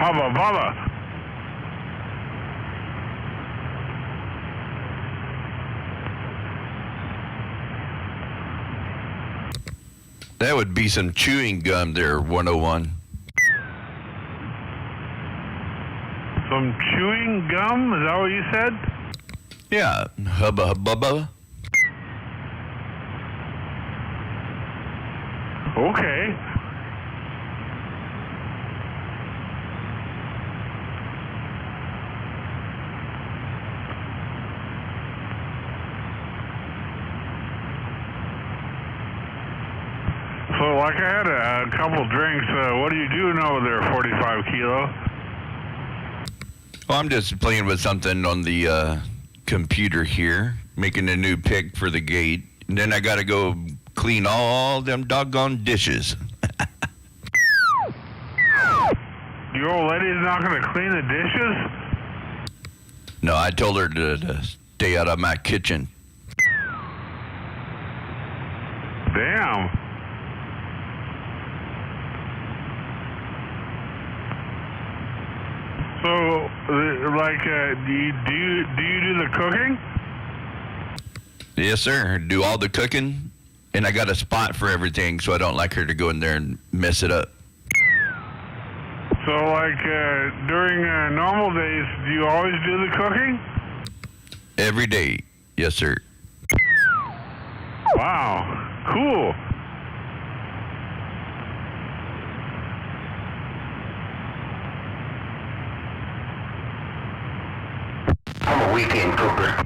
Hubba bubba. That would be some chewing gum there, 101. Some chewing gum? Is that what you said? Yeah, hubba bubba. Okay. So, like I had a couple drinks. What are you doing over there, 45 Kilo? Well, I'm just playing with something on the computer here, making a new pick for the gate. And then I got to go clean all them doggone dishes. Your old lady's not going to clean the dishes? No, I told her to stay out of my kitchen. Damn. So, like, do you do the cooking? Yes, sir. Do all the cooking, and I got a spot for everything, so I don't like her to go in there and mess it up. So, like, during normal days, do you always do the cooking? Every day. Yes, sir. Wow. Cool. I'm a weekend cooker.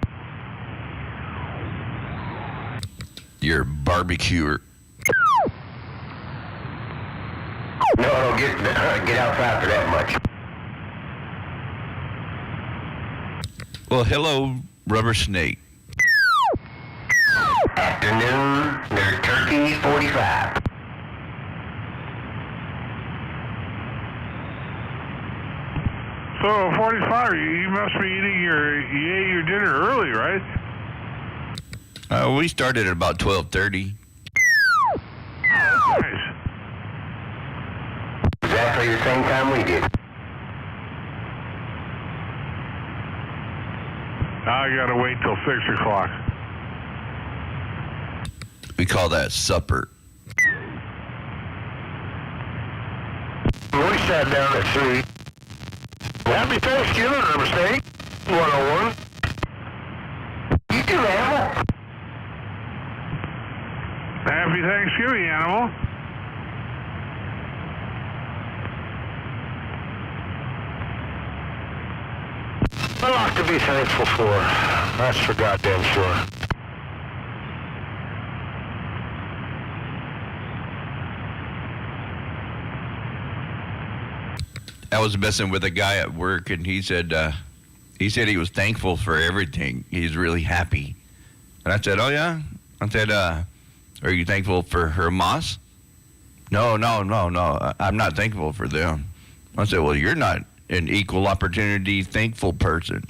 You're a barbecuer. No, I don't get outside for that much. Well, hello, Rubber Snake. Afternoon, there's turkey 45. So, 45, you must be you ate your dinner early, right? We started at about 12:30. Nice. Exactly the same time we did. Now I gotta wait till 6 o'clock. We call that supper. We sat down at 3. Happy Thanksgiving, Rubber Snake. 101. You too, animal. Happy Thanksgiving, animal. A lot to be thankful for. That's for goddamn sure. I was messing with a guy at work, and he said he was thankful for everything. He's really happy. And I said, oh, yeah? I said, are you thankful for Hamas? No. I'm not thankful for them. I said, well, you're not an equal opportunity thankful person.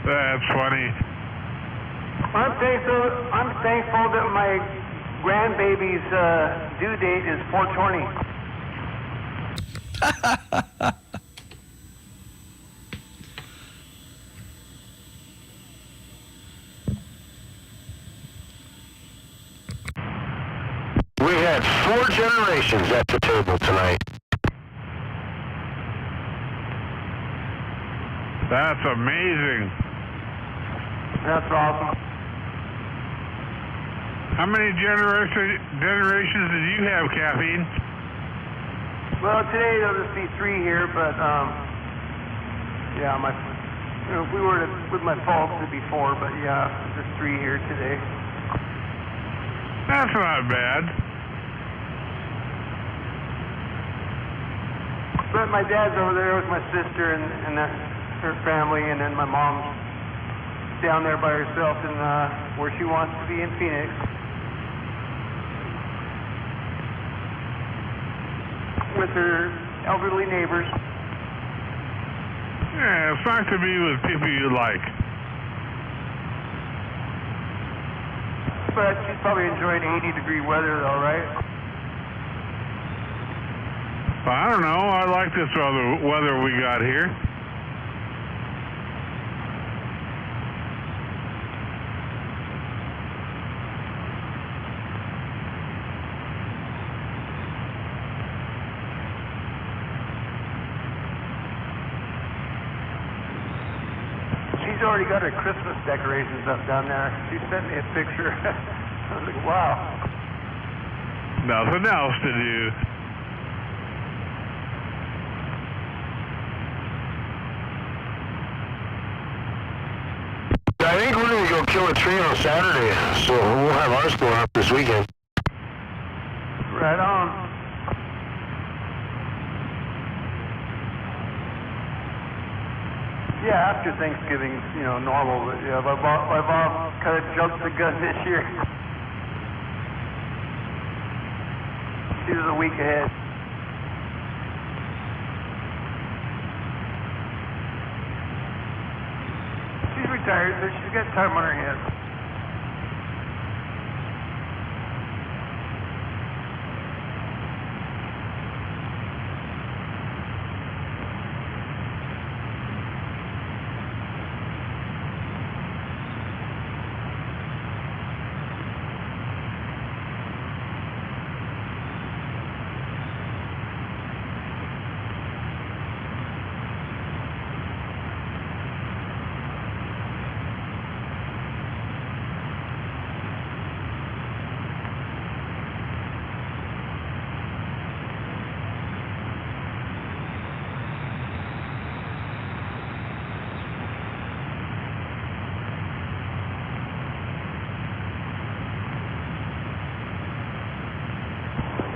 That's funny. I'm thankful that my grandbaby's due date is 4/20. We had 4 generations at the table tonight. That's amazing. That's awesome. How many generations did you have, Caffeine? Well, today there'll just be 3 here, but yeah, if we were with my folks, it'd be 4, but yeah, just 3 here today. That's not bad. But my dad's over there with my sister and her family, and then my mom's down there by herself in where she wants to be in Phoenix. With her elderly neighbors. Yeah, it's nice to be with people you like. But she's probably enjoying 80-degree weather, though, right? I don't know. I like this weather we got here. She's already got her Christmas decorations up down there. She sent me a picture. I was like, wow. Nothing else to do. I think we're going to go kill a tree on Saturday, so we'll have ours going up this weekend. Right on. Yeah, after Thanksgiving, you know, normal. But yeah, my mom kind of jumped the gun this year. She was a week ahead. She's retired, so she's got time on her hands.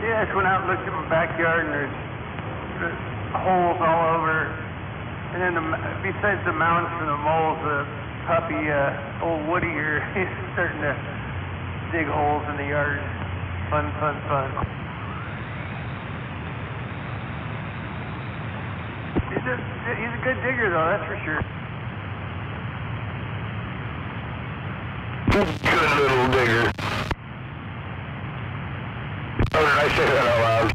Yeah, I just went out and looked at my backyard, and there's holes all over. And then besides the mounds from the moles, the puppy, old Woody here, he's starting to dig holes in the yard. Fun, fun, fun. He's a good digger, though, that's for sure. Good little digger. Oh, did I say that out loud?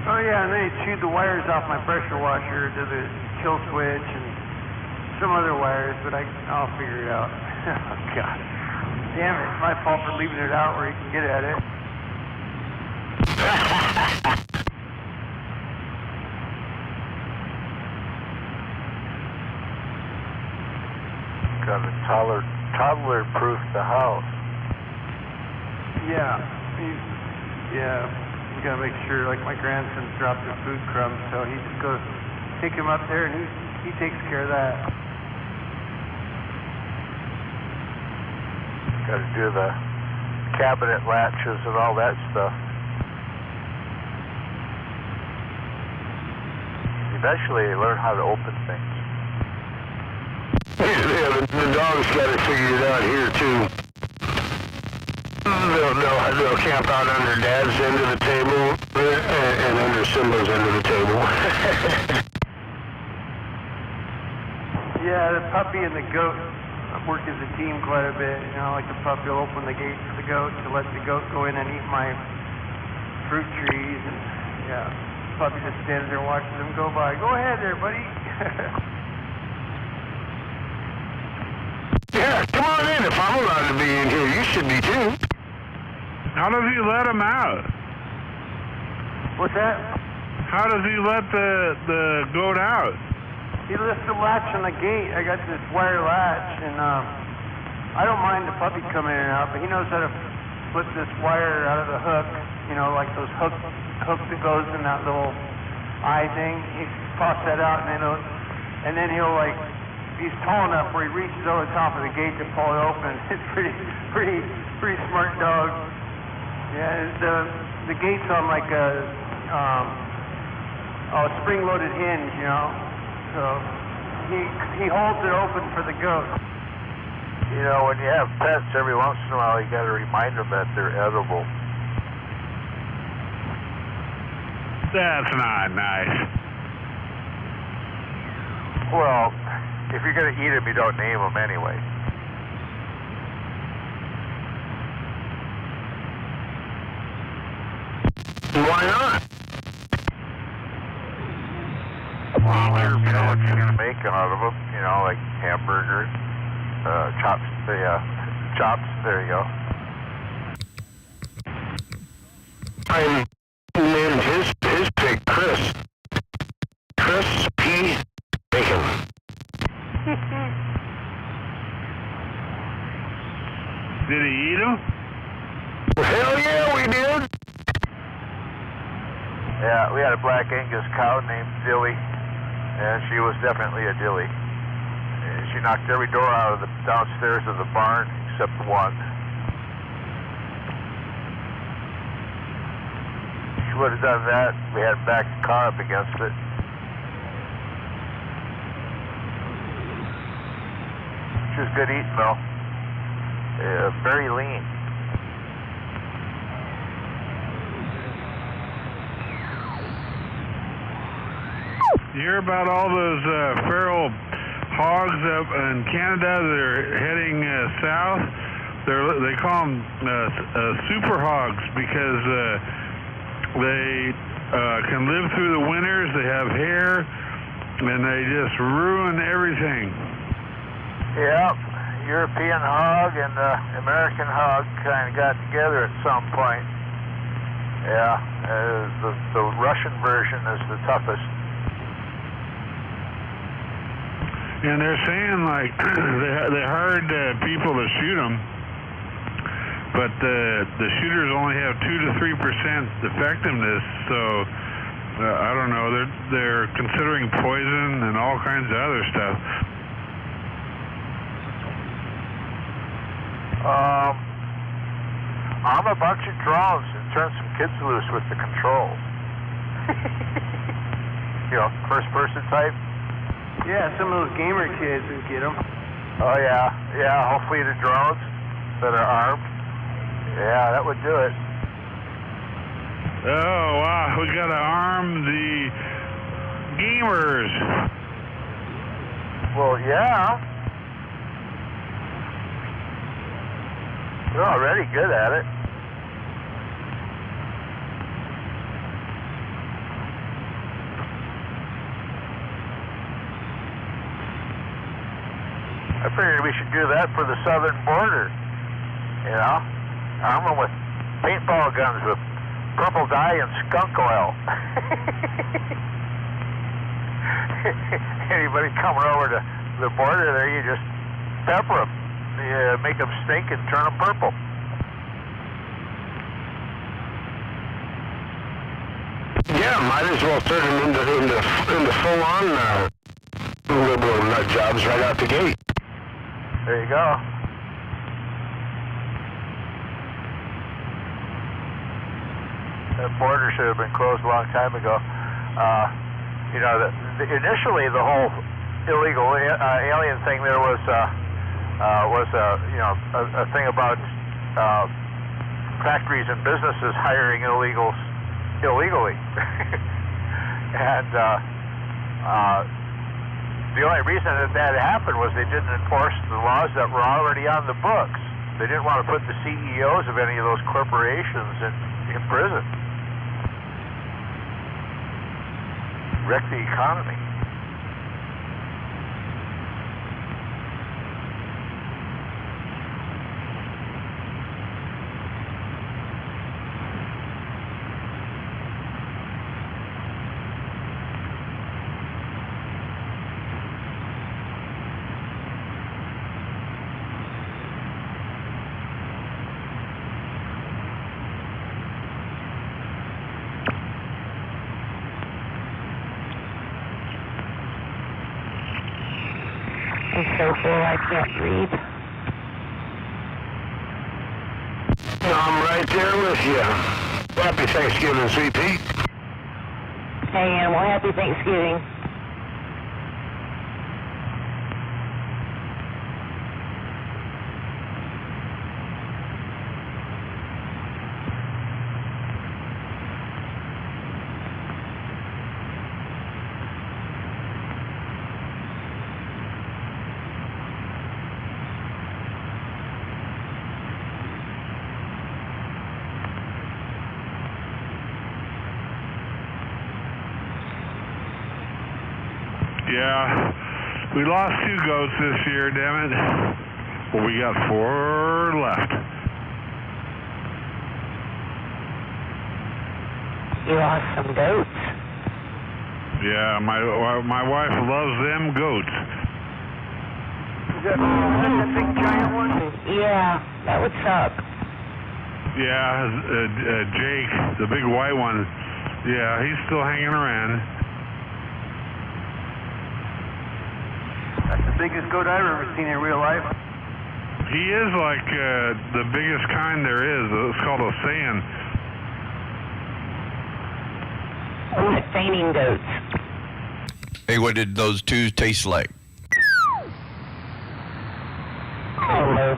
Oh yeah, and then he chewed the wires off my pressure washer to the kill switch and some other wires, but I'll figure it out. Oh God, damn it! It's my fault for leaving it out where he can get at it. Got to toddler-proof the house. Yeah, you gotta make sure. Like my grandson's dropped his food crumbs, so he just goes take him up there, and he takes care of that. Got to do the cabinet latches and all that stuff. Eventually, you learn how to open things. Yeah, the dog's got to figure it out here too. They'll camp out under Dad's end of the table and under Simba's end of the table. Yeah, the puppy and the goat work as a team quite a bit. You know, like the puppy will open the gate for the goat to let the goat go in and eat my fruit trees, and yeah, the puppy just stands there watching them go by. Go ahead there, buddy. Yeah, come on in. If I'm allowed to be in here, you should be too. How does he let him out? What's that? How does he let the goat out? He lifts the latch on the gate. I got this wire latch, and I don't mind the puppy coming in and out, but he knows how to flip this wire out of the hook. You know, like those hook that goes in that little eye thing. He pops that out, and then he'll like. He's tall enough where he reaches over the top of the gate to pull it open. It's pretty smart dog. Yeah, the gate's on like a spring-loaded hinge, you know. So he holds it open for the goat. You know, when you have pets, every once in a while you got to remind them that they're edible. That's not nice. Well, if you're going to eat them, you don't name them anyway. Why not? Well, you know what you're going to make out of them, you know, like hamburgers, chops, chops, there you go. I named his pig Chris. Chris P. Bacon. Did he eat them? Hell yeah, we did! Yeah, we had a black Angus cow named Dilly, and she was definitely a Dilly. She knocked every door out of the downstairs of the barn except one. She would have done that. We had backed the car up against it. She was good eating though. Very lean. You hear about all those feral hogs up in Canada that are heading south? They call them super hogs because they can live through the winters. They have hair, and they just ruin everything. Yeah, European hog and American hog kind of got together at some point. Yeah, the Russian version is the toughest. And they're saying like they hired people to shoot them, but the shooters only have 2 to 3% effectiveness. So I don't know. They're considering poison and all kinds of other stuff. I'm a bunch of drones and turn some kids loose with the controls. You know, first-person type. Yeah, some of those gamer kids would get them. Oh yeah, yeah. Whole fleet of drones that are armed. Yeah, that would do it. Oh wow, we gotta arm the gamers. Well, yeah. They're already good at it. I figured we should do that for the southern border. You know, arm them with paintball guns with purple dye and skunk oil. Anybody coming over to the border there, you just pepper them. You make them stink and turn them purple. Yeah, might as well turn them into full-on liberal nut jobs right out the gate. There you go. That border should have been closed a long time ago. You know, initially the whole illegal alien thing there was you know, a thing about factories and businesses hiring illegals illegally, and the only reason that happened was they didn't enforce the laws that were already on the books. They didn't want to put the CEOs of any of those corporations in prison. Wreck the economy. I'm so full I can't breathe. I'm right there with you. Happy Thanksgiving, Sweet Pete. Hey, Animal, happy Thanksgiving. Yeah, we lost 2 goats this year, damn it. Well, we got 4 left. You lost some goats? Yeah, my wife loves them goats. Is that the big giant one? Yeah, that would suck. Yeah, Jake, the big white one. Yeah, he's still hanging around. That's the biggest goat I've ever seen in real life. He is like the biggest kind there is. It's called a Saiyan. Fainting goats. Hey, what did those 2 taste like? Hello.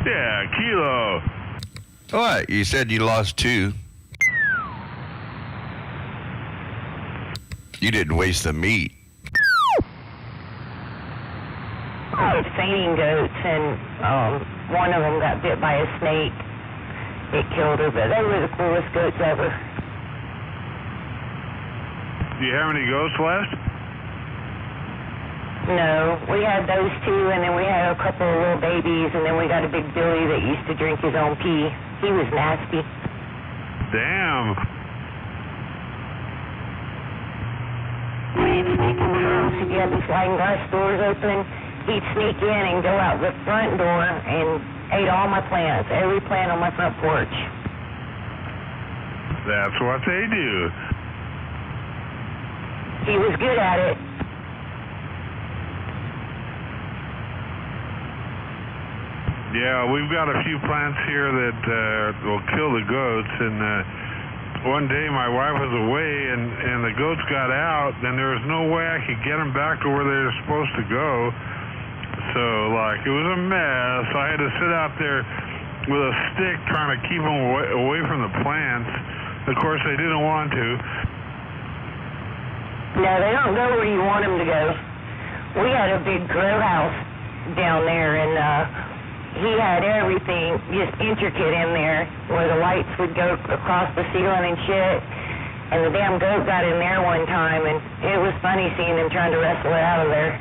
Yeah, Kilo. What? You said you lost 2. You didn't waste the meat. Fainting goats, and one of them got bit by a snake. It killed her, but they were the coolest goats ever. Do you have any goats left? No, we had those 2, and then we had a couple of little babies, and then we got a big Billy that used to drink his own pee. He was nasty. Damn. We'd sneak in the house. If you had the sliding glass doors open, he'd sneak in and go out the front door and ate all my plants, every plant on my front porch. That's what they do. He was good at it. Yeah, we've got a few plants here that will kill the goats, and one day my wife was away and the goats got out, and there was no way I could get them back to where they were supposed to go. So, like, it was a mess. I had to sit out there with a stick trying to keep them away from the plants. Of course, they didn't want to. No, they don't go where you want them to go. We had a big grow house down there, and he had everything just intricate in there, where the lights would go across the ceiling and shit. And the damn goat got in there one time, and it was funny seeing him trying to wrestle it out of there.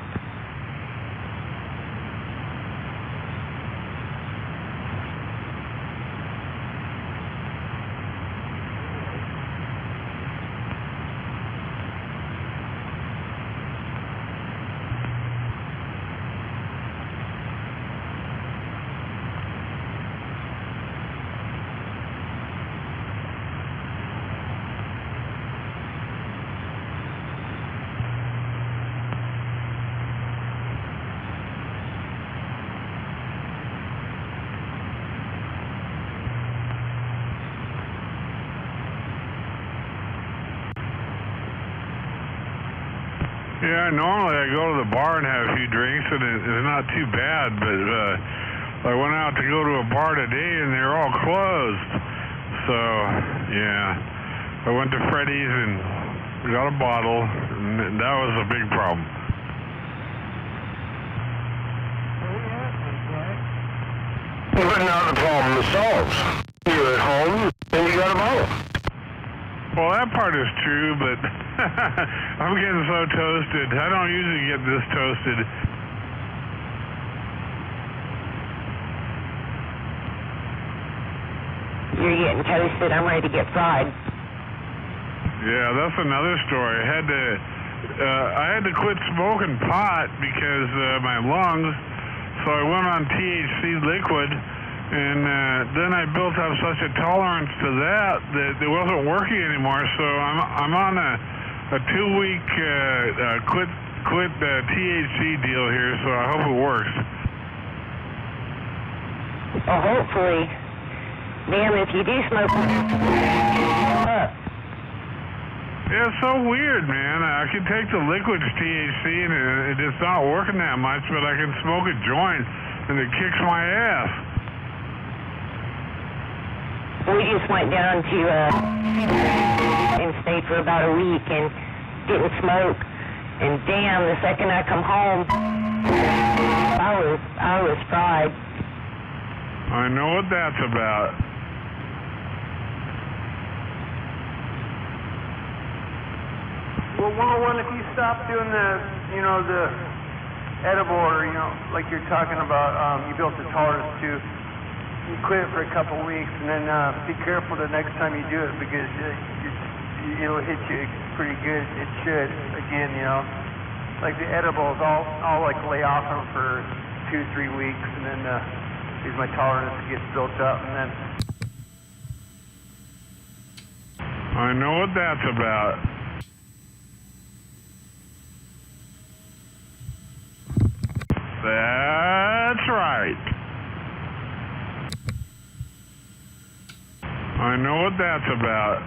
Yeah, normally I go to the bar and have a few drinks, and it's not too bad, but I went out to go to a bar today, and they're all closed. So, yeah, I went to Freddy's and got a bottle, and that was a big problem. But now the problem is solved. You're at home, and you got a bottle. Well, that part is true, but I'm getting so toasted. I don't usually get this toasted. You're getting toasted. I'm ready to get fried. Yeah, that's another story. I had to quit smoking pot because my lungs. So I went on THC liquid, and then I built up such a tolerance to that it wasn't working anymore. So I'm on a 2-week quit THC deal here. So I hope it works. Well, hopefully. Damn, if you do smoke, Yeah, it's so weird, man. I can take the liquid THC and it's not working that much, but I can smoke a joint and it kicks my ass. we just went down to and stayed for about a week and didn't smoke. And damn, the second I come home, I was fried. I know what that's about. Well, 101, if you stop doing the, the edible, or, like you're talking about, you built the tolerance to, you quit it for a couple weeks, and then be careful the next time you do it, because it'll hit you pretty good. It should, again, like the edibles, I'll like lay off them for 2-3 weeks, and then use my tolerance gets built up, and then. I know what that's about. That's right. I know what that's about.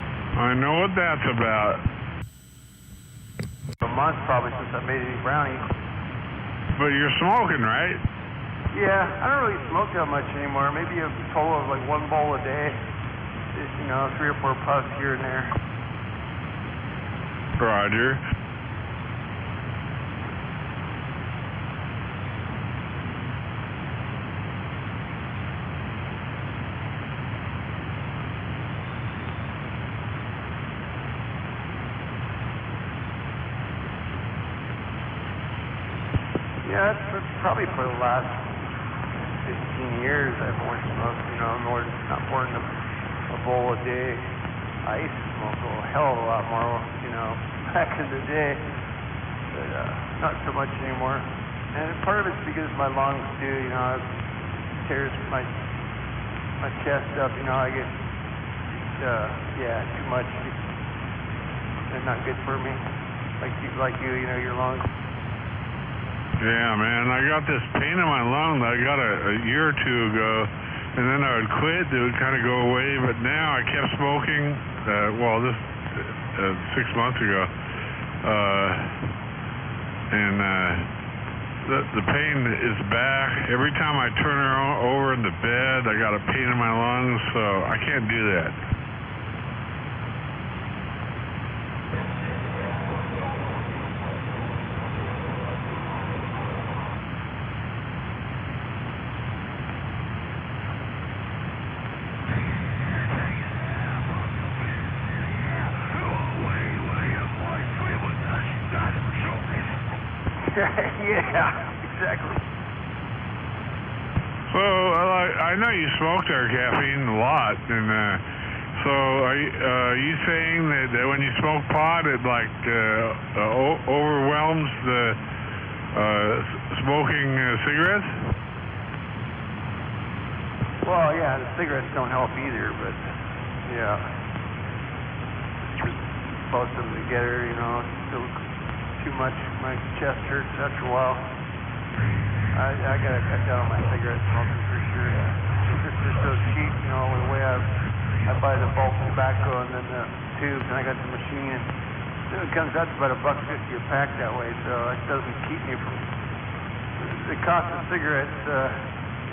I know what that's about. A month probably since I made any brownies. But you're smoking, right? Yeah, I don't really smoke that much anymore. Maybe a total of like 1 bowl a day. Just, 3 or 4 puffs here and there. Roger. Yeah, that's probably for the last 15 years I've more smoked, not more than a bowl a day. I used to smoke a hell of a lot more, back in the day, but not so much anymore. And part of it's because my lungs too, it tears my chest up, I get, too much. It's not good for me. Like people like you, your lungs. Yeah, man, I got this pain in my lung that I got a year or two ago, and then I would quit, it would kind of go away, but now I kept smoking, this 6 months ago, and the pain is back. Every time I turn over in the bed, I got a pain in my lungs, so I can't do that. Yeah, exactly. So, I know you smoke there, caffeine, a lot, and so are you saying that when you smoke pot, it overwhelms the smoking cigarettes? Well, yeah, the cigarettes don't help either, but yeah, both of them together, still too much. My chest hurts after a while. I gotta cut down on my cigarette smoking for sure. It's just so cheap, the way I buy the bulk tobacco and then the tubes, and I got the machine, and it comes out to about $1.50 a pack that way, so it doesn't keep me from. The cost of cigarettes,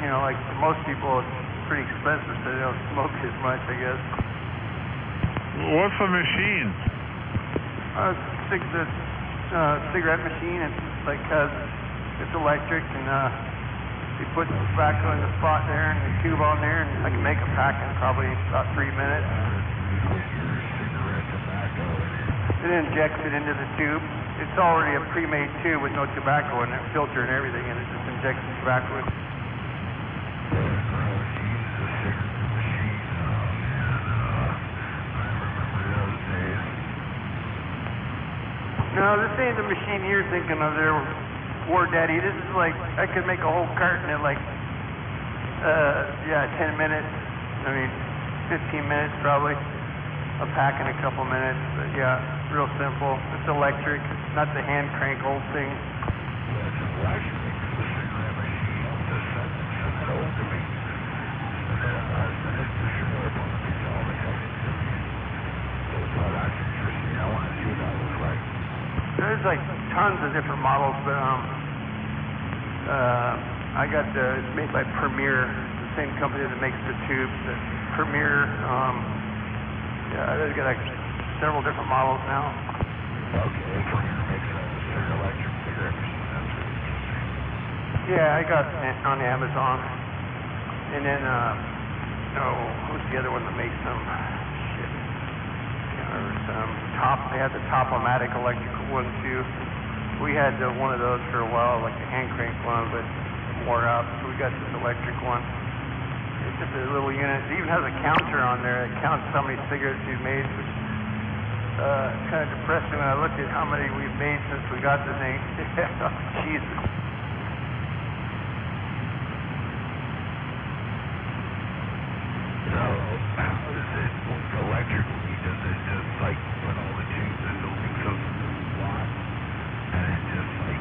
like for most people, it's pretty expensive, so they don't smoke as much, I guess. What's the machine? The cigarette machine. It's like it's electric, and you put the tobacco in the spot there and the tube on there, and I can make a pack in probably about 3 minutes. It injects it into the tube. It's already a pre-made tube with no tobacco in it, filter and everything, and it just injects the tobacco in. No, this ain't the machine you're thinking of there, War Daddy. This is like, I could make a whole carton in 10 minutes. 15 minutes probably. A pack in a couple minutes, but yeah, real simple. It's electric, not the hand crank old thing. There's like tons of different models, but I got it's made by Premier, the same company that makes the tubes. Premier, they've got like several different models now. Okay, Premier makes an electric cigarette machine. Yeah, I got it on Amazon, and then who's the other one that makes them? Shit, can't remember. they had the Top-O-Matic electrical one too. We had one of those for a while, like the hand crank one, but it wore out, so we got this electric one. It's just a little unit. It even has a counter on there that counts how many cigarettes we've made, which is kind of depressing when I looked at how many we've made since we got the thing. Jesus. So, how does it work electrically? Does it just like put all the tubes in the links of the slot and it just like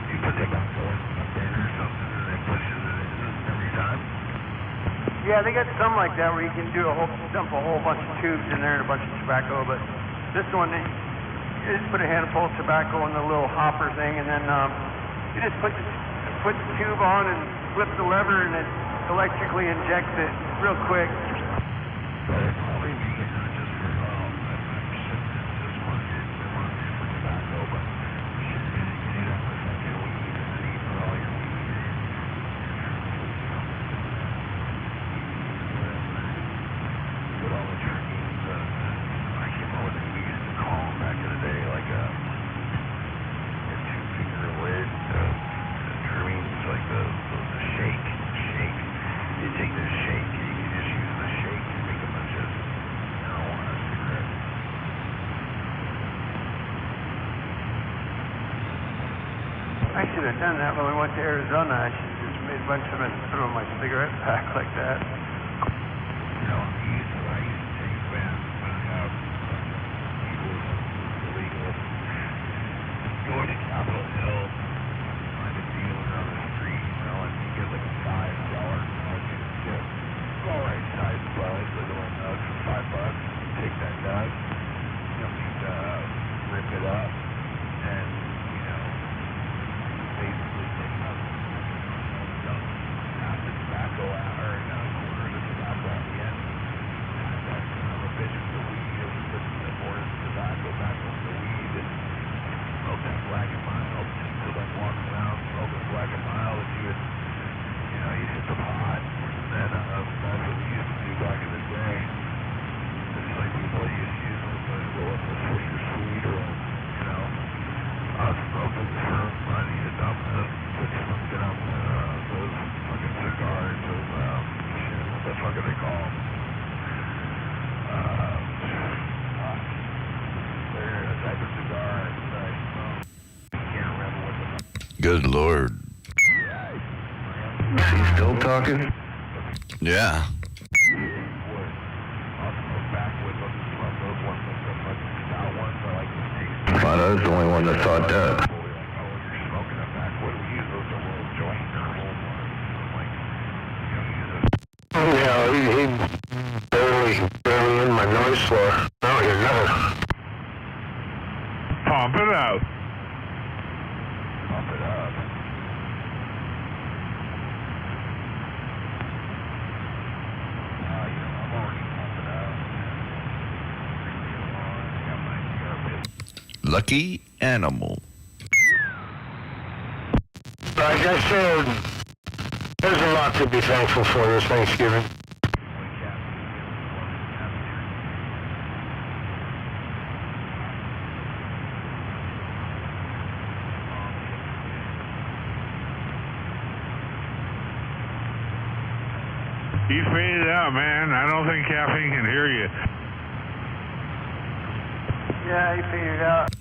you put the back door up there or something and it pushes it in every time? Yeah, they got some like that where you can dump a whole bunch of tubes in there and a bunch of tobacco, but this one, you just put a handful of tobacco in the little hopper thing, and then you just put the tube on and flip the lever, and it electrically injects it real quick. But it's probably vegan, not just for, I'm sure it's just market, they want it for tobacco, but you need that much like weed and seed for all your weed. Put all the trimmings, I can't remember what we used to call them back in the day, like a two-finger lid, trimmings, like the shake. You take the shake, you can just use the shake to make a bunch of marijuana cigarettes. I should have done that when we went to Arizona. I should have just made a bunch of them and put them in my cigarette pack like that. You know, I used to take back when it was illegal. Go to Capitol Hill, find a dealer on the street, and you get like a $5 nug, and get alright size buzz, like a little nug for $5. Take that nug, rip it up, and basically take up half the tobacco out, or a quarter of the tobacco at the end. That's a bitch with the weed, and put the more tobacco back on the weed, and smoke that Black and Mild, until like walking around smoking Black and Mild, and you hit the pot, and then that's what we used to do back in the day. It's like people used to use them to roll up the Swisher Sweet, or I was smoking for money to dump put something up those fucking cigars, those what the fuck are they called? They're a type of cigar that I smoke. Can't remember what the Good Lord. Is he still talking? Yeah. Well, I was the only one that thought that. Yeah, he barely in my noise floor. I don't hear nothing. Pump it up. Pump it up. I'm already pumping up. Got my cigar bit. Lucky animal. Like I said, there's a lot to be thankful for this Thanksgiving. You faded out, man. I don't think caffeine can hear you. Yeah, he figured it out.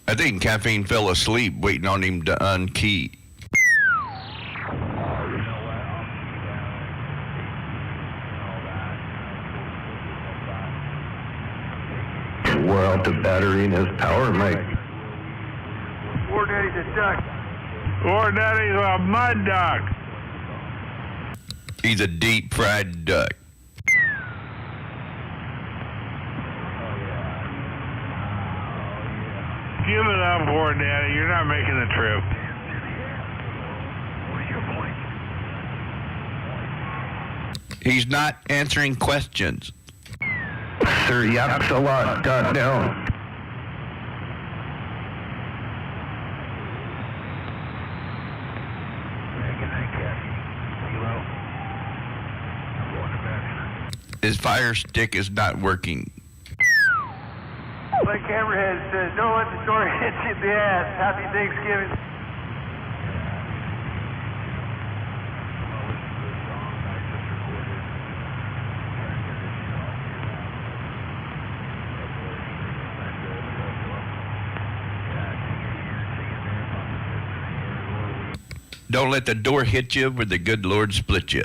I think caffeine fell asleep waiting on him to unkey. Wore out the battery in his power mic. Poor Daddy's a duck. Or Daddy's a mud duck. He's a deep fried duck. Give it up, poor Daddy. You're not making the trip. What's your point? He's not answering questions. Sir yaps a lot. Got down. His fire stick is not working. Hammerhead says, don't let the door hit you in the ass. Happy Thanksgiving. Don't let the door hit you where the good Lord split you.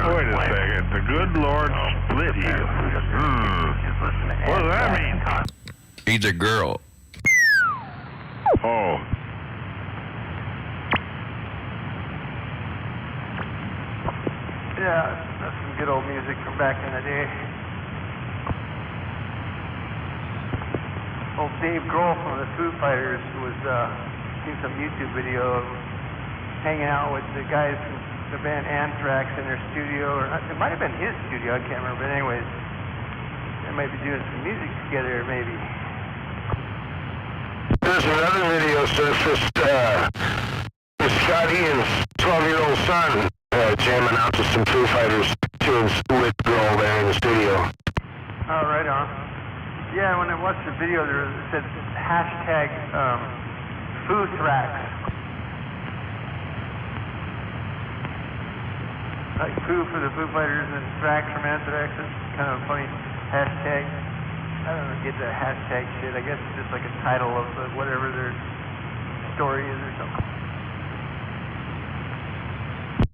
Wait a second. The good Lord split you. What does that mean? He's a girl. Oh. Yeah, that's some good old music from back in the day. Old Dave Grohl from the Foo Fighters was seen some YouTube video of hanging out with the guys from the band Anthrax in their studio, or it might have been his studio, I can't remember. But anyways, they might be doing some music together, maybe. There's another video surfaced with Scotty and his 12-year-old son jamming out to some Foo Fighters tunes with Grohl there in the studio. Oh, right on. Yeah, when I watched the video, there it said hashtag FooThrax. Like Foo for the Foo Fighters and Thrax from Anthrax. It's kind of a funny hashtag. I don't get the hashtag shit. I guess it's just like a title of whatever their story is or something.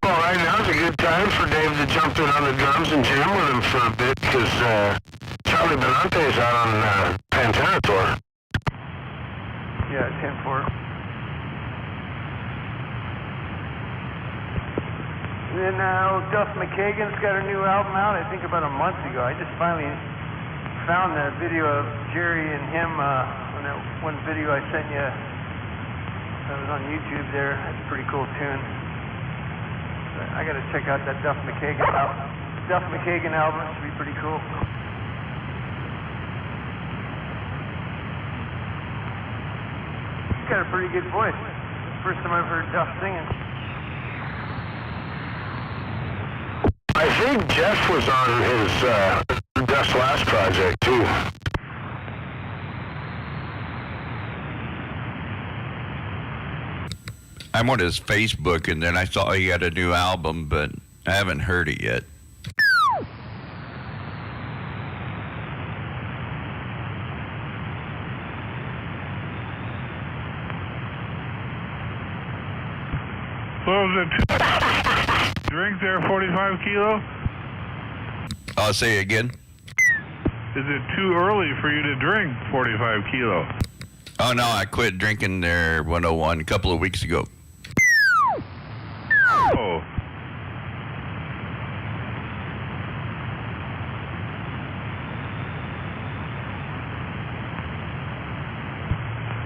Well, right now's a good time for Dave to jump in on the drums and jam with him for a bit, because Charlie Benante's out on Pantera tour. Yeah, 10-4. And then Duff McKagan's got a new album out, I think about a month ago. I just finally found the video of Jerry and him on that one video I sent you. That was on YouTube there. That's a pretty cool tune. I got to check out that Duff McKagan album. Duff McKagan album should be pretty cool. He's got a pretty good voice. First time I've heard Duff singing. I think Jeff was on his Duff's last project, too. I'm on his Facebook, and then I saw he had a new album, but I haven't heard it yet. So is it drink there 45 kilo? I'll say again. Is it too early for you to drink 45 kilo? Oh, no, I quit drinking there 101 a couple of weeks ago. Oh.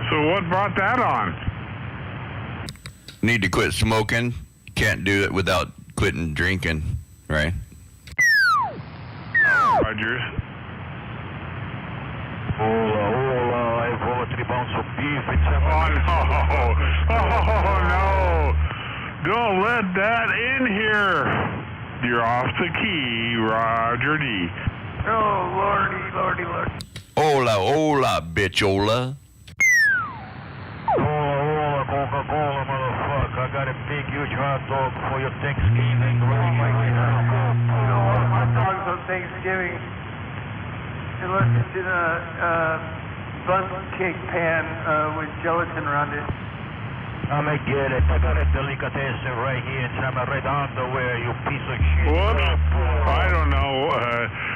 So what brought that on? Need to quit smoking. Can't do it without quitting drinking, right? Rogers. Hola, eu vou tribão subir, fim de Oh semana. no! Oh no! Don't let that in here! You're off the key, Roger D. Oh, lordy. Hola, hola, bitchola. Hola, Coca-Cola, motherfucker. I got a big, huge hot dog for your Thanksgiving. Oh my God. Hot dogs on Thanksgiving. Unless it's in a bun cake pan with gelatin around it. I'm gonna get it. I got a delicatessen right here in right underwear, you piece of shit. Whoops. I don't know.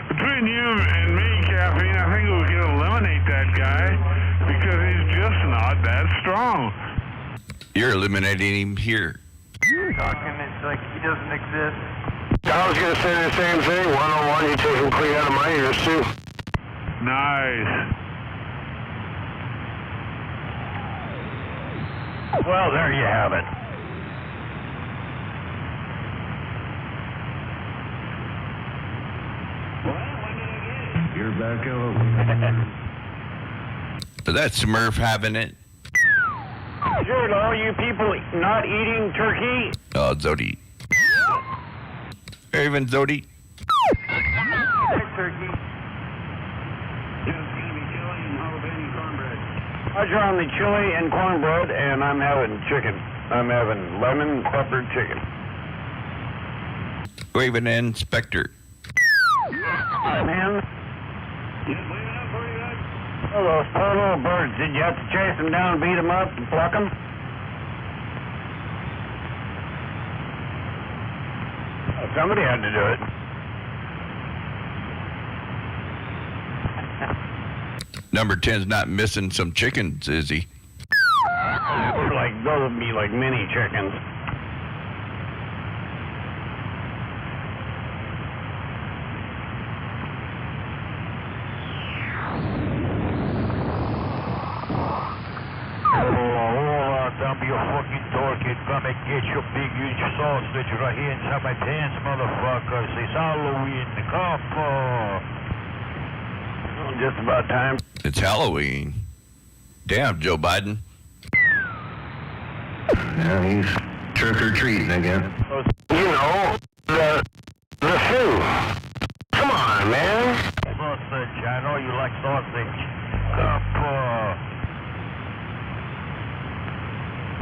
Between you and me, Caffeine, I think we can eliminate that guy because he's just not that strong. You're eliminating him here. Talking, it's like he doesn't exist. I was going to say the same thing. 101, you take him clean out of my ears, too. Nice. Well, there you have it. You're back out. Is that Smurf having it? Sure, are you people not eating turkey? Oh, Zodi. Raven Zodi. Hey, Turkey. It's going to be chili and jalapeno cornbread. Roger on the chili and cornbread, and I'm having chicken. I'm having lemon pepper chicken. Raven Inspector. Man, Just leaving up for you guys. oh, those poor little birds. Did you have to chase them down, beat them up, and pluck them? Oh, somebody had to do it. Number 10's not missing some chickens, is he? Or like, those would be like mini chickens. Don't be a fucking dork and come and get your big huge sausage right here inside my pants, motherfuckers. It's Halloween. Come on. Oh, just about time. It's Halloween. Damn, Joe Biden. Yeah, he's trick-or-treating again. You know, the food. Come on, man. Sausage. I know you like sausage. Come on.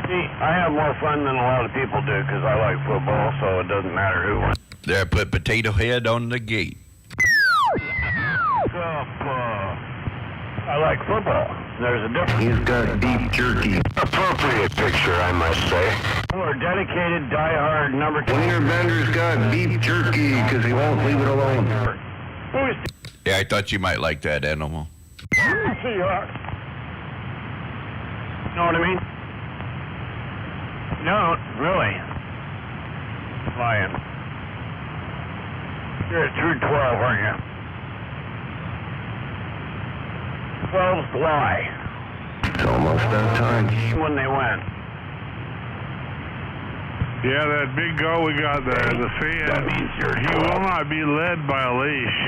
See, I have more fun than a lot of people do because I like football, so it doesn't matter who wins. There, put Potato Head on the gate. Come on. I like football. There's a difference. He's got beef jerky. Appropriate picture, I must say. We're dedicated, die-hard number 2. Wiener Bender's got beef jerky because he won't leave it alone. Who's Yeah, I thought you might like that animal. Seahawks? Know what I mean? No, really. Lying. You're a true 12, aren't you? 12's lie. It's almost that time. When they went. Yeah, that big goat we got there, the That fan, means you're he 12. will not be led by a leash.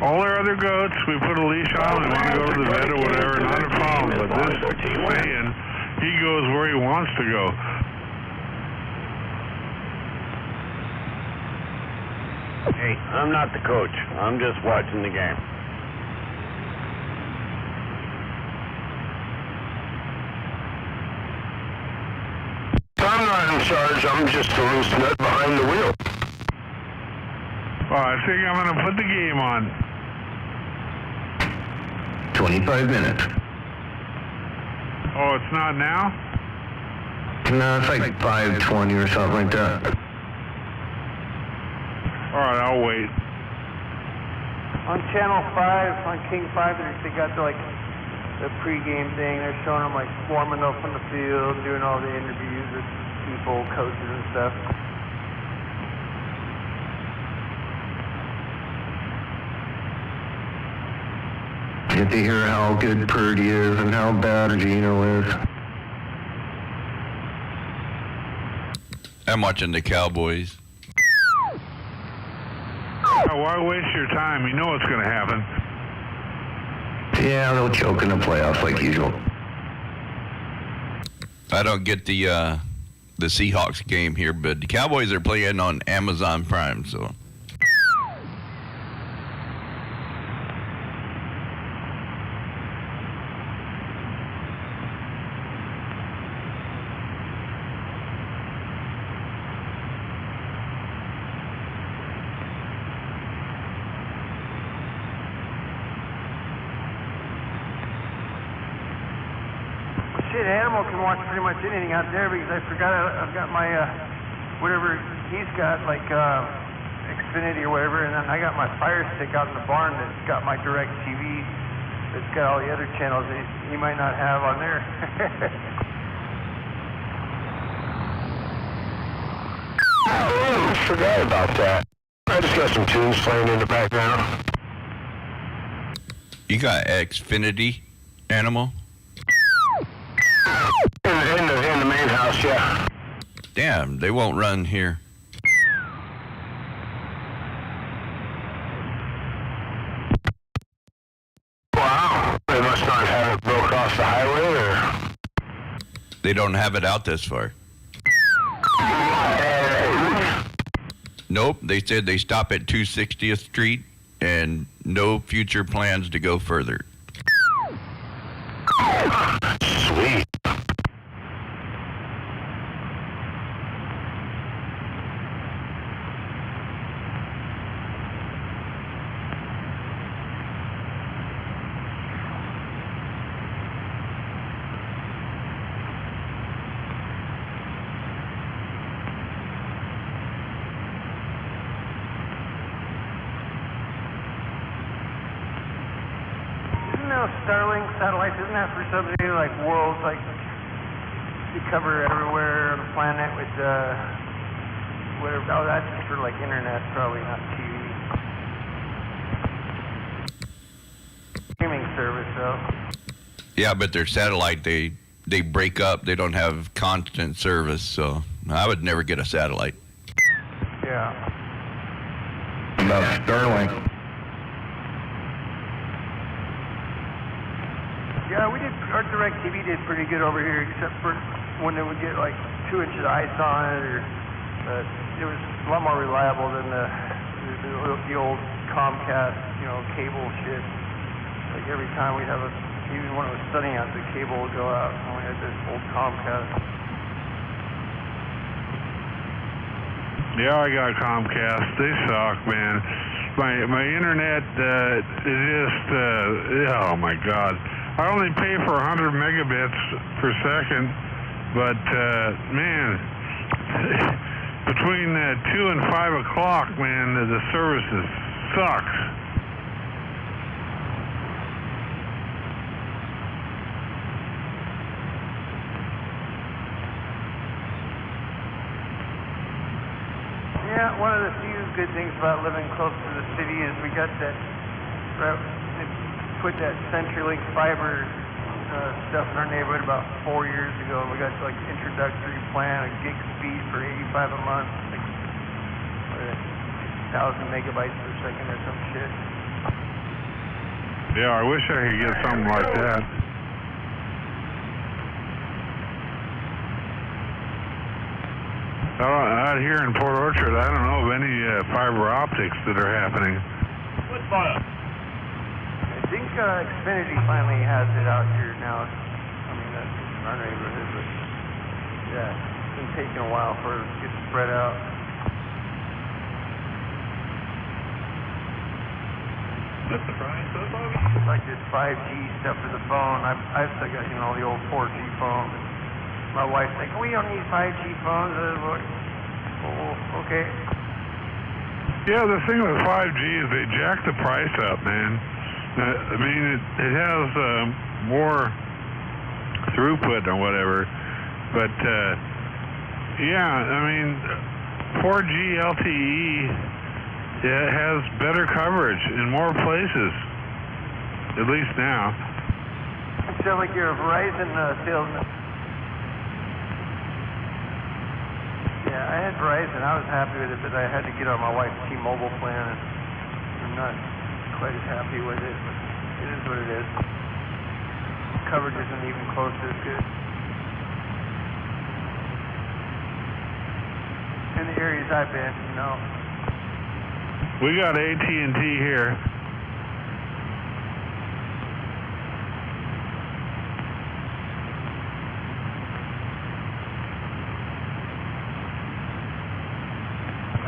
All our other goats, we put a leash on and want to go to the vet or whatever, not a problem. But this fan, he goes where he wants to go. Hey, I'm not the coach. I'm just watching the game. I'm not in charge. I'm just a loose nut behind the wheel. Well, I think I'm going to put the game on. 25 minutes. Oh, it's not now? No, it's like 5:20 or something like that. All right, I'll wait. On Channel 5, on King 5, they got the, like the pregame thing. They're showing them like warming up on the field, doing all the interviews with people, coaches and stuff. Get to hear how good Purdy is and how bad Gino is. I'm watching the Cowboys. Why waste your time? You know what's going to happen. Yeah, they'll choke in the playoffs like usual. I don't get the Seahawks game here, but the Cowboys are playing on Amazon Prime, so. Shit, Animal can watch pretty much anything out there because I forgot I've got my, whatever he's got, like, Xfinity or whatever, and then I got my Fire Stick out in the barn that's got my Direct TV that's got all the other channels that he might not have on there. Oh, I forgot about that. I just got some tunes playing in the background. You got Xfinity, Animal? In the main house, yeah. Damn, they won't run here. Wow. They must not have it broke off the highway, or... They don't have it out this far. Nope, they said they stop at 260th Street and no future plans to go further. Sweet. Starlink satellites, isn't that for something like worlds, like you cover everywhere on the planet with whatever? Oh, that's for like internet, probably not TV. Streaming service, though. Yeah, but their satellite, they break up. They don't have constant service, so I would never get a satellite. Yeah. About Starlink. Yeah, our DirecTV did pretty good over here, except for when they would get like 2 inches of ice on it, but it was a lot more reliable than the old Comcast, cable shit. Like every time we'd have even when it was sunny out, the cable would go out, and we had this old Comcast. Yeah, I got Comcast. They suck, man. My internet is just, oh my God. I only pay for 100 megabits per second, but man, between 2 and 5 o'clock, man, the services sucks. Yeah, one of the few good things about living close to the city is we got that. Put that CenturyLink fiber stuff in our neighborhood about 4 years ago. We got like introductory plan, a gig speed for $85 a month, like 1,000 megabytes per second or some shit. Yeah, I wish I could get something like that. Out here in Port Orchard, I don't know of any fiber optics that are happening. What's fire? I think Xfinity finally has it out here now. I mean, that's in our neighborhood, but yeah, it's been taking a while for it to get spread out. What's the price of those? It's like this 5G stuff for the phone. I've still got, the old 4G phone. My wife's like, we don't need 5G phones. Oh, okay. Yeah, the thing with 5G is they jack the price up, man. I mean, it has more throughput or whatever, but yeah, I mean, 4G LTE has better coverage in more places, at least now. You sound like you're a Verizon salesman. Yeah, I had Verizon. I was happy with it, but I had to get on my wife's T-Mobile plan, and I'm not quite as happy with it, but it is what it is. Coverage isn't even close to as good. In the areas I've been, We got AT&T here.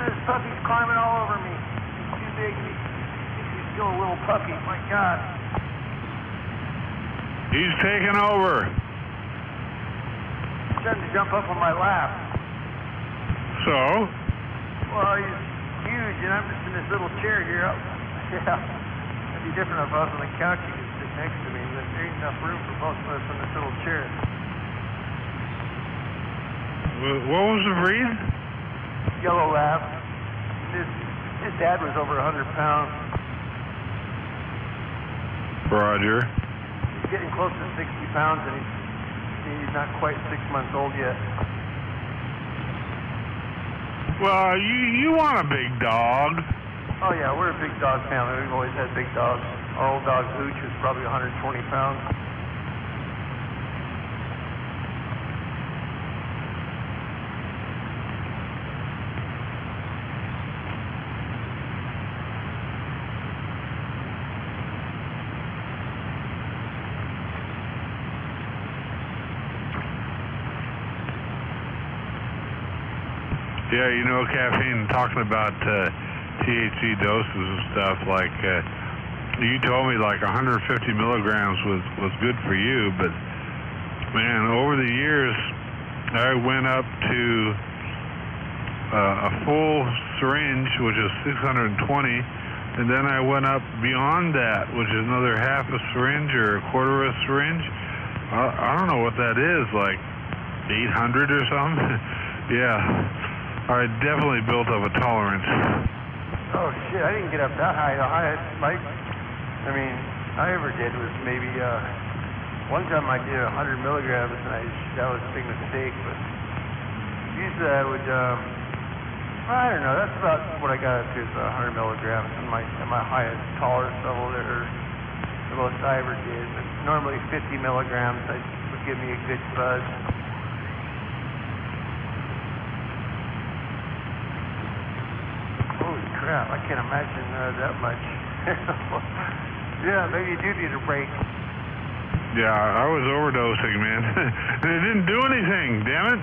This puppy's climbing all over me. He's too big. He's still a little puppy. My God. He's taking over. He's starting to jump up on my lap. So? Well, he's huge, and I'm just in this little chair here. Yeah. It'd be different if I was on the couch. You could sit next to me, but there ain't enough room for both of us in this little chair. What was the breed? Yellow lab. His dad was over 100 pounds. Roger. He's getting close to 60 pounds, and he's not quite 6 months old yet. Well, you want a big dog. Oh, yeah, we're a big dog family. We've always had big dogs. Our old dog, Hooch, was probably 120 pounds. Yeah, you know, caffeine, talking about THC doses and stuff, like you told me like 150 milligrams was good for you, but man, over the years, I went up to a full syringe, which is 620, and then I went up beyond that, which is another half a syringe or a quarter of a syringe. I don't know what that is, like 800 or something. Yeah, I definitely built up a tolerance. Oh shit, I didn't get up that high. The highest, I mean, I ever did was maybe, one time I did 100 milligrams, and that was a big mistake, but usually I would, I don't know, that's about what I got up to, is 100 milligrams at my highest tolerance level there, or the most I ever did, but normally 50 milligrams would give me a good buzz. Holy crap, I can't imagine that much. Yeah, maybe you do need a break. Yeah, I was overdosing, man. And it didn't do anything, damn it.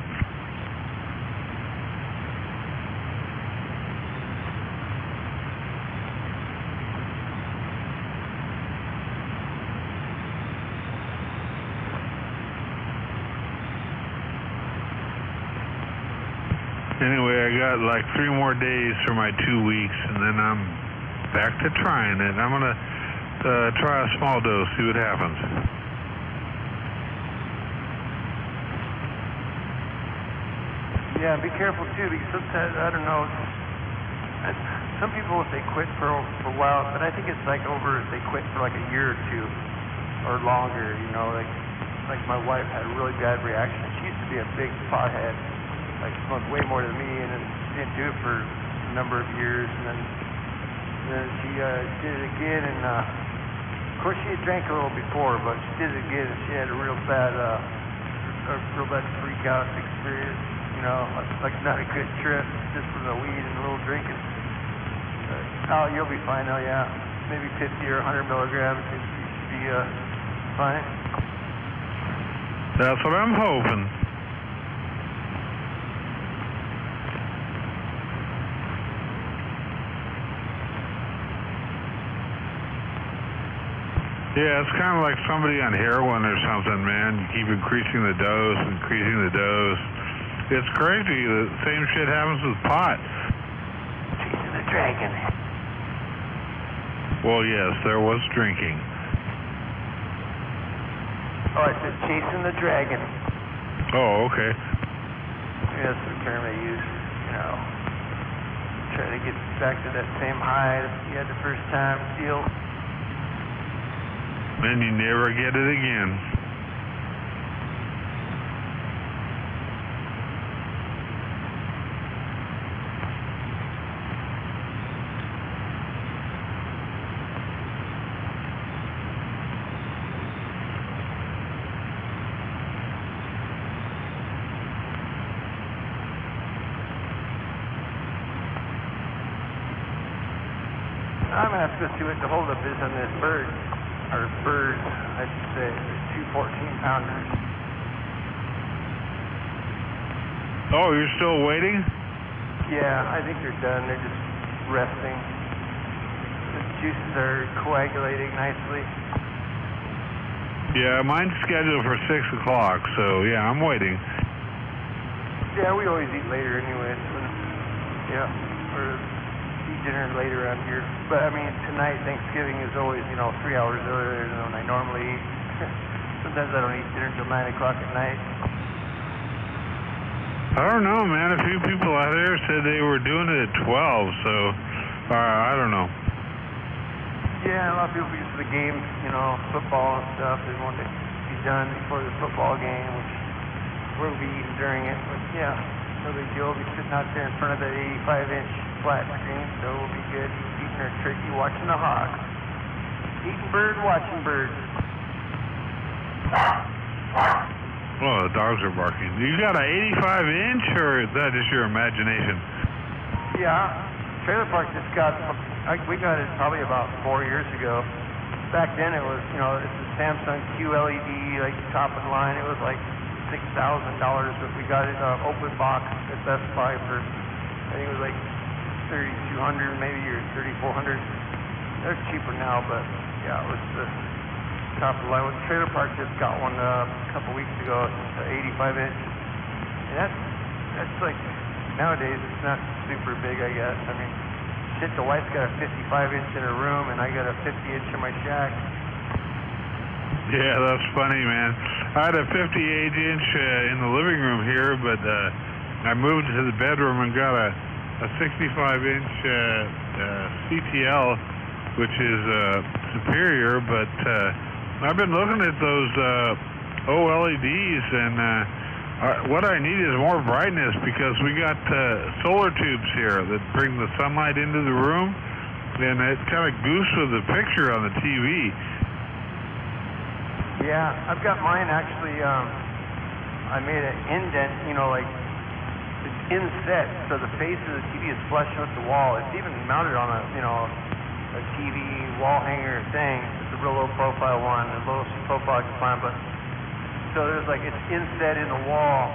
Anyway, I got like 3 more days for my 2 weeks, and then I'm back to trying it. I'm gonna try a small dose, see what happens. Yeah, be careful too, because sometimes, I don't know, some people, if they quit for a while, but I think it's like over if they quit for like a year or 2 or longer, you know, like my wife had a really bad reaction. She used to be a big pothead, like smoked way more than me, and then didn't do it for a number of years, and then she did it again, and of course she had drank a little before, but she did it again, and she had a real bad freak out experience. You know, like not a good trip, just from the weed and a little drinking. Oh, you'll be fine though, yeah. Maybe 50 or 100 milligrams, you should be fine. That's what I'm hoping. Yeah, it's kind of like somebody on heroin or something, man. You keep increasing the dose. It's crazy. The same shit happens with pot. Chasing the dragon. Well, yes, there was drinking. Oh, I said chasing the dragon. Oh, okay. Yeah, that's the term they use, you know. Try to get back to that same high that you had the first time deal. Then you never get it again. I'm going to have to go see what the holdup is on this bird. Or birds, I should say. There's 2 14-pounders. Oh, you're still waiting? Yeah, I think they're done. They're just resting. The juices are coagulating nicely. Yeah, mine's scheduled for 6 o'clock, so yeah, I'm waiting. Yeah, we always eat later anyways. Yeah, or eat dinner later around here. But I mean, tonight, Thanksgiving is always, 3 hours earlier than I normally eat. Sometimes I don't eat dinner until 9 o'clock at night. I don't know, man. A few people out there said they were doing it at 12, so I don't know. Yeah, a lot of people, because of the games, football and stuff, they want it to be done before the football game, which we'll be eating during it. But yeah, no big deal. We'll be sitting out there in front of that 85-inch flat screen, so we'll be good. Eating our turkey, watching the Hawks. Eating bird, watching bird. Oh, the dogs are barking. You got an 85-inch, or is that just your imagination? Yeah, trailer park just got, we got it probably about 4 years ago. Back then it was, it's a Samsung QLED, like top of the line. It was like $6,000, but we got it open box at Best Buy for I think it was like 3,200 maybe, or 3,400. They're cheaper now, but yeah, it was the top of the line. Trailer Park just got one a couple weeks ago, it's an 85-inch. And that's like, nowadays it's not super big, I guess. I mean, shit, the wife's got a 55-inch in her room, and I got a 50-inch in my shack. Yeah, that's funny, man. I had a 58-inch in the living room here, but I moved to the bedroom and got a 65-inch CTL, which is superior, but I've been looking at those OLEDs, and what I need is more brightness, because we got solar tubes here that bring the sunlight into the room, and it kind of goose with the picture on the TV. Yeah, I've got mine actually, I made an indent, you know, like, it's inset, so the face of the TV is flush with the wall. It's even mounted on a, you know, a TV wall hanger thing. It's a real low profile one, the lowest profile I can find, but, so there's like, it's inset in the wall,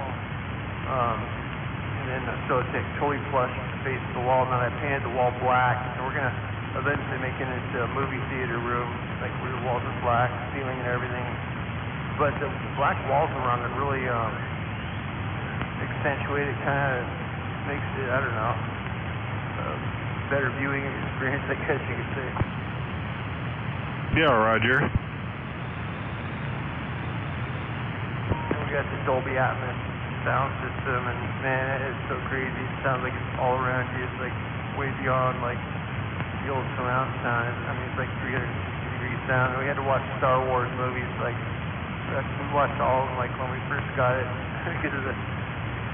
and then, so it's like totally flush with the face of the wall, and then I painted the wall black, and we're gonna eventually make it into a movie theater room, like where the walls are black, ceiling and everything. But the black walls around it really accentuate it, kind of makes it, I don't know, better viewing experience, I guess you could say. Yeah, Roger. And we got the Dolby Atmos sound system, and man, it's so crazy. It sounds like it's all around you. It's like way beyond like the old surround sound. I mean, it's like 360-degree sound. We had to watch Star Wars movies, like, we watched all of them, like, when we first got it, because of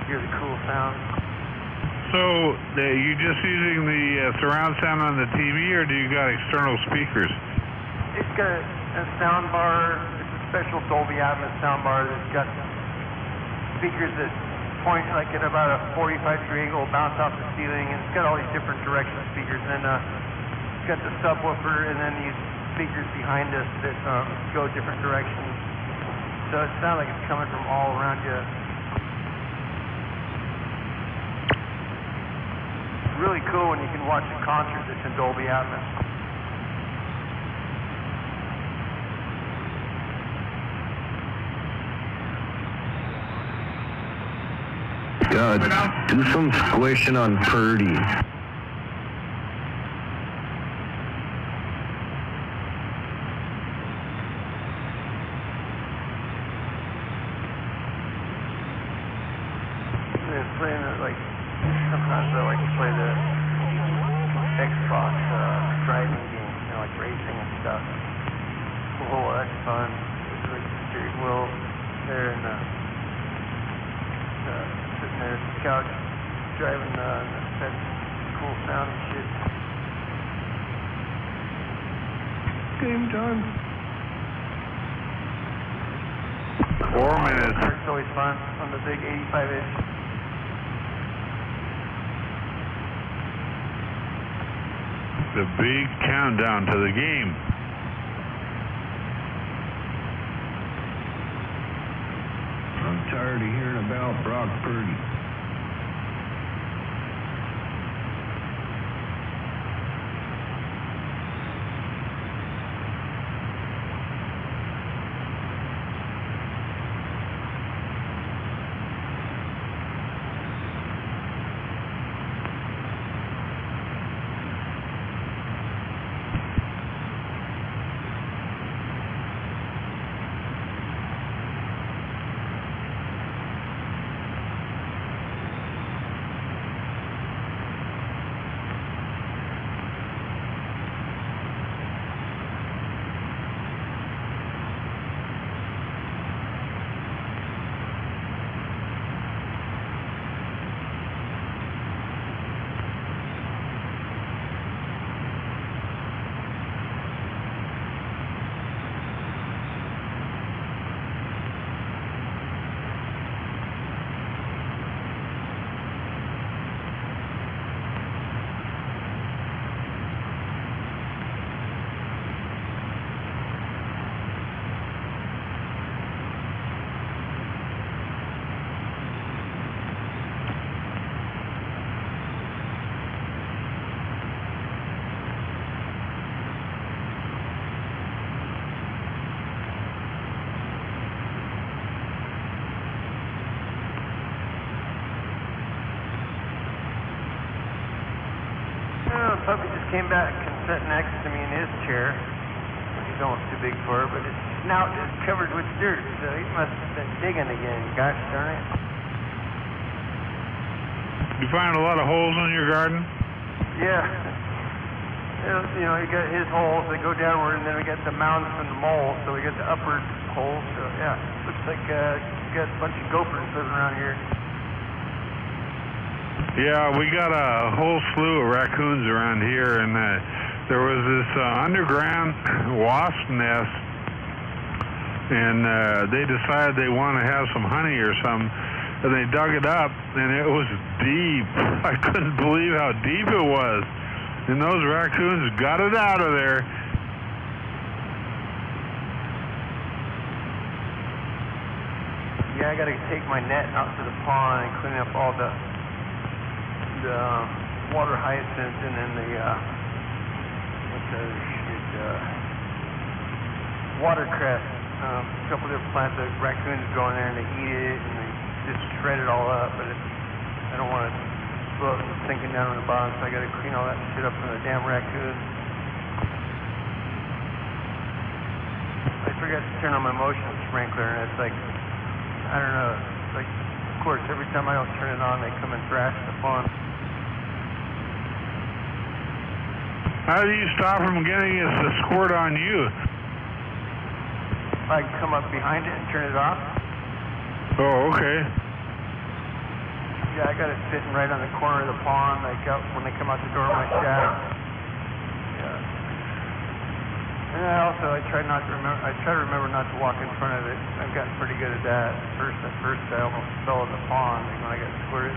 hear the cool sound. So, you just using the surround sound on the TV, or do you got external speakers? It's got a sound bar. It's a special Dolby Atmos sound bar that's got speakers that point like at about a 45-degree angle, bounce off the ceiling, and it's got all these different direction speakers. And then it's got the subwoofer, and then these speakers behind us that go different directions. So it sounds like it's coming from all around you. It's really cool when you can watch a concert that's in Dolby Atmos. Do some squishing on Purdy. They're playing it like, sometimes I like to play the Xbox driving game, you know, like racing and stuff. Oh, that's fun. It's like the steering wheel there and sitting there at the couch driving that cool sound and shit. Game time. 4 minutes. It's always fun on the big 85-inch. The big countdown to the game. I'm tired of hearing about Brock Purdy. came back and sat next to me in his chair. He's almost too big for her, but his snout is covered with dirt, so he must have been digging again. Gosh darn it. You find a lot of holes in your garden? Yeah. You know, you got his holes, they go downward, and then we got the mounds from the mole, so we got the upward holes. So, yeah, looks like you got a bunch of gophers living around here. Yeah, we got a whole slew of raccoons around here, and there was this underground wasp nest, and they decided they want to have some honey or something, and they dug it up, and it was deep. I couldn't believe how deep it was. And those raccoons got it out of there. Yeah, I gotta take my net out to the pond and clean up all the water hyacinths and then the watercress. A couple different plants. The raccoons go in there and they eat it and they just shred it all up. But I don't want it sinking down on the bottom, so I gotta clean all that shit up from the damn raccoons. I forgot to turn on my motion sprinkler, and it's like, I don't know, it's like, of course, every time I don't turn it on, they come and thrash the pond. How do you stop from getting it to squirt on you? I can come up behind it and turn it off. Oh, okay. Yeah, I got it sitting right on the corner of the pond, like out when they come out the door of my shack. Yeah. And I try to remember not to walk in front of it. I've gotten pretty good at that. At first I almost fell in the pond when I got squirted.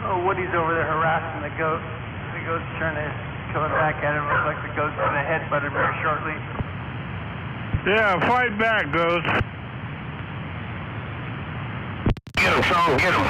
Oh, Woody's over there harassing the goat. The goat's trying to coming back at him. Looks like the goat's going to headbutt him here shortly. Yeah, fight back, Ghost. Get him, Sean, get him.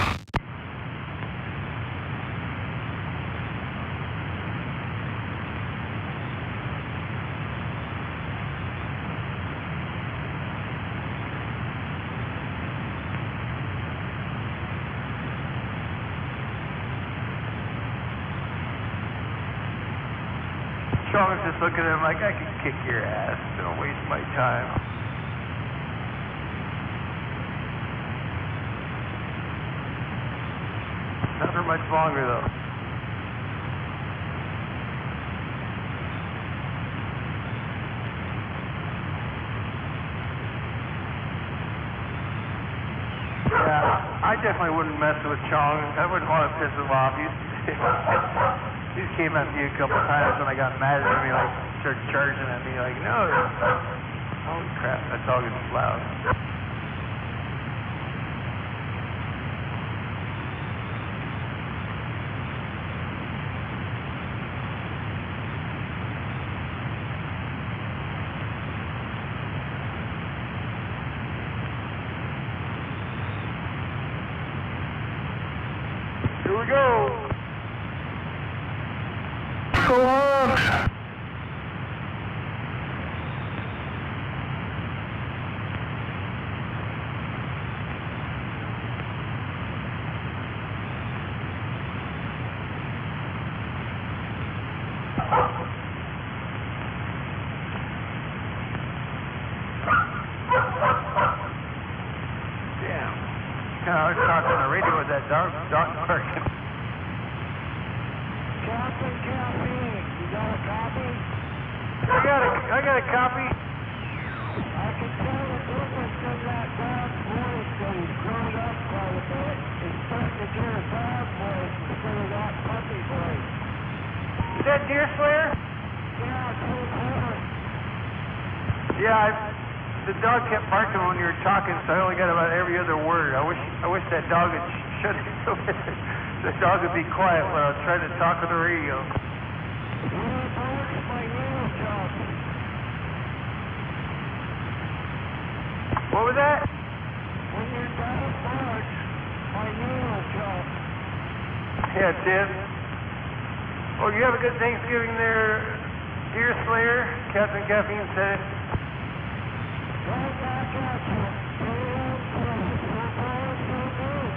Sean's just looking at him like, I can kick your ass. Don't waste my time. Not for much longer, though. Yeah, I definitely wouldn't mess with Chong. I wouldn't want to piss him off. He came at me a couple times when I got mad at me, like, started charging at me, like, no. Holy crap, that dog is loud. Here we go. Go on. dog barking. Captain Caffeine, you got a copy? I got a copy. I can tell the difference in that dog's voice that he's grown up quite a bit. He's starting to get a dog voice instead of that puppy voice. Is that Deer Slayer? Yeah, it's his horn. Yeah, the dog kept barking when you were talking, so I only got about every other word. I wish that dog had shut it so the dog would be quiet when I was trying to talk on the radio. What was that? When your dog barks, my nail jumps. Yeah, Tim. Oh, you have a good Thanksgiving there, Deer Slayer? Captain Caffeine said it. Right back at you. So far, so good.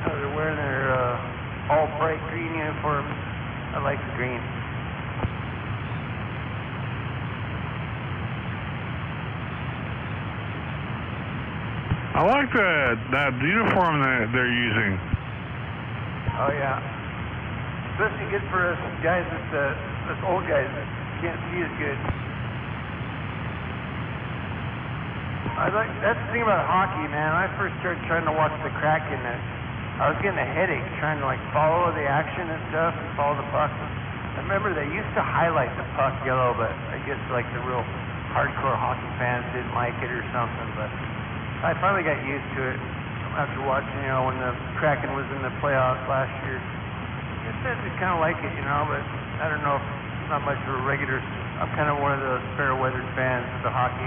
They're wearing their all bright green uniforms. I like the green. I like that uniform that they're using. Oh yeah. Especially good for us guys us old guys that can't see as good. That's the thing about hockey, man. When I first started trying to watch the Kraken, I was getting a headache trying to like follow the action and stuff and follow the puck. I remember they used to highlight the puck yellow, but I guess like the real hardcore hockey fans didn't like it or something. But I finally got used to it after watching, when the Kraken was in the playoffs last year. I said I kind of like it, but I don't know if it's not much of a regular. I'm kind of one of those fair-weathered fans of the hockey.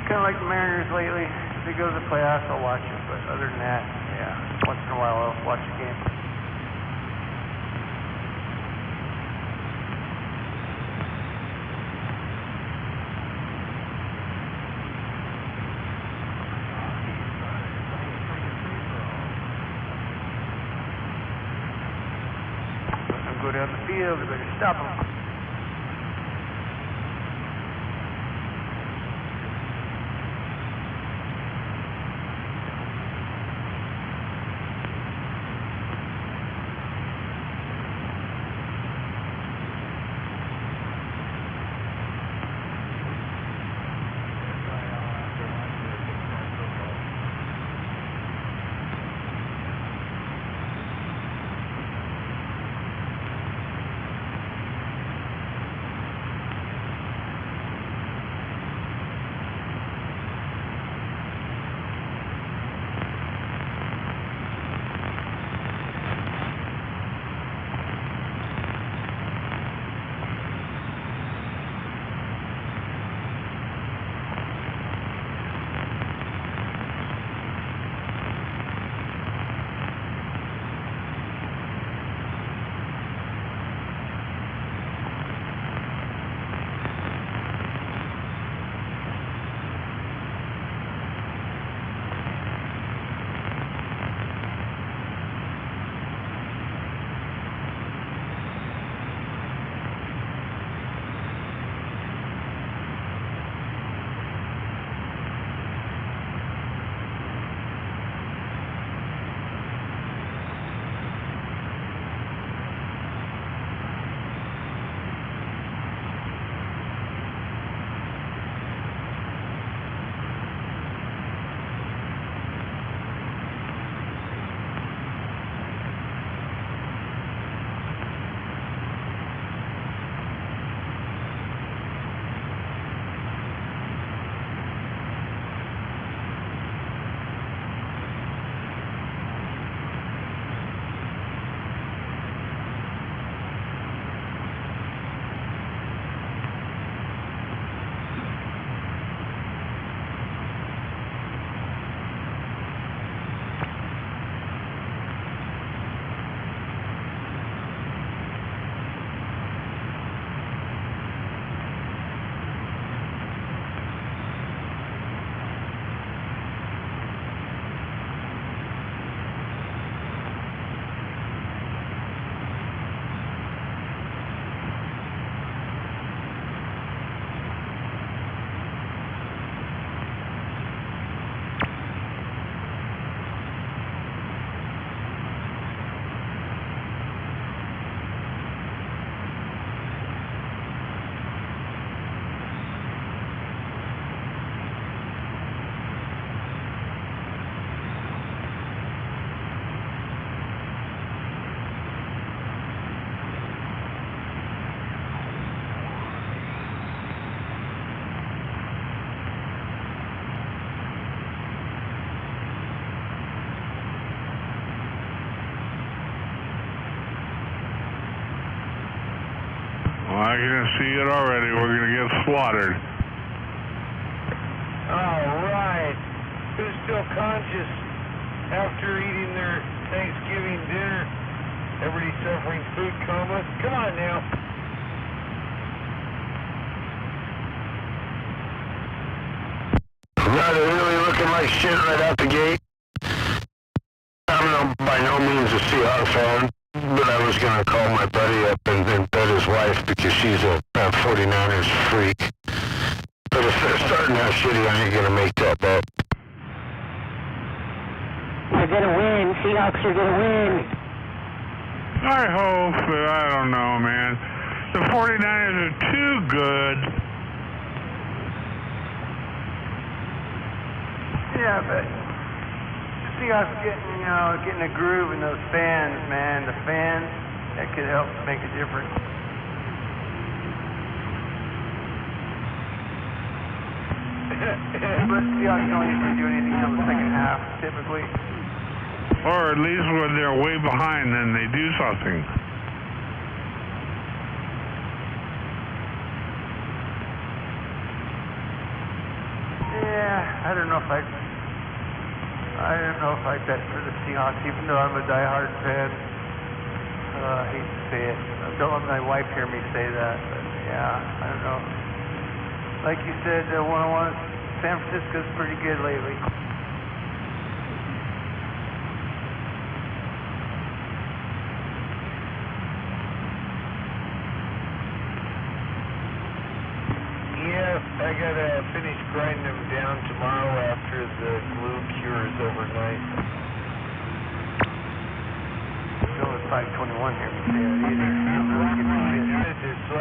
Kind of like the Mariners lately. If they go to the playoffs, I'll watch it. But other than that, yeah, once in a while I'll watch a game. Let them go down the field. They better stop them. I can see it already. We're going to get slaughtered. All right. Who's still conscious after eating their Thanksgiving dinner? Everybody suffering food coma? Come on now. Not really looking like shit right out the gate. I'm by no means a Seahawk fan, but I was going to call my buddy up and bet his wife because she's a 49ers freak. But if they're starting out shitty, I ain't going to make that bet. They're gonna win. Seahawks are gonna win. I hope, but I don't know, man. The 49ers are too good. Yeah, but the Seahawks getting a groove in those fans, man. The fans, that could help make a difference. But Seahawks don't usually do anything in the second half, typically. Or at least when they're way behind, then they do something. Yeah, I don't know if I bet for the Seahawks, even though I'm a diehard fan. I hate to say it. Don't let my wife hear me say that, but yeah, I don't know. Like you said, one-on-one, San Francisco's pretty good lately. Yeah, I gotta finish grinding them down tomorrow after the glue cures overnight. Still at 521 here, me say that either. It's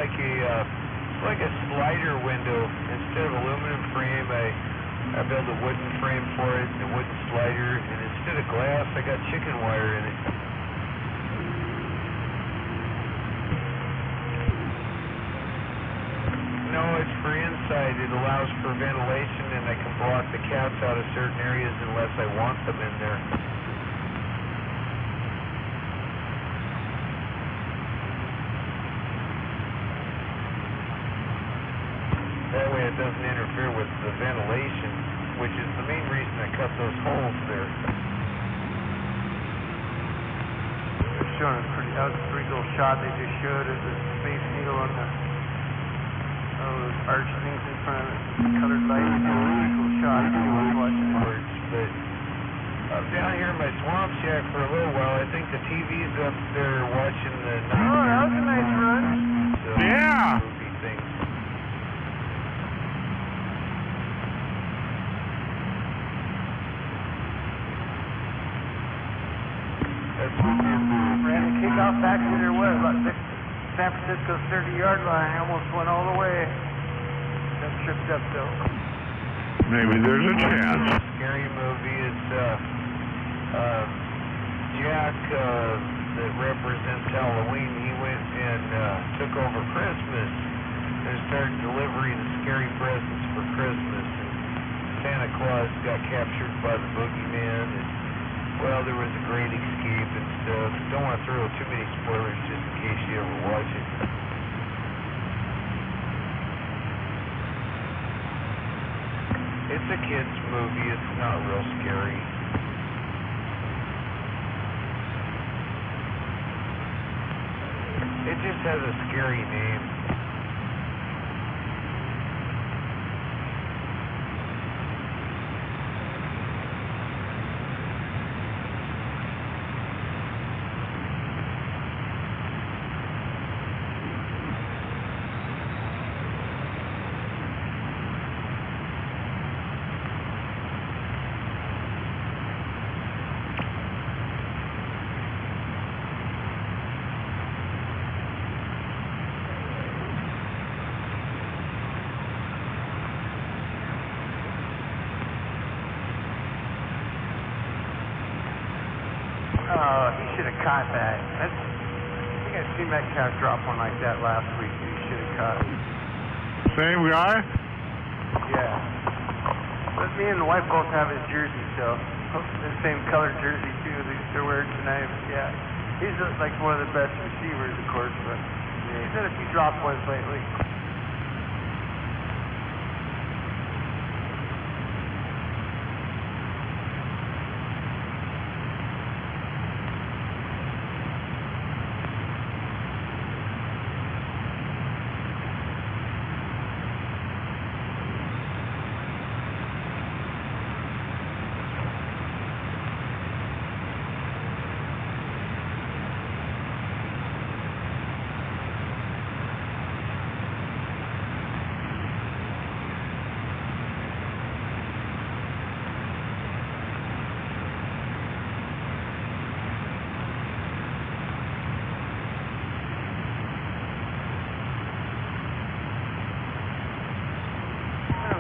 like a slider window. Instead of aluminum frame, I built a wooden frame for it, and a wooden slider, and instead of glass, I got chicken wire in it. No, it's for inside. It allows for ventilation, and I can block the cats out of certain areas unless I want them in there. That way it doesn't interfere with the ventilation, which is the main reason I cut those holes there. They're showing that was a pretty cool shot they just showed of the Space Needle on those arch things in front of it. Colored lights. Really cool shot. I was watching it. But I'm down here in my swamp shack for a little while. I think the TV's up there watching the Oh, that was a nice run. Yeah. movie things. Ran a kickoff back to their about San Francisco's 30-yard line. Almost went all the way. Got tripped up though. Maybe there's a chance. Scary movie. It's Jack that represents Halloween. He went and took over Christmas and started delivering scary presents for Christmas. And Santa Claus got captured by the boogeyman. And, well, there was a great escape and stuff. Don't want to throw too many spoilers just in case you ever watch it. It's a kid's movie. It's not real scary. It just has a scary name. He should have caught that. I think I seen that cat drop one like that last week. He should have caught it. Same guy? Yeah. But me and the wife both have his jersey, so the same color jersey too that they're wearing tonight. But yeah, he's like one of the best receivers, of course. But yeah. He's had a few drop ones lately.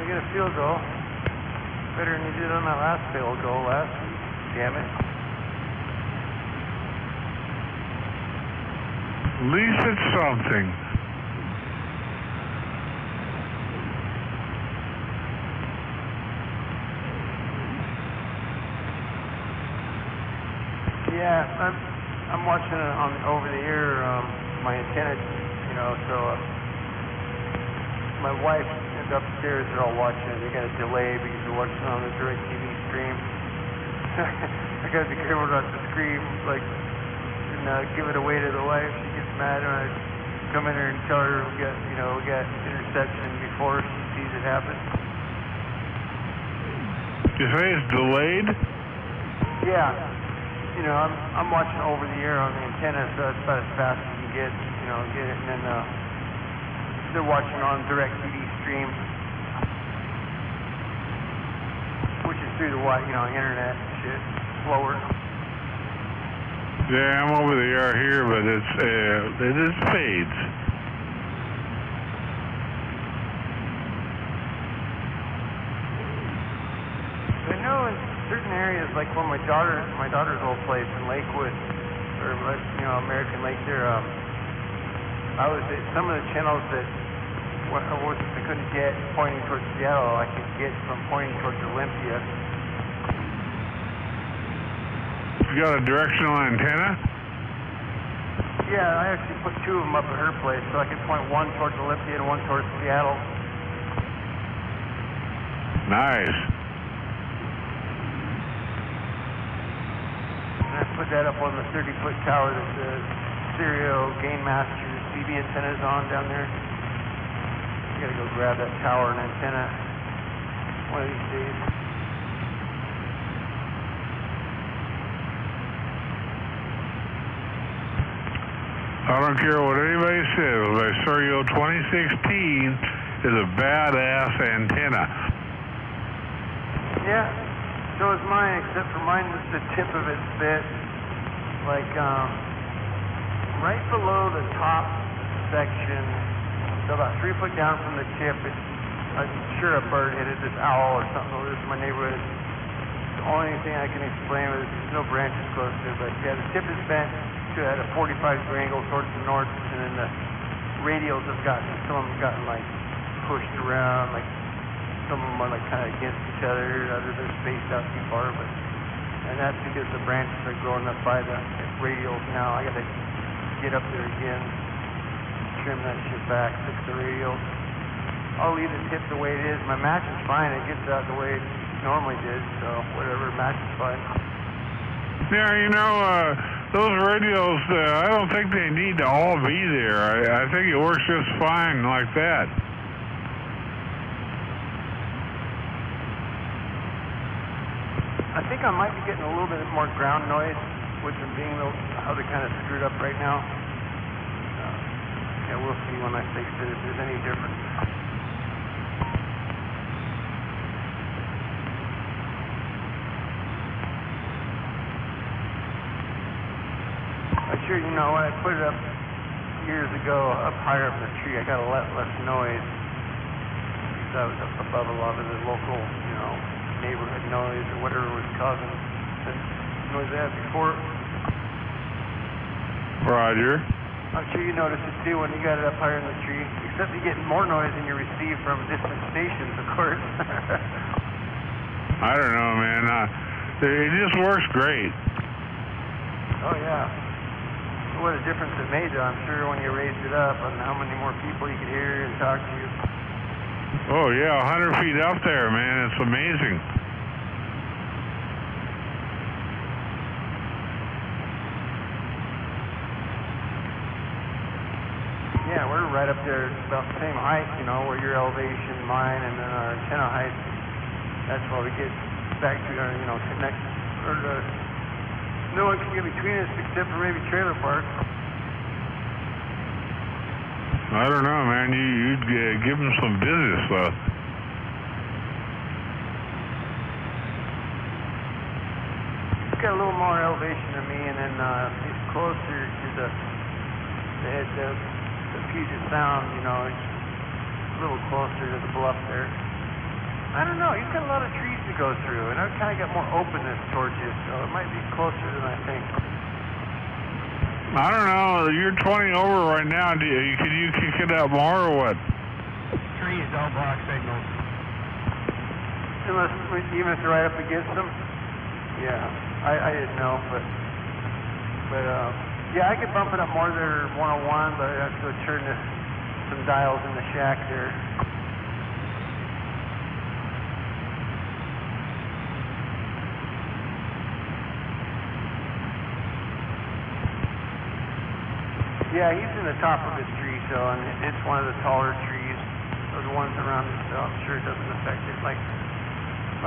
Get a field goal. Better than you did on that last field goal last week. Damn it. At least it's something. Yeah, I'm watching it on over the air. My antenna, you know. So my wife is upstairs. They're all watching it. They got a delay because they're watching it on the DirecTV stream. I gotta be careful not to scream like and give it away to the wife. She gets mad when I come in here and tell her we got interception before she sees it happen. You say it's delayed? Yeah. You know, I'm watching over the air on the antenna, so that's about as fast as you can get it, and then they're watching on DirecTV stream, which is through the internet and shit, slower. Yeah, I'm over the air here, but it just fades. I know in certain areas, like where my daughter's old place in Lakewood, or American Lake, there, some of the channels that I couldn't get pointing towards Seattle, I could get from pointing towards Olympia. You got a directional antenna? Yeah, I actually put two of them up at her place, so I could point one towards Olympia and one towards Seattle. Nice. And I put that up on the 30-foot tower that the Stereo Gainmaster CB antenna is on down there. I gotta go grab that tower and antenna one of these days. I don't care what anybody says, but Stereo 2016 is a badass antenna. Yeah, so is mine, except for mine, the tip of it's bit like right below the top section, so about 3 foot down from the tip. I'm sure a bird hit it, this owl or something. This is my neighborhood. The only thing I can explain is there's no branches close to it, but yeah, the tip is bent at a 45-degree angle towards the north, and then the radials have some of them gotten like pushed around, like some of them are like kind of against each other, others are spaced out too far, and that's because the branches are growing up by the radials now. I gotta get up there again, trim that shit back, fix the radials. I'll leave the tip the way it is. My match is fine, it gets out the way it normally did, so whatever, match is fine. Yeah, those radios, I don't think they need to all be there. I think it works just fine like that. I think I might be getting a little bit more ground noise with them being how they're kind of screwed up right now. Yeah, we'll see when I fix it if there's any difference. Sure, when I put it up years ago, up higher up in the tree, I got a lot less noise because I was up above a lot of the local, neighborhood noise or whatever was causing the noise I had before. Roger. I'm sure you noticed it too when you got it up higher in the tree, except you get more noise than you receive from distant stations, of course. I don't know, man. It just works great. Oh, yeah. what a difference it made, though. I'm sure when you raised it up, and how many more people you could hear and talk to. Oh, yeah, 100 feet up there, man. It's amazing. Yeah, we're right up there, about the same height, you know, where your elevation, mine, and then our antenna height. That's why we get back to, you know, connect, or no one can get between us except for maybe trailer park. I don't know, man. You'd give them some business, though. He's got a little more elevation than me, and then he's closer to the Puget Sound, you know, it's a little closer to the bluff there. I don't know, he's got a lot of trees to go through, and I've kind of got more openness towards you, so it might be closer than I think. I don't know. You're 20 over right now. Can you kick it up more or what? Trees don't block signals. Even if they're right up against them? Yeah, I didn't know, but yeah, I could bump it up more than 101, but I'd have to go turn some dials in the shack there. Yeah, he's in the top of his tree, so and it's one of the taller trees. Those ones around it, so I'm sure it doesn't affect it. Like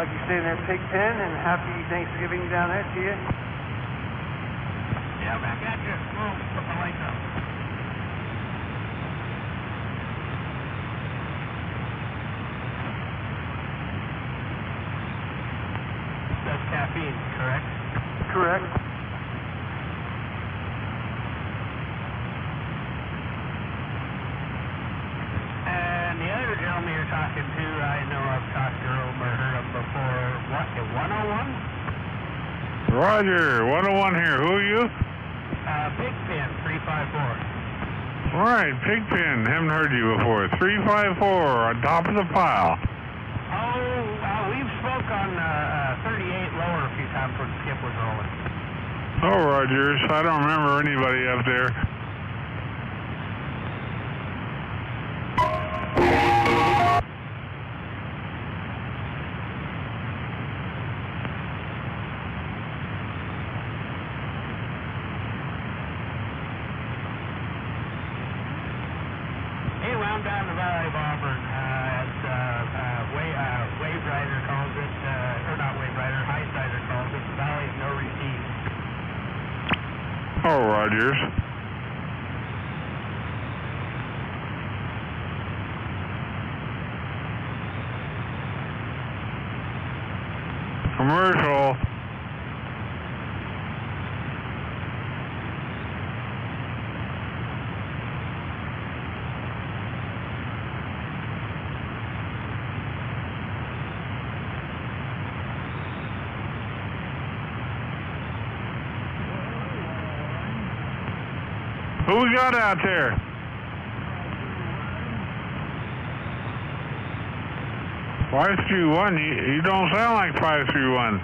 you say in there, Pigpen, and happy Thanksgiving down there to you. Yeah, back at you. Whoa, put my lights up. That's caffeine, correct? Correct. And the other gentleman you're talking to, I know I've talked to him or heard him before. What, at 101? Roger, 101 here. Who are you? Pigpen, 354. Right, Pigpen. Haven't heard you before. 354 on top of the pile. Oh, we've spoke on 38 lower a few times when Skip was rolling. Oh, Rogers. I don't remember anybody up there. Hey, round down the Valley of Auburn, as Wave Rider calls it, or not Wave Rider, High Sider calls it, the Valley of No Receive. Oh, Rogers. Commercial. Who we got out there? Five three one. You don't sound like 531.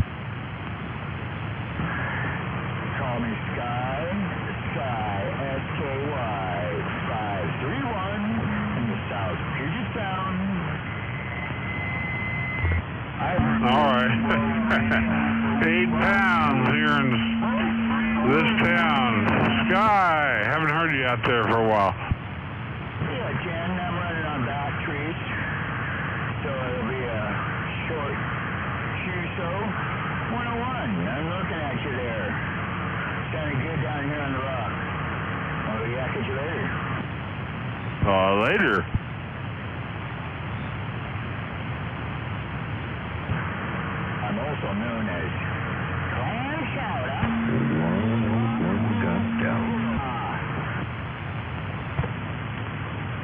Call me Sky, S-K-Y, 531 in the South Puget Sound. All right. 8 pounds here in this town. Sky, haven't heard you out there for a while. Yeah, Ken, I'm running on batteries, so it'll be a short so 101. I'm looking at you there. Sounding good down here on the rock. I'll yak at you later. Later. I'm also known as Clam Chowder.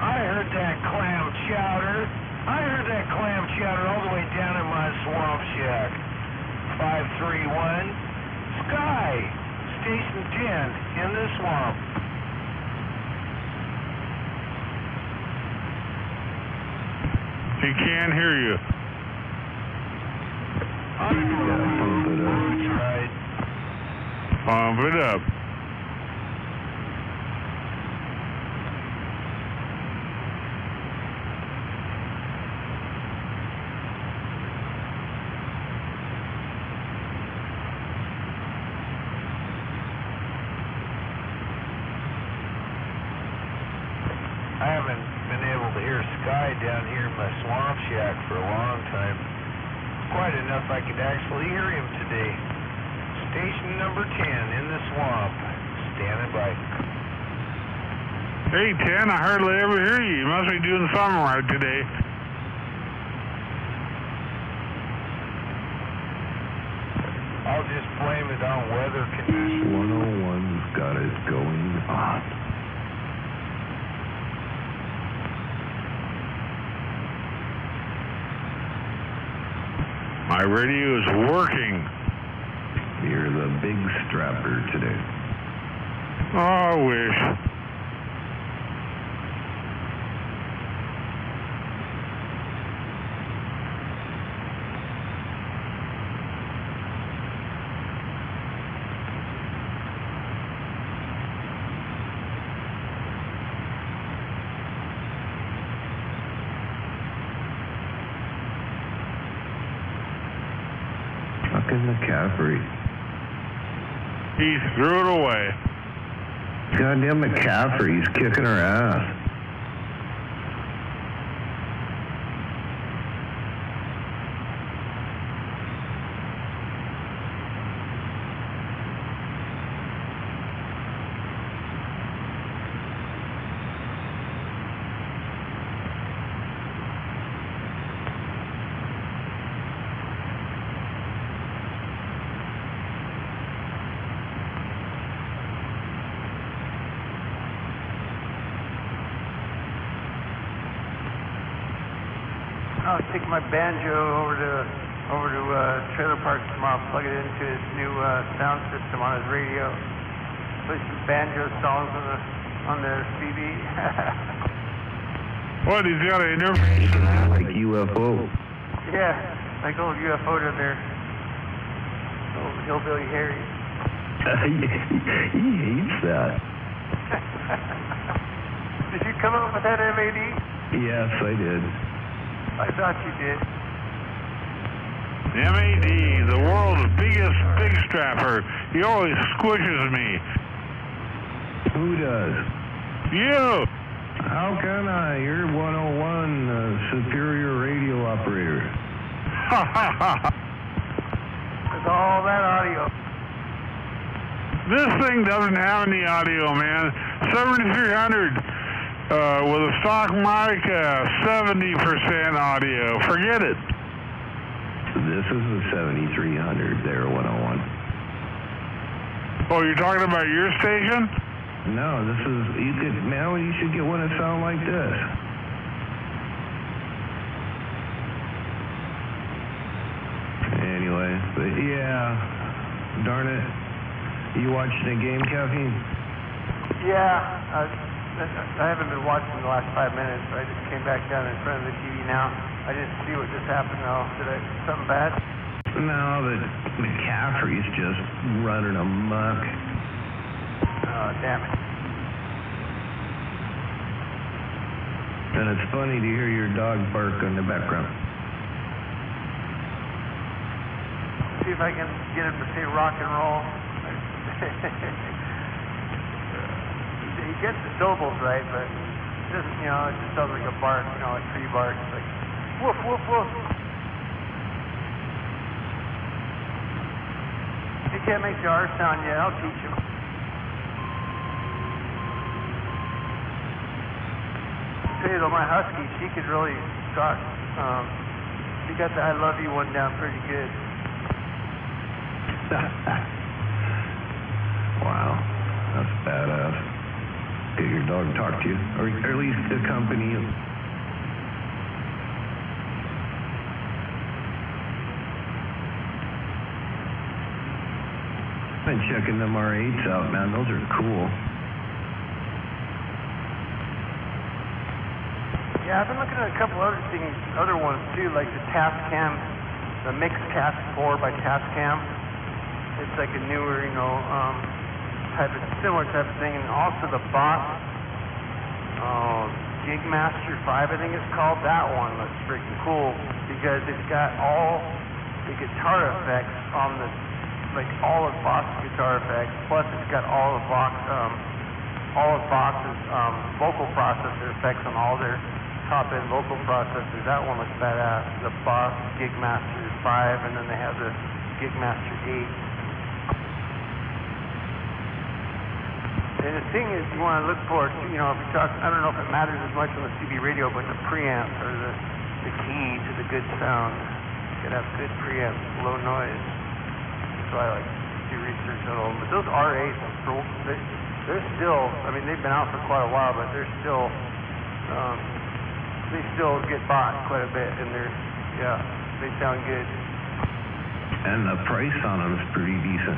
I heard that clam chowder. I heard that clam chowder all the way down in my swamp shack. 531, Sky, Station 10, in the swamp. He can't hear you. That's right. Pump it up. down here in my swamp shack for a long time. Quite enough I could actually hear him today. Station number 10 in the swamp. Standing by. Hey, 10, I hardly ever hear you. You must be doing something right today. I'll just blame it on weather conditions. 101's got it going on. My radio is working. You're the big strapper today. Oh, I wish. Fucking McCaffrey. He threw it away. Goddamn McCaffrey, he's kicking our ass. I'll take my banjo over to Trailer Park tomorrow, plug it into his new sound system on his radio. Play some banjo songs on the CB. What, he's got an interface? Like UFO. Yeah, like old UFO down there. Old Hillbilly Harry. He hates that. Did you come up with that, MAD? Yes, I did. I thought you did. MAD, the world's biggest big strapper. He always squishes me. Who does? You! How can I? You're 101 superior radio operator. Ha ha ha! With all that audio. This thing doesn't have any audio, man. 7300 with a stock mic, 70% audio. Forget it. This is a 7300 there, 101. Oh, you're talking about your station? No, this is, you should get one that sound like this. Anyway, but yeah, darn it. You watching the game, Caffeine? Yeah, I haven't been watching the last 5 minutes. I just came back down in front of the TV now. I didn't see what just happened though. Something bad? No, but McCaffrey's just running amok. Oh, damn it. And it's funny to hear your dog bark in the background. See if I can get him to say rock and roll. He gets the syllables right, but it doesn't, it just sounds like a bark, a tree bark. It's like, woof, woof, woof. He can't make the R sound yet. I'll teach him. I'll tell you though, my husky, she could really talk. She got the I love you one down pretty good. Wow, that's badass. Get your dog to talk to you, or at least accompany you. Been checking them R8s out, man. Those are cool. Yeah, I've been looking at a couple other ones too, like the Tascam, the Mix Task 4 by Tascam. It's like a newer, similar type of thing, and also the Boss Gigmaster 5, I think it's called. That one looks freaking cool because it's got all the guitar effects on the, like all of Boss's guitar effects. Plus, it's got all of Boss's vocal processor effects on all their top-end vocal processors. That one looks badass. The Boss Gigmaster 5, and then they have the Gigmaster 8. And the thing is, you want to look for, you know, if you talk, I don't know if it matters as much on the CB radio, but the preamps are the key to the good sound. You gotta have good preamps, low noise. That's why I like to do research on all of them. But those R8s, they're still, I mean, they've been out for quite a while, but they're still, they still get bought quite a bit, and they sound good. And the price on them is pretty decent.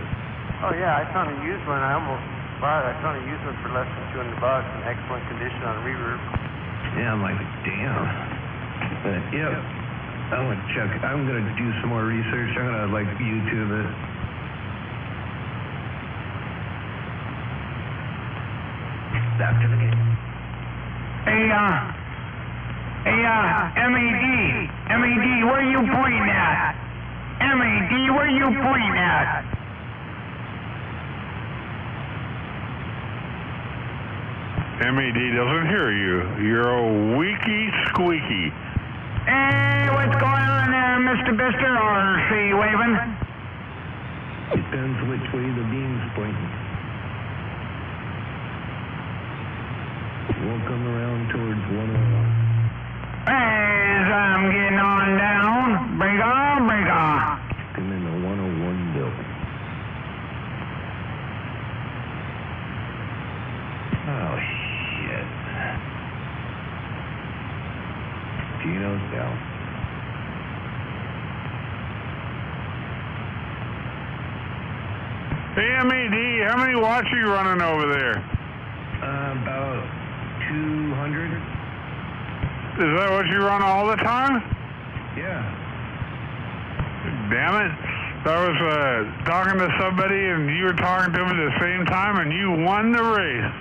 Oh yeah, I found a used one. I almost bought it. I found a used one for less than $200 in excellent condition on Reverb. Yeah, I'm like, damn. But, yep. I'm gonna check. I'm gonna do some more research. I'm gonna like YouTube it. Back to the game. Hey, MAD, where you pointing at? MAD, where you pointing at? MAD doesn't hear you. You're a weaky squeaky. Hey, what's going on there, Mr. Bister, or see you waving? Depends which way the beam's pointing. We'll come around towards 101. As I'm getting on down, break on. I'm in the 101 building. Oh, shit. Gino's down. Hey, MAD, how many watts are you running over there? About 200. Is that what you run all the time? Yeah. Damn it. I was talking to somebody and you were talking to them at the same time and you won the race.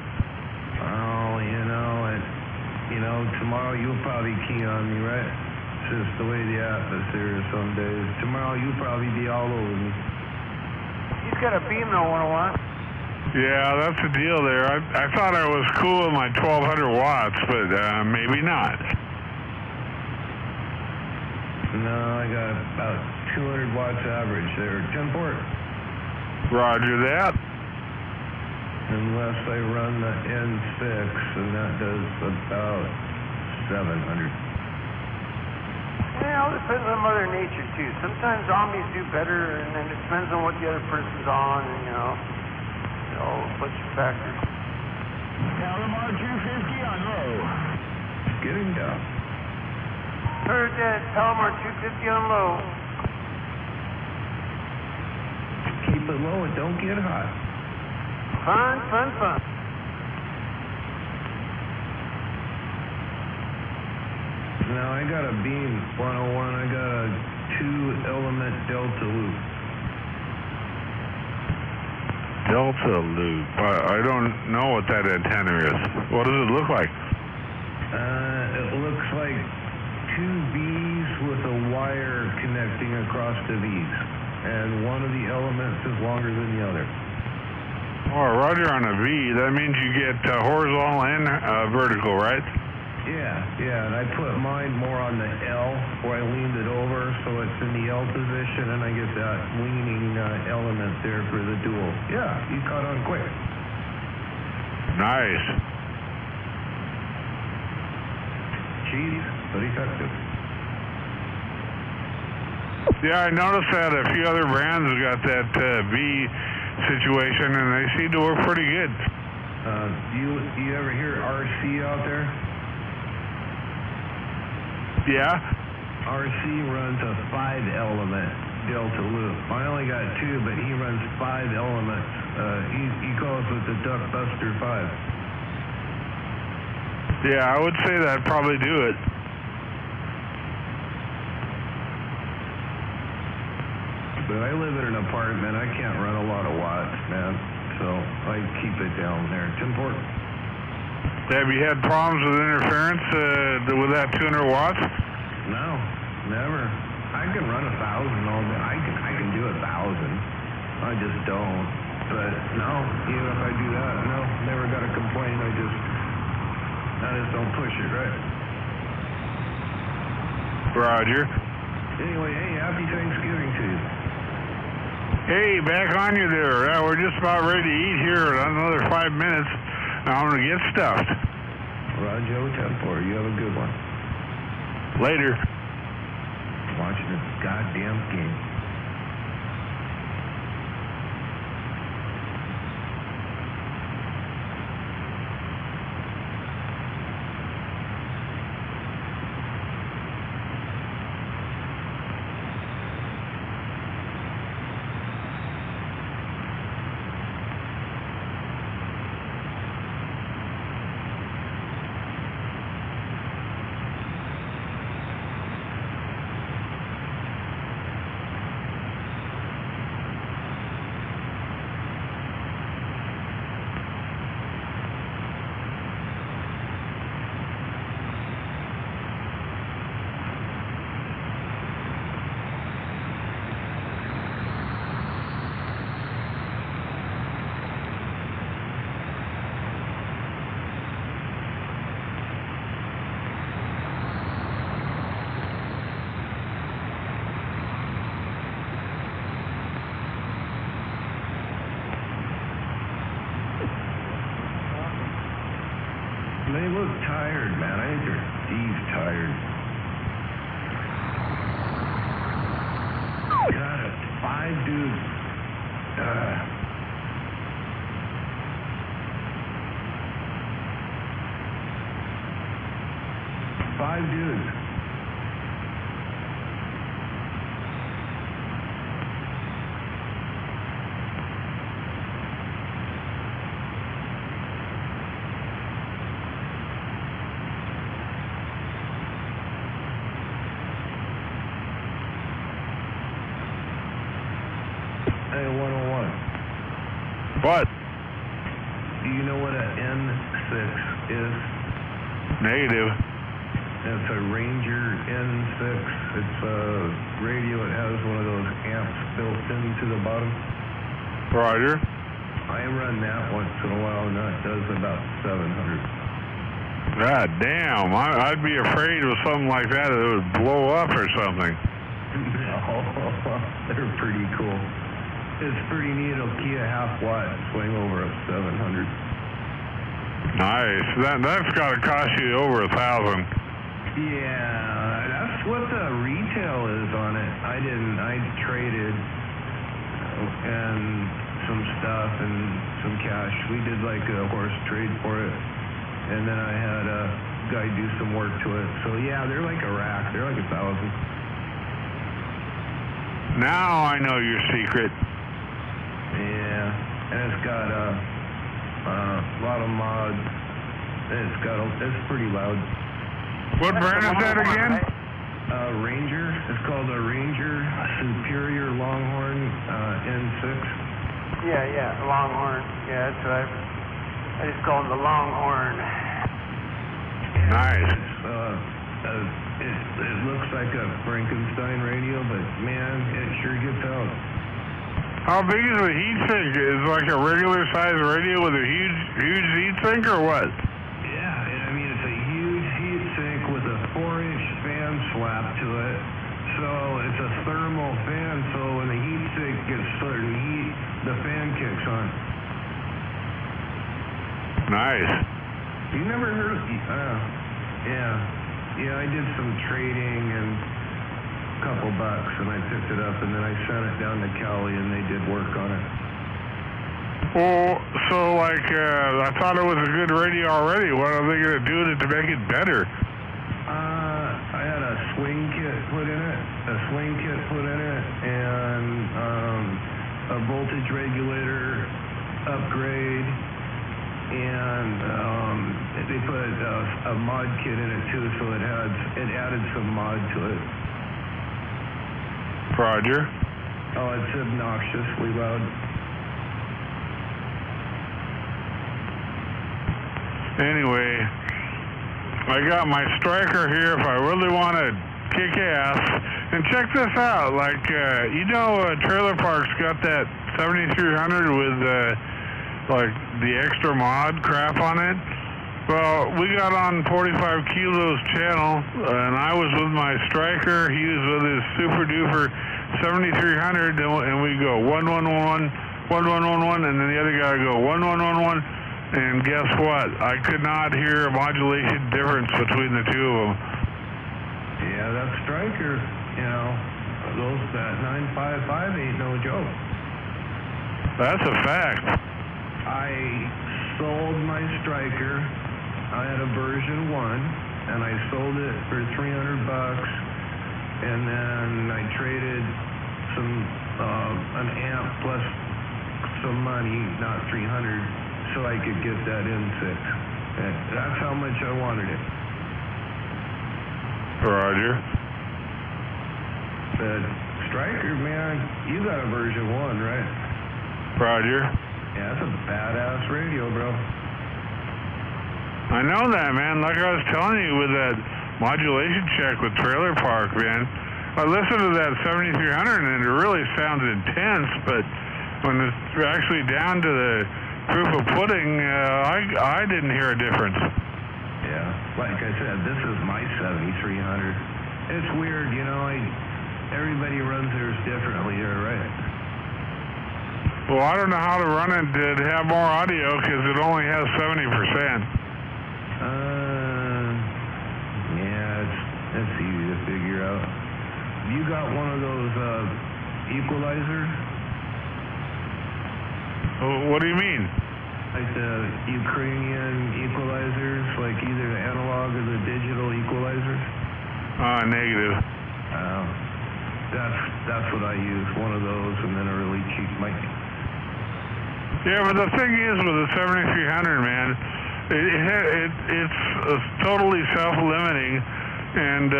Oh, tomorrow you'll probably key on me, right? It's just the way the atmosphere is some days. Tomorrow you'll probably be all over me. He's got a beam though, 101. Yeah, that's the deal there. I thought I was cool with my 1200 watts, but maybe not. No, I got about 200 watts average there. 10-port. Roger that. Unless I run the N6, and that does about 700. Yeah, it all depends on Mother Nature too. Sometimes Omnis do better, and then it depends on what the other person's on, and all a bunch of factors. Palomar 250 on low. Getting down. Heard that, Palomar 250 on low. Keep it low and don't get hot. Fun. Now I got a beam 101. I got a 2-element delta loop. Delta loop. I don't know what that antenna is. What does it look like? It looks like 2 V's with a wire connecting across the V's. And one of the elements is longer than the other. Oh, roger on a V. That means you get horizontal and vertical, right? Yeah, and I put mine more on the L, where I leaned it over, so it's in the L position, and I get that leaning element there for the dual. Yeah, you caught on quick. Nice. Cheap, but effective. Yeah, I noticed that a few other brands have got that V situation, and they seem to work pretty good. You ever hear RC out there? Yeah? RC runs a 5-element delta loop. I only got 2, but he runs 5 elements. He calls it the Duck Buster 5. Yeah, I would say that'd probably do it. But I live in an apartment. I can't run a lot of watts, man. So I keep it down there. It's important. Have you had problems with interference with that 200 watts? No, never. I can run 1,000 all day. I can do 1,000. I just don't. But no, even if I do that, no, never got a complaint. I just don't push it, right? Roger. Anyway, hey, happy Thanksgiving to you. Hey, back on you there. We're just about ready to eat here in another 5 minutes. Now I'm going to get stuffed. Roger 10-4. You have a good one. Later. Watching this goddamn game. They look tired, man. I think they're tired. God, 5 dudes. 5 dudes. Hey, 101. What? Do you know what an N6 is? Negative. It's a Ranger N6. It's a radio. It has one of those amps built into the bottom. Roger. I run that once in a while, and that does about 700. God damn. I'd be afraid of something like that. It would blow up or something. No, they're pretty cool. It's pretty neat. It'll key a half watt, swing over a 700. Nice. That's got to cost you over $1,000. Yeah, that's what the retail is on it. I traded and some stuff and some cash. We did like a horse trade for it, and then I had a guy do some work to it. So yeah, they're like a rack. They're like 1,000. Now I know your secret. Yeah, and it's got a lot of mods. It's pretty loud. What brand is that again? Ranger. It's called a Ranger Superior Longhorn N6. Yeah, Longhorn. Yeah, that's right. I just call him the Longhorn. Nice. It looks like a Frankenstein radio, but man, it sure gets out. How big is the heat sink? Is it like a regular size radio with a huge heat sink or what? Yeah, I mean it's a huge heat sink with a 4-inch fan flap to it. So it's a thermal fan, so when the heat sink gets certain heat, the fan kicks on. Nice. You never heard of yeah, I did some trading and couple bucks, and I picked it up, and then I sent it down to Cali, and they did work on it. Well, so like, I thought it was a good radio already. What are they going to do to make it better? I had a swing kit put in it, and a voltage regulator upgrade, and they put a mod kit in it too, so it added some mod to it. Roger. Oh, it's obnoxiously loud. Anyway, I got my striker here if I really want to kick ass. And check this out, like, Trailer Park's got that 7300 with, like, the extra mod crap on it. Well, we got on 45 Kilos channel, and I was with my striker. He was with his super duper 7300, and we go 1111, 1111, and then the other guy go 1111. And guess what? I could not hear a modulation difference between the two of them. Yeah, that striker, that 955 ain't no joke. That's a fact. I sold my striker. I had a version 1, and I sold it for $300, and then I traded an amp plus some money, not 300, so I could get that N6. And that's how much I wanted it. Roger. Said, striker, man, you got a version 1, right? Roger. Yeah, that's a badass radio, bro. I know that, man. Like I was telling you with that modulation check with Trailer Park, man. I listened to that 7300 and it really sounded intense, but when it's actually down to the proof of pudding, I didn't hear a difference. Yeah, like I said, this is my 7300. It's weird, everybody runs theirs differently here, right? Well, I don't know how to run it to have more audio because it only has 70%. Yeah, it's easy to figure out. You got one of those equalizers? What do you mean? Like the Ukrainian equalizers, like either the analog or the digital equalizers? Negative. That's what I use, one of those, and then a really cheap mic. Yeah, but the thing is with the 7300, man, it's totally self-limiting, and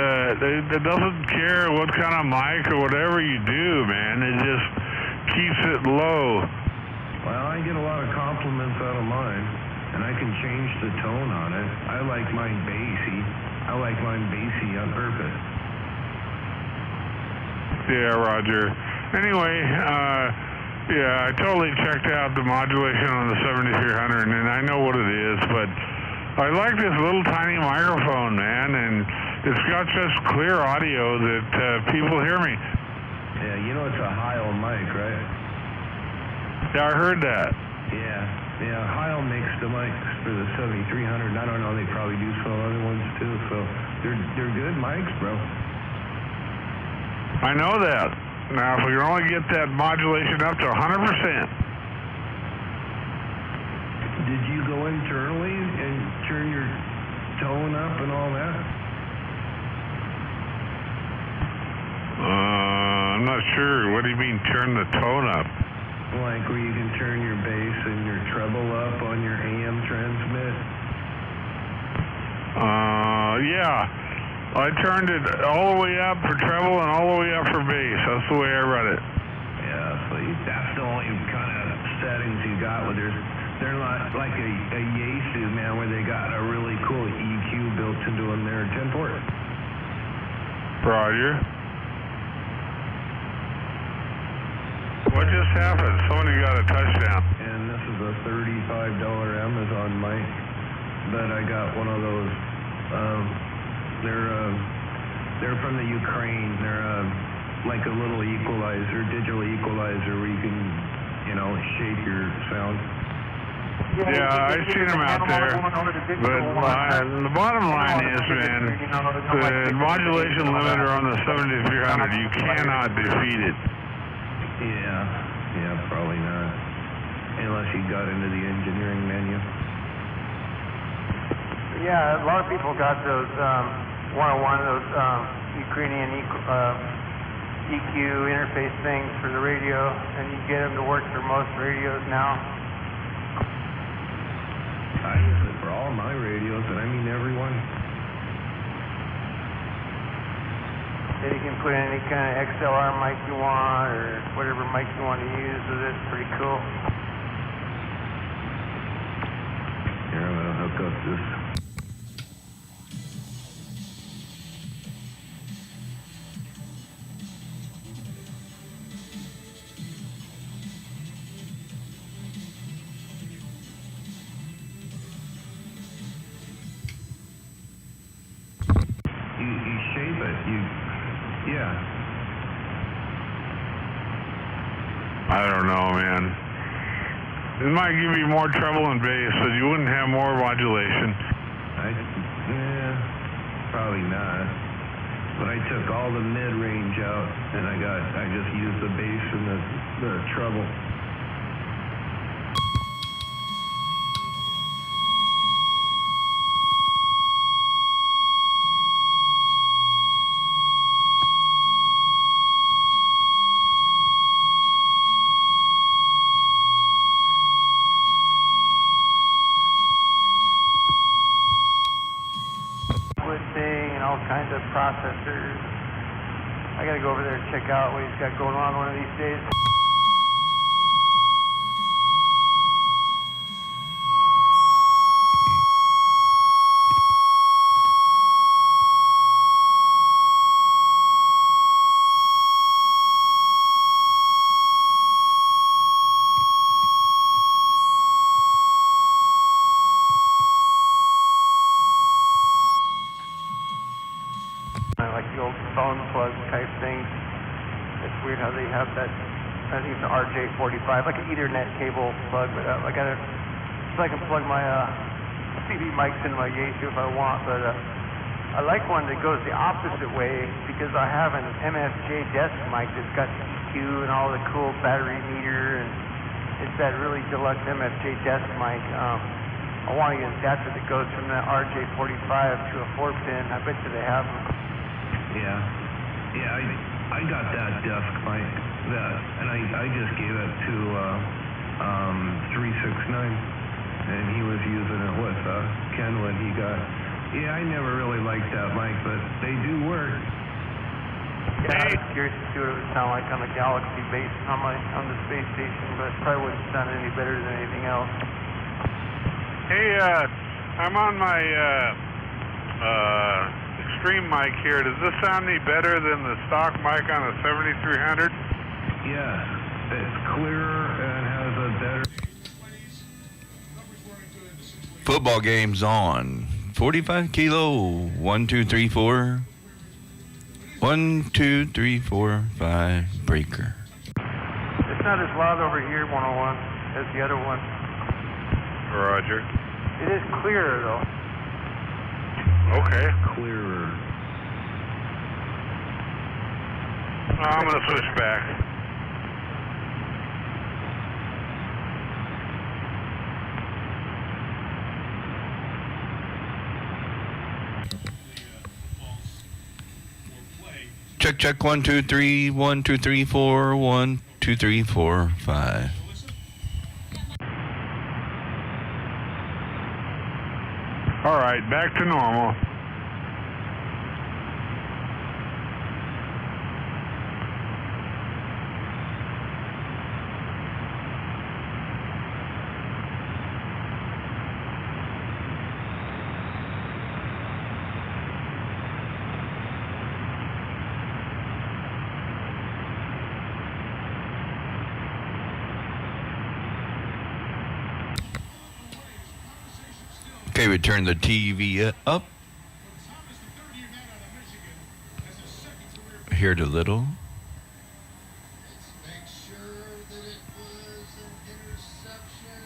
it doesn't care what kind of mic or whatever you do, man. It just keeps it low. Well, I get a lot of compliments out of mine, and I can change the tone on it. I like mine bassy. I like mine bassy on purpose. Yeah, Roger. Anyway, yeah, I totally checked out the modulation on the 7300, and I know what it is, but I like this little tiny microphone, man, and it's got such clear audio that people hear me. Yeah, it's a Heil mic, right? Yeah, I heard that. Yeah, Heil makes the mics for the 7300. I don't know, they probably do some other ones too, so they're good mics, bro. I know that. Now, if we can only get that modulation up to 100%. Did you go internally and turn your tone up and all that? I'm not sure. What do you mean, turn the tone up? Like where you can turn your bass and your treble up on your AM transmit? Yeah. I turned it all the way up for treble and all the way up for bass. That's the way I run it. Yeah, so that's the only kind of settings you got with yours. They're not like a Yaesu, man, where they got a really cool EQ built into them there, 10-port. Roger. What just happened? Somebody got a touchdown. And this is a $35 Amazon mic, but I got one of those. They're from the Ukraine. They're like a little equalizer, digital equalizer, where you can, shape your sound. Yeah, I've seen them out there. But the bottom line is, man, the modulation limiter on the 7300, you cannot defeat it. Yeah, probably not. Unless you got into the engineering menu. Yeah, a lot of people got those 101, those Ukrainian EQ interface things for the radio, and you get them to work for most radios now. I use it for all my radios, and I mean every one. Then you can put in any kind of XLR mic you want, or whatever mic you want to use with it. It's pretty cool. Here, I'm going to hook up this. I don't know, man. It might give you more treble and bass, so you wouldn't have more modulation. Probably not. But I took all the mid-range out, and I just used the bass and the treble. Blitzing and all kinds of processors. I gotta go over there and check out what he's got going on one of these days. I like the old phone plug type things. It's weird how they have that. I think it's an RJ45, like an Ethernet cable plug. But I got it so I can plug my CD mics into my Yaesu if I want. But I like one that goes the opposite way because I have an MFJ desk mic that's got EQ and all the cool battery meter, and it's that really deluxe MFJ desk mic. I want to get an adapter that goes from that RJ45 to a 4-pin. I bet you they have them. Yeah, I got that desk mic, and I just gave it to 369, and he was using it with Ken when he got. Yeah, I never really liked that mic, but they do work. Yeah, I was curious to see what it would sound like on the Galaxy base on the space station, but it probably wouldn't sound any better than anything else. Hey, I'm on my Extreme mic here. Does this sound any better than the stock mic on a 7300? Yeah, it's clearer and has a better. Football game's on. 45 kilo. 1, 2, 3, 4. 1, 2, 3, 4, 5. Breaker. It's not as loud over here, 101, as the other one. Roger. It is clearer, though. Okay. Clearer. I'm going to switch back. Check. 1, 2, 3. 1, 2, 3, 4. 1, 2, 3, 4, 5. All right, back to normal. Okay, we turn the TV up. Heard a little.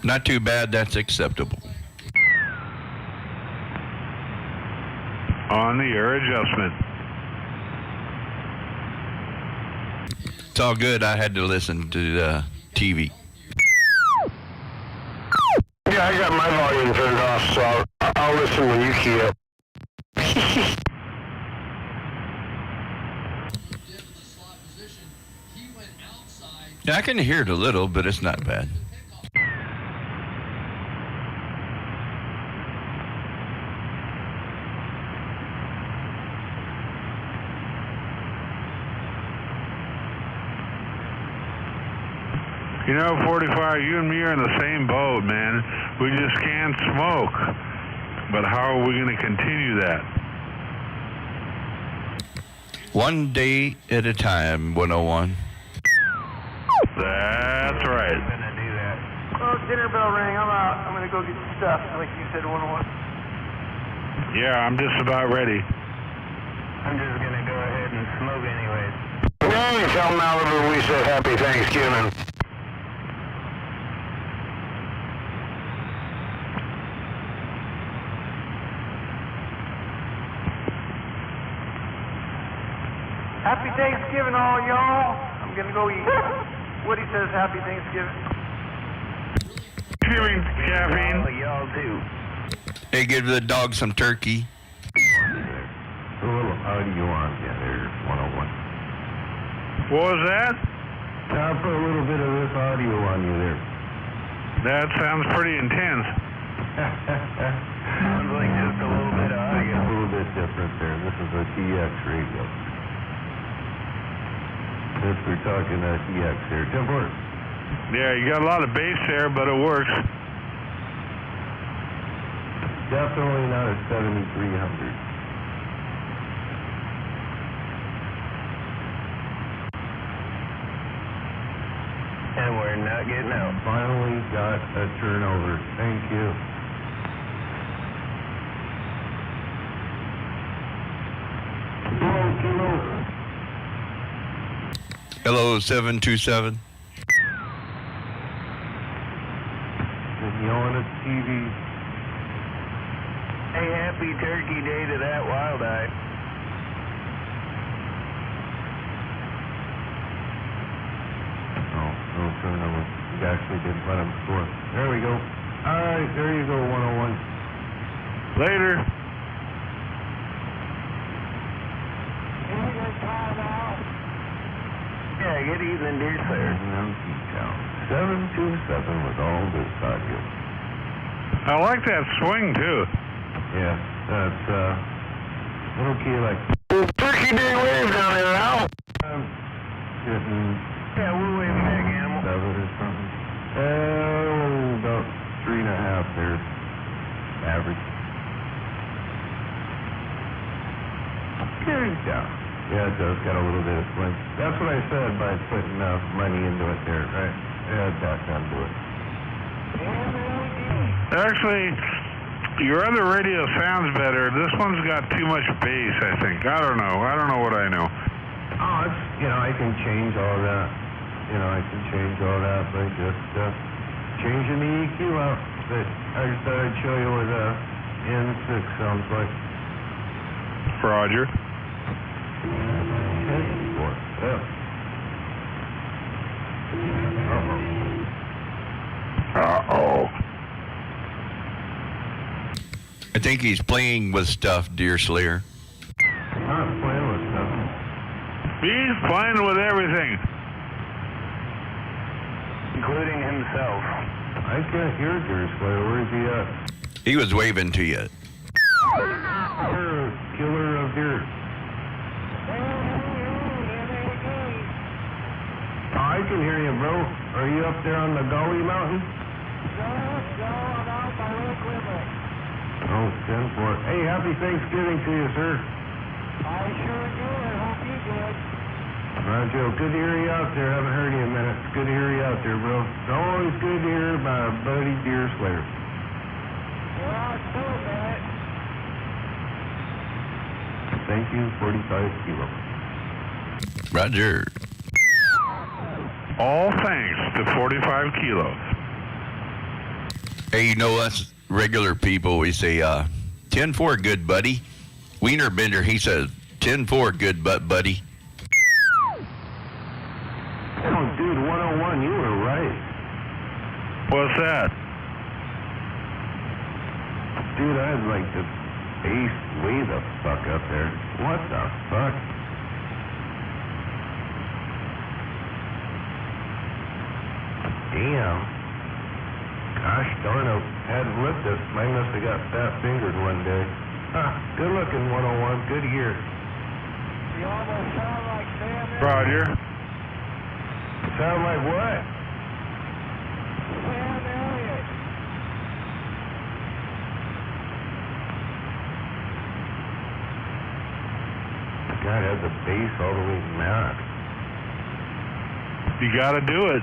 Not too bad, that's acceptable. On the air adjustment. It's all good, I had to listen to the TV. Yeah, I got my volume turned off, so I'll listen when you key up. Yeah, I can hear it a little, but it's not bad. You know, 45, you and me are in the same boat, man. We just can't smoke. But how are we going to continue that? One day at a time, 101. That's right. I'm gonna do that. Oh, dinner bell rang. I'm out. I'm gonna go get stuff, like you said, 101. Yeah, I'm just about ready. I'm just gonna go ahead and smoke anyways. Hey, tell Malibu we said happy Thanksgiving. Happy Thanksgiving, all y'all. I'm gonna go eat. Woody says Happy Thanksgiving. Thanksgiving, Caffeine. All y'all too. Hey, give the dog some turkey. A little audio on you there, 101. What was that? I'll put a little bit of this audio on you there. That sounds pretty intense. Sounds like just a little bit of audio. A little bit different there. This is a TX radio. If we're talking TX here. 10-4. Yeah, you got a lot of bass there, but it works. Definitely not a 7300. And we're not getting out. Finally got a turnover. Thank you. Hello, 727. Been yelling at TV. Hey, happy Turkey Day to that wild eye. No turnover. You actually didn't let him score. There we go. All right, there you go, 101. Later. Yeah, good evening, dear sir. Empty town. 727 with all this audio. I like that swing, too. Yeah, that's little key like Turkey Day wave down there now. getting Yeah, we're waving back, animal. 7 or something. About 3.5 there. Average. Carries down. Yeah, it does. Got a little bit of swing. That's what I said by putting money into it there, right? Yeah, that's how to do it. Actually, your other radio sounds better. This one's got too much bass, I think. I don't know. I don't know what I know. Oh, it's, I can change all that. I can change all that by just changing the EQ out. But I just thought I'd show you what N6 sounds like. Roger. Yeah. Uh-oh. I think he's playing with stuff, dear Slayer. Not playing with stuff. He's playing with everything. Including himself. I can't hear Deer Slayer. Where's he at? He was waving to you. Killer of deer. I can hear you, bro. Are you up there on the Gully Mountain? Oh, 10-4. Hey, happy Thanksgiving to you, sir. I sure did. I hope you did. Roger, good to hear you out there. Haven't heard you in a minute. It's good to hear you out there, bro. It's always good to hear my buddy Deer Slayer. Well, it's so bad. Thank you, 45 kilo. Roger. All thanks to 45 kilos. Hey, us regular people, we say 10-4, good buddy. Wiener Bender, he says 10-4, good buddy. Oh, dude, 101, you were right. What's that? Dude, I'd like to bass way the fuck up there. What the fuck? Damn. Gosh darn it. Hadn't looked this. Mine must have got fat-fingered one day. Huh. Good looking, 101. Good year. You almost sound like Sam Roger. Sound like what? Sam Elliott. God, had the bass all the way max. You gotta do it.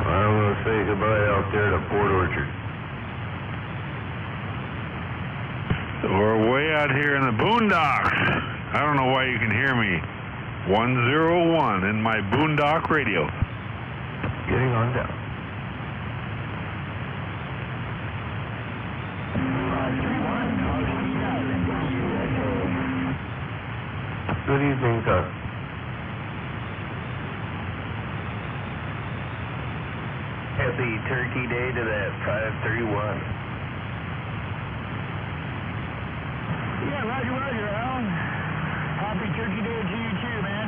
I'm going to say goodbye out there to Port Orchard. We're way out here in the boondocks. I don't know why you can hear me. 101 in my boondock radio. Getting on down. Roger, 1. Good evening, Doug. Happy Turkey Day to that 531. Yeah, roger, roger, Al. Happy Turkey Day to you too, man.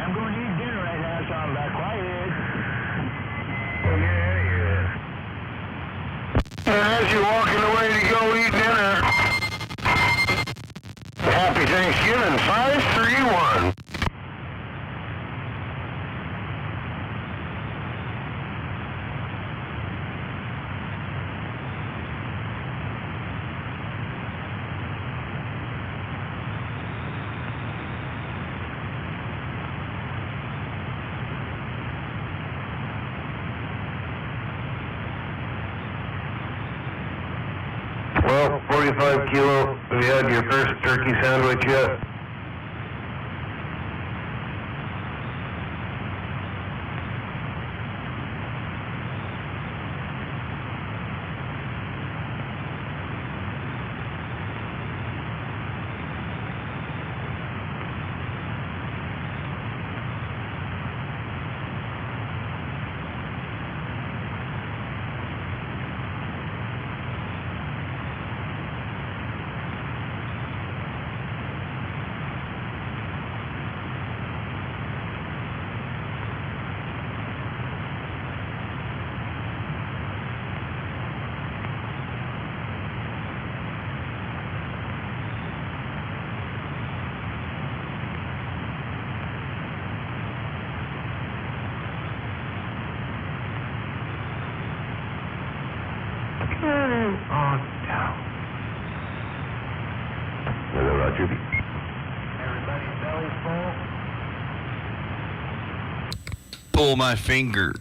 I'm going to eat dinner right now, so I'm back quiet. Oh, yeah. And as you're walking away to go eat dinner, happy Thanksgiving, 531. Well, 45 kilo, have you had your first turkey sandwich yet? On down. Hello, Roger. Everybody's belly full. Pull my finger.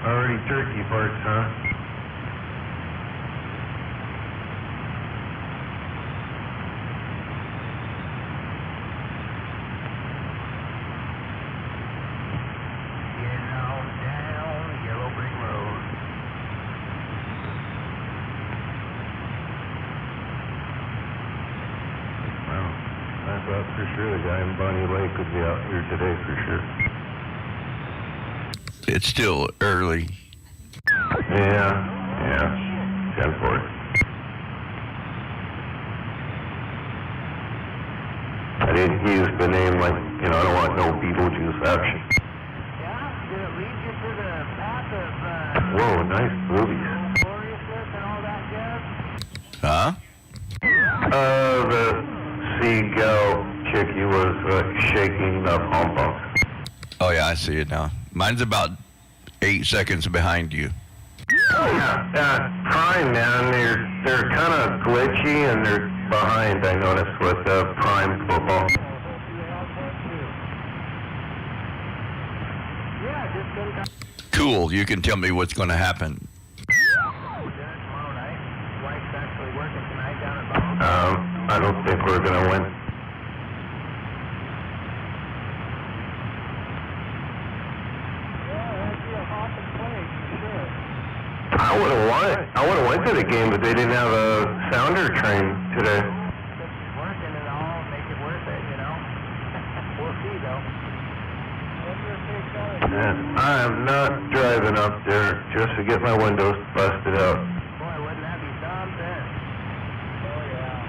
Already turkey parts, huh? Well, for sure, the guy in Bonnie Lake could be out here today for sure. It's still early. Yeah, 10-4. I didn't use the name like, I don't want no Beetlejuice action. Yeah? Did it lead you to the path of, Whoa, nice boobies. gloriousness and all that jazz? Huh? The seagull chickie was shaking the pom-poms. Oh, yeah, I see it now. Mine's about 8 seconds behind you. Yeah, Prime, man, they're kind of glitchy and they're behind, I noticed, with Prime football. Yeah, just been Cool, you can tell me what's going to happen. Tomorrow night. Wife's actually working tonight down at Bone. I don't think we're going to win. I would have went to the game, but they didn't have a sounder train today. Working and all, make it worth it, We'll see, though. And I am not driving up there just to get my windows busted out. Boy, wouldn't that be something? Oh, yeah.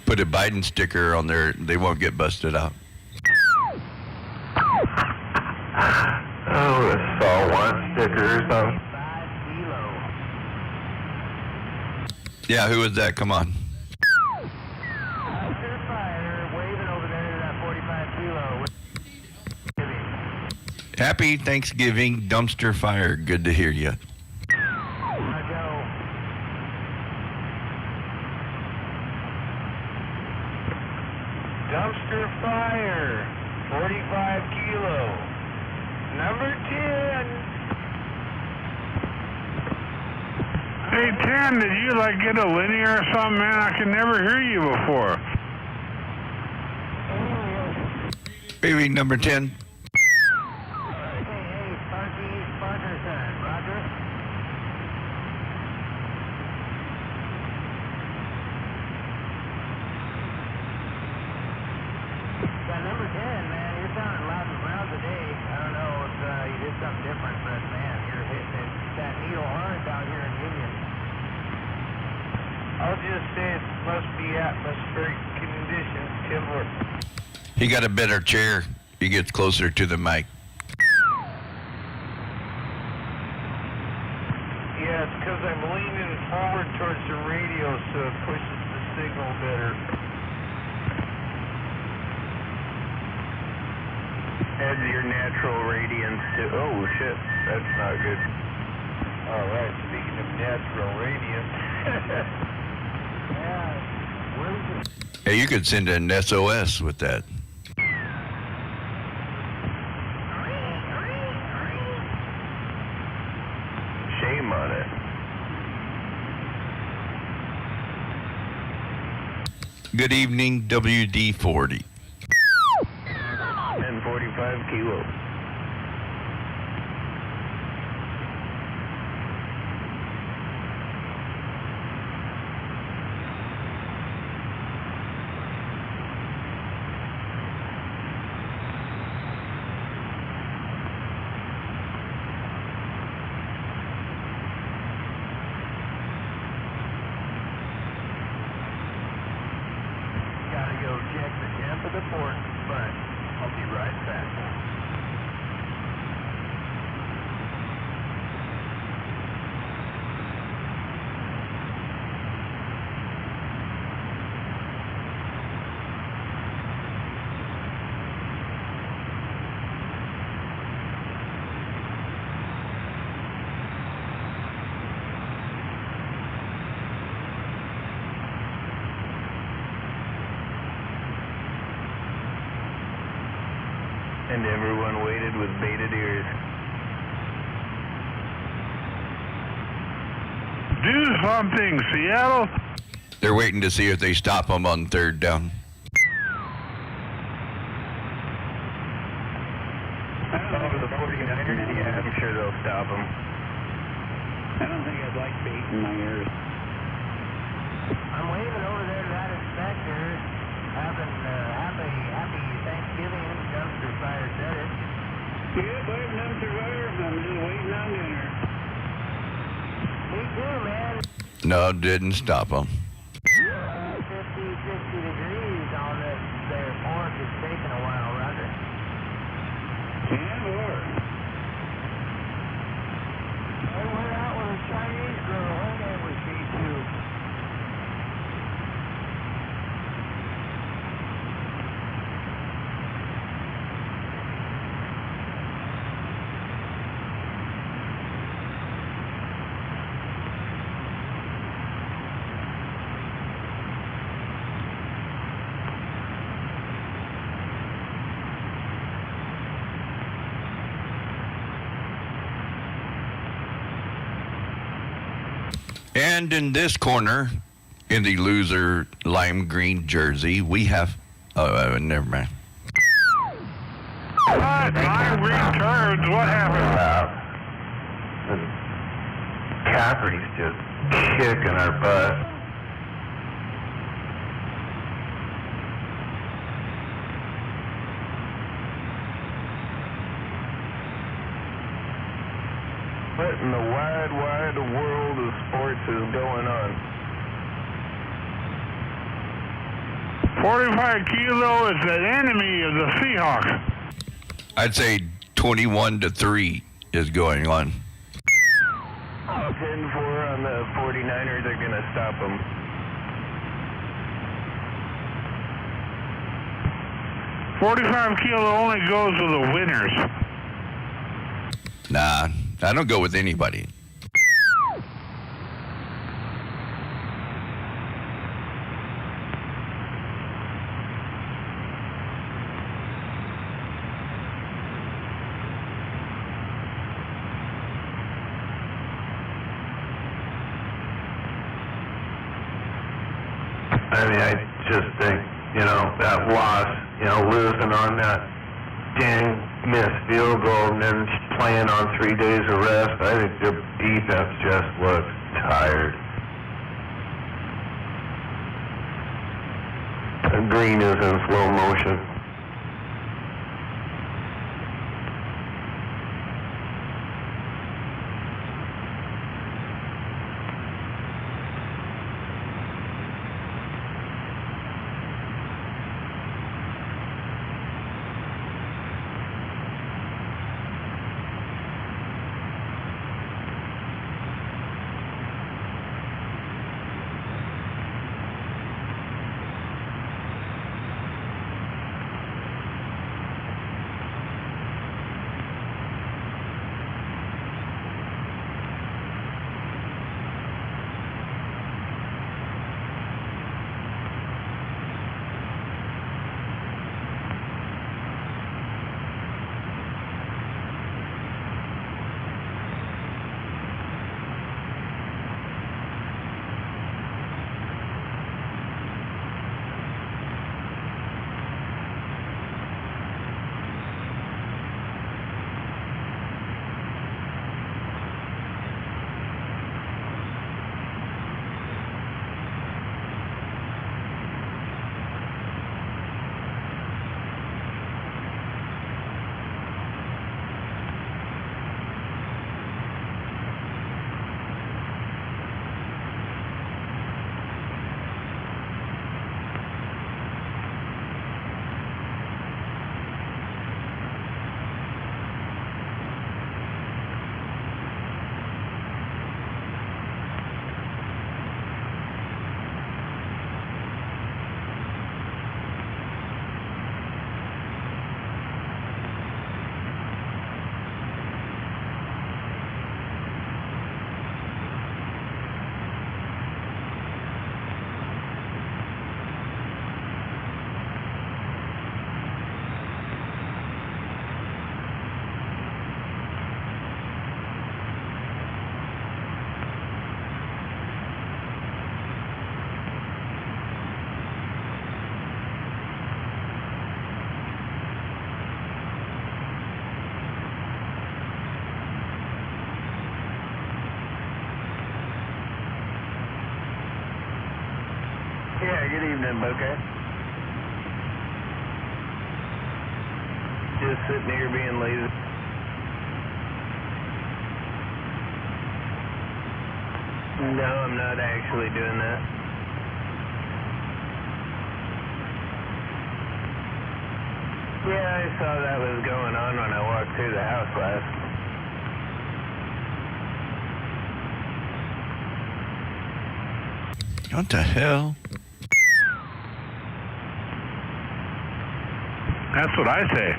Put a Biden sticker on there, they won't get busted out. Oh, the Saul wants stickers on. 5 kilo. Yeah, who is that? Come on. Dumpster fire, waving over there to that 45 kilo. Happy Thanksgiving, dumpster fire. Good to hear you. Dumpster fire, 45 kilo. Number 10. Hey, 10, did you get a linear or something, man? I can never hear you before. Baby number 10. Hey, Sparky, Must be atmospheric conditions, Timber. He got a better chair. He gets closer to the mic. Yeah, it's because I'm leaning forward towards the radio, so it pushes the signal better. Add your natural radiance to... Oh, shit. That's not good. All right, speaking of natural radiance. Yeah, where's it? Hey, you could send an SOS with that. Shame on it. Good evening, WD-40. 1045 kilo. Gotta go check the temp of the port, but I'll be right back. And everyone waited with bated ears. Do something, Seattle. They're waiting to see if they stop him on third down. Oh, the 49ers, yeah, I'm sure they'll stop them. I don't think I'd like bait in my ears. I'm waving over there to that inspector, having happy Thanksgiving. Dumpster fire said it. Yep, I have dumpster fire. I'm just waiting on dinner. Me too, man. No, didn't stop him. 50, 60 degrees on this there pork. It's taking a while, Roger. Yeah, Lord. I went out with a Chinese girl. Her name was B2. And in this corner, in the loser lime green jersey, we have... never mind. What? Lime green turds? What happened? Caffrey's just kicking our butt. What in the wide world of sports is going on? 45 kilo is the enemy of the Seahawks. I'd say 21-3 is going on. 10-4 on the 49ers. They're going to stop them. $45 kilo only goes to the winners. Nah, I don't go with anybody. I mean, I just think, that loss, losing on that dang missed field goal and then playing on 3 days of rest, I think the defense just looks tired. And Green is in slow motion. Good evening, Bouquet. Just sitting here being lazy. No, I'm not actually doing that. Yeah, I saw that was going on when I walked through the house last. What the hell? That's what I say.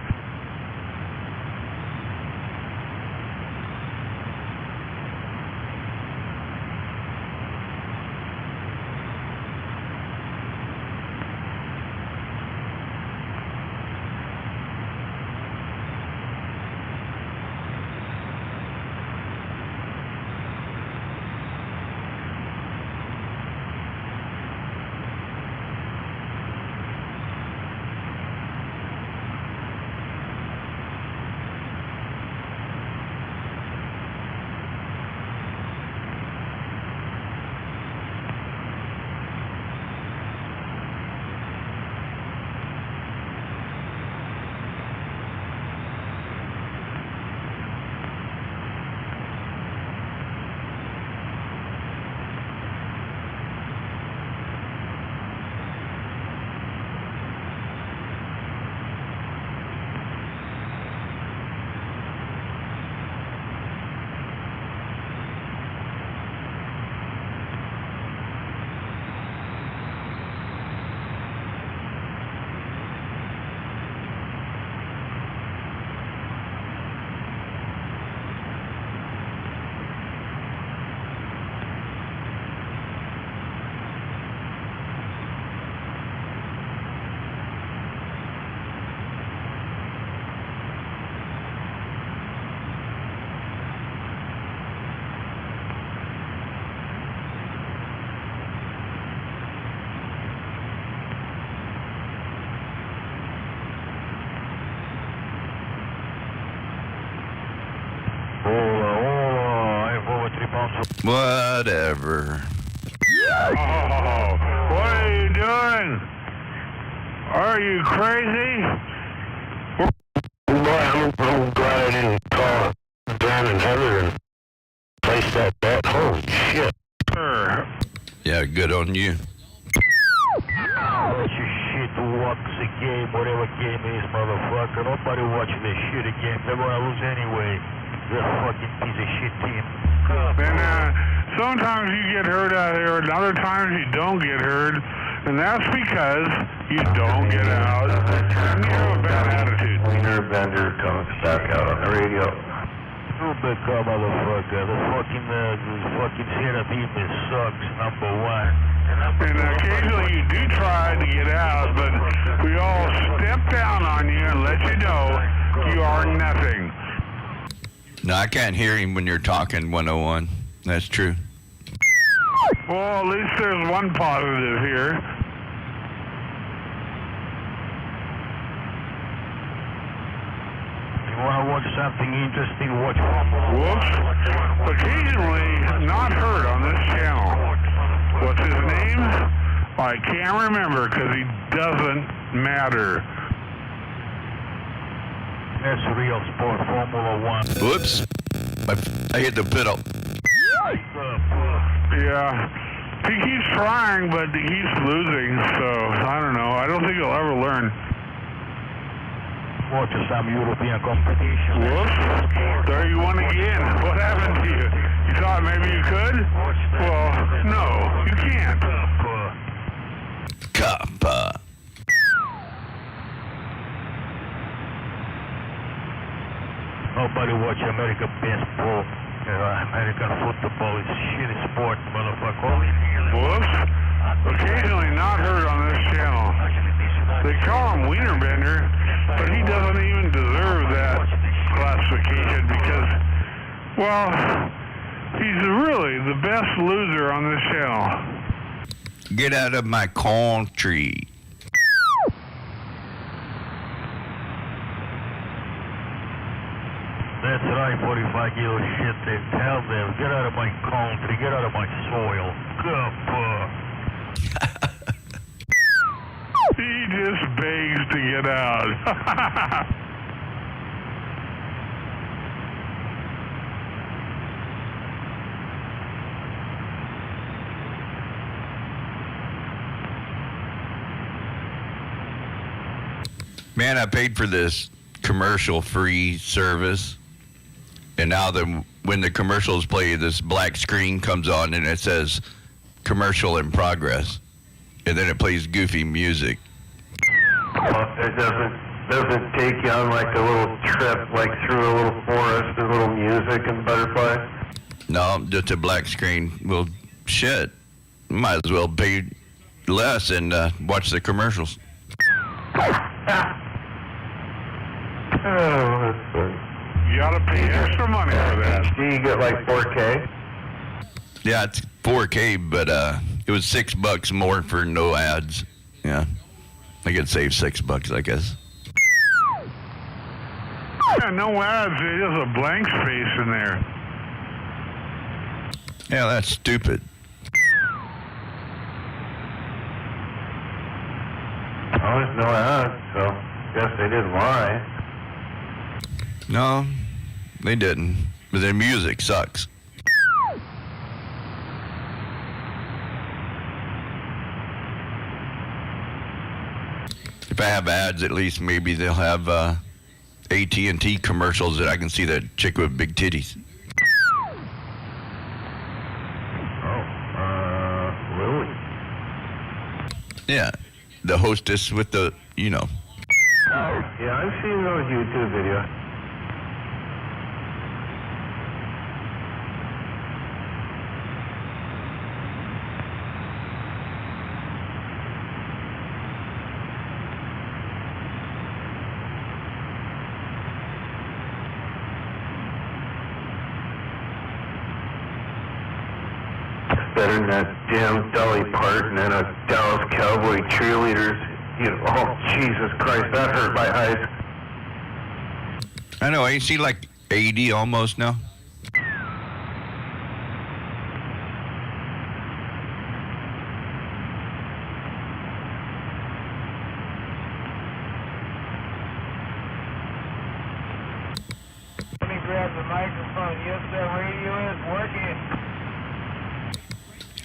Whatever. Oh, what are you doing? Are you crazy? Boy, I'm glad I didn't call Dan and Heather and place that bet. Holy shit. Sir. Yeah, good on you. Watch your shit, what's the game, whatever game it is, motherfucker. Nobody watching this shit again. They're gonna lose anyway. This fucking piece of shit team. And sometimes you get hurt out here, and other times you don't get hurt, and that's because you don't get out, and you have a bad attitude. Wiener Bender comes back out on the radio. Stupid motherfucker. The fucking Seraphim sucks, number one. And occasionally you do try to get out, but we all step down on you and let you know you are nothing. No, I can't hear him when you're talking 101. That's true. Well, at least there's one positive here. You wanna watch something interesting? Watch. Whoops. Occasionally not heard on this channel. What's his name? I can't remember because he doesn't matter. That's real sport, Formula One. Whoops. I hit the pedal. Yeah. He keeps trying, but he keeps losing, so I don't know. I don't think he'll ever learn. Watch some European competition. Whoops. There you won again. What happened to you? You thought maybe you could? Well, no, you can't. Kappa. Nobody watch American baseball. American football is a shitty sport, motherfucker. Whoops. Occasionally not heard on this channel. They call him Wiener Bender, but he doesn't even deserve that classification because, well, he's really the best loser on this channel. Get out of my country. That's right, 45 kilo shit. They tell them, get out of my country, get out of my soil. Good. He just begs to get out. Man, I paid for this commercial-free service, and now when the commercials play, this black screen comes on and it says commercial in progress, and then it plays goofy music. It doesn't take you on like a little trip, like through a little forest, a little music and butterfly? No, just a black screen. Well, shit. Might as well pay less and watch the commercials. Oh, that's fun. You ought to pay extra money for that. Do you get like 4K? Yeah, it's 4K, but it was $6 more for no ads. Yeah, I could save $6, I guess. Yeah, no ads. There's just a blank space in there. Yeah, that's stupid. Oh, there's no ads, so guess they didn't lie. No, they didn't. But their music sucks. If I have ads, at least maybe they'll have AT&T commercials that I can see that chick with big titties. Really? Yeah, the hostess with the, you know. Yeah, I've seen those YouTube videos. Better than that damn Dolly Parton and a Dallas Cowboy cheerleaders. You know, oh, Jesus Christ, that hurt my eyes. I know, ain't she like 80 almost now? Let me grab the microphone. Yes, that radio is working.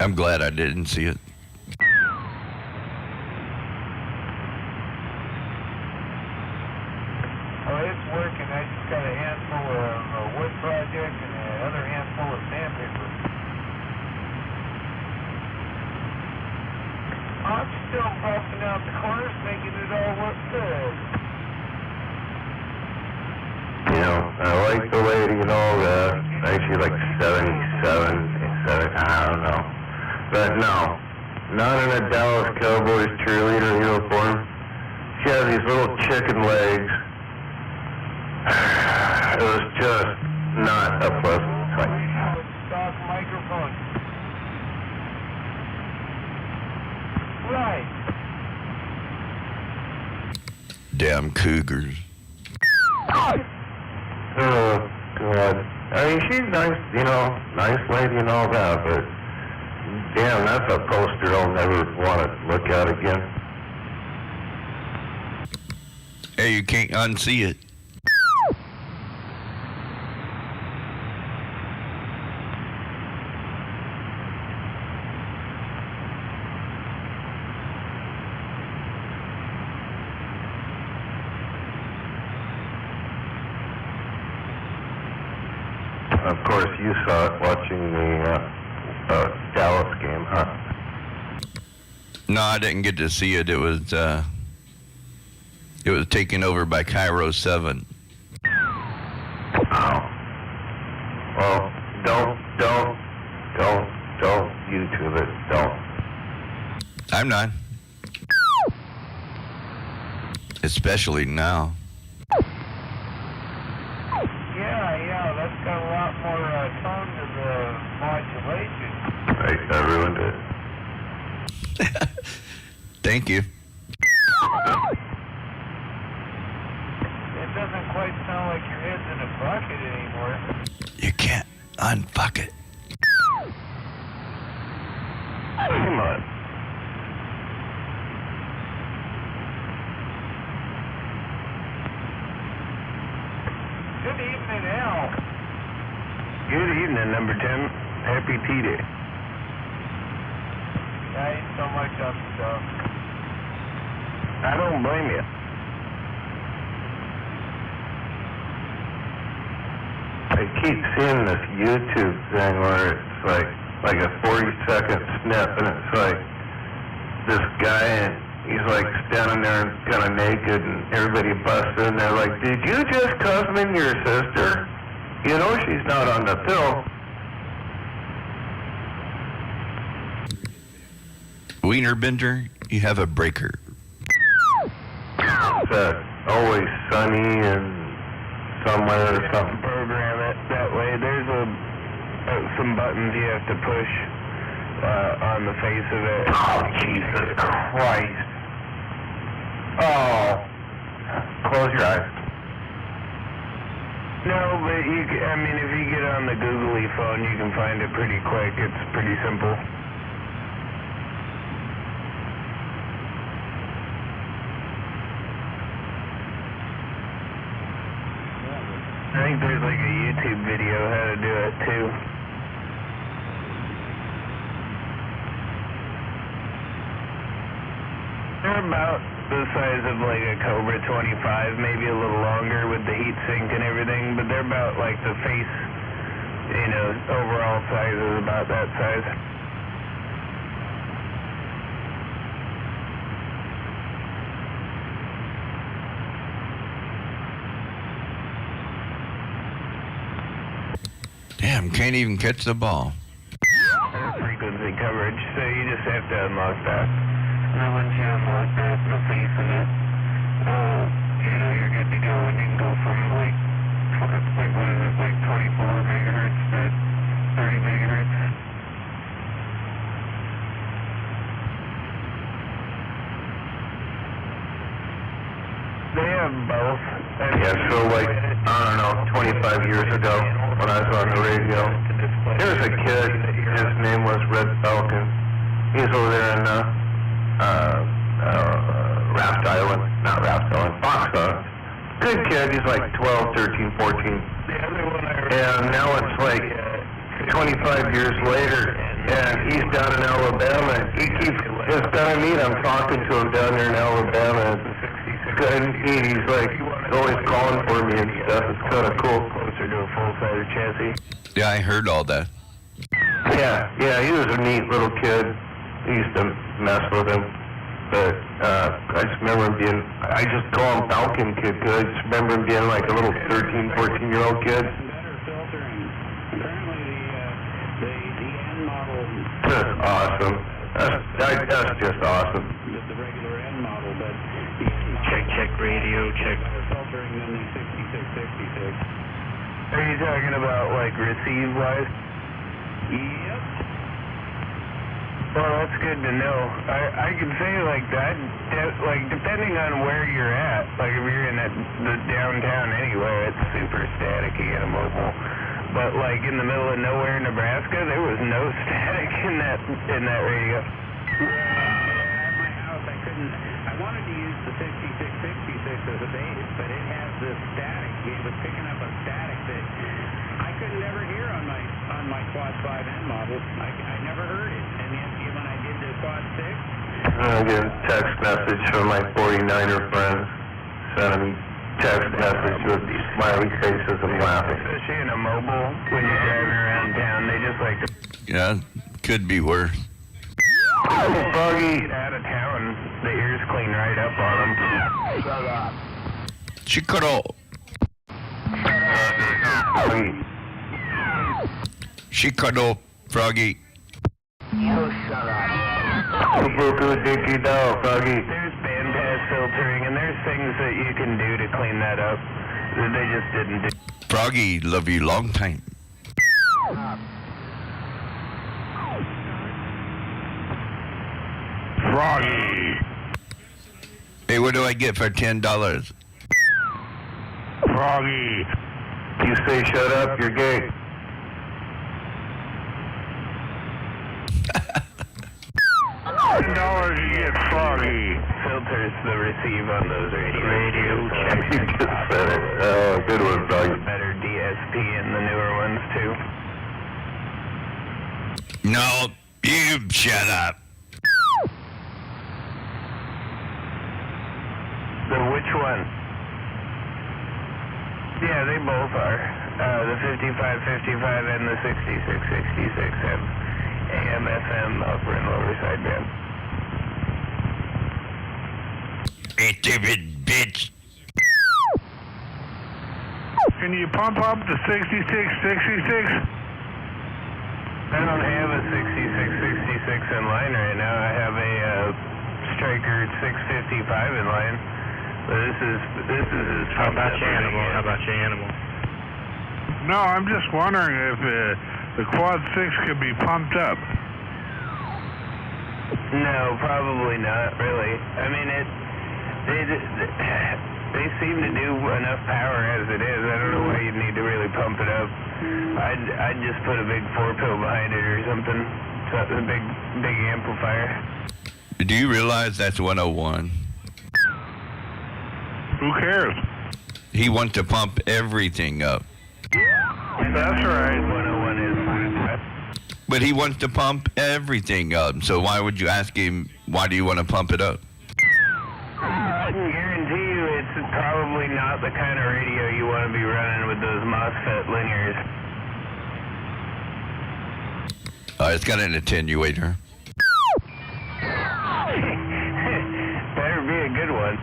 I'm glad I didn't see it. Oh, it's working. I just got a handful of wood project and another handful of sandpaper. I'm still buffing out the corners, making it all look good. You know, I like the lady and all that. I think she's like 77, I don't know. But no, not in a Dallas Cowboys cheerleader uniform. She has these little chicken legs. It was just not a pleasant sight. Stock microphone. Right. Damn cougars. Oh, God. I mean, she's nice, you know, nice lady and all that, but damn, that's a poster I'll never want to look at again. Hey, you can't unsee it. Of course, you saw it watching the Dallas game, huh? No, I didn't get to see it. It was taken over by Cairo 7. Oh. Well, don't YouTube it. Don't. I'm not. Especially now. Yeah, that's got a lot more tone to the modulation. I ruined it. Thank you. It doesn't quite sound like your head's in a bucket anymore. You can't unfuck it. Come on. Good evening, Al. Good evening, number 10. Happy Tea Day. I ain't so much up stuff. I don't blame you. I keep seeing this YouTube thing where it's like a 40-second snip, and it's like this guy, and he's like standing there and kind of naked, and everybody busts in there like, did you just husband your sister? You know she's not on the pill. Wiener Bender, you have a breaker. It's always sunny and somewhere or something. Program it that way. There's some buttons you have to push on the face of it. Oh, Jesus Christ. Oh. Close your eyes. No, but I mean, if you get on the Googly phone, you can find it pretty quick. It's pretty simple. I think there's like a YouTube video how to do it too. They're about the size of like a Cobra 25, maybe a little longer with the heat sink and everything, but they're about like the face, overall size is about that size. Damn, can't even catch the ball. Frequency coverage, so you just have to unlock that. Now once you unlock that, the face of it, you're good to go, and you can go from like 24 megahertz to 30 megahertz. They have both. Yeah, so like, I don't know, 25 years ago when I was on the radio, there was a kid, his name was Red Falcon. He's over there in Raft Island, not Raft Island, Fox Island. Good kid, he's like 12, 13, 14. And now it's like 25 years later, and he's down in Alabama. He keeps, this time I meet, I'm talking to him down there in Alabama, and he's like always calling for me and stuff. It's kind of cool. Closer to a full-size chassis. Yeah, I heard all that. Yeah, he was a neat little kid. I used to mess with him. But I just remember him being, I just call him Falcon Kid, because I just remember him being like a little 13, 14-year-old kid. Just awesome. That's just awesome. The regular N model, but Check radio, check. filtering in the 6666. Are you talking about like receive-wise? Yep. Well, that's good to know. I could say like that, like depending on where you're at, like if you're in the downtown anywhere, it's super staticky and mobile. But like in the middle of nowhere, Nebraska, there was no static in that radio. At my house, I wanted to use the 6666 as a base, but it has this static. It was picking up a static that I couldn't ever hear on my Quad 5N model. I never heard it. And then when I did the Quad 6, I get a text message from my 49er friends, sending me text message with smiley faces and laughing. Especially in a mobile, when you're driving around town, they just like to Yeah, could be worse. Froggy. get out of town. The ears clean right up on them. Shut up. Chicoro. Froggy. Chicoro, Froggy. You shut up. Fubuku Dicky Dow, Froggy. There's bandpass filtering, and there's things that you can do to clean that up that they just didn't do. Froggy, love you long time. Froggy. Hey, what do I get for $10? Froggy. You say shut up, you're gay. $10 you get Froggy. Filters the receive on those radio You just said it. Oh, good one, Froggy. No, you shut up. Which one? Yeah, they both are. The 5555 and the 6666 have AM, FM, upper and lower sideband. Stupid bitch. Can you pump up to 6666? I don't have a 6666 in line right now. I have a Striker 655 in line. But this is How about your animal? How about your animal? No, I'm just wondering if the Quad 6 could be pumped up. No, probably not, really. I mean, they seem to do enough power as it is. I don't know why you'd need to really pump it up. I'd just put a big 4-pill behind it or something. A big amplifier. Do you realize that's 101? Who cares? He wants to pump everything up. That's right. 101 is. But he wants to pump everything up. So why would you ask him, why do you want to pump it up? I can guarantee you it's probably not the kind of radio you want to be running with those MOSFET linears. It's got an attenuator. Better be a good one.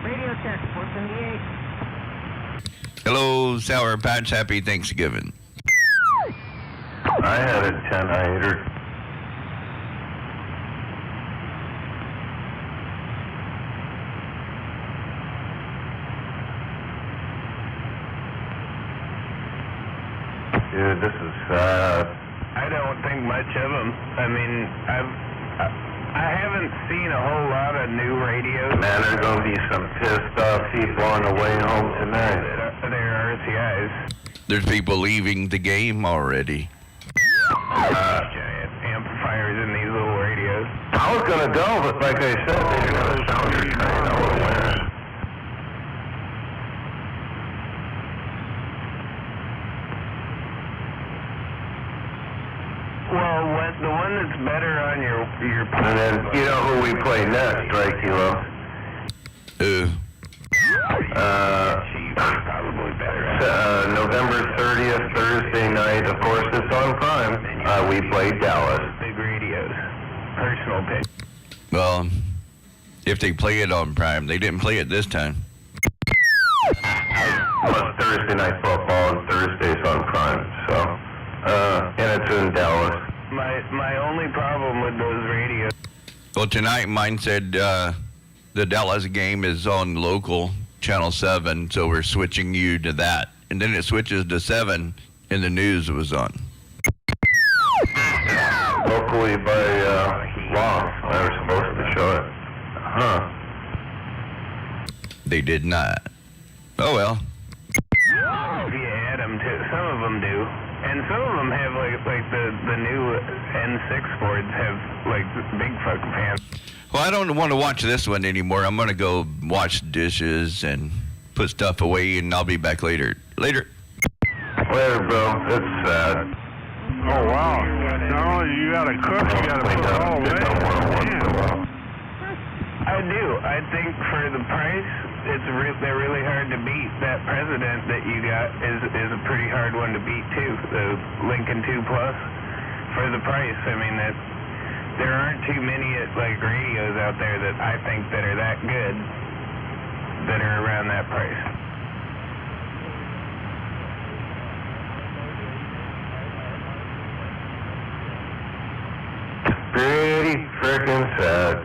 Radio check, 478. Hello, Sour Patch. Happy Thanksgiving. I had a 10-hider. Dude, this is sad. I don't think much of them. I mean, I haven't seen a whole lot of new radios. Man, there's gonna be some pissed off people on the way home tonight. They're RCIs. There's people leaving the game already. Giant amplifiers in these little radios. I was gonna go, but like I said, they're gonna sound your train over winter. Well, the one that's better on your And then, you know who we play next, right, Kilo? probably better. November 30th, Thursday night. Of course, it's on Prime. We play Dallas. Big radios. Personal pick. Well, if they play it on Prime, they didn't play it this time. Well, it's Thursday night football, and Thursday's on Prime. So, and it's in Dallas. My only problem with those radios. Well, tonight mine said the Dallas game is on local channel 7, so we're switching you to that. And then it switches to 7, and the news was on. Locally by law, they were supposed to show it. Huh. They did not. Oh, well. If you add them to, some of them do. And some of them have, like the new N6 boards have, like, big fucking fans. Well, I don't want to watch this one anymore. I'm going to go wash dishes and put stuff away, and I'll be back later. Later. Later, bro. It's sad. Oh, wow. Not only you got to cook, you got to put it all away. Damn. I do. I think for the price, they're really hard to beat. That President that you got is a pretty hard one to beat, too. The Lincoln 2 Plus. For the price, I mean, there aren't too many like radios out there that I think that are that good that are around that price. Pretty frickin' sad.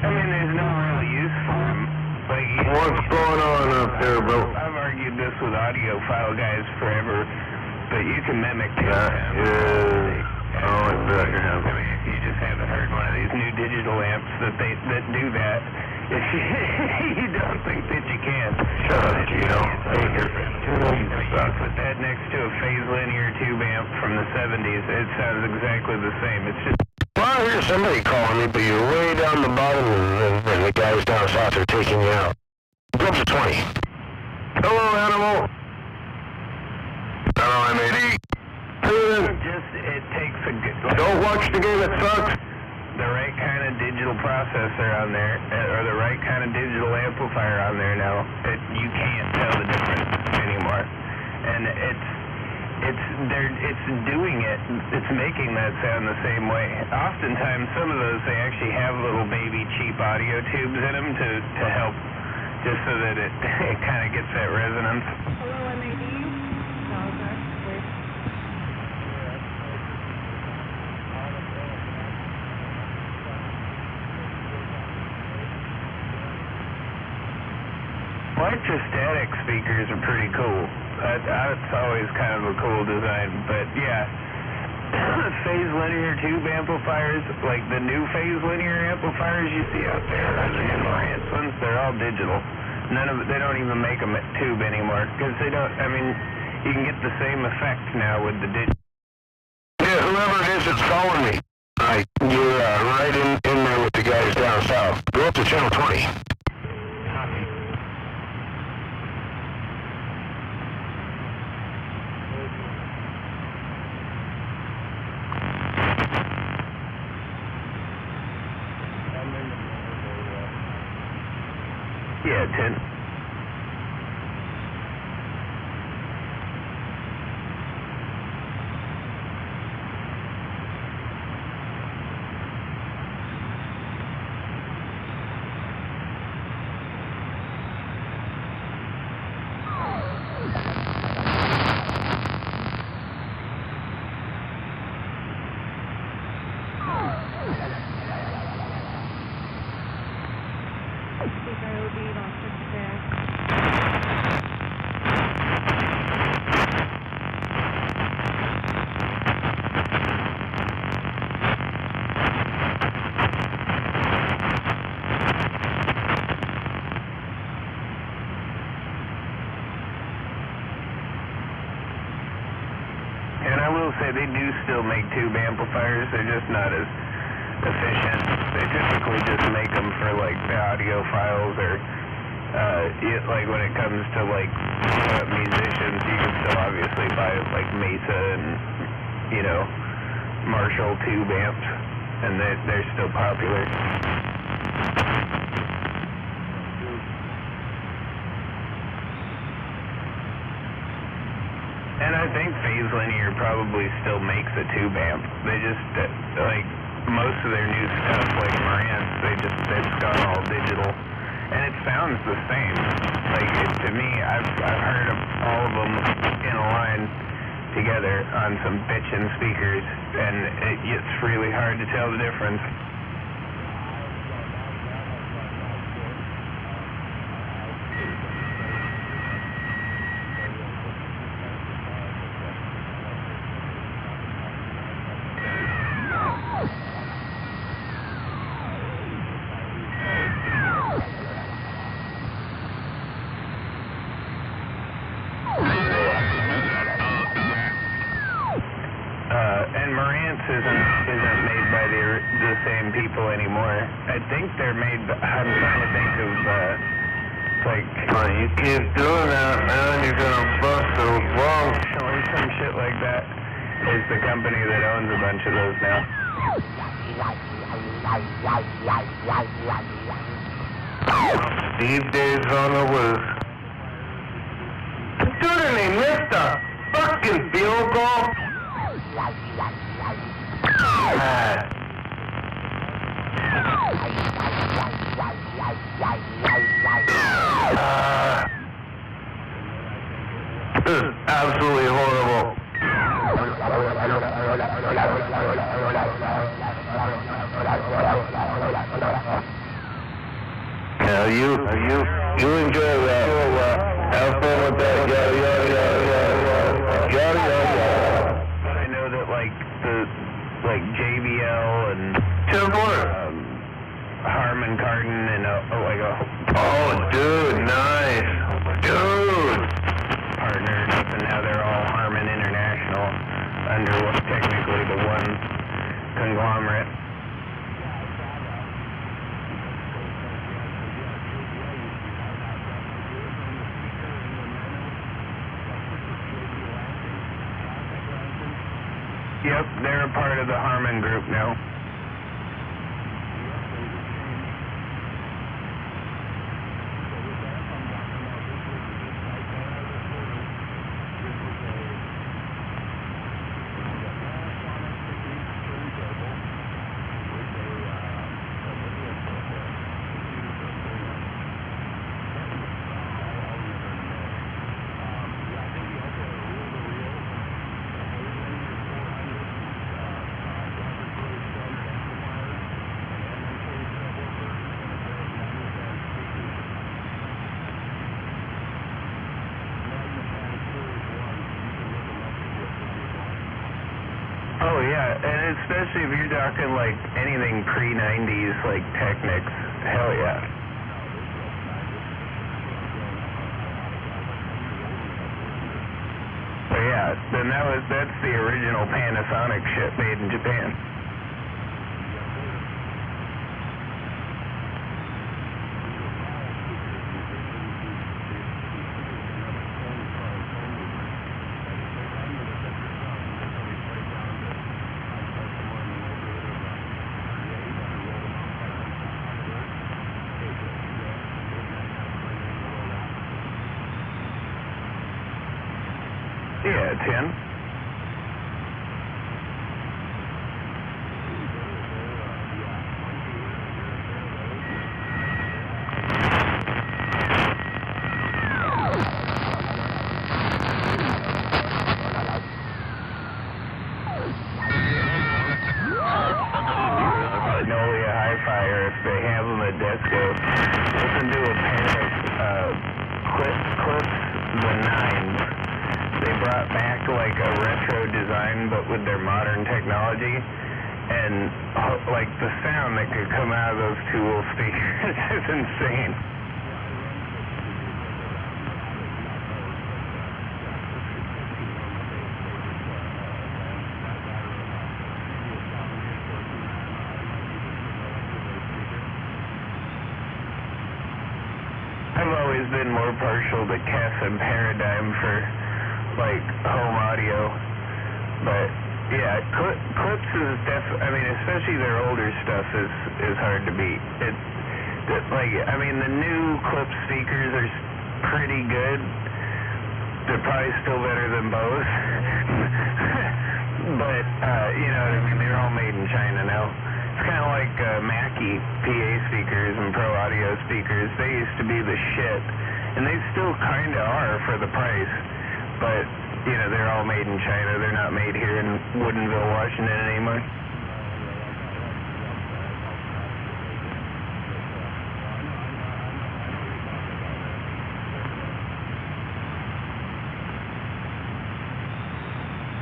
I mean, there's no real use for them. Like, What's going on up there, bro? I've argued this with audiophile guys forever, but you can mimic too. That is... Oh, I bet you have. I mean, you just haven't heard one of these new digital amps that do that. If you don't think that you can. Shut up, Gino. I ain't here for You put that next to a phase linear tube amp from the 70s, it sounds exactly the same. It's just... Well, I hear somebody calling me, but you're way down the bottom, and the guys down south are taking you out. Go up to 20. Hello, animal. Hello, M80. It takes a good... Don't watch the game, it sucks. The right kind of digital processor on there, or the right kind of digital amplifier on there now. You can't tell the difference anymore. And it's doing it. It's making that sound the same way. Oftentimes, some of those, they actually have little baby cheap audio tubes in them to help, just so that it kind of gets that resonance. Hello, MAD. Electrostatic speakers are pretty cool. That's always kind of a cool design, but yeah. Phase linear tube amplifiers, like the new phase linear amplifiers you see out there, the new Marantz ones, they're all digital. They don't even make them at tube anymore, because they don't, I mean, you can get the same effect now with the digital. Yeah, whoever it is that's calling me, you're right in there with the guys down south. Go up to channel 20. Yeah, 10. And I will say they do still make tube amplifiers. They're just not as efficient. They typically just make them for like the audio files or like when it comes to like musicians, you can still obviously buy like Mesa and, you know, Marshall tube amps, and they're still popular. And I think Phase Linear probably still makes a tube amp. They just, like, most of their new stuff, like Marantz, it's gone all digital. And it sounds the same. Like, to me, I've heard of all of them in a line together on some bitchin' speakers, and it's really hard to tell the difference. And Marantz isn't made by the same people anymore. I think they're made. I'm trying to think of like. You keep doing that, man. You're gonna bust the wall. Or some shit like that is the company that owns a bunch of those now. Steve Dave's on the loose. Dude, and they missed a fucking field goal. This is absolutely horrible. Yeah, you enjoy that. Have fun with that. But I know that like JBL and Harman Kardon and oh, dude, nice, dude. Partnered up, and now they're all Harman International under technically the one conglomerate. Yep, they're a part of the Harman Group now. Oh yeah, and especially if you're talking like anything pre-90s, like Technics, hell yeah. So yeah, then that's the original Panasonic shit made in Japan. Yeah, 10. Magnolia Hi-Fi, or if they have them at Desco, listen to a pair of Clips the 9s. They brought back like a retro design, but with their modern technology, and like the sound that could come out of those two little speakers is insane. I've always been more partial to Kess and Paradigm for like home audio, but yeah, Clips is I mean, especially their older stuff is hard to beat. The new Clips speakers are pretty good. They're probably still better than both, but you know what I mean. They're all made in China now. It's kind of like Mackie PA speakers and Pro Audio speakers. They used to be the shit, and they still kind of are for the price. But, you know, they're all made in China. They're not made here in Woodinville, Washington anymore.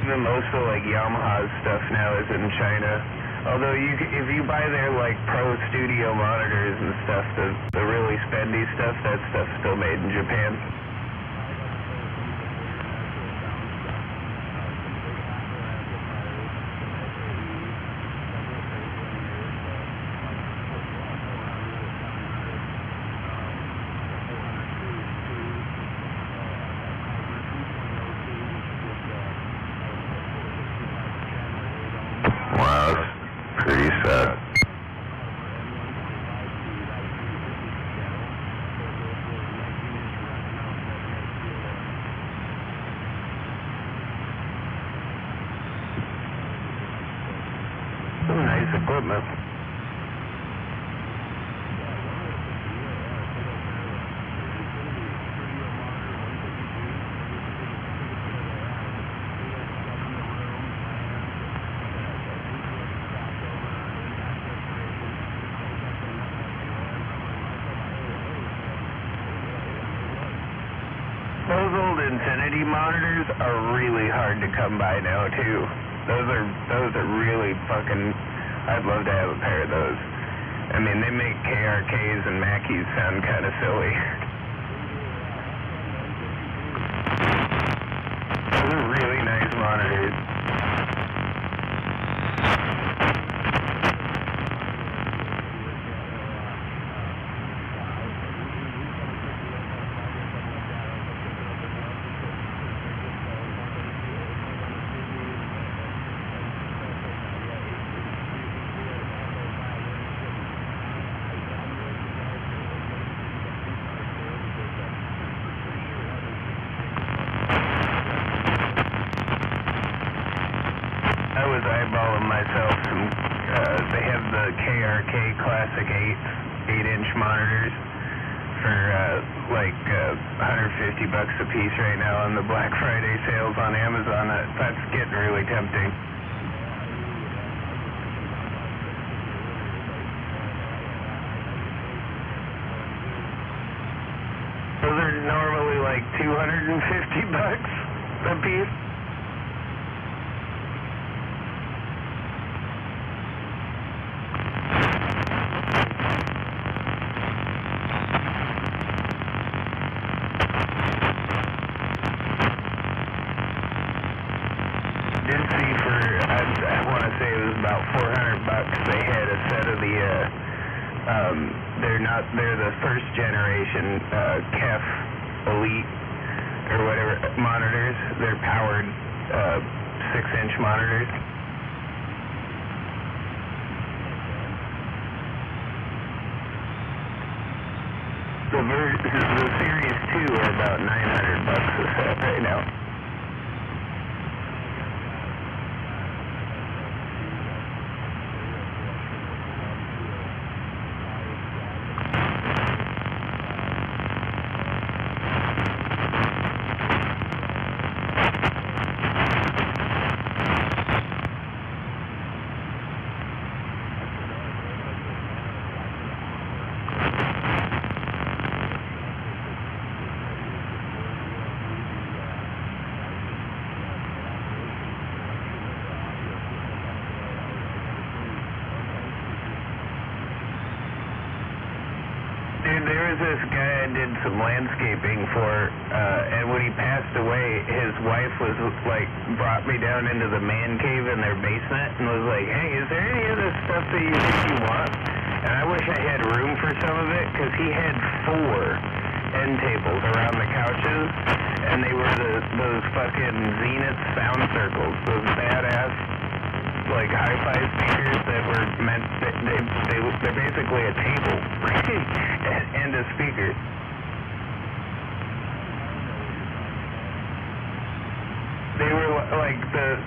Even most of, like, Yamaha's stuff now is in China. Although, if you buy their, like, Pro Studio monitors and stuff, the really spendy stuff, that stuff's still made in Japan. Wow, that's pretty sad. Some nice equipment. Those old Infinity monitors are really hard to come by now too. Those are really fucking. I'd love to have a pair of those. I mean, they make KRKs and Mackies sound kind of silly. Those are really nice monitors. myself some, they have the KRK Classic 8-inch monitors for like $150 a piece right now on the Black Friday sales on Amazon. That's getting really tempting. Those are normally like $250 a piece. Did see for, I want to say it was about $400. They had a set of the, they're the first generation KEF Elite or whatever monitors. They're powered 6-inch monitors. The Series 2 are about $900 a set right now. Dude, there was this guy I did some landscaping for, and when he passed away, his wife was like, brought me down into the man cave in their basement and was like, hey, is there any of this stuff that you think you want? And I wish I had room for some of it, because he had 4 end tables around the couches, and they were those fucking Zenith sound circles, those badass, like hi-fi speakers that were meant, they're basically a table and a speaker. They were like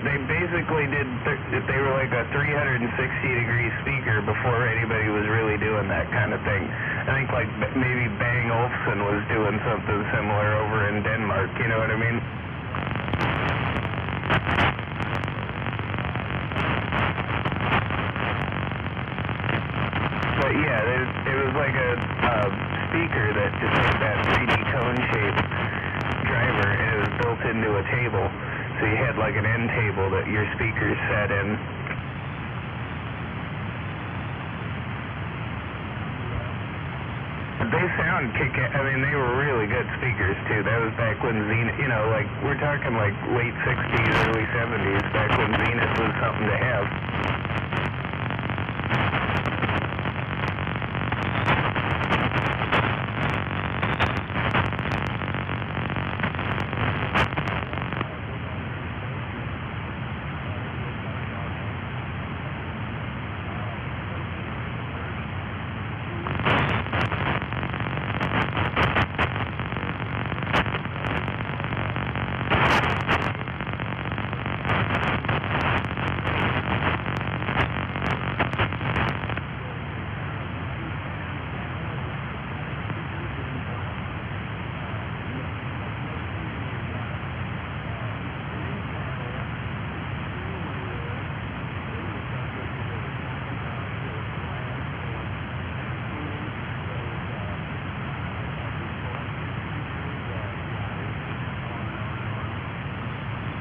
they basically they were like a 360-degree speaker before anybody was really doing that kind of thing. I think like maybe Bang Olufsen was doing something similar over in Denmark, you know what I mean? But yeah, it was like a speaker that just had that 3D cone shape driver, and it was built into a table. So you had like an end table that your speakers sat in. They sound I mean, they were really good speakers too. That was back when Zenith, you know, like we're talking like late 60s, early 70s, back when Zenith was something to have.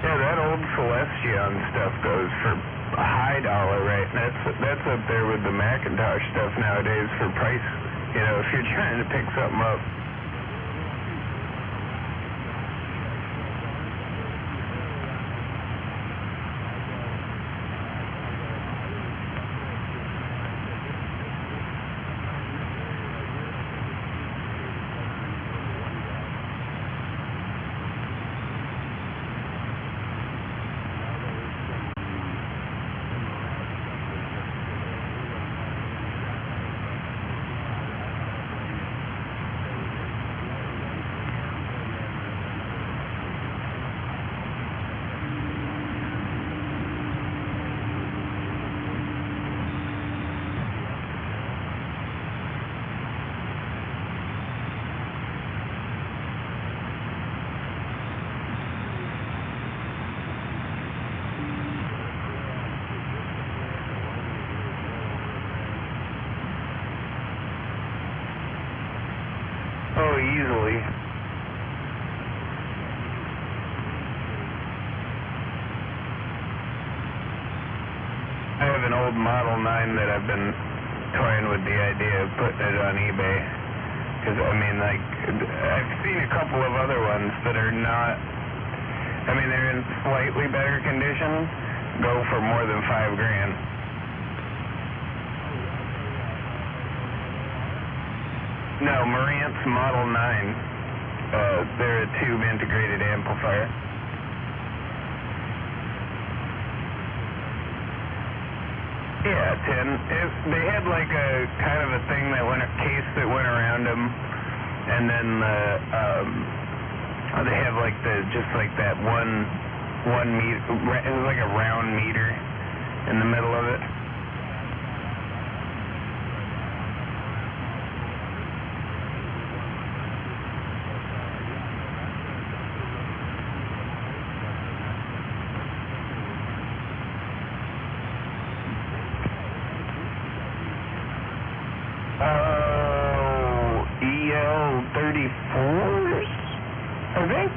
Yeah, that old Celestion stuff goes for a high dollar, right? That's up there with the Macintosh stuff nowadays for price. You know, if you're trying to pick something up. Oh, easily. I have an old Model 9 that I've been toying with the idea of putting it on eBay. Because, I mean, like, I've seen a couple of other ones that are not, I mean, they're in slightly better condition, go for more than $5,000. No, Marantz Model 9. They're a tube integrated amplifier. Yeah, 10. They had like a kind of a thing that went, a case that went around them, and then they have like just like that one meter. It was like a round meter in the middle of it. EL34s, I think.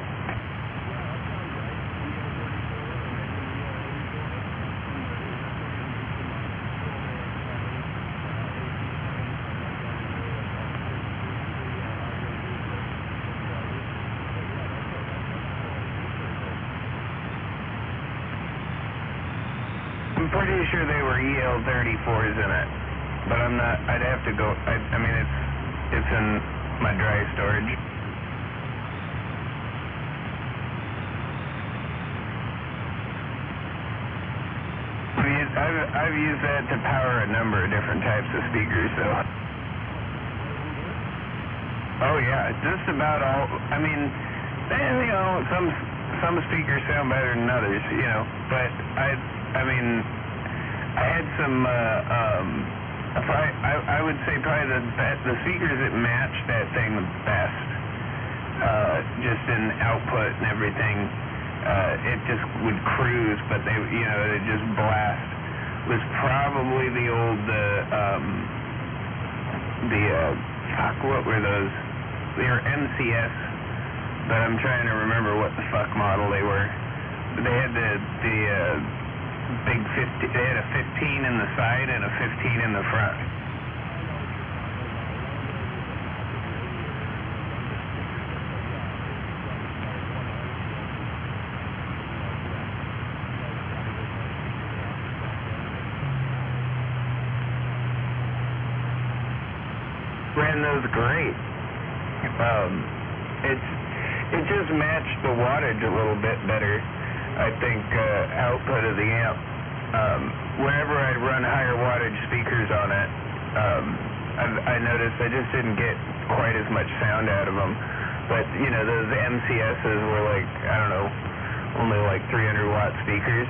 I'm pretty sure they were EL34s in it, but I'm not. I'd have to go. I mean, it's in my dry storage. I've used that to power a number of different types of speakers, so. Oh yeah, just about all. I mean, you know, some speakers sound better than others, you know. But I mean, I had some. I would say probably the speakers that match that thing the best, just in output and everything. It just would cruise, but they, you know, it just blast. Was probably the old what were those? They were MCS, but I'm trying to remember what the fuck model they were. They had the big 50. They had a 15 in the side and a 15 in the front. Ran those great. It just matched the wattage a little bit better. I think output of the amp. Whenever I'd run higher wattage speakers on it, I noticed I just didn't get quite as much sound out of them. But you know, those MCSs were like, I don't know, only like 300 watt speakers.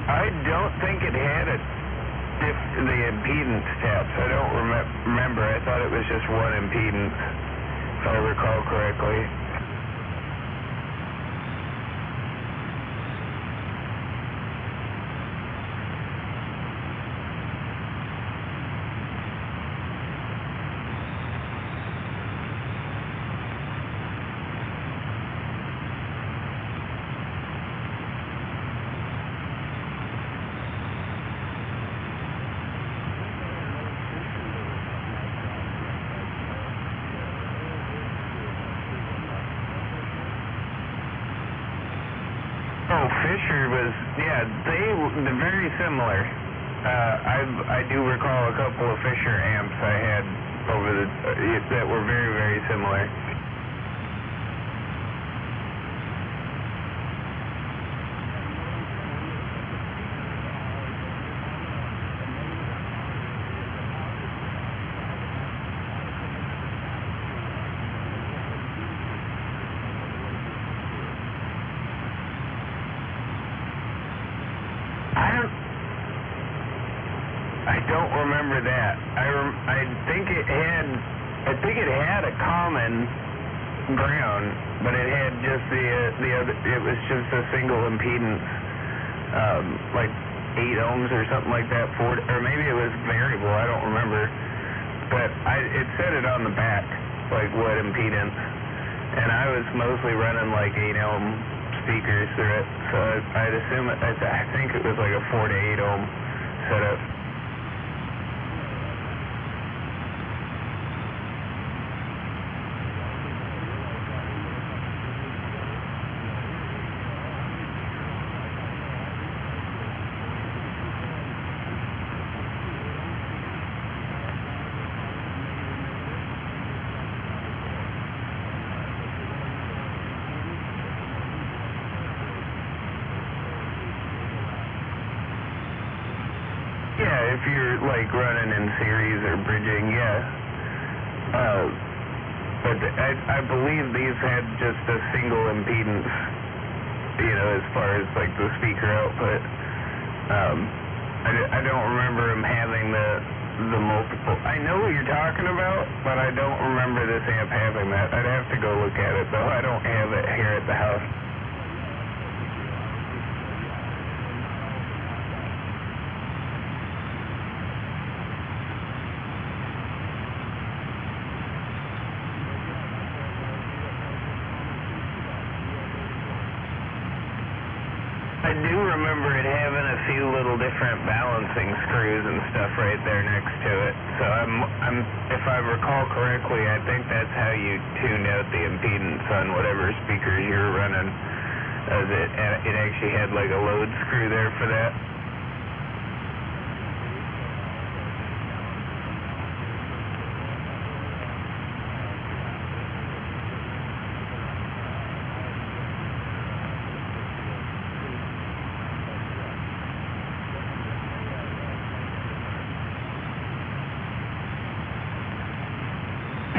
I don't think it had the impedance taps. I don't remember. I thought it was just one impedance, if I recall correctly. Oh, Fisher was, yeah, they're very similar. I do recall a couple of Fisher amps I had over that were very, very similar. I don't remember that. I think it had a common ground, but it had just the other. It was just a single impedance, like 8 ohms or something like that. Or maybe it was variable. I don't remember. But it said it on the back, like what impedance, and I was mostly running like 8 ohm speakers through it, so I'd assume I think it was like a 4 to 8 ohm setup. Yeah, if you're like running in series or bridging, yeah. But I believe these had just a single impedance, as far as like the speaker output. I don't remember them having the multiple. I know what you're talking about, but I don't remember this amp having that. I'd have to go look at it though. I don't have it here at the house. I do remember it having a few little different balancing screws and stuff right there next to it. So if I recall correctly, I think that's how you tuned out the impedance on whatever speakers you were running. It actually had like a load screw there for that.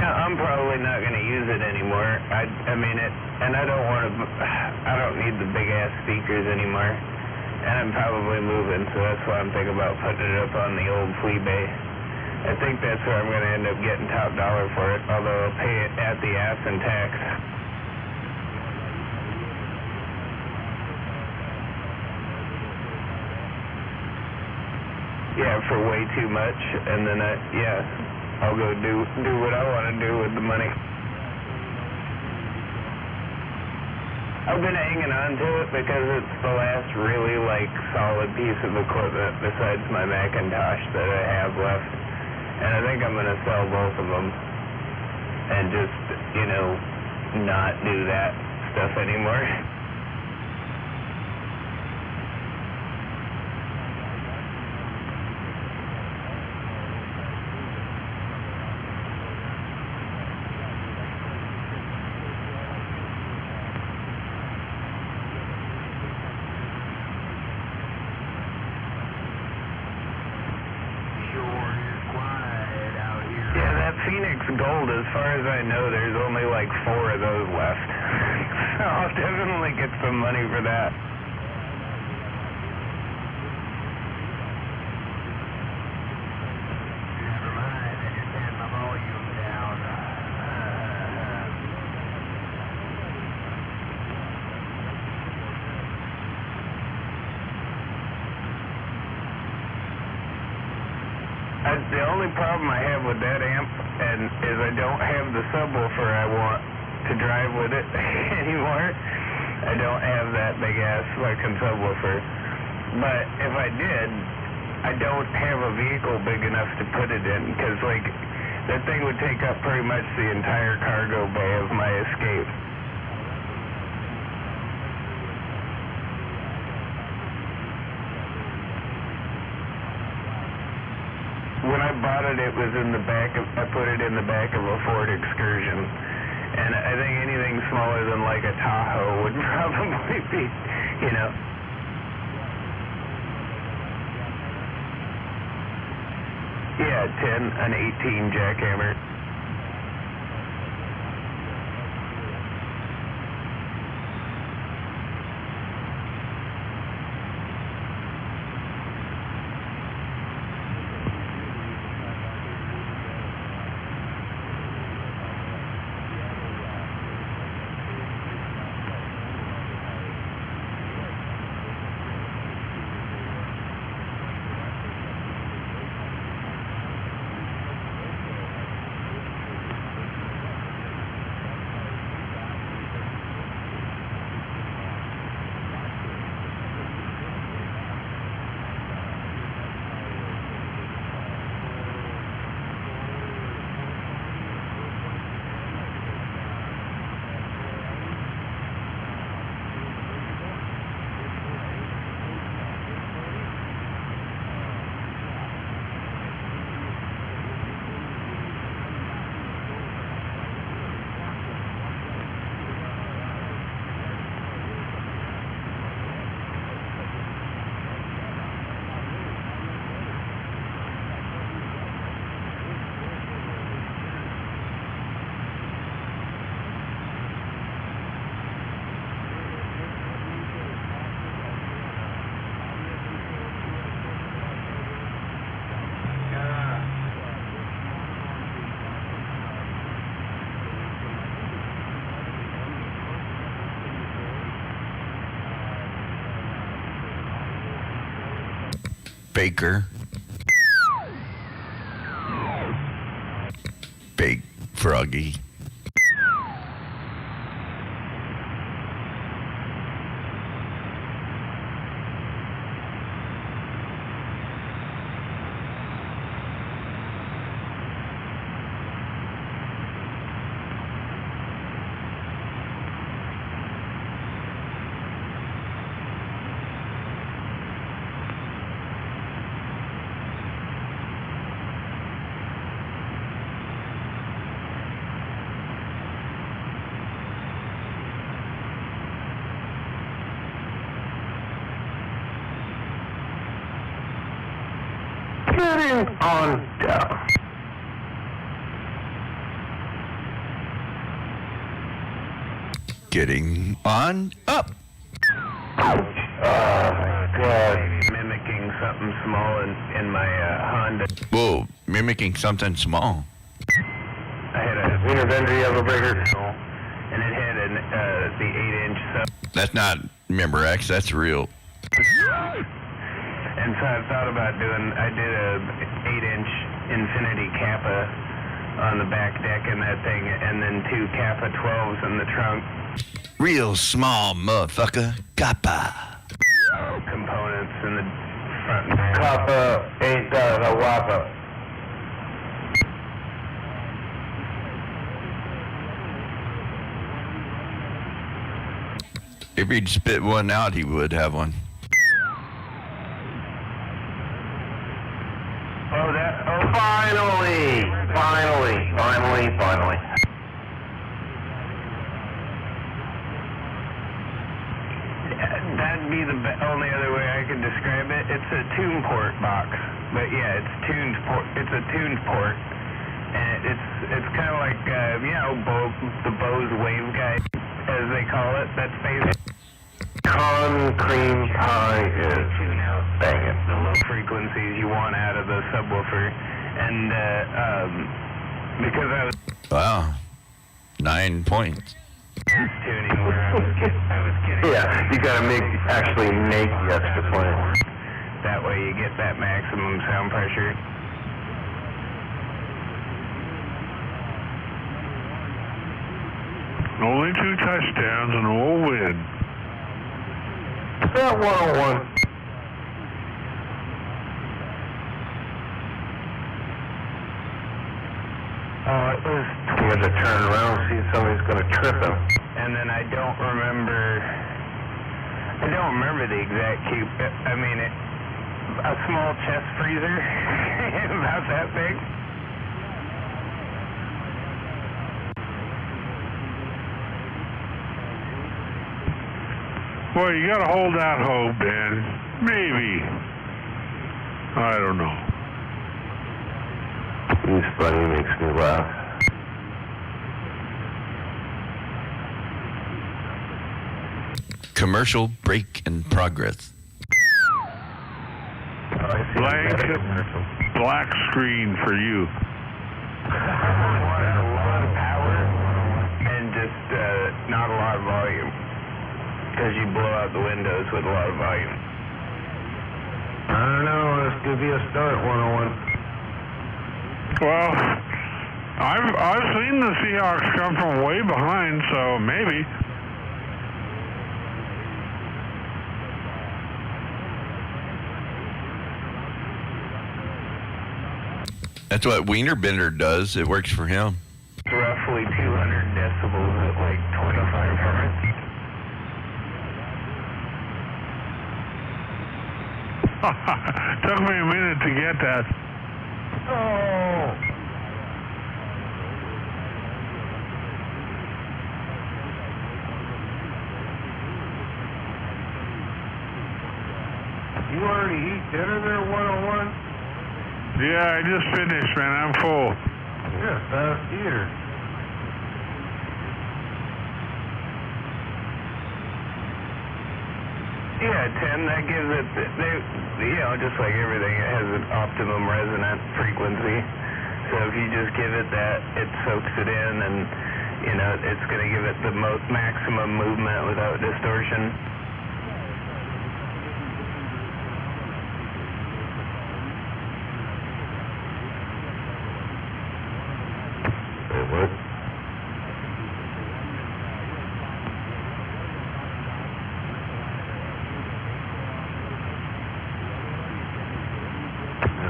I'm probably not going to use it anymore. I mean it, and I don't need the big ass speakers anymore. And I'm probably moving, so that's why I'm thinking about putting it up on the old flea bay. I think that's where I'm going to end up getting top dollar for it, although I'll pay it at the ass in tax. Yeah, for way too much, and then I'll go do what I want to do with the money. I've been hanging on to it because it's the last really solid piece of equipment besides my Macintosh that I have left. And I think I'm going to sell both of them and just, not do that stuff anymore. Phoenix Gold, as far as I know, there's only 4 of those left. So I'll definitely get some money for that. Never mind, I just had my volume down. The only problem I have with that amp is I don't have the subwoofer I want to drive with it anymore. I don't have that big ass fucking subwoofer. But if I did, I don't have a vehicle big enough to put it in, because that thing would take up pretty much the entire cargo bay of my Escape. When I bought it, it was in the back I put it in the back of a Ford Excursion. And I think anything smaller than a Tahoe would probably be, Yeah, an 18 jackhammer. Baker. Big Froggy. Getting on down. Getting on up. Mimicking something small in my Honda. Whoa, mimicking something small. I had a Wiener Bender, you have a breaker? and it had the 8-inch sub. That's not Member X, that's real. And so I thought about I did a 8-inch Infinity Kappa on the back deck in that thing, and then 2 Kappa 12s in the trunk. Real small motherfucker. Kappa. Components in the front and back. Kappa ain't got a whopper. If he'd spit one out, he would have one. Finally. That'd be the only other way I could describe it. It's a tune port box, but yeah, it's tuned port. It's a tuned port, and it's kind of like the Bose waveguide, as they call it. That's basically Cream pie is banging. the low frequencies you want out of the subwoofer, and because I was Wow. 9 points. tuning where I was getting Yeah, you gotta actually make the extra point. that way you get that maximum sound pressure. Only 2 touchdowns and we'll win. That 101. It was He had to turn around and see if somebody's gonna trip him. and then I don't remember the exact cube. I mean, a small chest freezer, about that big. Well, you gotta hold out hope, Ben. Maybe. I don't know. He's funny, he makes me laugh. Commercial break in progress. Black screen for you. A lot of power and just not a lot of volume, because you blow out the windows with a lot of volume. I don't know, this could be a start, 101. Well, I've seen the Seahawks come from way behind, so maybe. That's what Wiener Bender does. It works for him. It's roughly 200 decibels at like 25 hertz. Took me a minute to get that. Oh! You already eat dinner there, 101? Yeah, I just finished, man. I'm full. You're a fast eater. Yeah, 10, that gives it, just like everything, it has an optimum resonant frequency. So if you just give it that, it soaks it in, and, it's going to give it the maximum movement without distortion.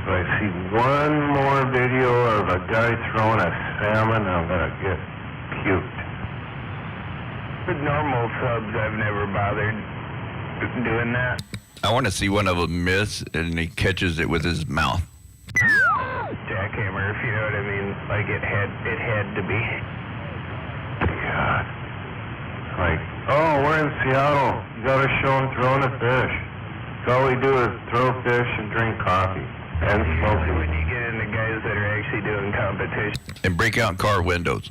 If I see one more video of a guy throwing a salmon, I'm gonna get puked. With normal subs, I've never bothered doing that. I want to see one of them miss and he catches it with his mouth. Jackhammer, if you know what I mean. Like it had to be. God. Like, oh, we're in Seattle. You gotta show them throwing a fish. All we do is throw fish and drink coffee and smoke Usually when it. you get into guys that are actually doing competition. And break out car windows.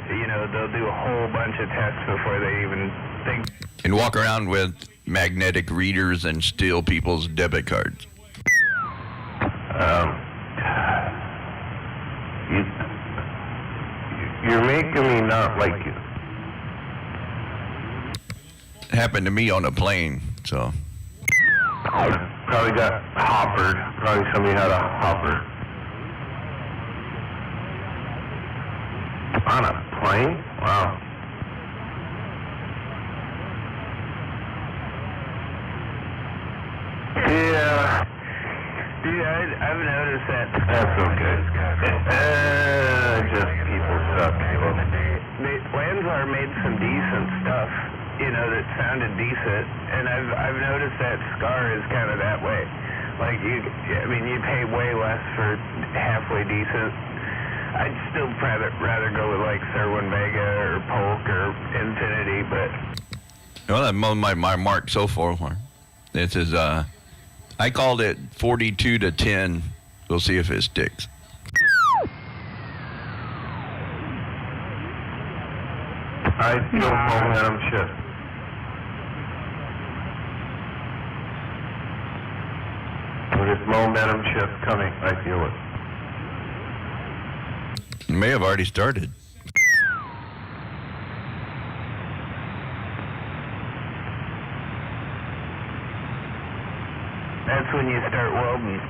You know, they'll do a whole bunch of tests before they even think. And walk around with magnetic readers and steal people's debit cards. You're making me not like you. It happened to me on a plane, so. Probably got hoppered. Probably somebody had a hopper. On a plane? Wow. Yeah. Dude, I've noticed that. That's okay. Just people suck. Landsar made some decent stuff, you know, that sounded decent, and I've noticed that Scar is kind of that way. Like you pay way less for halfway decent. I'd still rather go with like Serwin Vega or Polk or Infinity, but. Well, that's my mark so far. This is I called it 42 to 10. We'll see if it sticks. I feel momentum shift. With this momentum shift coming, I feel it. It may have already started. That's when you start welding.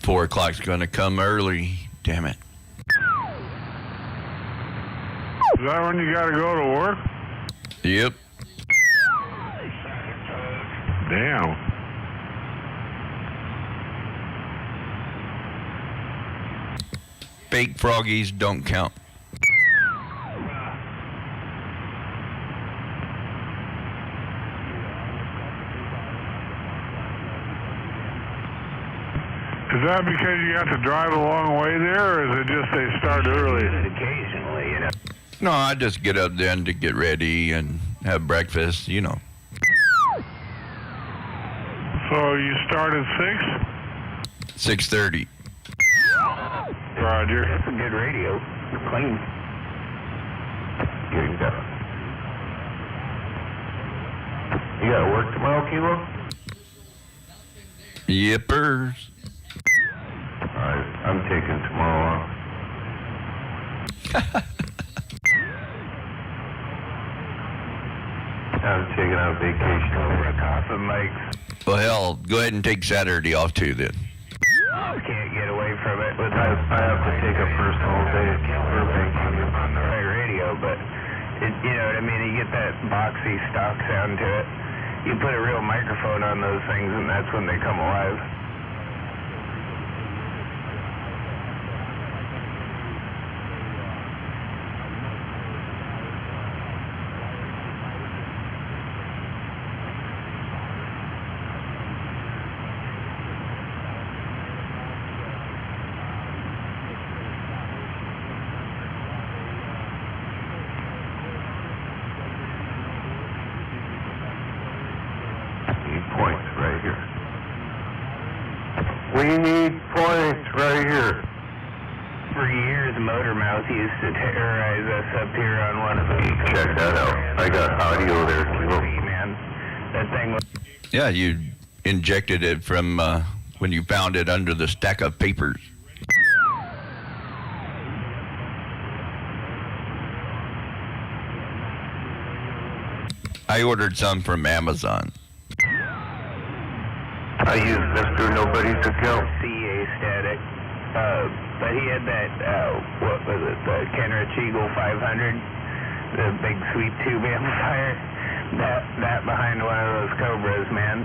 Four o'clock's gonna come early. Damn it. Is that when you gotta go to work? Yep. Damn. Fake froggies don't count. Is that because you have to drive a long way there, or is it just they start early? Occasionally, you know. No, I just get up then to get ready and have breakfast, you know. So you start at 6:30. 6? Roger. That's a good radio. Clean. Here you go. You gotta work tomorrow, Kilo? Yippers. I'm taking tomorrow off. I'm taking a vacation. Over a coffin, Mike's. Well, hell, go ahead and take Saturday off too then. Can't get away from it. With I have to take a personal day for vacation. on the right radio, but you know what I mean? You get that boxy stock sound to it. You put a real microphone on those things, and that's when they come alive. Points right here. We need points right here. For years, Motormouth used to terrorize us up here on one of the. Check that out. I got audio there, Kilo. Man, That thing was. Yeah, you injected it from when you found it under the stack of papers. I ordered some from Amazon. I use Mr. Nobody's account. CA static. But he had that, what was it, the Kenrich Eagle 500, the big sweet tube amplifier. That behind one of those Cobras, man.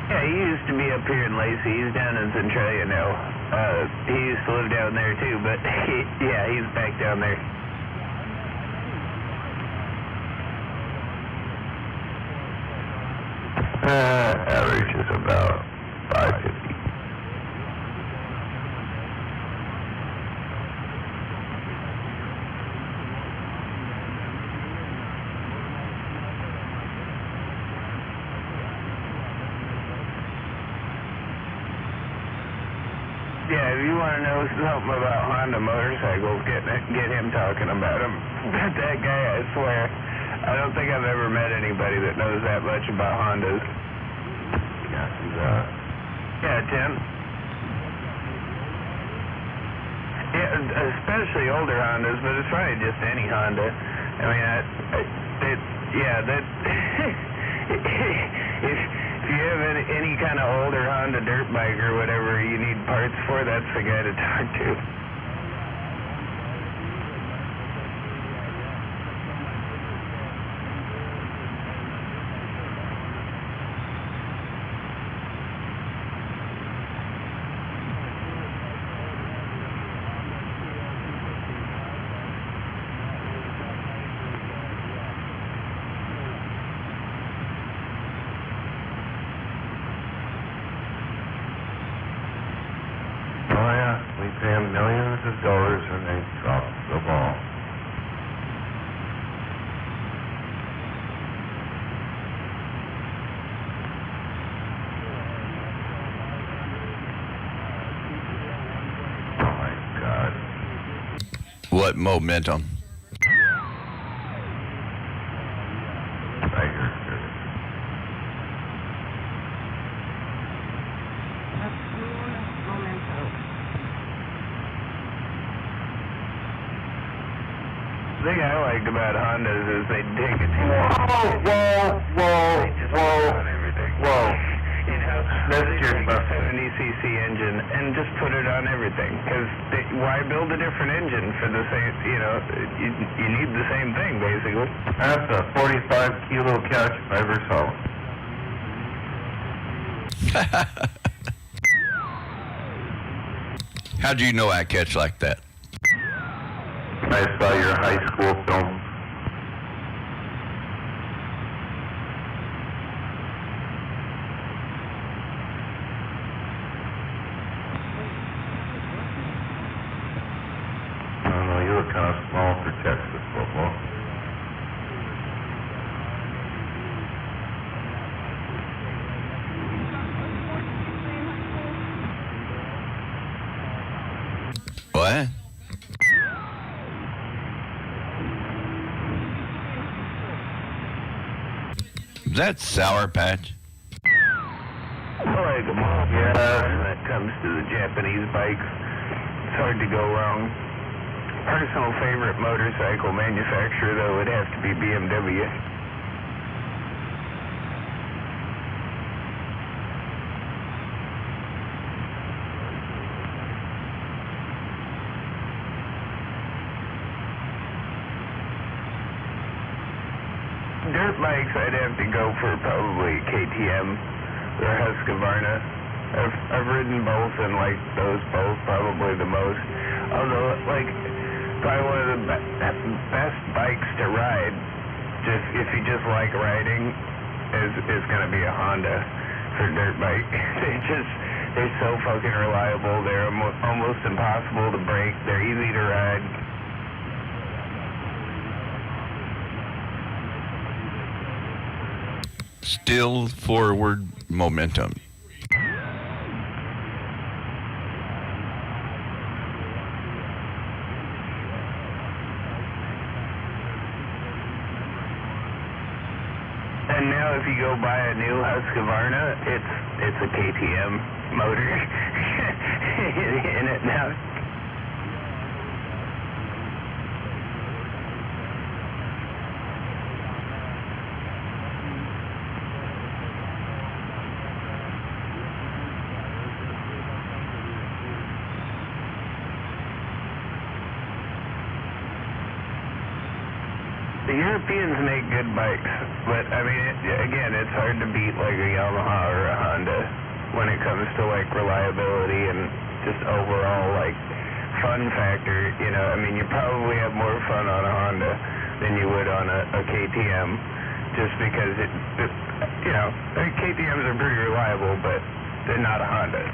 Yeah, he used to be up here in Lacey. He's down in Centralia now. He used to live down there too, but he's back down there. Average is about 550. Yeah, if you want to know something about Honda motorcycles, get him talking about them. That guy, I swear, I don't think I've ever met anybody that knows that much about Hondas. Yeah, Tim. Yeah, especially older Hondas, but it's probably just any Honda. I mean, if you have any kind of older Honda dirt bike or whatever you need parts for, that's the guy to talk to. We pay them millions of dollars and they drop the ball. Oh my God. What momentum? The thing I liked about Hondas is they take it. Whoa. You know, That's your take a stuff. 70cc engine and just put it on everything. Because why build a different engine for the same? You know, you need the same thing basically. That's a 45 kilo couch if I ever saw one. How'd you know I catch like that? I saw your high school film. I don't know, you look kind of small for Texas football. What? Is that Sour Patch? I like them all. Yeah. When it comes to the Japanese bikes, it's hard to go wrong. Personal favorite motorcycle manufacturer, though, would have to be BMW. Dirt bikes, I'd have to go for probably KTM or Husqvarna. I've ridden both and liked those both probably the most. Although, like, probably one of the best bikes to ride, just if you just like riding, is going to be a Honda for dirt bike. They're so fucking reliable. They're almost impossible to break. They're easy to ride. Still forward momentum. And now if you go buy a new Husqvarna, it's a KTM motor in it now. The Europeans make good bikes, but I mean, again, it's hard to beat like a Yamaha or a Honda when it comes to like reliability and just overall like fun factor. You know, I mean, you probably have more fun on a Honda than you would on a KTM, just because you know, KTMs are pretty reliable, but they're not a Honda.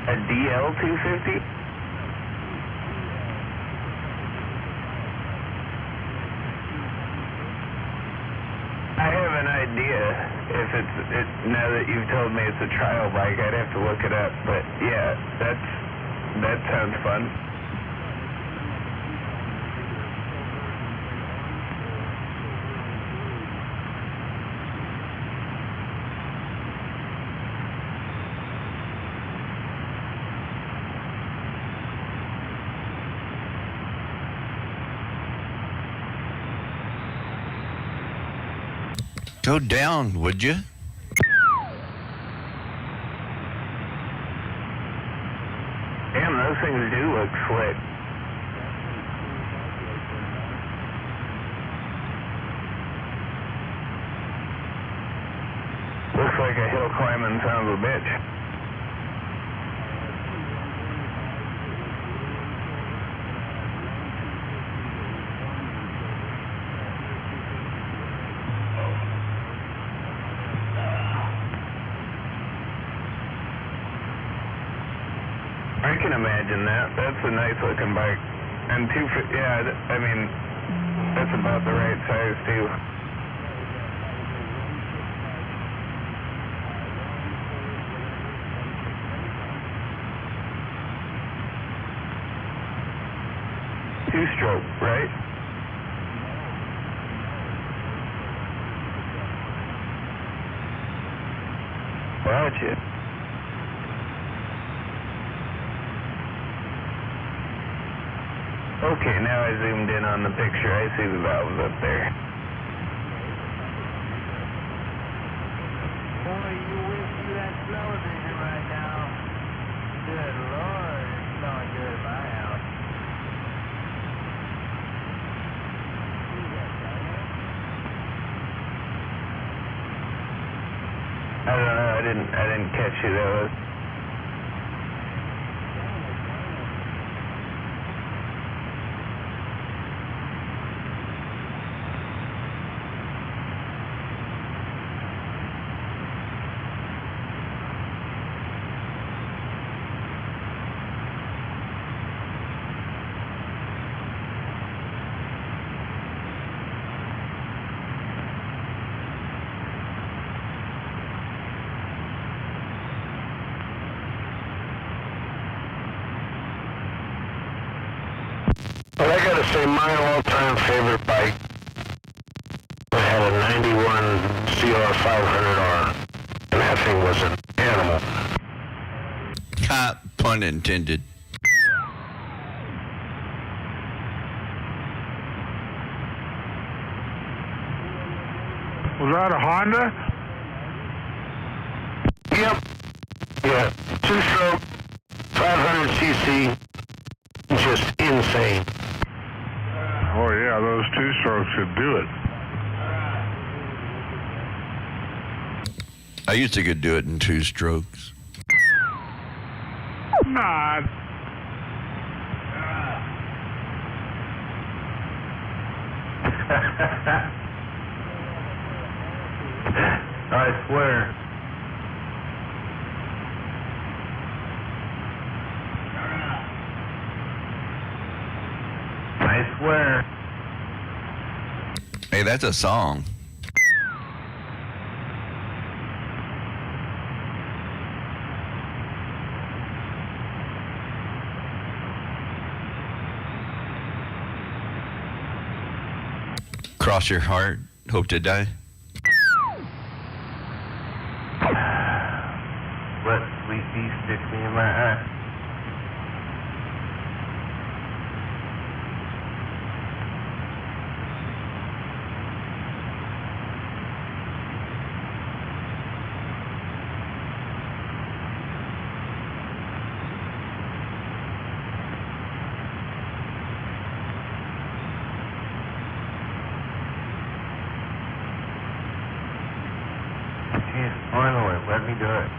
A DL250? I have an idea. If now that you've told me it's a trial bike, I'd have to look it up. But yeah, that sounds fun. Go down, would you? Damn, those things do look slick. Looks like a hill climbing son of a bitch. I can imagine that. That's a nice looking bike. And yeah, I mean, that's about the right size too. Two-stroke, right? Gotcha. Okay, now I zoomed in on the picture. I see the valves up there. Boy, you wish you had television right now. Good Lord, it's smelling good at my house. I don't know. I didn't catch who that was. Well, I gotta say, my all-time favorite bike, I had a 91 CR500R, and that thing was an animal. Ha, pun intended. Was that a Honda? Yep. Yeah, two-stroke, 500cc, just insane. Oh yeah, those two-strokes should do it. I used to could do it in 2 strokes. Not. I swear. I swear. Hey, that's a song. Cross your heart, hope to die. Let sweet bee stick me in my eye. Finally, let me do it.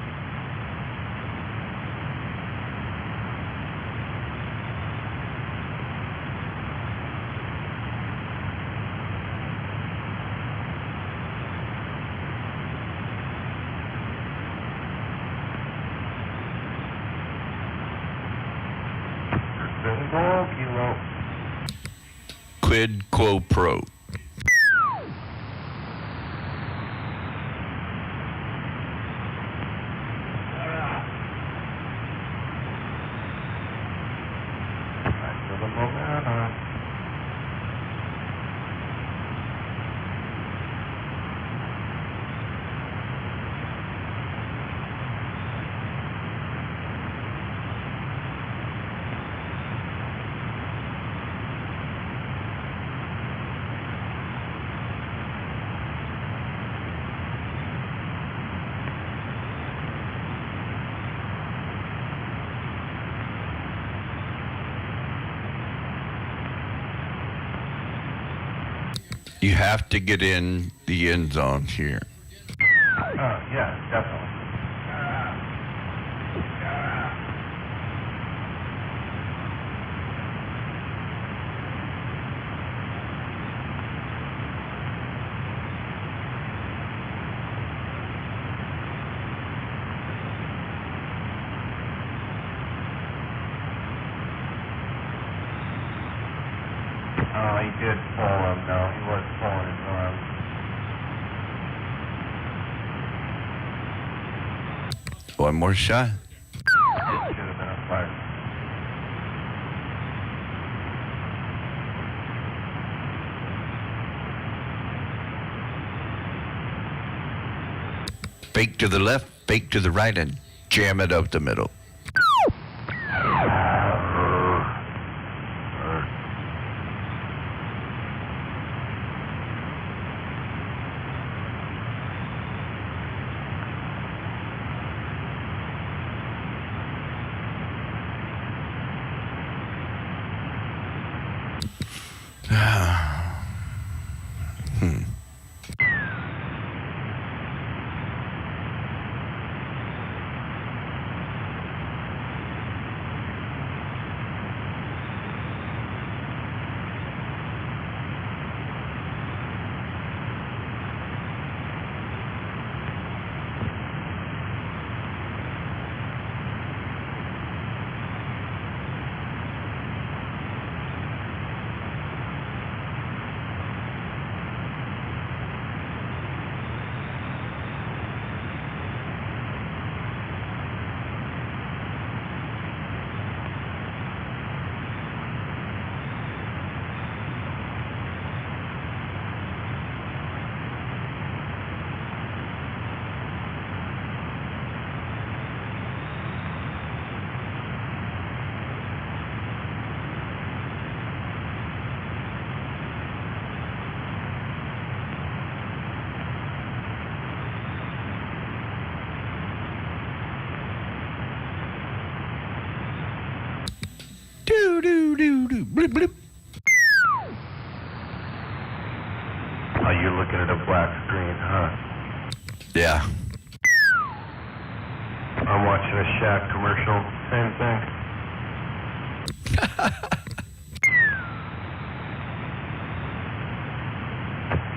Quid quo pro. You have to get in the end zone here. Yeah, definitely. Oh, he did pull him. No, he was pulling his arm. One more shot. Should have been a fire. Fake to the left, fake to the right, and jam it up the middle. Do do do do blip blip. Oh, you're looking at a black screen, huh? Yeah. I'm watching a Shaq commercial. Same thing.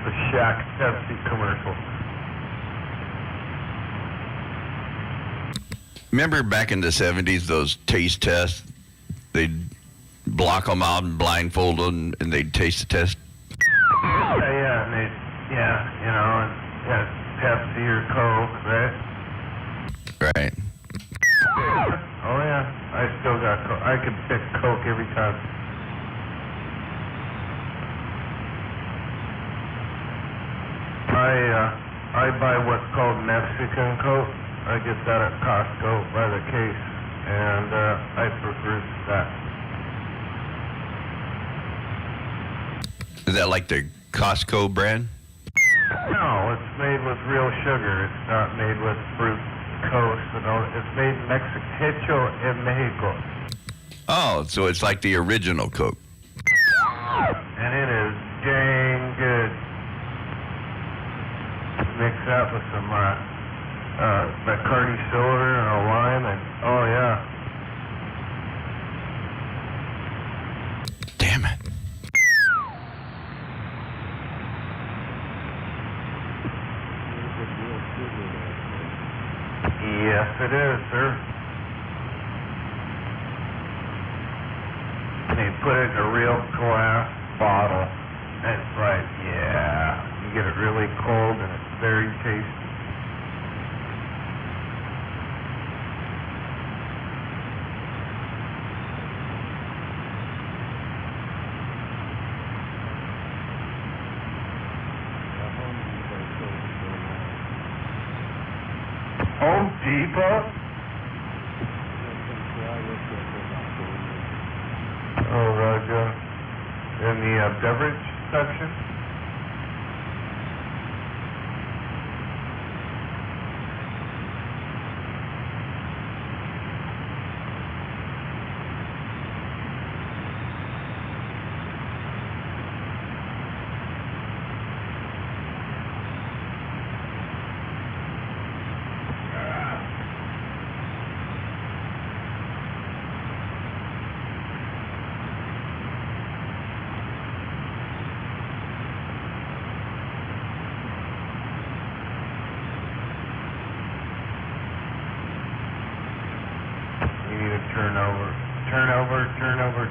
The Shaq Pepsi commercial. Remember back in the 70s, those taste tests? They'd block them out and blindfold them, and they'd taste the test. Yeah, and you know, and Pepsi or Coke, right? Right. Oh yeah, I still got Coke. I could pick Coke every time. I buy what's called Mexican Coke. I get that at Costco by the case, and I prefer that. Is that like the Costco brand? No, it's made with real sugar. It's not made with fructose and all. It's made hecho en Mexico. Oh, so it's like the original Coke. And it is dang good. Mix that with some Bacardi soda and a lime, and oh yeah. Damn it. Yes, it is, sir. They put it in a real glass bottle. That's right, yeah. You get it really cold and it's very tasty. Home Depot? Oh, Roger. In the beverage section?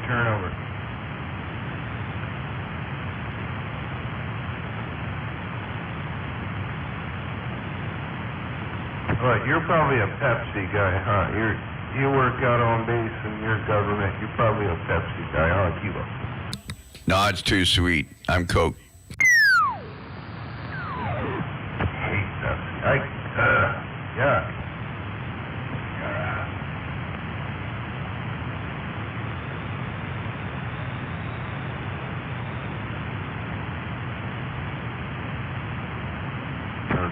Turnover. Right, you're probably a Pepsi guy, huh? You work out on base in your government. You're probably a Pepsi guy, huh, Kilo? No, it's too sweet. I'm Coke. Hate Pepsi. Yeah.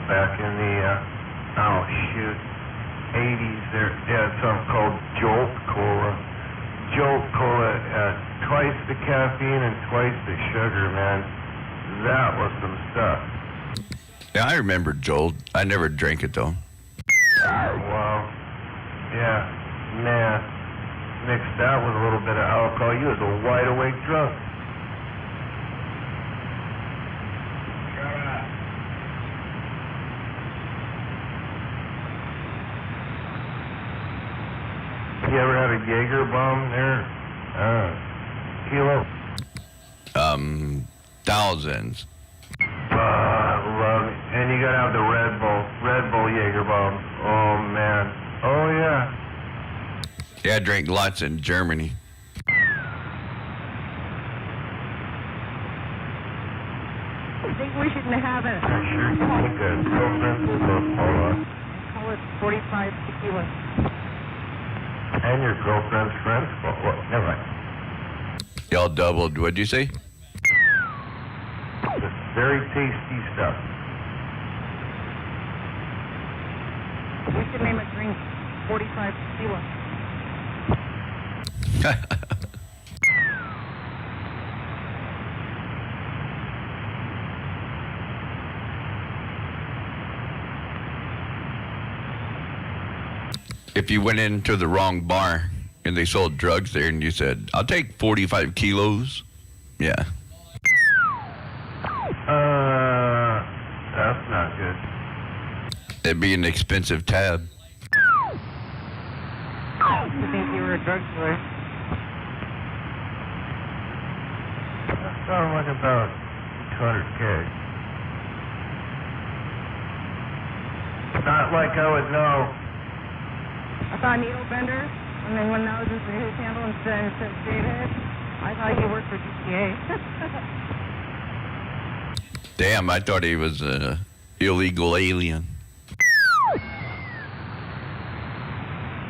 Back in the, 80s, they had something called Jolt Cola. Jolt Cola, twice the caffeine and twice the sugar, man. That was some stuff. Yeah, I remember Jolt. I never drank it, though. Wow. Yeah, man. Mix that with a little bit of alcohol. You was a wide-awake drunk. You ever had a Jaeger bomb there? Kilo? Thousands. Love it. And you gotta have the Red Bull Jaeger bombs. Oh, man. Oh, yeah. Yeah, I drank lots in Germany. I think we should have it. Sure, you think a girlfriend will Call it 45 tequila. And your girlfriend's friends? Well, never mind. Y'all doubled. What'd you say? It's very tasty stuff. We should name a drink 45 tequila. If you went into the wrong bar and they sold drugs there and you said, I'll take 45 kilos. Yeah. That's not good. It'd be an expensive tab. You think you were a drug dealer? That sounds like about 200K. Not like I would know. I saw a needle bender, and then when that was his handle instead of straight head, I thought you worked for GTA. Damn, I thought he was a illegal alien.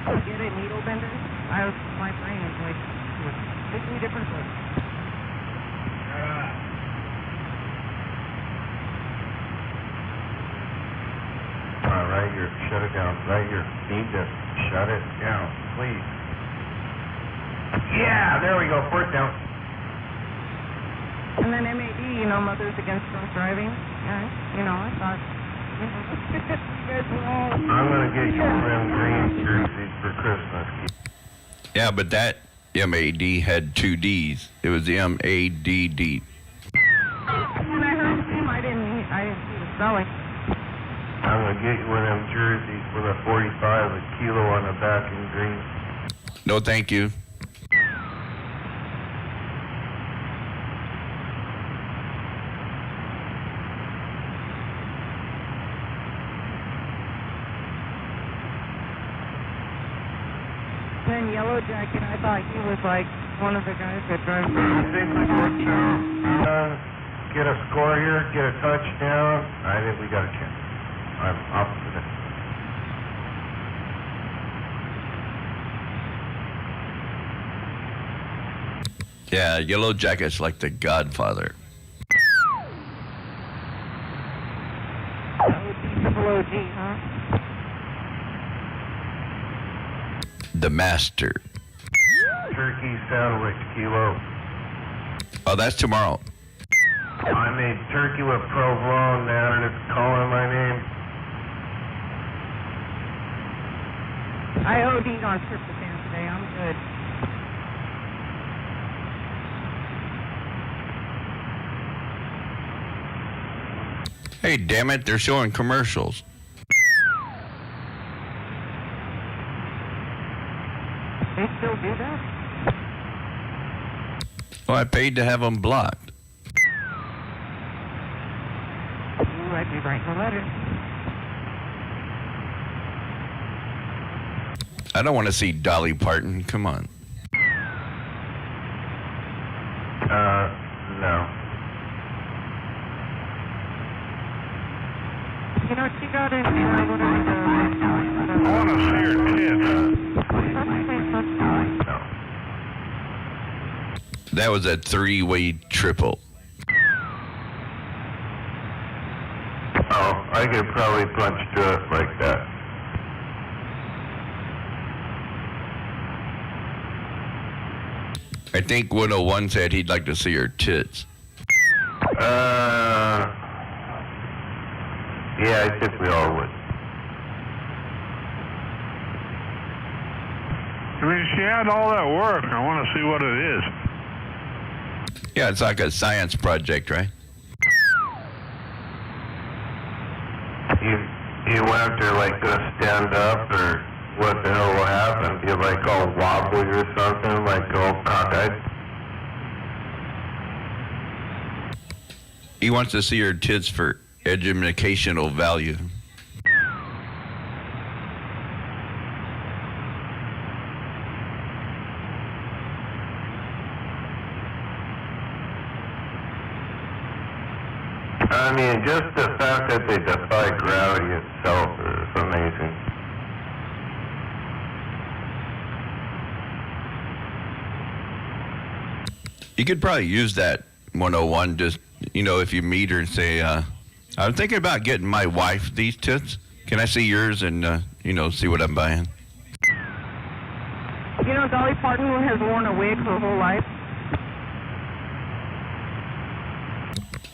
Get it, needle bender? My brain is like 50 different books. Right here, shut it down. Right here, need to shut it down, please. Yeah, there we go. Fourth down. And then MAD, Mothers Against Drunk Driving. Yeah, I thought, you guys were all... I'm gonna get you them green jerseys for Christmas. Yeah, but that MAD had 2 D's. It was the MADD. When I heard him, I didn't see the spelling. I'm gonna get you one of them jerseys with a 45, a kilo on the back in green. No, thank you. Then Yellow Jacket, I thought he was like one of the guys that drives. I think we can get a score here, get a touchdown. I think we got a chance. I'm optimistic. Yeah, Yellow Jacket's like the Godfather. That would be Triple OG, huh? The Master. Turkey sandwich, kilo. Oh, that's tomorrow. I made turkey with provolone, man, and it's calling my name. I OD'd on tryptophan today. I'm good. Hey, damn it, they're showing commercials. They still do that? Well, I paid to have them blocked. Ooh, I'd be writing a letter. I don't want to see Dolly Parton. Come on. No. She got in there. I want to see her tits. That was a 3-way triple. Oh, I could probably punch to it like that. I think 101 said he'd like to see her tits. Yeah, I think we all would. I mean, she had all that work. I want to see what it is. Yeah, it's like a science project, right? You went there like gonna stand up, or what the hell will happen? Be like all wobbly or something, like all cockeyed? He wants to see her tits for educational value. I mean, just the fact that they defy gravity itself is amazing. You could probably use that 101 just, if you meet her and say, I'm thinking about getting my wife these tits. Can I see yours and, see what I'm buying? Dolly Parton has worn a wig her whole life.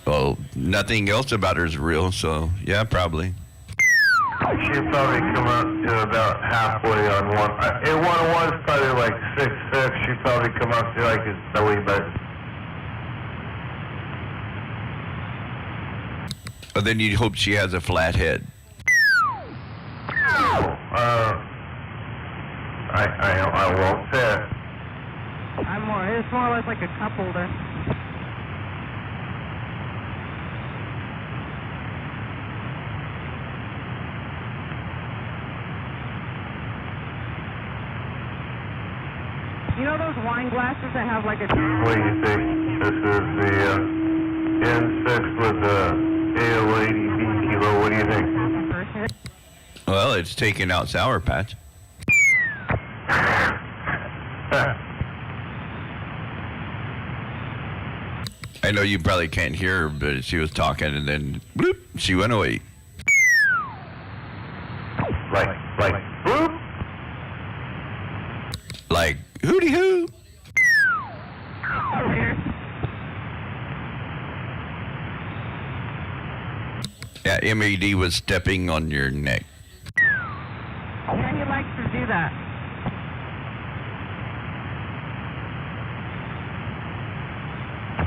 Well, nothing else about her is real, so yeah, probably. She'd probably come up to about halfway on one. If 101's probably like 6'6", she'd probably come up to like his belly button. But then you'd hope she has a flat head. I won't say it. It's more or less like a cup holder. Those wine glasses that have like a... What do you think? This is the N6 with the AO80B Bro, what do you think? Well, it's taking out Sour Patch. I know you probably can't hear her, but she was talking and then bloop, she went away. Like, whoop. Like, hooty hoo. Yeah, MAD was stepping on your neck. Yeah, he likes to do that.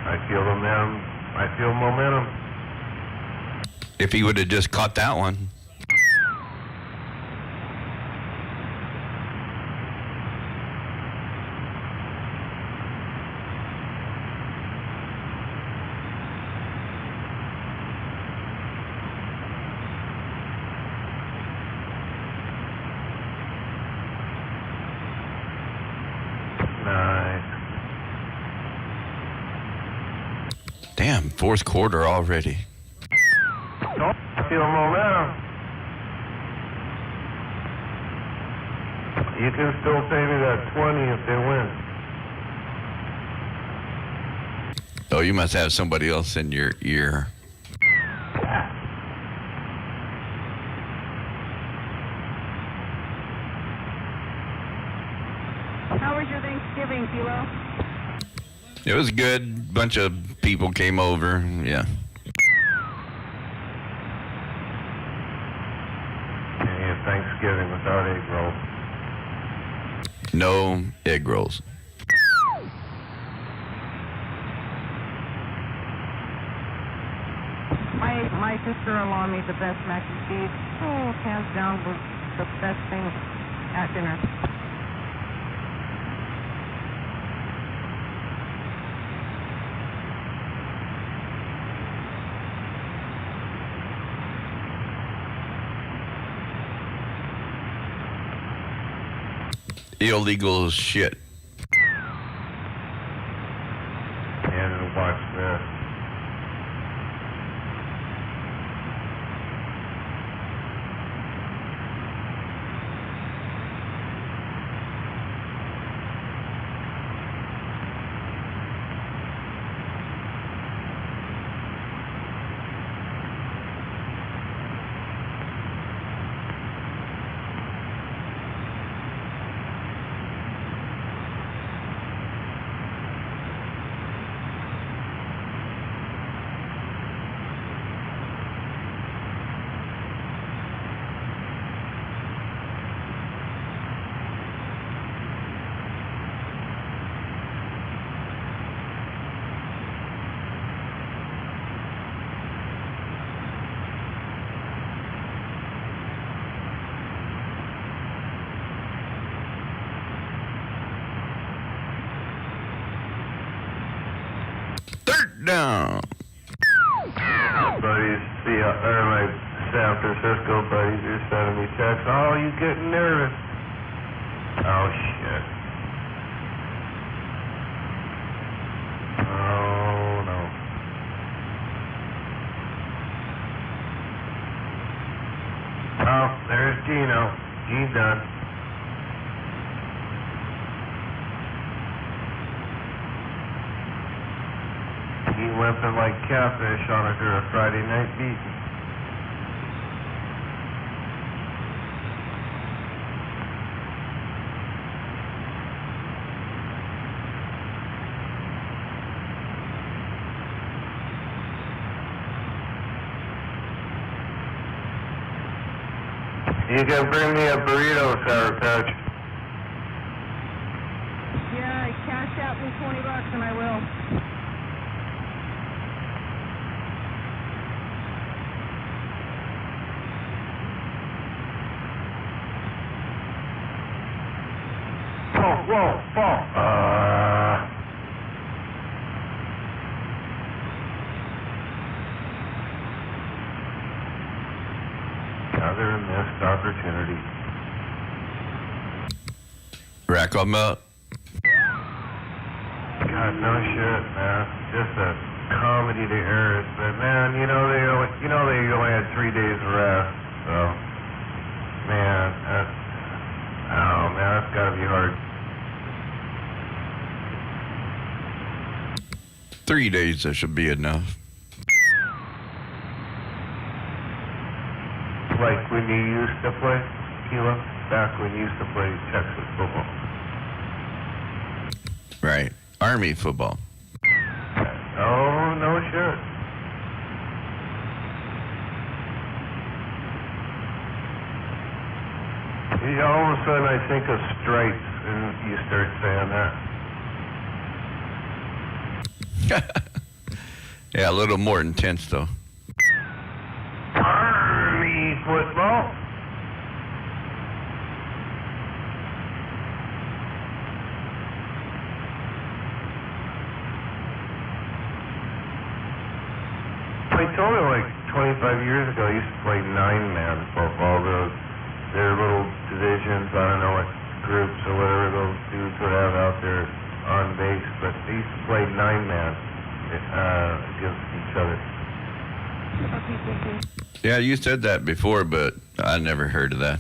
I feel momentum. I feel momentum. If he would have just caught that one. Nice. Damn, fourth quarter already. I feel momentum. You can still pay me that 20 if they win. Oh, you must have somebody else in your ear. How was your Thanksgiving, Kilo? It was good. Bunch of people came over. Yeah. Yeah, Thanksgiving without egg rolls. No egg rolls. My sister-in-law made the best mac and cheese. Oh, hands down, was the best thing at dinner. Illegal shit. And watch this. Third down. Buddies, my San Francisco buddies are sending me texts. Oh, you getting nervous? Oh, shit. Oh, no. Oh, there's Gino. Gene done. He limping like catfish on a Friday night beating. You can bring me a burrito, Sour Patch. Yeah, cash out me $20 and I will. Whoa, fall. Another missed opportunity. Rack 'em up. God, no shit, man. Just a comedy to errors, but man, they only had 3 days of rest, so man, that's gotta be hard. 3 days, that should be enough. Like when you used to play, Kilo, back when you used to play Texas football. Right. Army football. Oh, no shit. Yeah, all of a sudden I think of stripes, and you start saying that. Yeah, a little more intense, though. Army football. They told me like 25 years ago, I used to play 9-man football. Their little divisions, I don't know what groups or whatever those dudes would have out there on base, but they used to play 9-man against each other. Yeah, you said that before, but I never heard of that.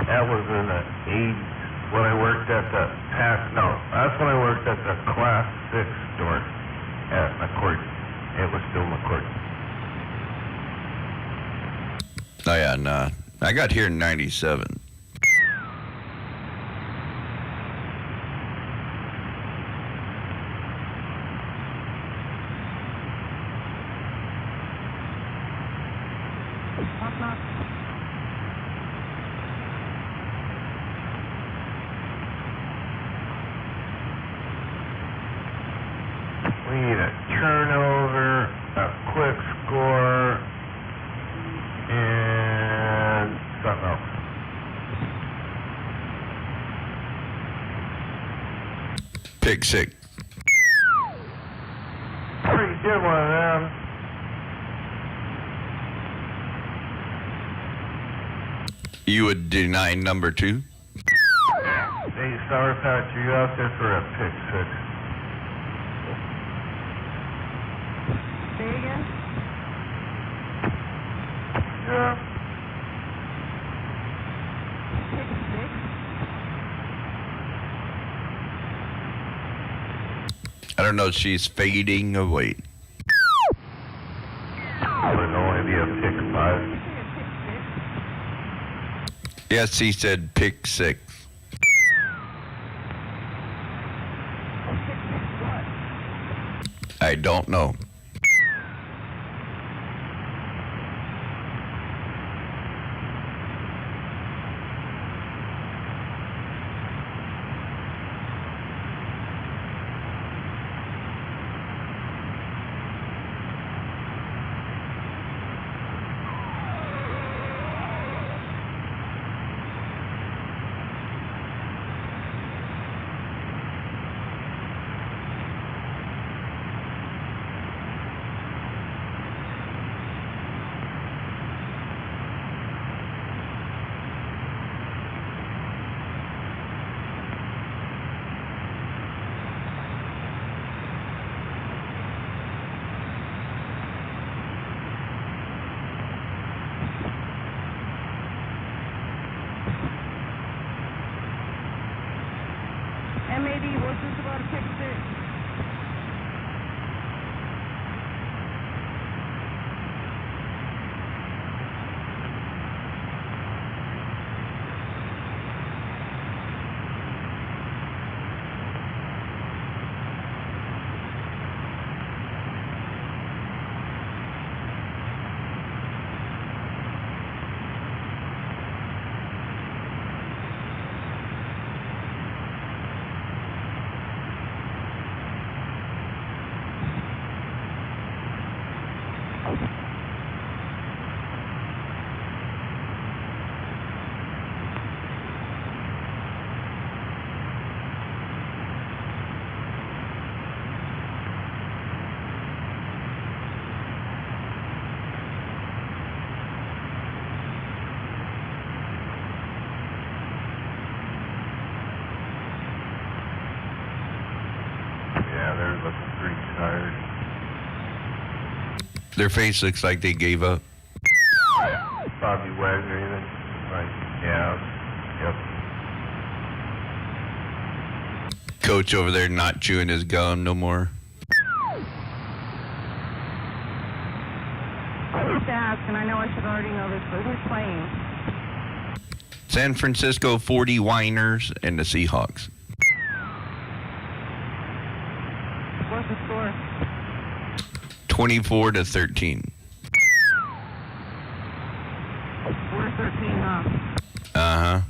That was in the 80s when I worked at the that's when I worked at the Class 6 store at McCourt. It was still McCourt. Oh, yeah, nah. I got here in 97. We need a turnover, a quick score, and something else. Pick six. Pretty good one of them. You would deny number 2? Hey, Sour Patch, are you out there for a pick 6? Say again? Yeah. I don't know, she's fading away. Would only be a pick 5. Yes, he said pick 6. I don't know. MAD, what's this about a pick 6? Their face looks like they gave up. Bobby Wagner even. Like, yeah. Yep. Coach over there not chewing his gum no more. I used to ask, and I know I should already know this, but who's playing? San Francisco 49ers and the Seahawks. What's the score? 24-13. 4-13, huh? Uh-huh.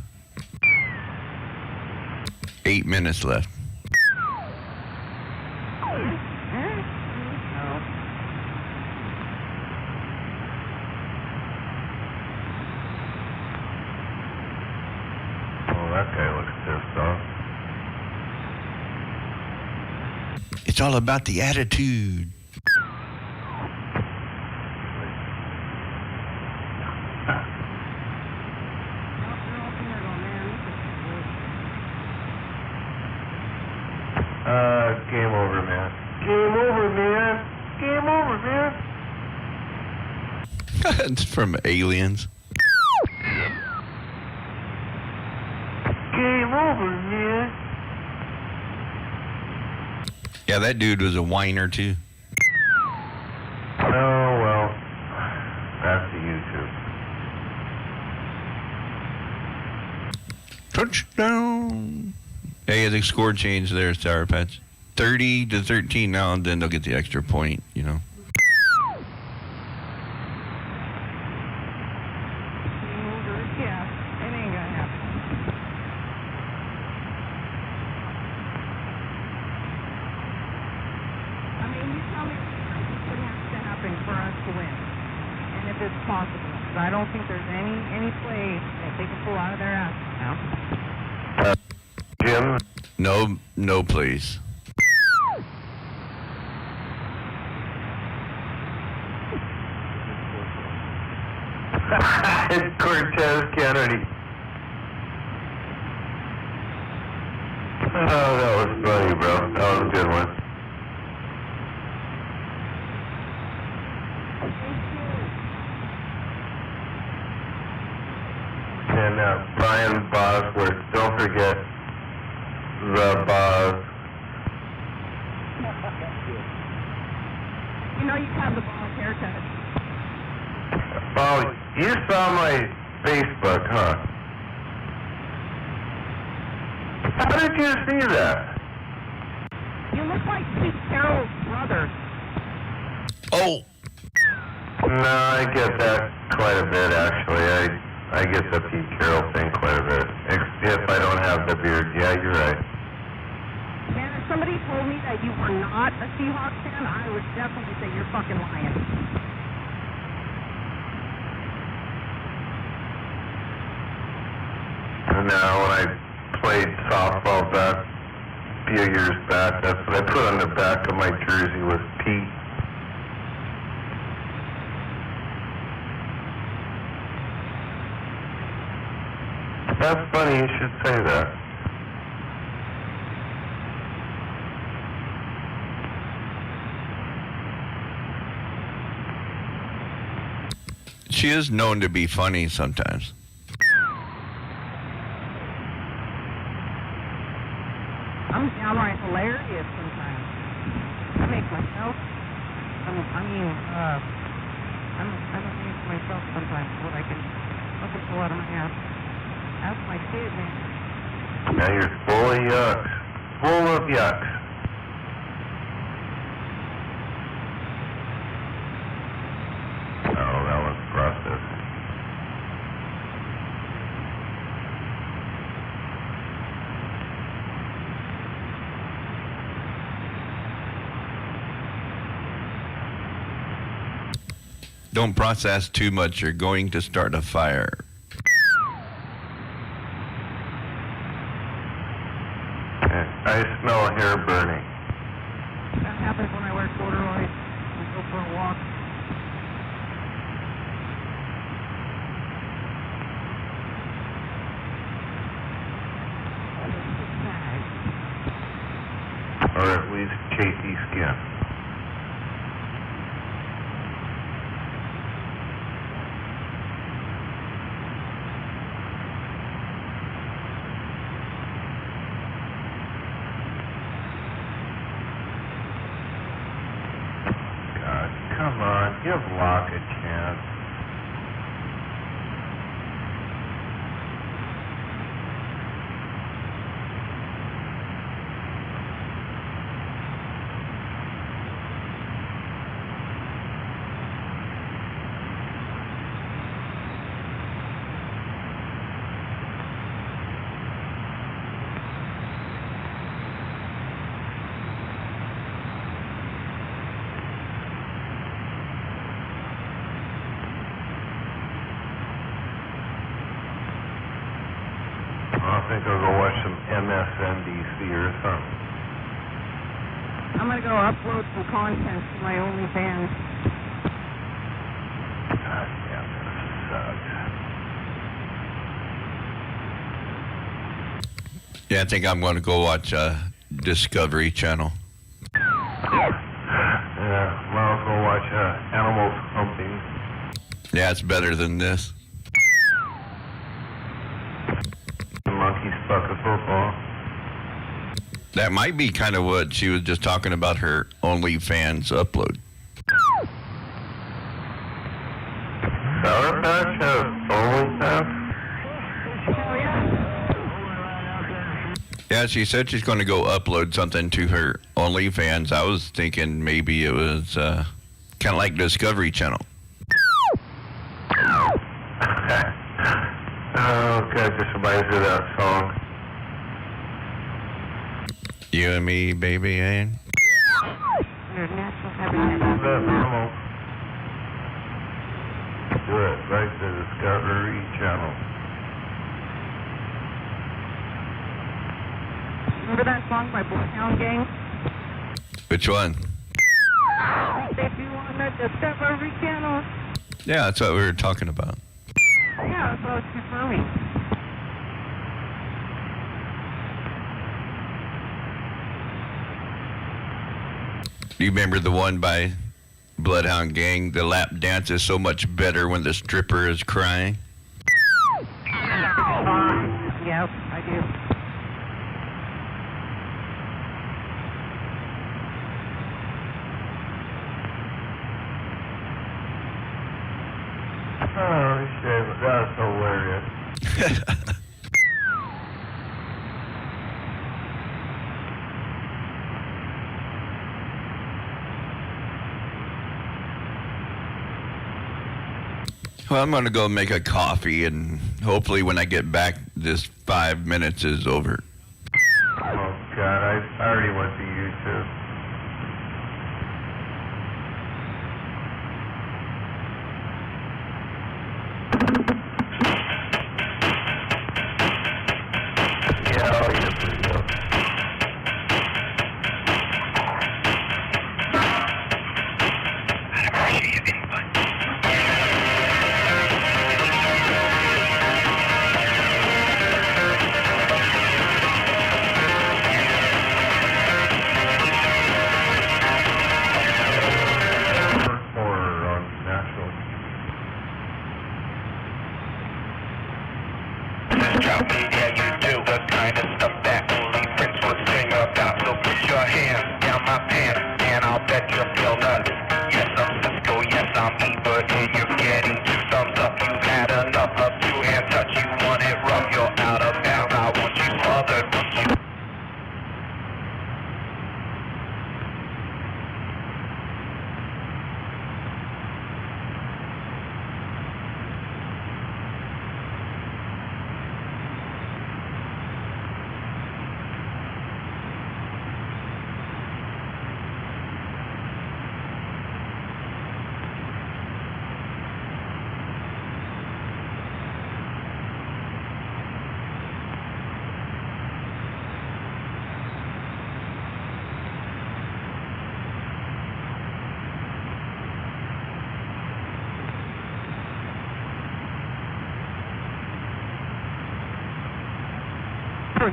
8 minutes left. That guy looks pissed off. It's all about the attitude. Game over, man. Game over, man. Game over, man. It's from Aliens. Game over, man. Yeah, that dude was a whiner too. Oh, well. That's the YouTube. Touchdown. Hey, the score changed there, Sour Patch. 30-13 now, and then they'll get the extra point, you know. Yeah, it ain't gonna happen. I mean, you tell me what has to happen for us to win, and if it's possible. 'Cause I don't think there's any play that they can pull out of their ass now. Jim? No, please. Cortez Kennedy. Oh, that was funny, bro. That was a good one. And Brian Bosworth. Don't forget the Bos. You know you have the ball haircut. Oh, you saw my Facebook, huh? How did you see that? You look like Pete Carroll's brother. Oh. No, I get that quite a bit, actually. I get the Pete Carroll thing quite a bit. If I don't have the beard. Yeah, you're right. Man, if somebody told me that you were not a Seahawks fan, I would definitely say you're fucking lying. Now, when I played softball back a few years back, that's what I put on the back of my jersey was Pete. That's funny, you should say that. She is known to be funny sometimes. I'm downright hilarious sometimes. I make myself. I make myself sometimes what I can pull out of my ass. Ask my kid, man. Now you're full of yucks. Full of yucks. Oh, that was processed. Don't process too much. You're going to start a fire. I smell hair burning. That happens when I wear corduroys and go for a walk. Or at least chafy skin. Give Locke a chance. I think I'll go watch some MSNBC or something. I'm gonna go upload some content to my OnlyFans. God damn, this sucks. Yeah, I think I'm going to go watch Discovery Channel. Yeah, might as well watch Animals Humping. Yeah, it's better than this. The monkey's bucket football. That might be kind of what she was just talking about, her OnlyFans upload. Sour Patch has OnlyFans? Yeah, she said she's going to go upload something to her OnlyFans. I was thinking maybe it was kind of like Discovery Channel. Oh, God, just reminds me of that song. You and me, baby, and... Do it right to Discovery Channel. Remember that song by Bloodhound Gang? Which one? They do on the Discovery Channel. Yeah, that's what we were talking about. Yeah, that's what I was confirming. Do you remember the one by Bloodhound Gang? The lap dance is so much better when the stripper is crying. Yep, I do. Oh, shit, that's hilarious. Well, I'm going to go make a coffee, and hopefully when I get back, this 5 minutes is over. Oh, God, I already went to YouTube. Yeah, oh, yeah, pretty good. Horror on National. Drop me, yeah, you do the kind of stuff that only friends would sing about. So put your hands down my pants, and I'll bet you'll feel nuts. Yes, I'm Cisco, yes, I'm Ebert, and you're getting 2 thumbs up. You've had enough of 2-hand touch, you want it rough, you're out of bounds. I want you smothered, want you...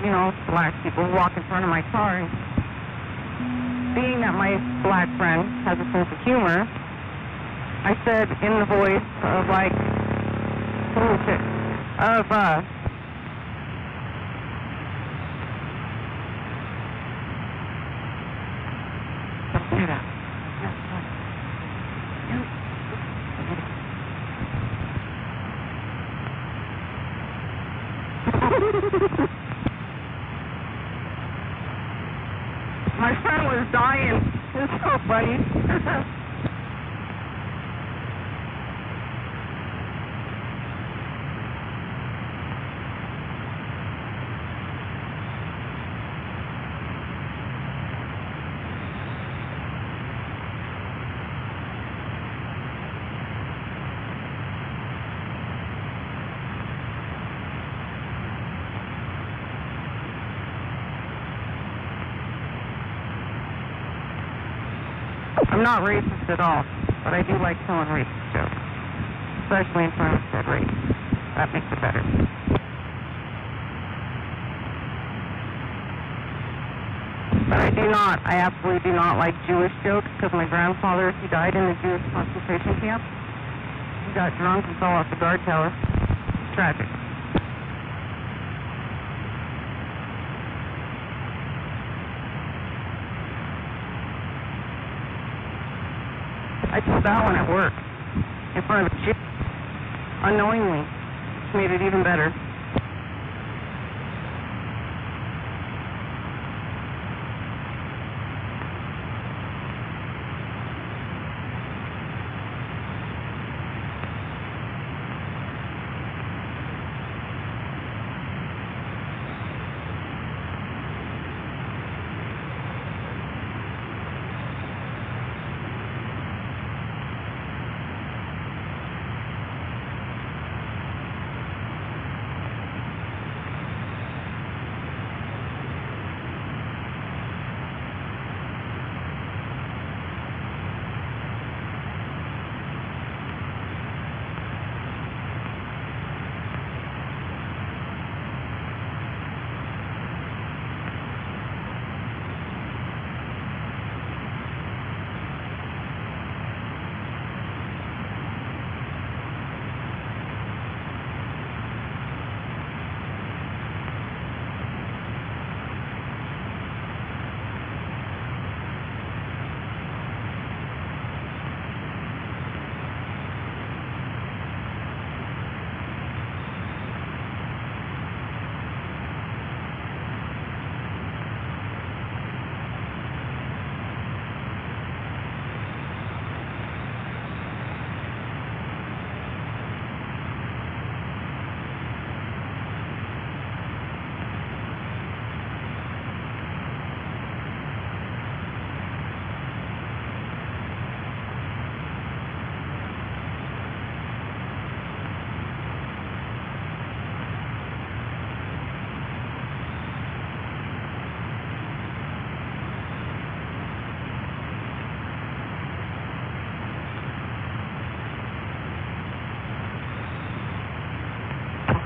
You know, black people walk in front of my car. And being that my black friend has a sense of humor, I said in the voice of like, oh shit, of don't do that. My friend was dying. It's so funny. I'm not racist at all, but I do like telling racist jokes, especially in front of said race. That makes it better. But I absolutely do not like Jewish jokes, because my grandfather, he died in the Jewish concentration camp. He got drunk and fell off the guard tower. Tragic. I told that one at work, in front of a chick, unknowingly, which made it even better.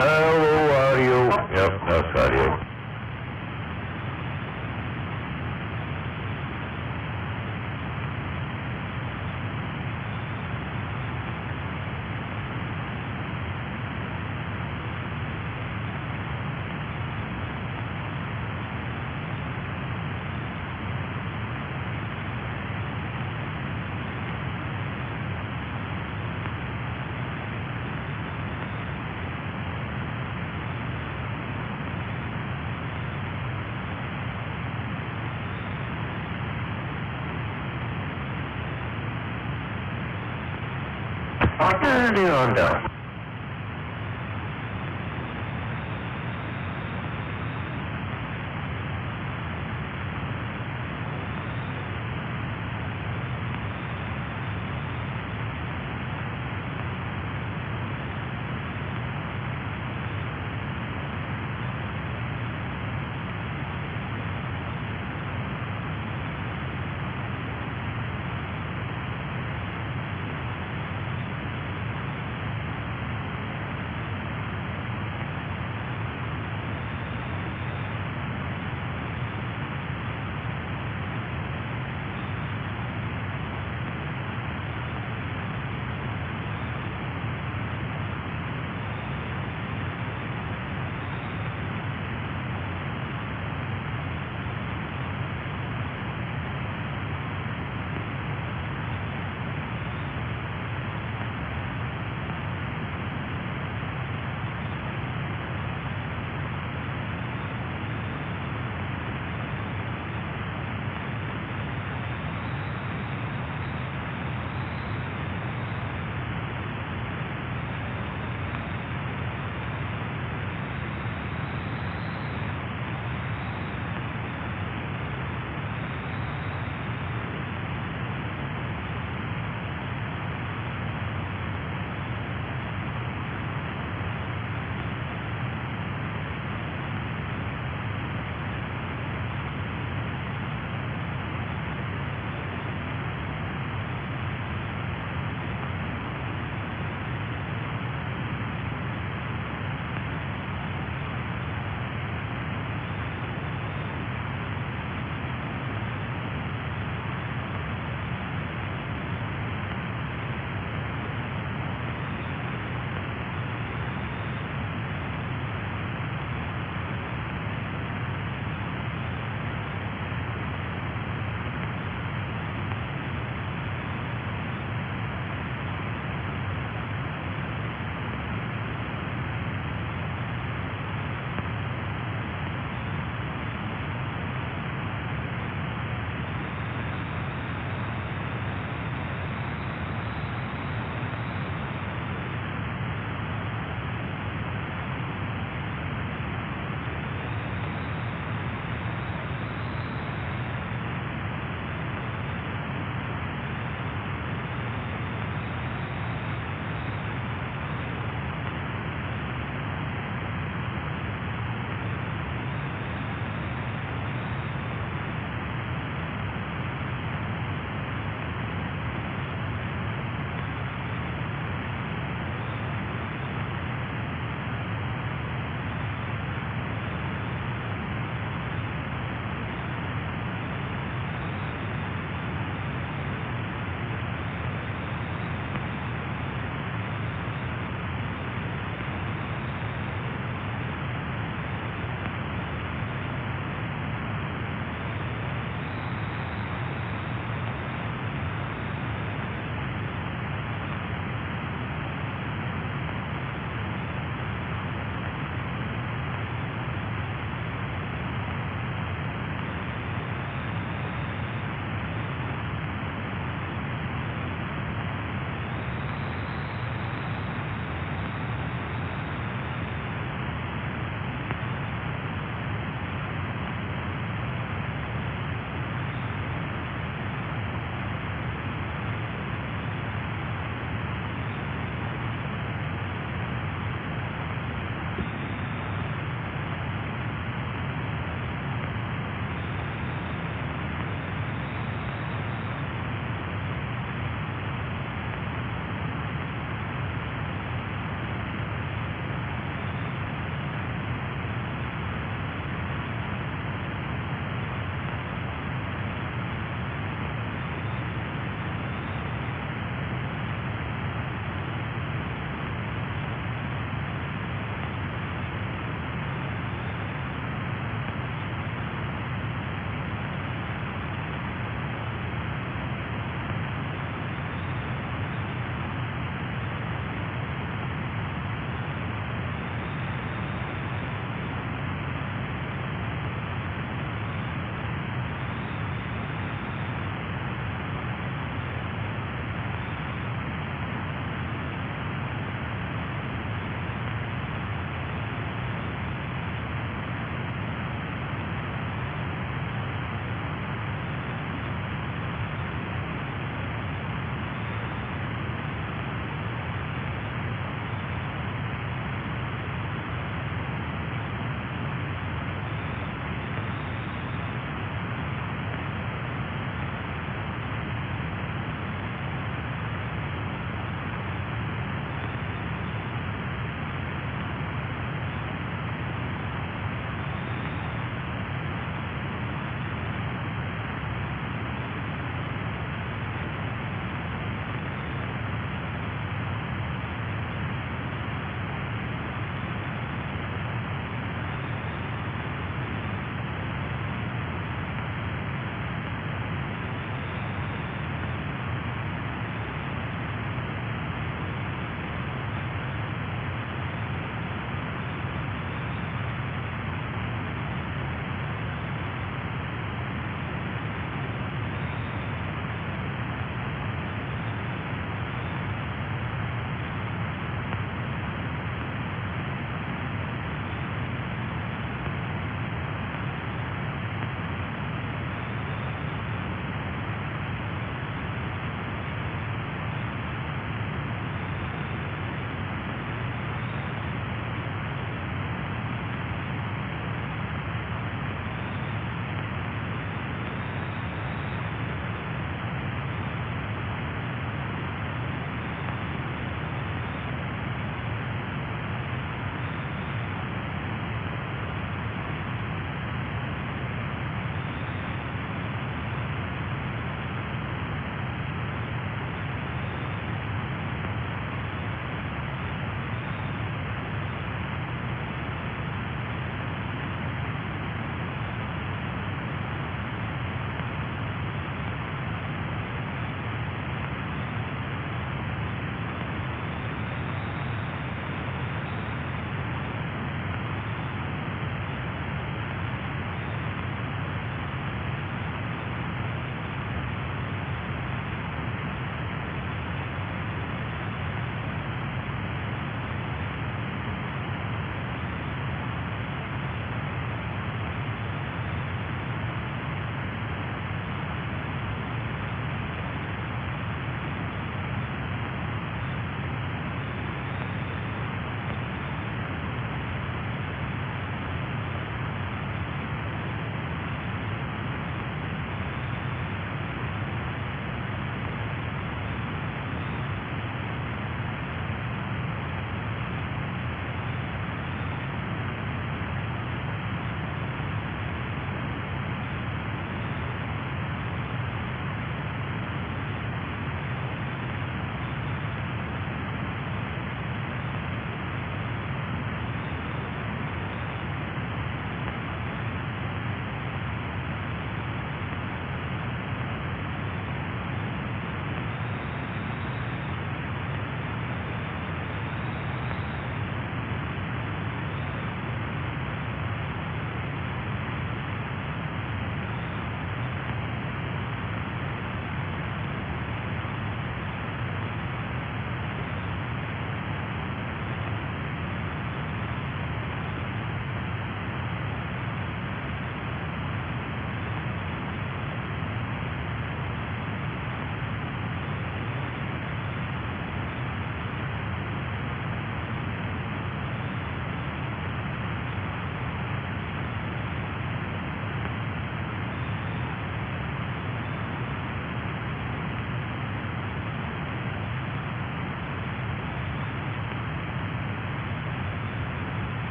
Hello, audio. Yep, that's audio. Turn it on down.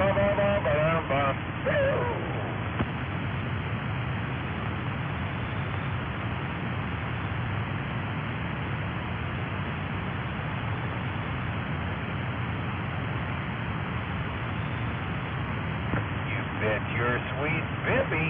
You bet your sweet Bippy.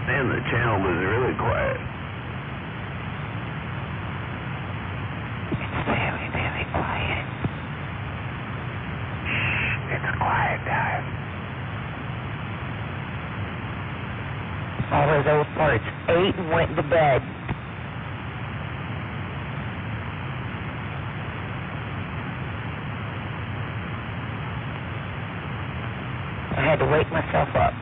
Man, the channel was really quiet. It's very, very quiet. It's quiet time. All of those parts ate and went to bed. I had to wake myself up.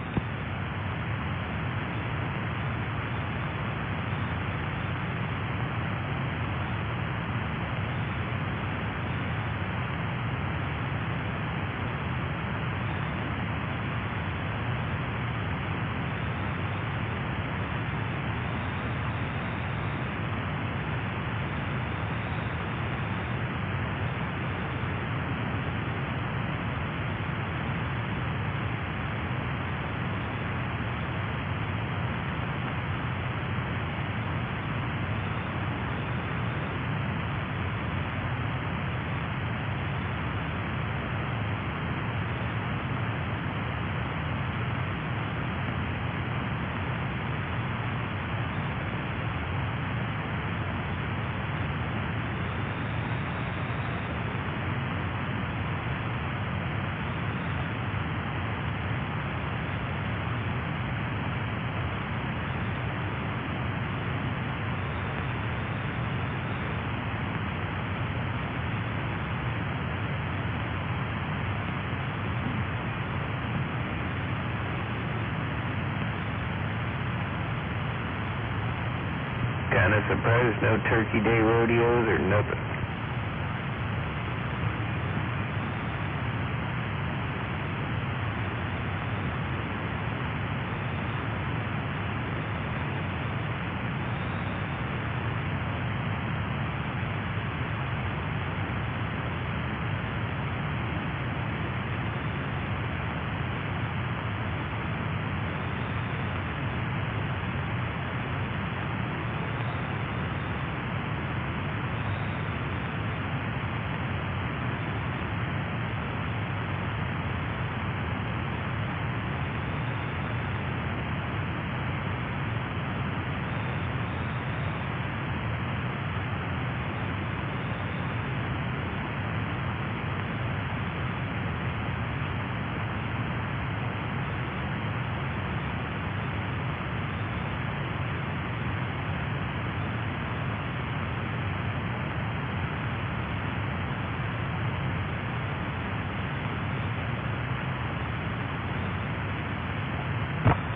Kinda surprised no Turkey Day rodeos or nothing.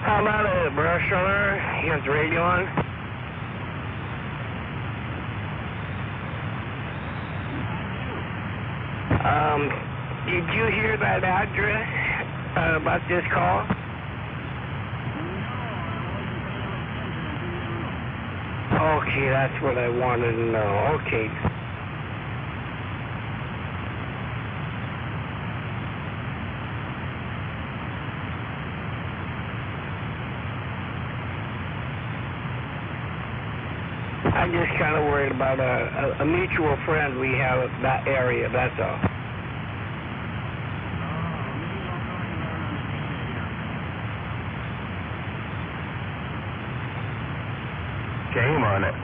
How about a brush runner? He has the radio on. Did you hear that address about this call? Okay, that's what I wanted to know. Okay. I'm just kind of worried about a mutual friend we have at that area, that's all. Shame on it.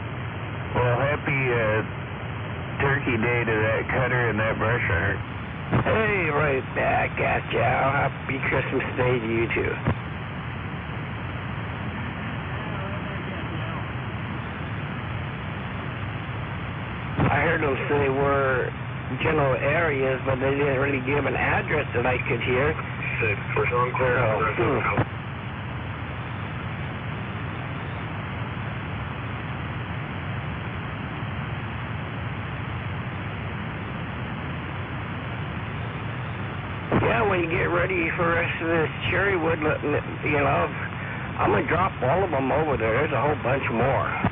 Well, happy Turkey Day to that cutter and that brush runner. Hey, right back at ya. Happy Christmas Day to you too. I heard them say were general areas, but they didn't really give an address that I could hear. Yeah, when you get ready for the rest of this cherry wood, you know, I'm going to drop all of them over there. There's a whole bunch more.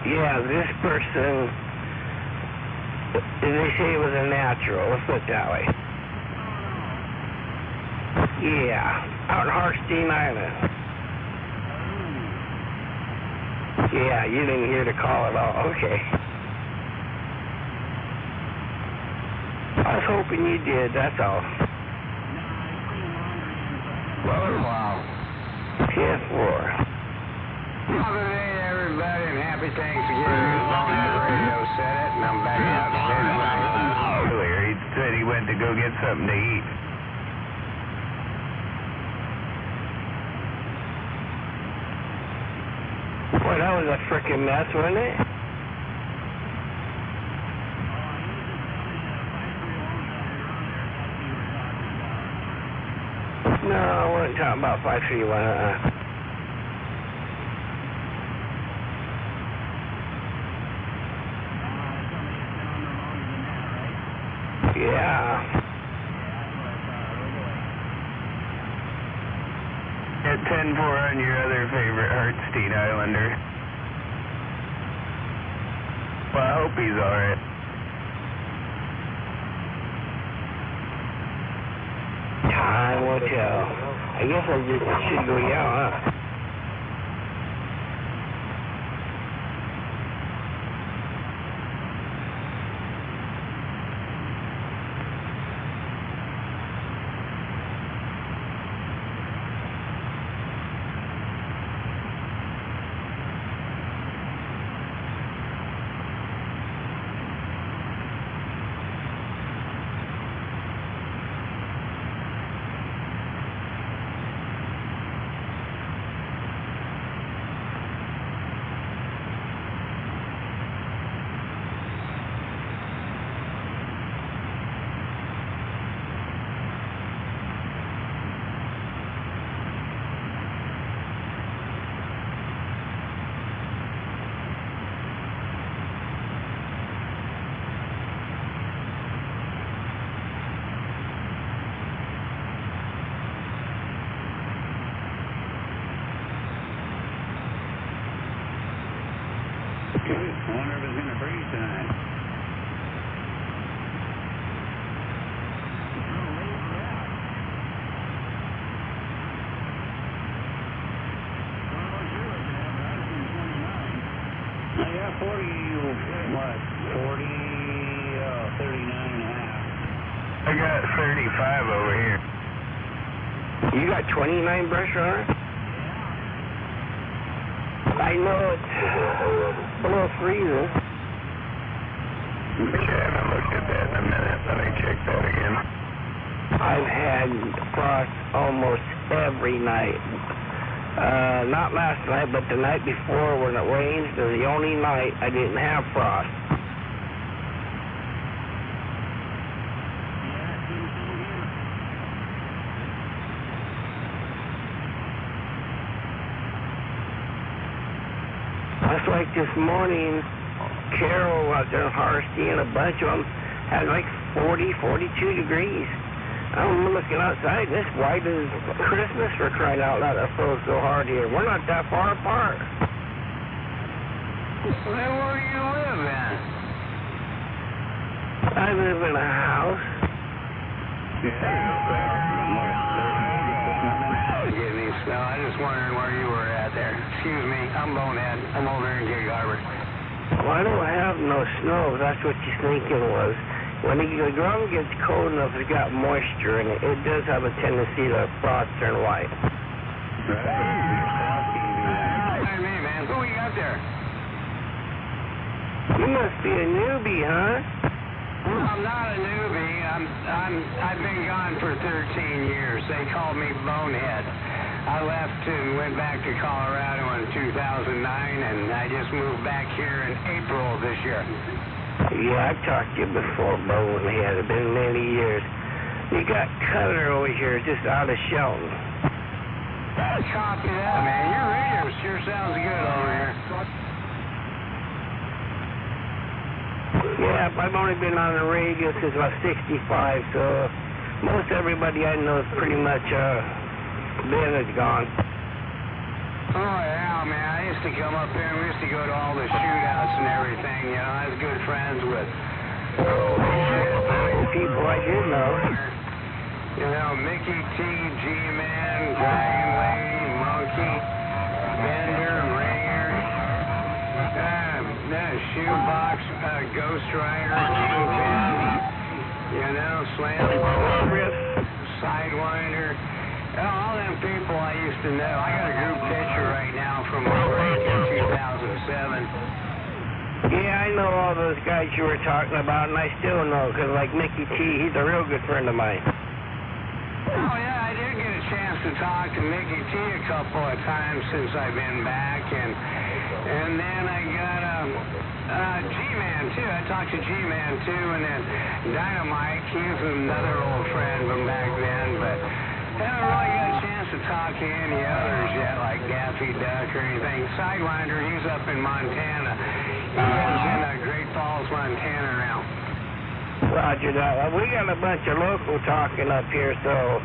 Yeah, this person, they say it was a natural, let's put it that way. Yeah, out in Harstein Island. Yeah, you didn't hear the call at all, okay. I was hoping you did, that's all. Wow. 10-4. Other day, everybody, and happy Thanksgiving. Bonehead Radio said it, and I'm back out tonight. Earlier, he said he went to go get something to eat. Boy, that was a frickin' mess, wasn't it? No, I wasn't talking about 531, Yeah. At 10-4 on your other favorite Hartstein Islander. Well, I hope he's alright. Time will tell. I guess I just should go yell, huh? I wonder if it's going to freeze tonight. I got 40, what, 39 and a half. I got 35 over here. You got 29 brush on it? I know it's below freezing. Okay, I haven't looked at that in a minute. Let me check that again. I've had frost almost every night. Not last night, but the night before when it rained, was the only night I didn't have frost. That's like this morning, Carol out there in Harstein, a bunch of them had like 40, 42 degrees. I'm looking outside, this white is Christmas for crying out loud. It froze so hard here. We're not that far apart. Well, then where do you live then? I live in a house. Getting any snow. I was just wondering where you were at there. Excuse me, I'm Bonehead. I'm over here in Gig Harbor. Well, I don't have no snow. That's what you're thinking was. When the ground gets cold enough, it's got moisture in it. It does have a tendency to frost turn white. Hey, man, who we got there? You must be a newbie, huh? I'm not a newbie. I've been gone for 13 years. They called me Bonehead. I left and went back to Colorado in 2009, and I just moved back here in April of this year. Yeah, I've talked to you before, Bonehead. It's been many years. You got Cutter over here just out of Shelton. Copy that, man. Your radio sure sounds good over here. Yeah, I've only been on the radio since I was 65, so most everybody I know is pretty much, Ben is gone. Oh, yeah, man. I used to come up here and we used to go to all the shootouts and everything. You know, I was good friends with people I did know. You know, Mickey T, G-Man, Dragon Lady, Monkey, Bender, Ringer, Shoebox, Ghost Rider, Kingpin, you know, Slam, Sidewinder. All them people I used to know. I got a group picture right now from a break in 2007. Yeah, I know all those guys you were talking about, and I still know, because like Mickey T, he's a real good friend of mine. Oh, yeah, I did get a chance to talk to Mickey T a couple of times since I've been back, and then I got G-Man, too. I talked to G-Man, too, and then Dynamite, he's another old friend from back then, but I haven't really got a chance to talk to any others yet, like Daffy Duck or anything. Sidewinder, he's up in Montana. He lives in Great Falls, Montana now. Roger that. We got a bunch of local talking up here, so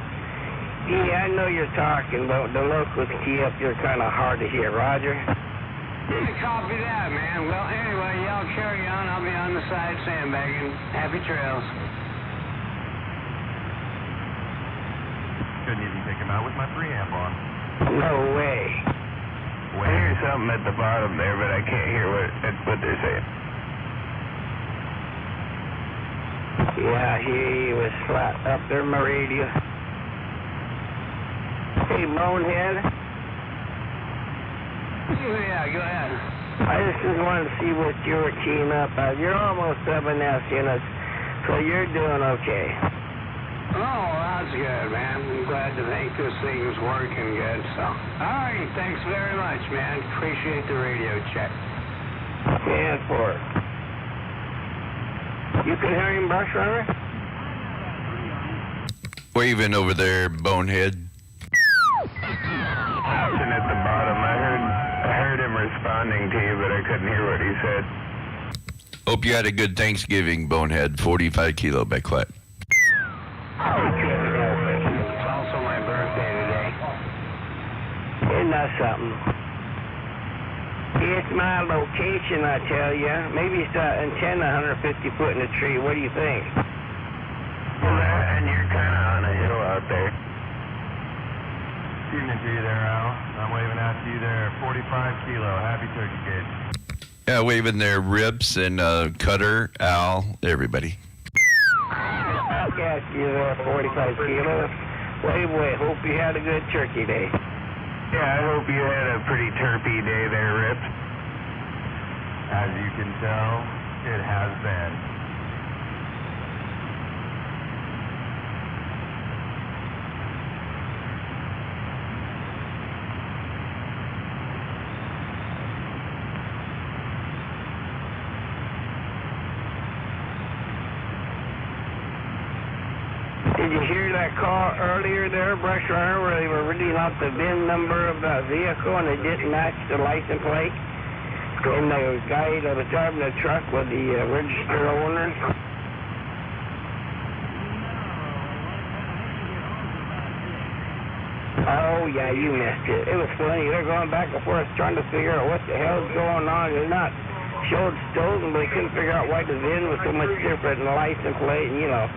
yeah, I know you're talking, but the locals key up here kind of hard to hear. Roger? Yeah, copy that, man. Well, anyway, y'all carry on. I'll be on the side sandbagging. Happy trails. Couldn't even take him out with my preamp on. No way. I hear something at the bottom there, but I can't hear what they're saying. Yeah, he was flat up there in my radio. Hey, Bonehead. Yeah, go ahead. I just wanted to see what you were keying up at. You're almost 7 S units, so you're doing okay. Oh, that's good, man. I'm glad to think this thing's working good, so. All right, thanks very much, man. Appreciate the radio check. And for it. You can hear him, Brush Runner? Waving over there, Bonehead. Option at the bottom. I heard him responding to you, but I couldn't hear what he said. Hope you had a good Thanksgiving, Bonehead. 45 kilo Beclet. It's also my birthday today. Isn't that something? It's my location, I tell you. Maybe it's that antenna 150 foot in the tree. What do you think? Well, and you're kind of on a hill out there. Evening to you there, Al. I'm waving out to you there. 45 kilo. Happy turkey gauge. Yeah, waving there, Rips and Cutter, Al, everybody. Yes, you there, 45 kilo. Wait. Hope you had a good turkey day. Yeah, I hope you had a pretty terpy day there, Rip. As you can tell, it has been. Did you hear that call earlier there, Brush Runner, where they were reading out the VIN number of the vehicle and it didn't match the license plate? And the guy that was driving the truck was the registered owner. Oh, yeah, you missed it. It was funny. They're going back and forth trying to figure out what the hell's going on. They're not showed stolen, but they couldn't figure out why the VIN was so much different than the license plate, and you know.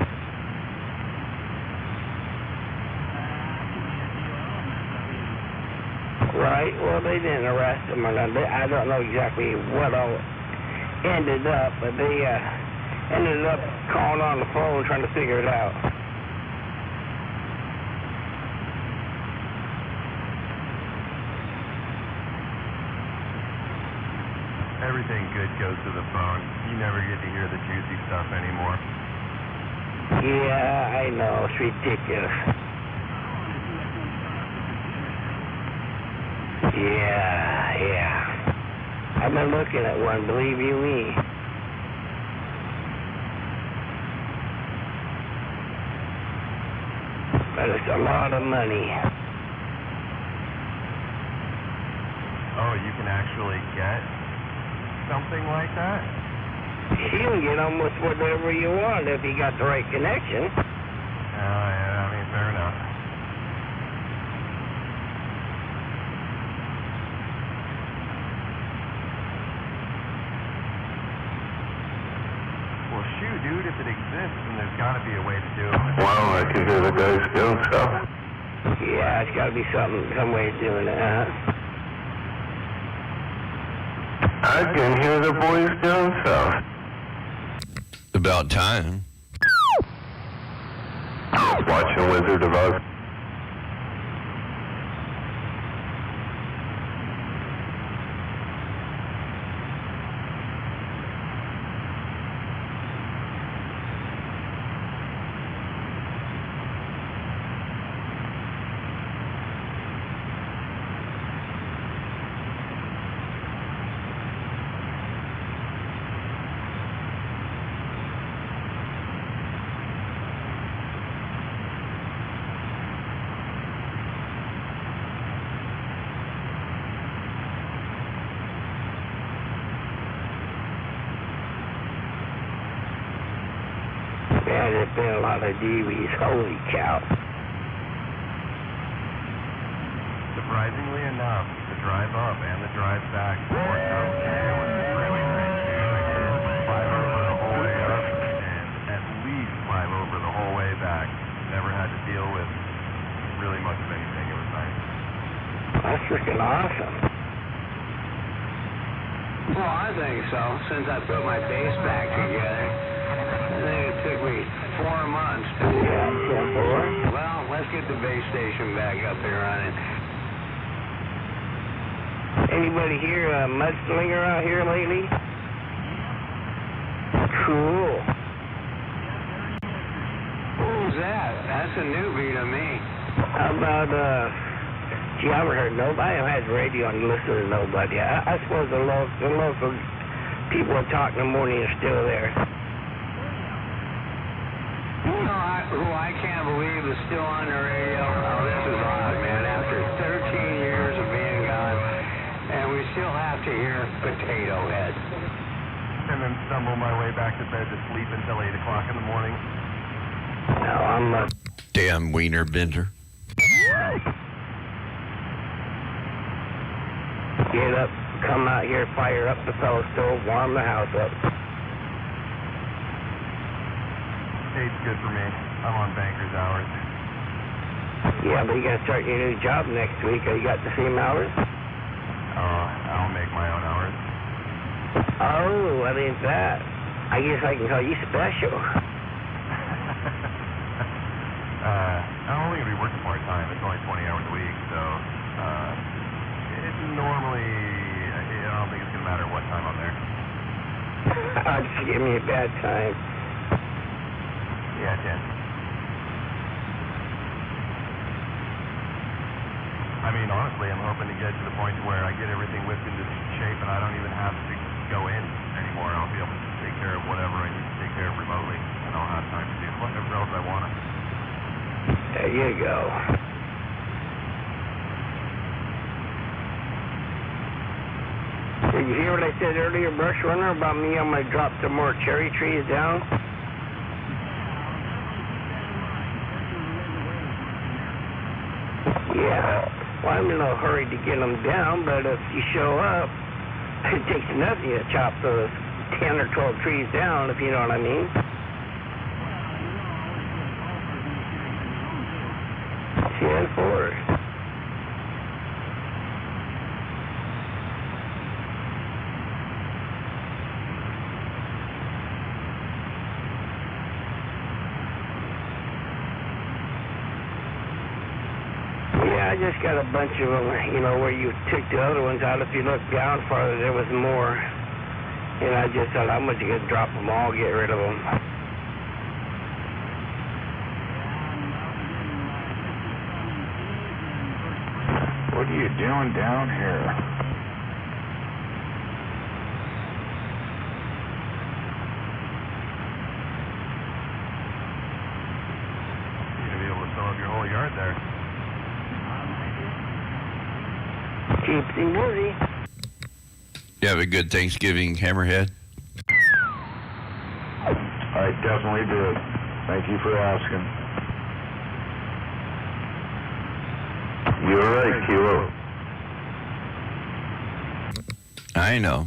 Right, well, they didn't arrest him or nothing. I don't know exactly what all ended up, but they ended up calling on the phone trying to figure it out. Everything good goes to the phone. You never get to hear the juicy stuff anymore. Yeah, I know. It's ridiculous. Yeah. I've been looking at one, believe you me. But it's a lot of money. Oh, you can actually get something like that? You can get almost whatever you want if you got the right connection. Yeah, I mean, fair enough. if it exists, then there's got to be a way to do it. Wow, I can hear the guys doing stuff. Yeah, it's got to be some way of doing it, huh? I can hear the boys down south. About time. Watching Wizard of Oz. Man, there's been a lot of DVs. Holy cow. Surprisingly enough, the drive up and the drive back worked okay. It was really nice. I did 5 over the whole way up and at least 5 over the whole way back. Never had to deal with really much of anything. It was nice. That's freaking awesome. Well, I think so. Since I put my base back together, I think it took me 4 months to... Yeah, 4? Well, let's get the base station back up and running. Anybody here a mudslinger out here lately? Cool. Who's that? That's a newbie to me. How about, gee, I haven't heard nobody. I haven't had the radio on to listen to nobody. I suppose the local people that talk in the morning are still there. You know who I can't believe is still on the radio? Oh, this is odd, man. After 13 years of being gone, and we still have to hear Potato Head. And then stumble my way back to bed to sleep until 8 o'clock in the morning. No, I'm not. Damn wiener bender. Get up, come out here, fire up the fellow stove, warm the house up. 8's good for me. I'm on banker's hours. Yeah, but you gotta start your new job next week. You got the same hours? I'll make my own hours. Oh, what is that? I guess I can call you special. I'm only going to be working part-time. It's only 20 hours a week, so it's normally, I don't think it's going to matter what time I'm there. Just give me a bad time. Yeah, 10. I mean, honestly, I'm hoping to get to the point where I get everything whipped into shape and I don't even have to go in anymore. I'll be able to take care of whatever I need to take care of remotely, and I'll have time to do whatever else I want to. There you go. Did you hear what I said earlier, Brush Runner, about me? I'm going to drop some more cherry trees down? Yeah. Well, I'm in no hurry to get them down, but if you show up, it takes nothing to chop those 10 or 12 trees down, if you know what I mean. 10-4. Yeah, I just got a bunch of them, you know, where you took the other ones out. If you look down farther, there was more. And I just thought, I'm going to drop them all, get rid of them. What are you doing down here? You're going to be able to fill up your whole yard there. Keeps him busy. You have a good Thanksgiving, Hammerhead? I definitely did. Thank you for asking. You're right, Kilo. I know.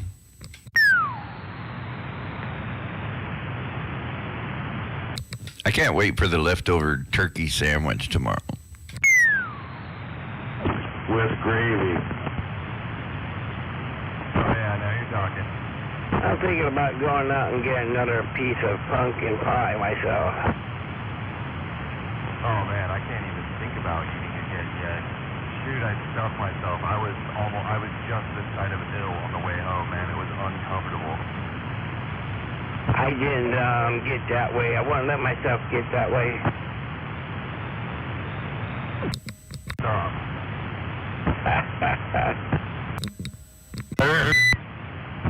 I can't wait for the leftover turkey sandwich tomorrow. With gravy. Oh, yeah, now you're talking. I'm thinking about going out and getting another piece of pumpkin pie myself. Oh, man, I can't even think about eating it yet. Shoot, I stuffed myself. I was just this side of ill on the way home, man. It was uncomfortable. I didn't get that way. I wouldn't let myself get that way. Stop.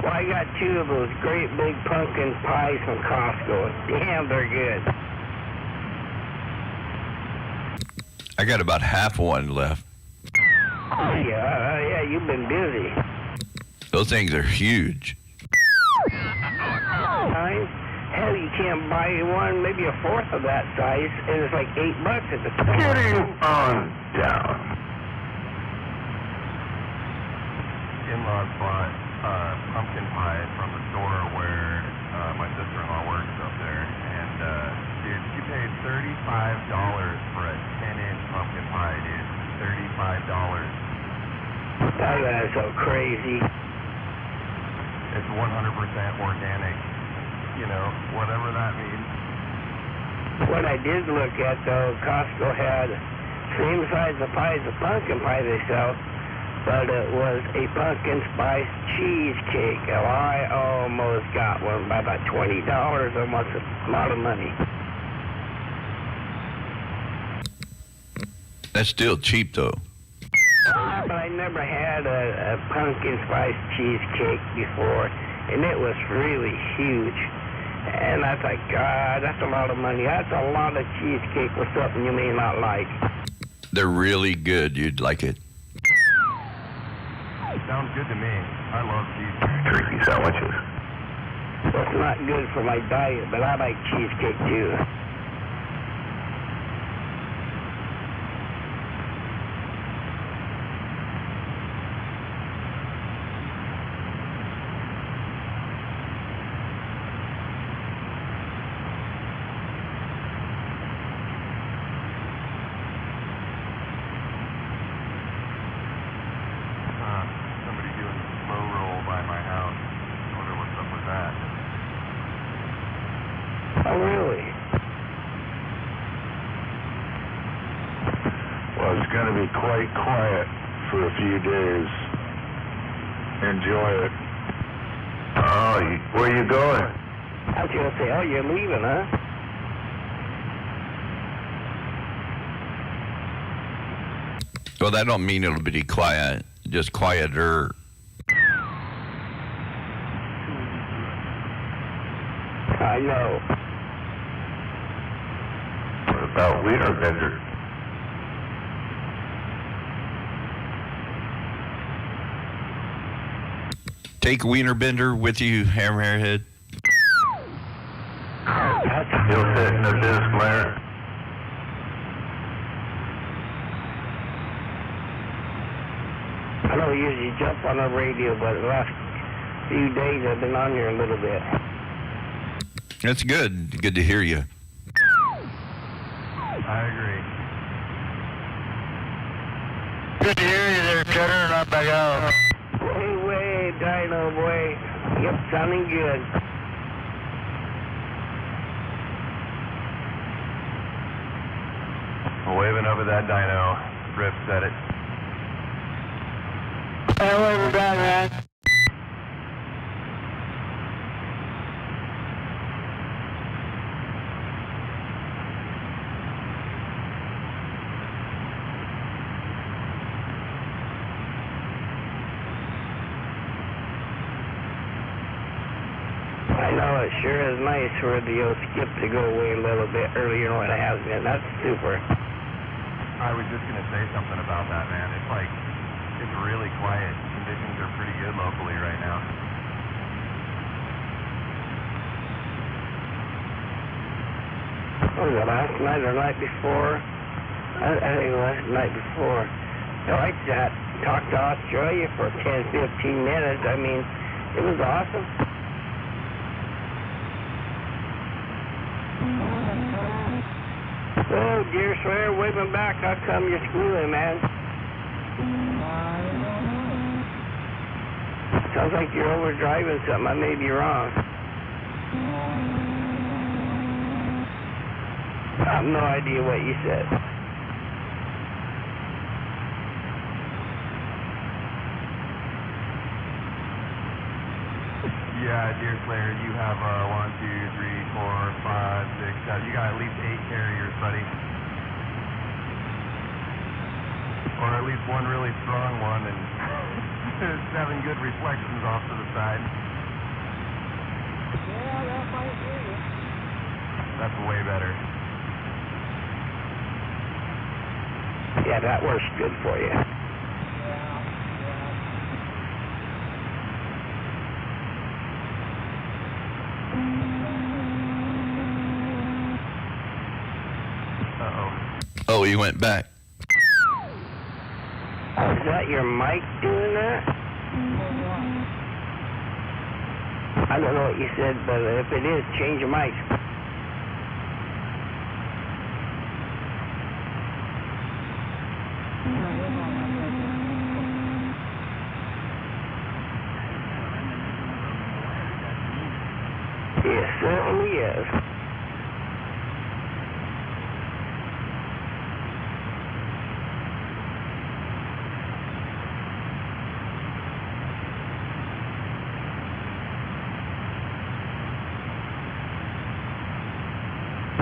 Well, I got 2 of those great big pumpkin pies from Costco. Damn, they're good. I got about half one left. Oh, yeah, you've been busy. Those things are huge. Hell, you can't buy one, maybe a fourth of that size, and it's like $8 at the store. Getting on down. In-laws bought pumpkin pie from the store where my sister-in-law works up there, and dude, she paid $35 for a 10-inch pumpkin pie, dude. $35. That is so crazy. It's 100% organic, you know, whatever that means. What I did look at, though, Costco had same size of pie as the pumpkin pie they sell, but it was a pumpkin spice cheesecake. Now, I almost got one by about $20, almost a lot of money. That's still cheap, though. But I never had a pumpkin spice cheesecake before, and it was really huge. And I thought, God, that's a lot of money. That's a lot of cheesecake for something you may not like. They're really good. You'd like it. Sounds good to me. I love cheesecake. Turkey sandwiches. It's not good for my diet, but I like cheesecake too. Somebody doing a slow roll by my house. I wonder what's up with that. Oh, really? Well, it's going to be quite quiet for a few days. Enjoy it. Oh, where you going? I was going to say, oh, you're leaving, huh? Well, that don't mean it'll be quiet. Just quieter. I know. What about Wienerbender? Take Wienerbender with you, Hammerhead. He'll sit in the disc layer. I don't usually jump on the radio, but the last few days I've been on here a little bit. That's good. Good to hear you. I agree. Good to hear you there, Cheddar, and I'm back out. Way, Dino, boy. Yep, sounding good. Waving over that dyno. Rip said it. Hey, wave back, man. I know, it sure is nice for the old skip to go away a little bit earlier than it has been. That's super. I was just going to say something about that, man. It's like, it's really quiet. Conditions are pretty good locally right now. What was it, last night or night before? I think it was the night before. I liked that. Talked to Australia for 10, 15 minutes. I mean, it was awesome. Oh, dear swear, waving back. How come you're squealing, man? Sounds like you're overdriving something. I may be wrong. I have no idea what you said. Yeah, Deer Slayer, you have 1, 2, 3, 4, 5, 6, 7. You got at least 8 carriers, buddy. Or at least one really strong one and 7 good reflections off to the side. Yeah, that might do you. That's way better. Yeah, that works good for you. Oh, he went back. Is that your mic doing that? I don't know what you said, but if it is, change your mic. It certainly is.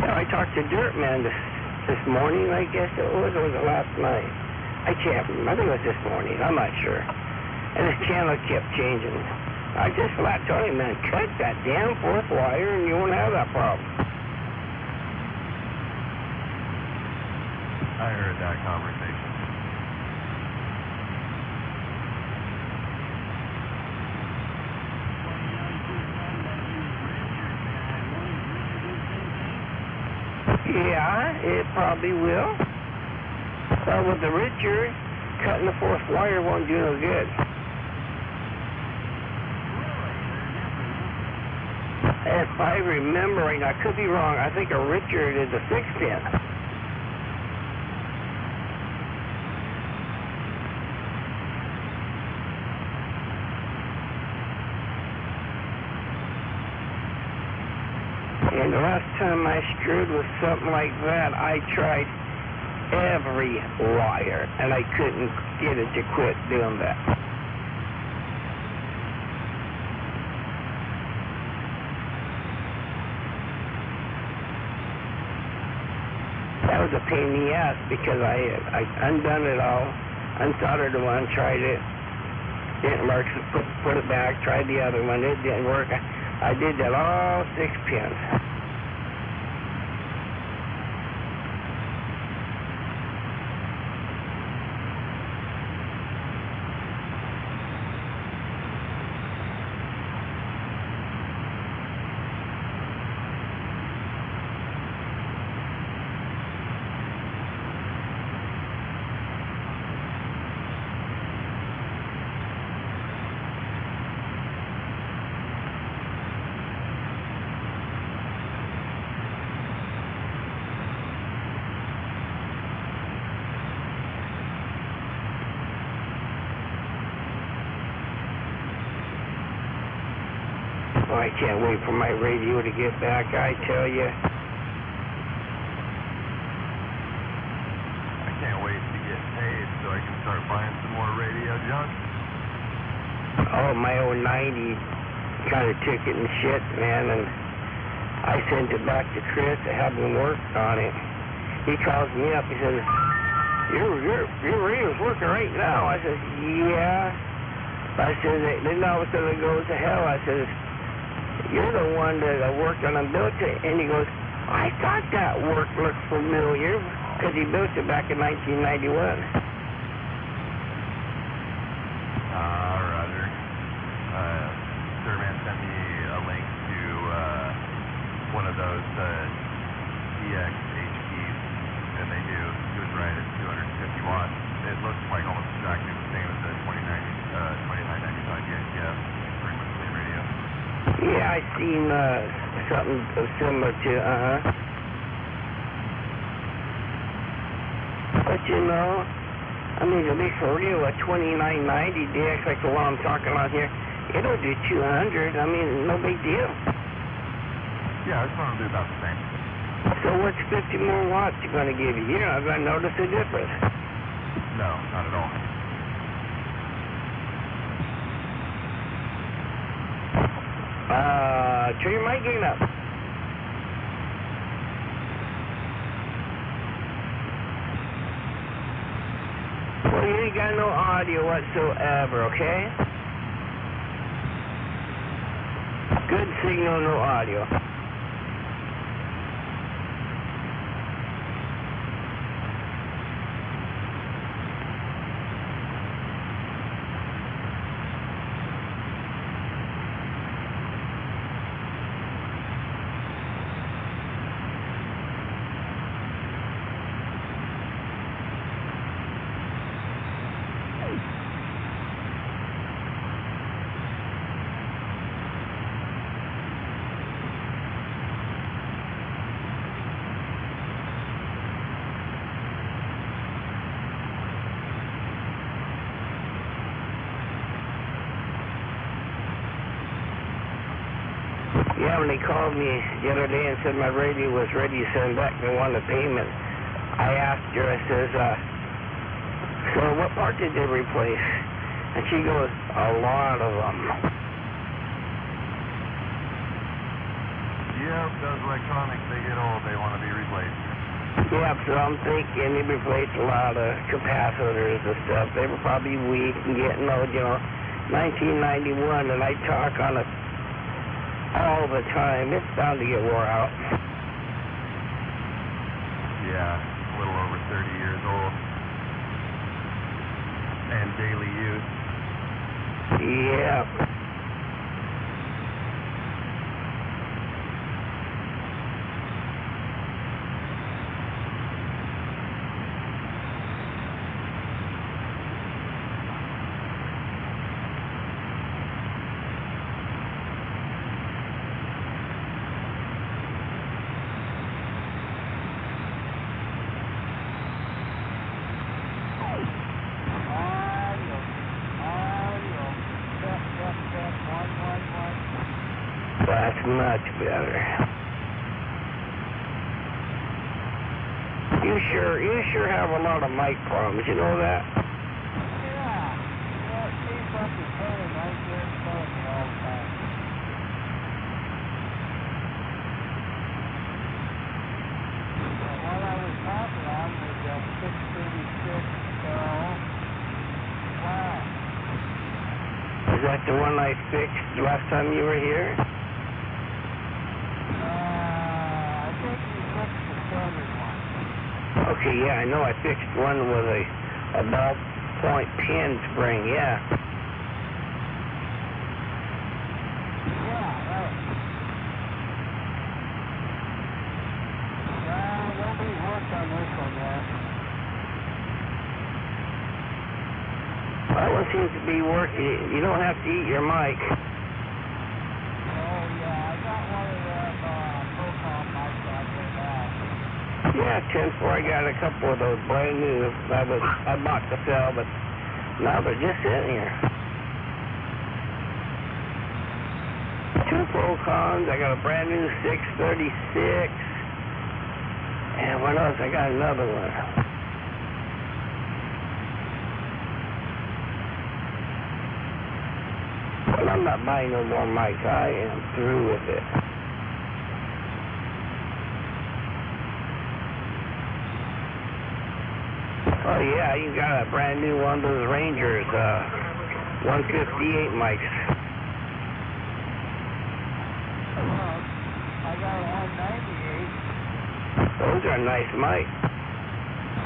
I talked to Dirtman this morning, I guess it was, or was it last night? I can't remember. I think it was this morning. I'm not sure. And his channel kept changing. I just flat told him, man, cut that damn fourth wire and you won't have that problem. I heard that conversation. Yeah, it probably will. But with the Richard, cutting the fourth wire won't do no good. If I remember right now, I could be wrong, I think a Richard is a 6-pin. And the last time I screwed with something like that, I tried every wire, and I couldn't get it to quit doing that. That was a pain in the ass because I undone it all, unsoldered the one, tried it, didn't work, so put it back, tried the other one, it didn't work. I did that all 6 pins. Oh, I can't wait for my radio to get back, I tell you. I can't wait to get paid so I can start buying some more radio junk. Oh, my old 90 kind of took it and shit, man, and I sent it back to Chris to have him work on it. He calls me up, he says, your radio's working right now. I says, yeah. I says, then all of a sudden it goes to hell. I says, you're the one that I worked on and built it. And he goes, I thought that work looked familiar, because he built it back in 1991. Roger. Sirman sent me a link to one of those DX HPs, and they do. He was right, it's 250 watts. It looks like almost exactly the same as the 2995 DXF. Pretty much the same radio. Yeah, I seen something similar to, you know, I mean, at least for real, a 2990 DX like the one I'm talking about here, it'll do 200. I mean, no big deal. Yeah, this one will do about the same. So what's 50 more watts going to give you? You're not going to notice a difference. No, not at all. Turn your mic gain up. Well, you ain't got no audio whatsoever, okay? Good signal, no audio. Yeah, when they called me the other day and said my radio was ready to send back, they wanted a payment. I asked her, I says, so what part did they replace? And she goes, a lot of them. Yep, those electronics, they get old, they want to be replaced. Yeah, so I'm thinking they replaced a lot of capacitors and stuff. They were probably weak and getting old, you know. 1991, and I talk on it all the time. It's bound to get wore out. Yeah, a little over 30 years old. And daily use. Yeah. That's much better. You sure have a lot of mic problems, you know that? Yeah, it seems like it's running right there in front of me all the time. Well, what I was talking on was that 636 Wow. Is that the one I fixed last time you were here? I think you fixed the standard one. Okay, yeah, I know I fixed one with a ballpoint pen spring, yeah. Yeah, right. Nobody worked on this one yet. That one seems to be working. You don't have to eat your mic. Oh, yeah, I got one of them Procom mics out there now. Yeah, 10-4, I got a couple of those brand new. I bought to sell, but now they're just sitting here. 2 Procoms, I got a brand new 636. And what else? I got another one. But I'm not buying no more mics. I am through with it. Oh yeah, you got a brand new one of those Rangers, 158 mics. I got a 198. Those are nice mics.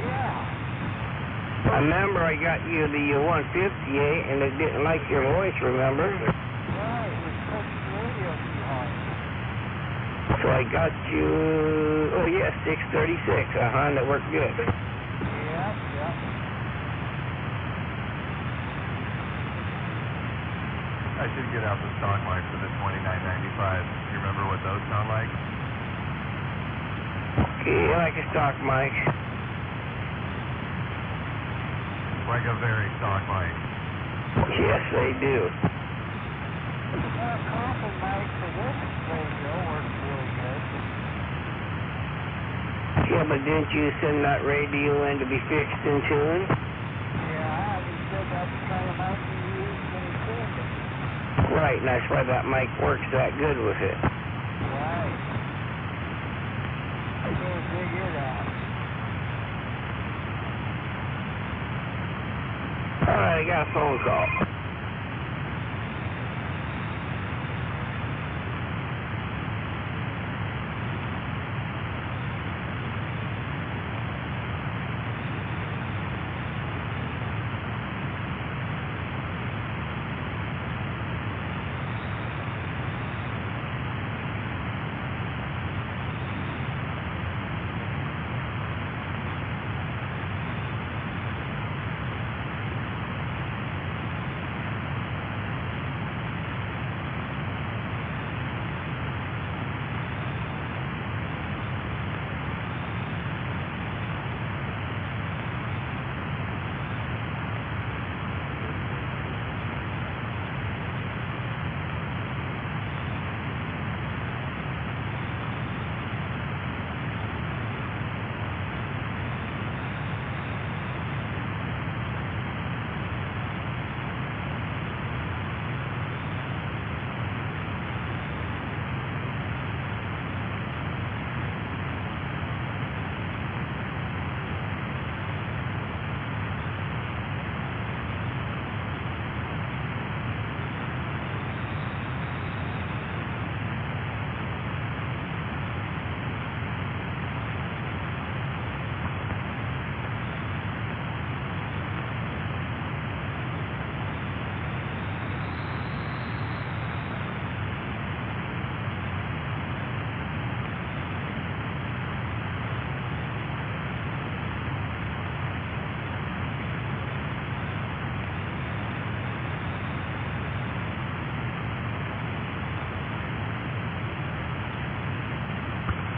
Yeah. I remember I got you the 158 and they didn't like your voice, remember? Right, it was pushing the radio too hard. So I got you, oh yeah, 636, that worked good. Yep. I should get out the stock mics for the 2995. You remember what those sound like? Okay, like a stock mic. like a very stock mic. Yes, they do. Coffin mic for this radio works really good. Yeah, but didn't you send that radio in to be fixed and tuned? Yeah, he said that's the kind of mic he used when he tuned it. Right, and that's why that mic works that good with it. Right. I can't figure it out. Alright, I got a phone call.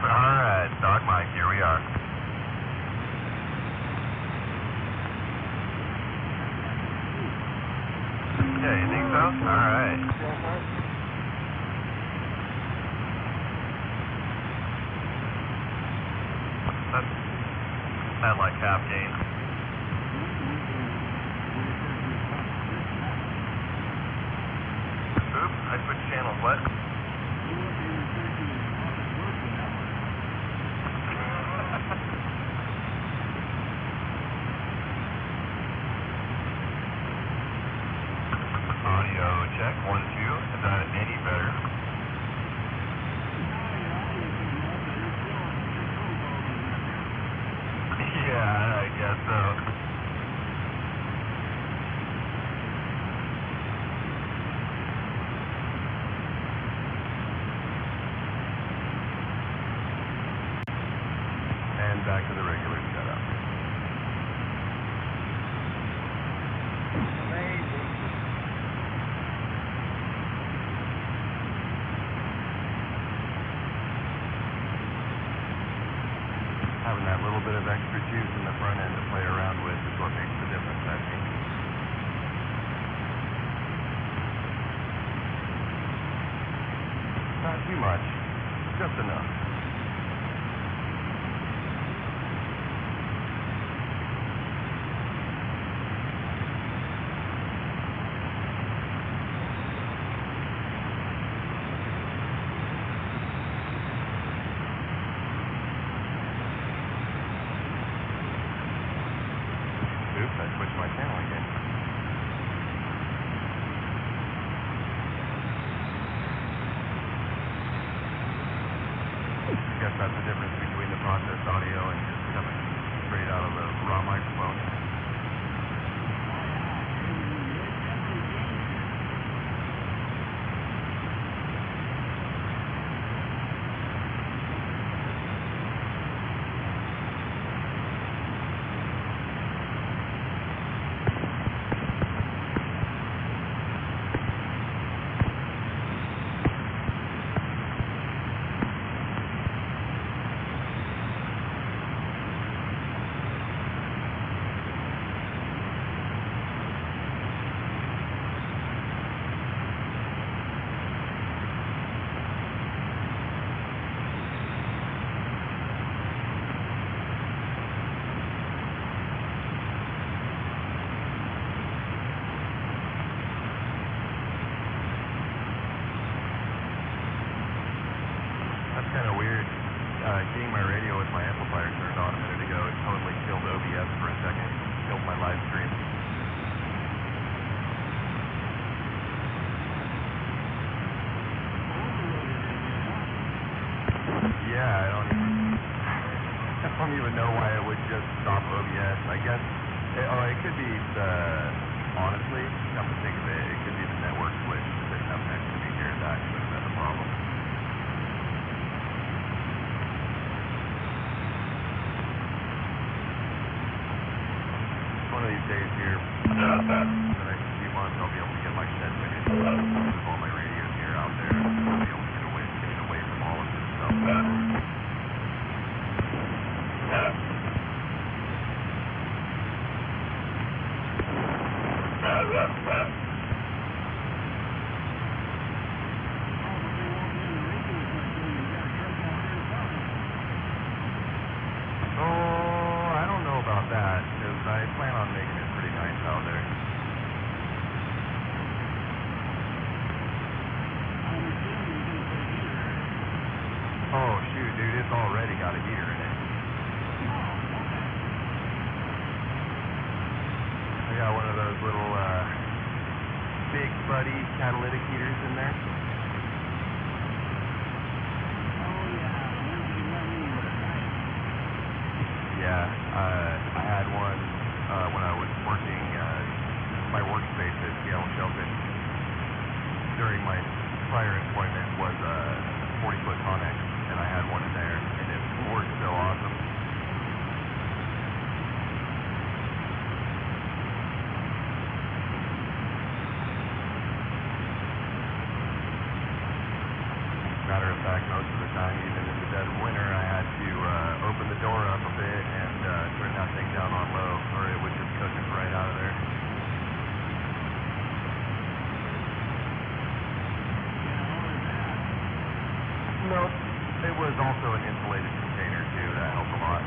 Alright, stock mic, here we are. Yeah, you think so? Alright. That's at like half gain. Oops, I switched channels, what? Audio check, 1, 2. Is that any better? Yeah, I guess so. And back to the regular setup. Having that little bit of extra juice in the front end to play around with is what makes the difference, I think. Not too much, just enough. Oops, I switched my channel again. I guess that's the difference between the processed audio and just coming straight out of the raw microphone. I don't even know why it would just stop OBS. I guess, it could be honestly, come to think of it, it could be the network switch sitting up next to me here that could have been the problem. One of these days here, the next few months, I'll be able to get my shed finished with all my radios here out there. I'll be able to get away from all of this stuff. I don't know about that, because I plan on making it pretty nice out there. Oh, shoot, dude, it's already got a heater in it. I got one of those little, Big Buddy catalytic heaters in there. Yeah, I had one when I was working my workspace at Seattle Shellfish. During my prior employment was a 40-foot Connex, and I had one in there, and it worked so awesome. Matter of fact, most of the time, even in the dead of winter, I had to open the door up a bit and turn that thing down on low, or it would just cook us right out of there. No, it was also an insulated container too. That helped a lot.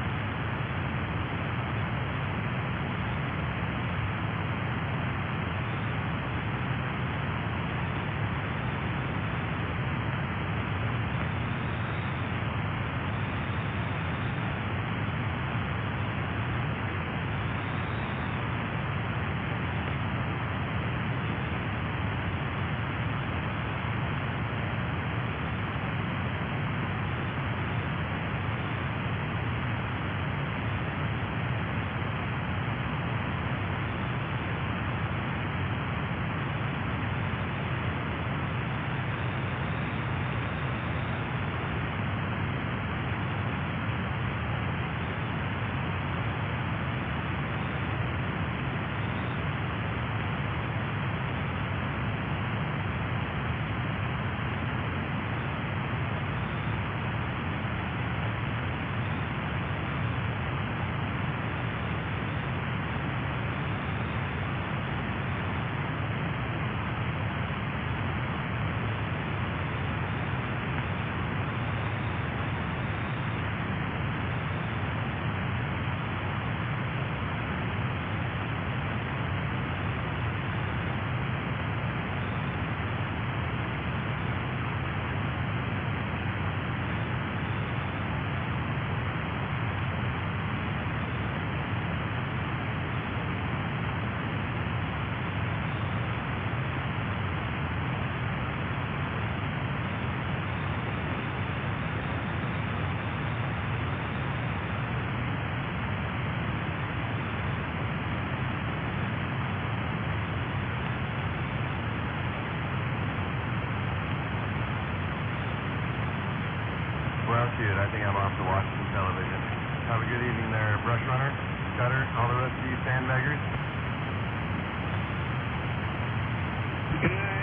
Well, shoot, I think I'm off to watch some television. Have a good evening there, Brush Runner, Cutter, all the rest of you sandbaggers. Good night.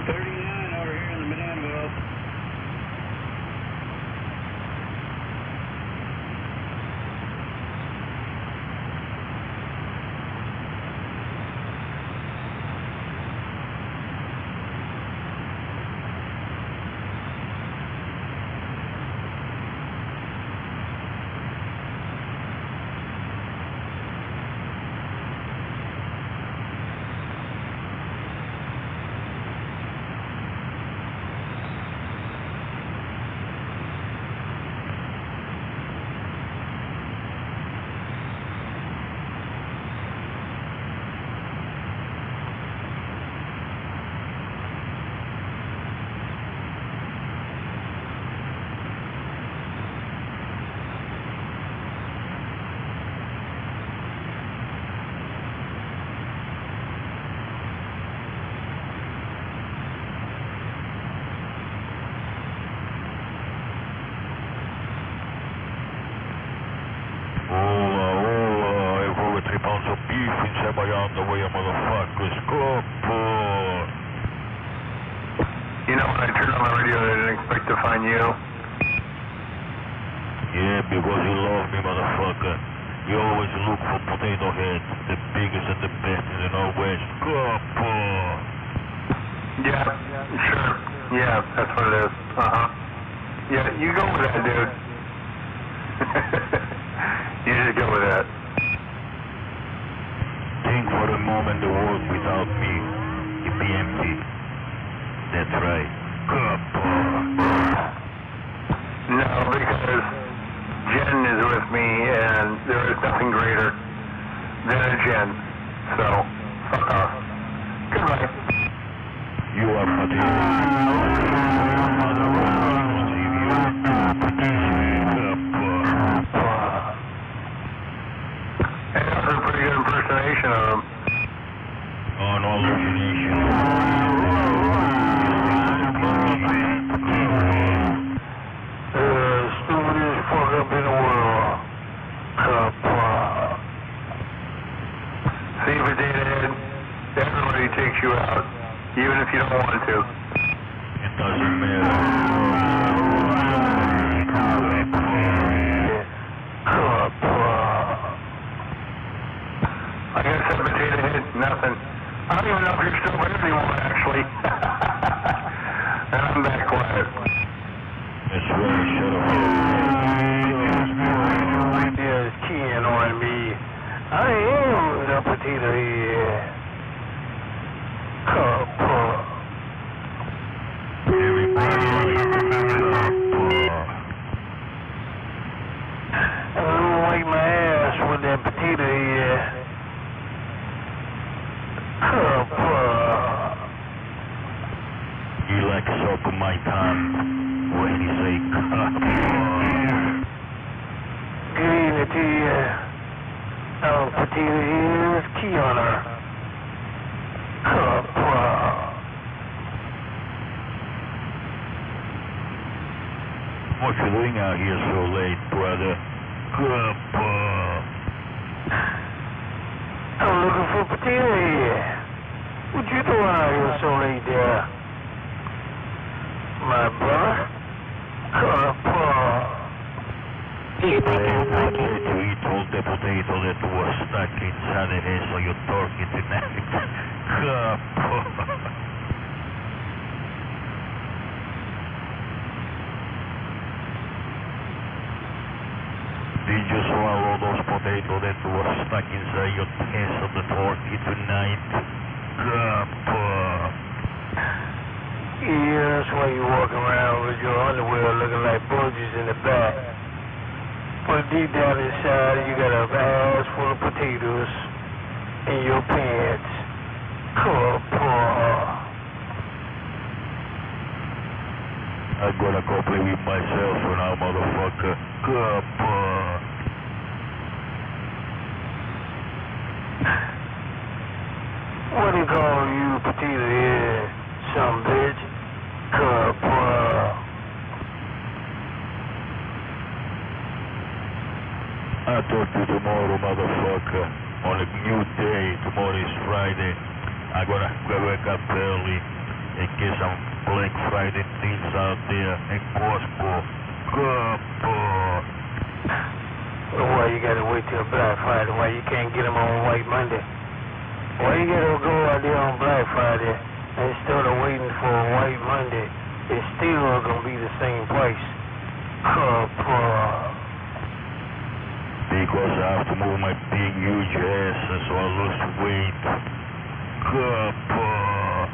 39 over here in the banana belt. On the way, motherfuckers. You know, when I turned on the radio, I didn't expect to find you. Yeah, because you love me, motherfucker. You always look for potato heads, the biggest and the best in the Northwest. Yeah, sure. Yeah, that's what it is. Yeah, you go with that, dude. You just go with that. Think for a moment the world without me, it'd be empty. That's right. No, because Jen is with me, and there is nothing greater than a Jen. So, fuck off. Goodbye. You are Hey, that was a pretty good impersonation of him. On all origination. Stupidest fuck up in the world. See, Potato Head, everybody takes you out, even if you don't want to. It doesn't matter. I guess that Potato Head, nothing. I don't even know if you're still there anymore, actually. And I'm that quiet. That's right, shut up. Ideas keying on me. I am the Potato Head. I don't like my ass with that Potato Head. You like to suck my tongue when you say Good evening to you. Potato Head, key on her. What you doing out here so late, brother? I'm looking for Potato Head. What you doing out here so late there? My brother? He told the potato that was stuck inside the head so you turkey tonight. Did you swallow those potatoes that were stuck inside your chest of the turkey tonight? Yeah, that's why you walk around with your underwear looking like bulges in the back. But deep down inside, you got a ass full of potatoes in your pants. I'm gonna go play with myself for now, motherfucker. What do you call you, Potato Head, some bitch? I'll talk to you tomorrow, motherfucker. On a new day. Tomorrow is Friday. I'm gonna wake up early and get some Black Friday deals out there in Costco. Good boy. Well, why you gotta wait till Black Friday? Why you can't get them on White Monday? Why you gotta go out there on Black Friday instead of waiting for a White Monday? It's still gonna be the same price. Because I have to move my big, huge ass, so I lose weight. Good boy.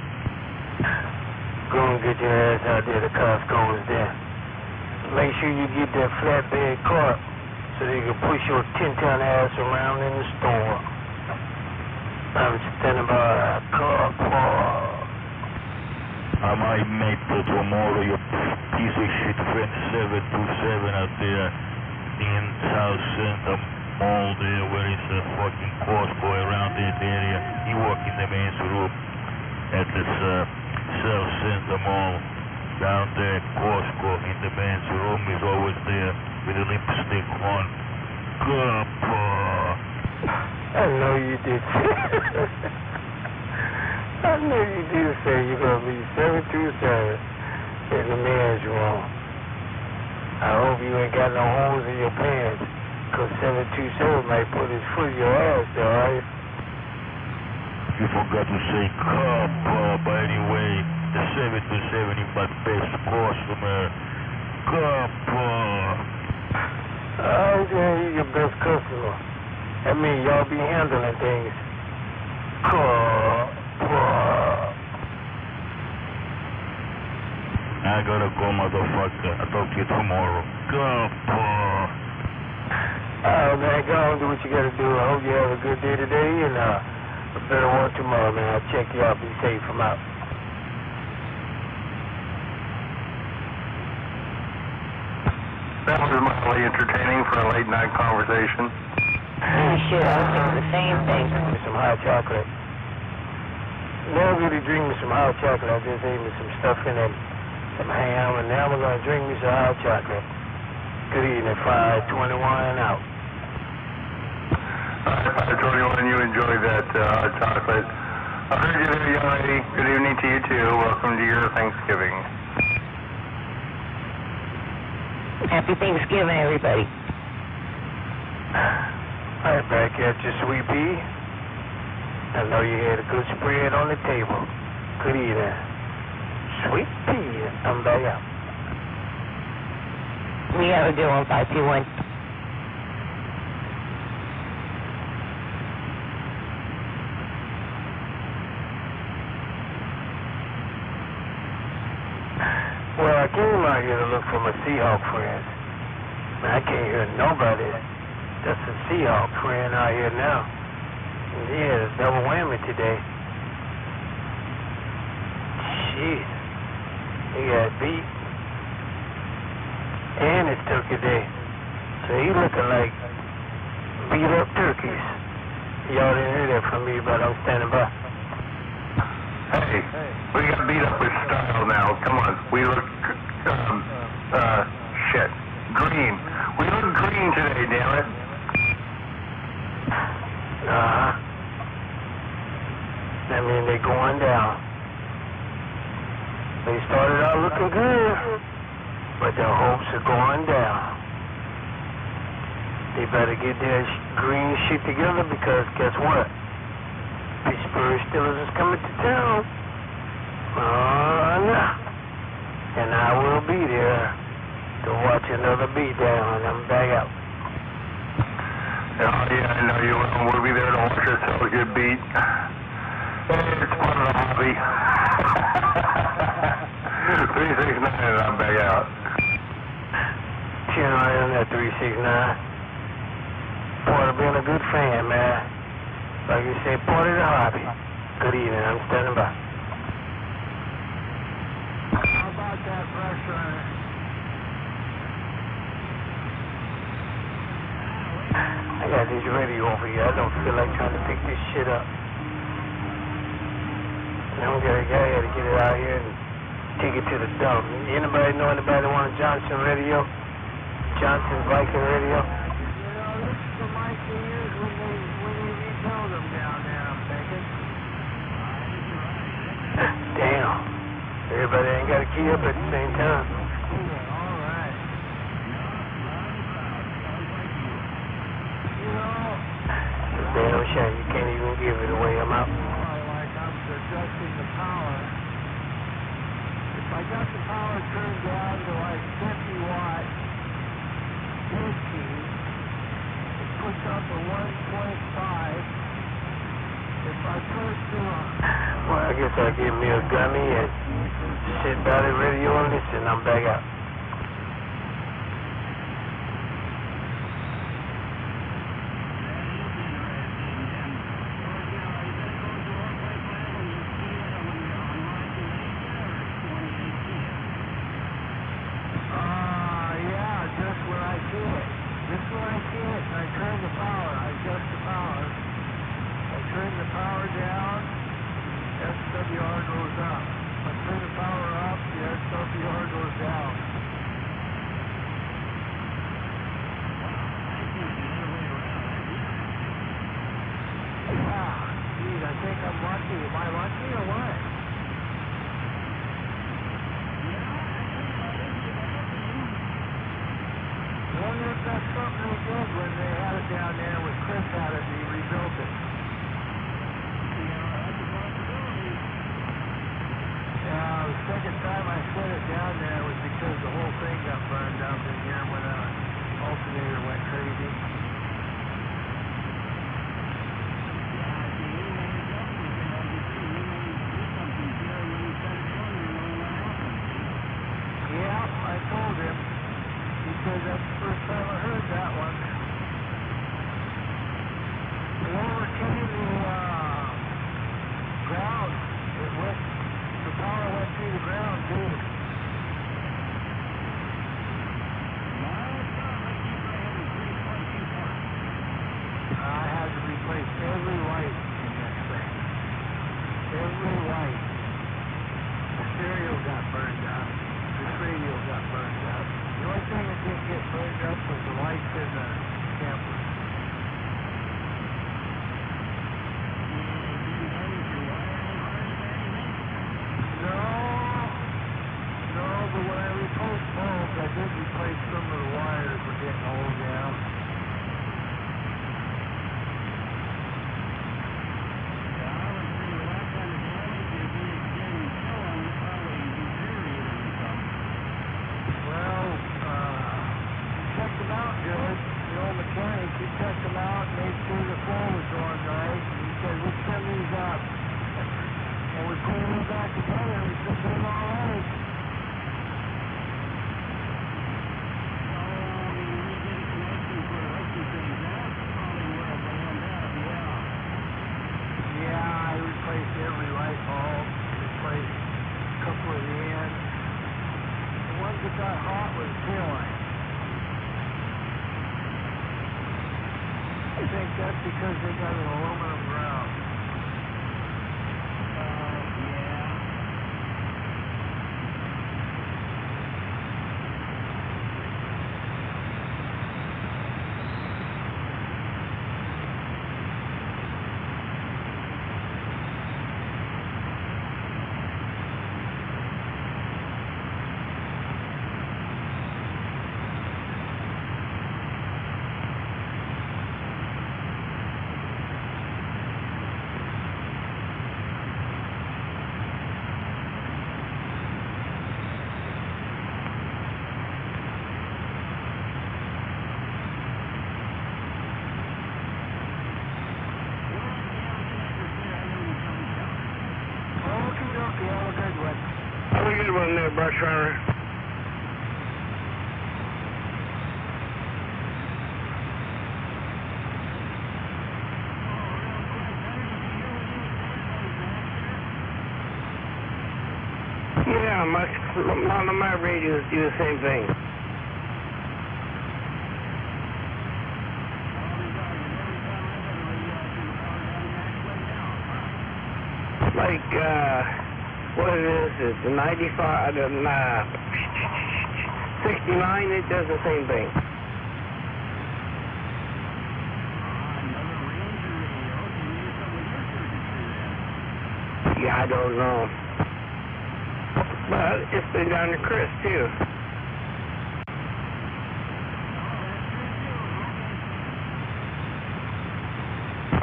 Go and get your ass out there to Costco's there. Make sure you get that flatbed cart so they can push your 10-ton ass around in the store. I'm standing by I might make it tomorrow, you piece of shit friend 727 out there in South Center Mall there where it's a fucking Costco around that area. He walk in the men's room at this South Center Mall down there at Costco in the men's room. He's always there with a lipstick on. Good boy. I know you did. I know you did say you're going to be 727 in the men's room. I hope you ain't got no holes in your pants, because 727 might put his foot in your ass, alright? You forgot to say but anyway, the 727 is my best customer. Oh, yeah, he's your best customer. That means y'all be handling things. I gotta go, motherfucker. I'll talk to you tomorrow. Oh, man, go on, do what you gotta do. I hope you have a good day today, and a better one tomorrow, man. I'll check you out. Be safe. I'm out. That was mildly entertaining for a late night conversation. Shit, I was thinking the same thing. Some hot chocolate. Never really drink me some hot chocolate. I just ate me some stuff in it, some ham, and now we're gonna drink me some hot chocolate. Good evening, 521 out. All right, 521, you enjoy that hot chocolate. I heard you there, young lady. Good evening to you too. Welcome to your Thanksgiving. Happy Thanksgiving, everybody. All right, back at you, Sweet Pea. I know you had a good spread on the table. Good evening. Sweet Pea, I'm back out. We have a good one, 521. Well, I came out here to look for my Seahawk friends. I can't hear nobody that's a Seahawk friend out here now. Yeah, it's double whammy today. Shit. He got beat. And it's Turkey Day. So he looking like beat up turkeys. Y'all didn't hear that from me, but I'm standing by. Hey, we got beat up with style now. Come on. We look, shit. Green. We look green today, damn it. That means they going down. They started out looking good, but their hopes are going down. They better get their green shit together, because guess what? Pittsburgh Steelers is coming to town. No. And I will be there to watch another beatdown. I'm back out. Oh, yeah, I know you will. We'll be there to watch ourselves get beat. It's part of the hobby. 369 and I'm back out. Cheering right on that 369. Part of being a good fan, man. Like you say, part of the hobby. Good evening, I'm standing by. How about that fresh runner? I got this radio over here. I don't feel like trying to pick this shit up. I'm gonna get it out here and take it to the dump. Anybody know anybody want a Johnson radio? Johnson Viking radio? You know, this is the mic they use when they rebuild them down there, I'm thinking. Damn. but I ain't got to key up at the same time. All right. You know, Damn shame, you can't even give it away. I'm out. like I'm adjusting the power. If I got the power turned down to like 50 watts, 50, it puts up a 1.5. If I put it to Well, I guess I'll give me a gummy and sit by the radio and listen. I'm back out. yeah, just when I see it. Just when I see it, I turn the power. I adjust the power. I turn the power down, SWR goes up. I turn the power up, the SWR goes down. Yeah, geez, I think I'm lucky. Am I lucky or what? I wonder if that's something they did when they had it down there when Chris had it and he rebuilt it. Yeah, the second time I set it down there was because the whole thing got burned up in here when the alternator went crazy. Yeah, I told him. He said that's the first time I heard that one. It overcame the ground. It went. The power went through the ground, too. I had to replace every light in this thing. Every light. The stereo got burned up. This radio got burned up. The only thing that didn't get burned up was the lights in the camper. No, but when I replaced bulbs, I did replace some of the wires were getting old now. Well, checked them out good. The old mechanic, he checked them out, made sure the flow was going right, and he said, we'll send these up. And we put them back together, and we said, they're all right. Yeah, I replaced every light bulb, replaced a couple of the ends. The ones that got hot was tail lights. I think that's because they got an aluminum ground. Have a good one there, brush runner. Yeah, none of my radios do the same thing. Like, what is it? The 95, the 69, it does the same thing. Yeah, I don't know. But it's been down to Chris, too.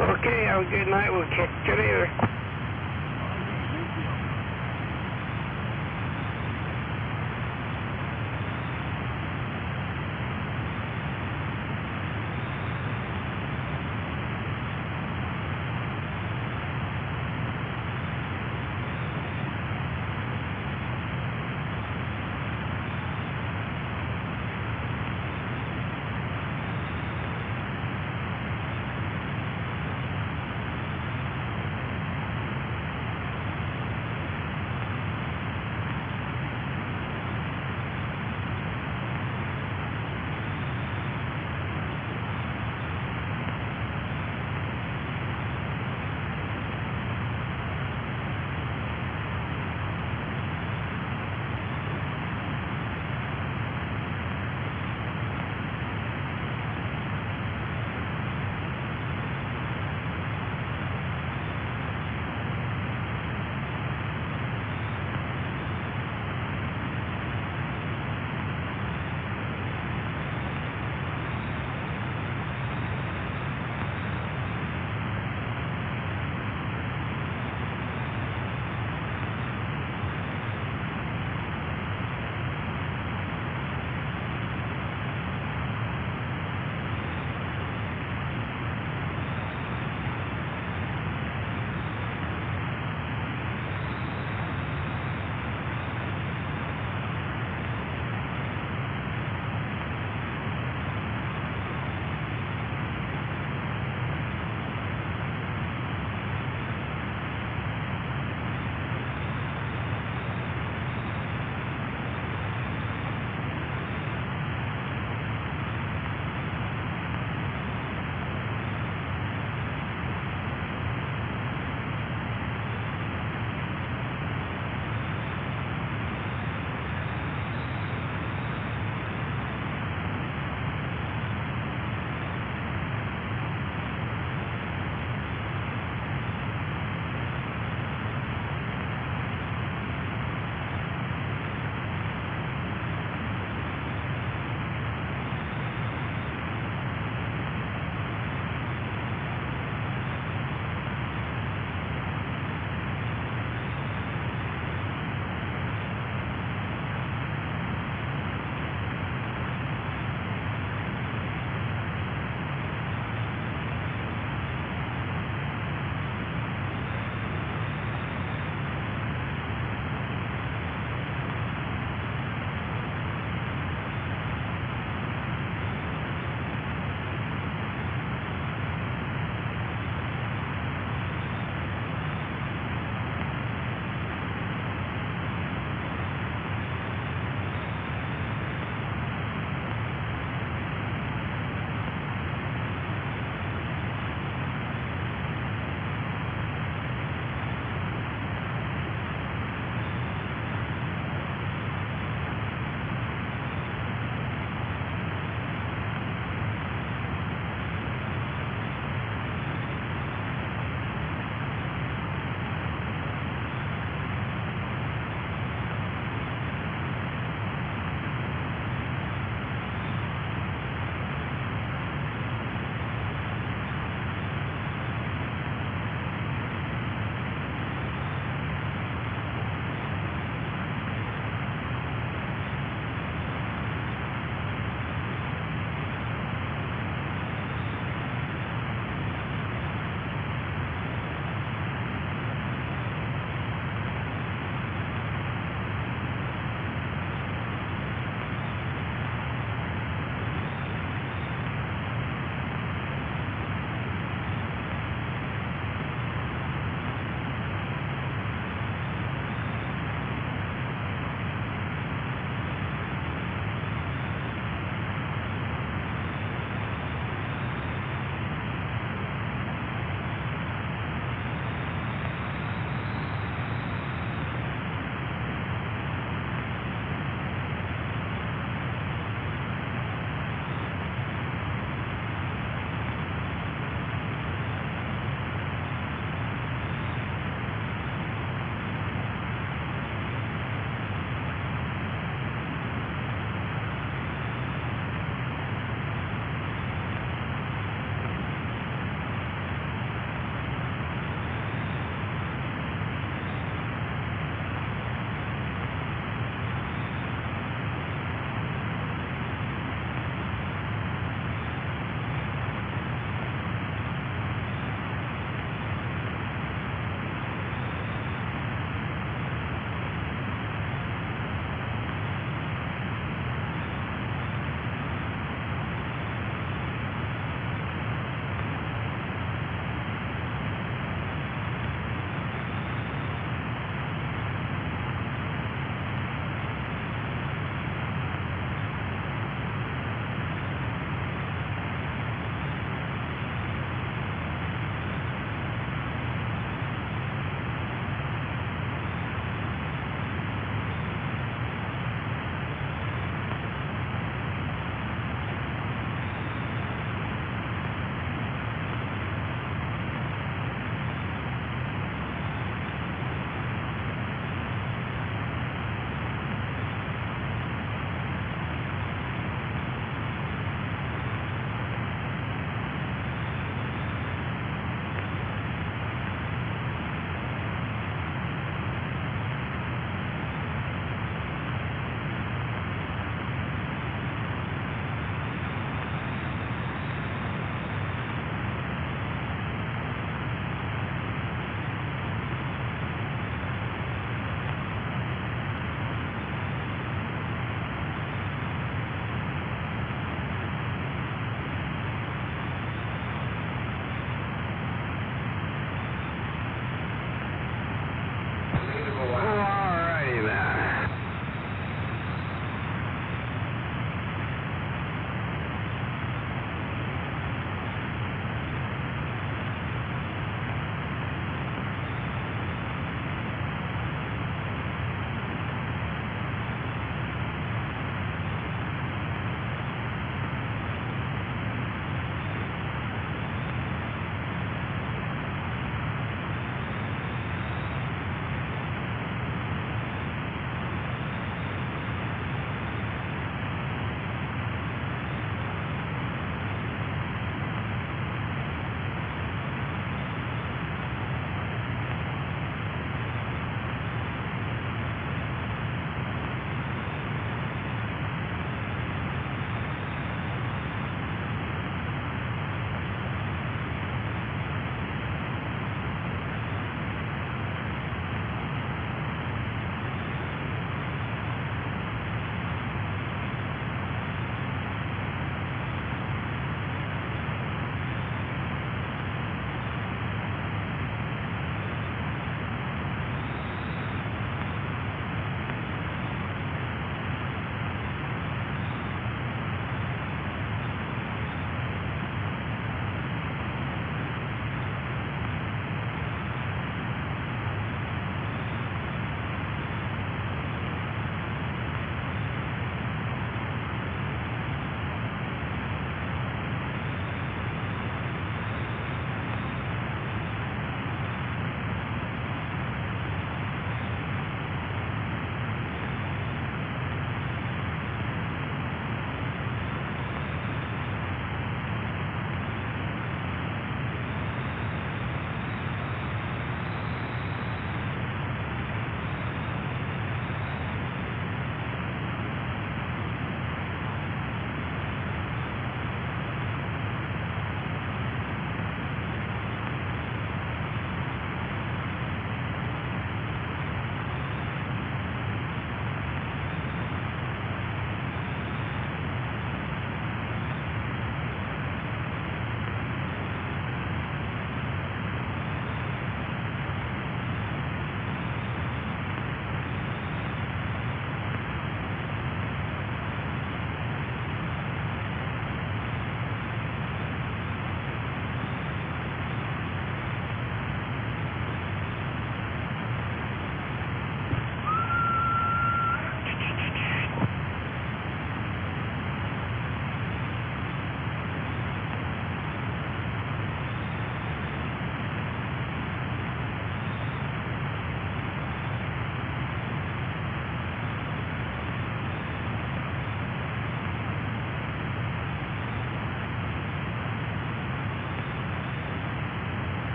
Okay, have a good night. We'll catch you later.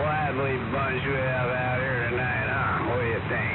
lively bunch we have out here tonight, huh? What do you think?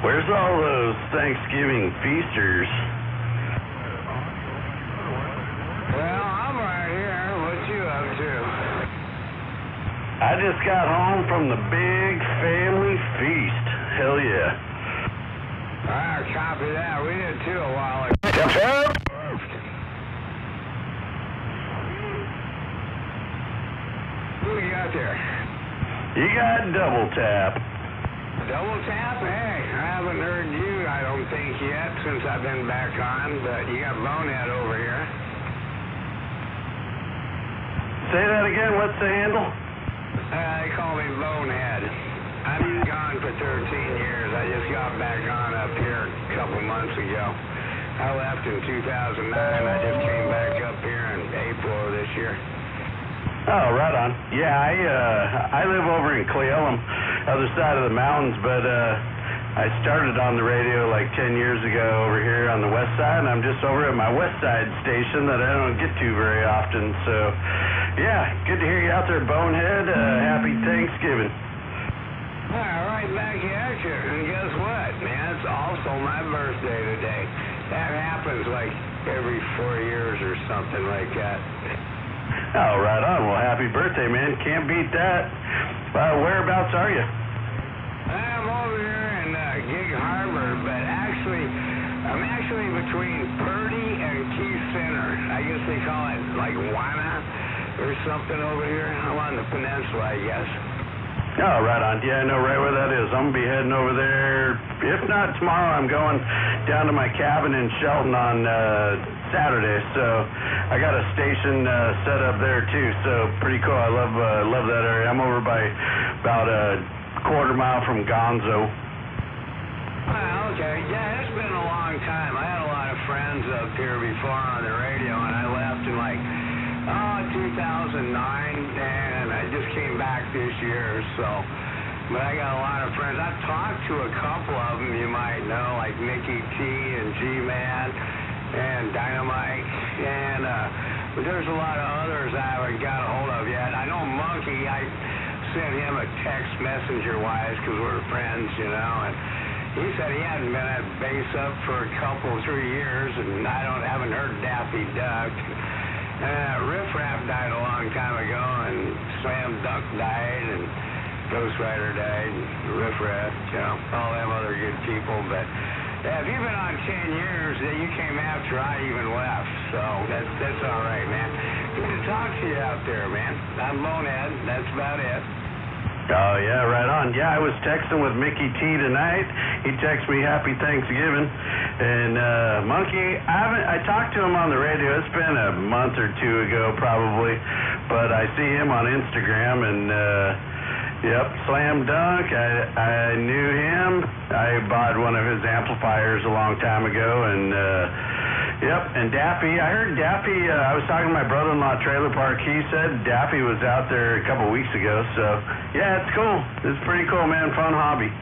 Where's all those Thanksgiving feasters? Well, I'm right here. What you up to? I just got home from the big family feast. Hell yeah. Copy that. We did too a while ago. Who you got there? You got Double Tap. Double Tap? Hey, I haven't heard you, I don't think, yet since I've been back on, but you got Bonehead over here. Say that again, what's the handle? They call me Bonehead. I've been gone for 13 years. I just got back on up here a couple months ago. I left in 2009. I just came back up here in April of this year. Oh, right on. Yeah, I live over in Cle Elum, other side of the mountains, but I started on the radio like 10 years ago over here on the west side, and I'm just over at my west side station that I don't get to very often. So, yeah, good to hear you out there, Bonehead. Happy Thanksgiving. All right, back at you. And guess what, man? It's also my birthday today. That happens like every 4 years or something like that. Oh, right on. Well, happy birthday, man. Can't beat that. Whereabouts are you? I'm over here in Gig Harbor, but I'm actually between Purdy and Key Center. I guess they call it like Wana or something over here. I'm on the peninsula, I guess. Oh, right on. Yeah, I know right where that is. I'm going to be heading over there. If not tomorrow, I'm going down to my cabin in Shelton on Saturday. So I got a station set up there too. So pretty cool. I love that area. I'm over by about a quarter mile from Gonzo. Well, okay. Yeah, it's been a long time. I had a lot of friends up here before on the radio, and I left in like 2009, and I just came back this year. So, but I got a lot of friends. I've talked to a couple of them you might know, like Mickey T and G-Man and Dynamite, and but there's a lot of others I haven't got a hold of yet. I know Monkey, I sent him a text messenger-wise because we're friends, you know, and he said he hadn't been at base up for a couple, 3 years, and I haven't heard Daffy Duck. Riff Raff died a long time ago, and Slam Dunk died, and Ghost Rider died, and Riff Raff, you know, all them other good people. But yeah, if you've been on 10 years, you came after I even left, so that's all right, man. Good to talk to you out there, man. I'm Bonehead. That's about it. Oh, yeah, right on. Yeah, I was texting with Mickey T tonight. He texted me Happy Thanksgiving. And Monkey, I talked to him on the radio. It's been a month or two ago probably, but I see him on Instagram, and yep, Slam Dunk, I knew him. I bought one of his amplifiers a long time ago, and yep, and Daffy, I heard Daffy, I was talking to my brother-in-law at Trailer Park. He said Daffy was out there a couple weeks ago, so yeah, it's cool. It's pretty cool, man. Fun hobby.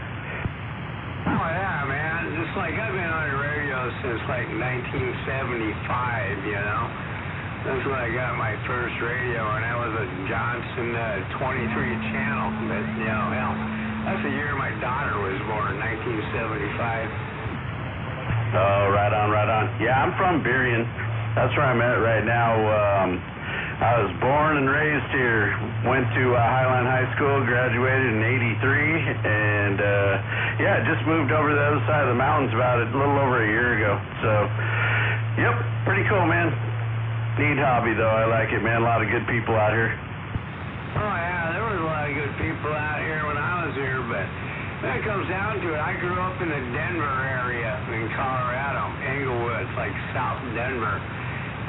Oh, yeah, man. Just like I've been on the radio since like 1975, you know. That's when I got my first radio, and that was a Johnson 23 channel. But, you know, hell, that's the year my daughter was born, 1975. Oh, right on, right on. Yeah, I'm from Burien. That's where I'm at right now. I was born and raised here. Went to Highline High School, graduated in '83, and yeah, just moved over to the other side of the mountains about a little over a year ago. So, yep, pretty cool, man. Neat hobby, though. I like it, man. A lot of good people out here. Oh, yeah, there was a lot of good people out here when I was here, but when it comes down to it, I grew up in the Denver area in Colorado, Englewood, like South Denver.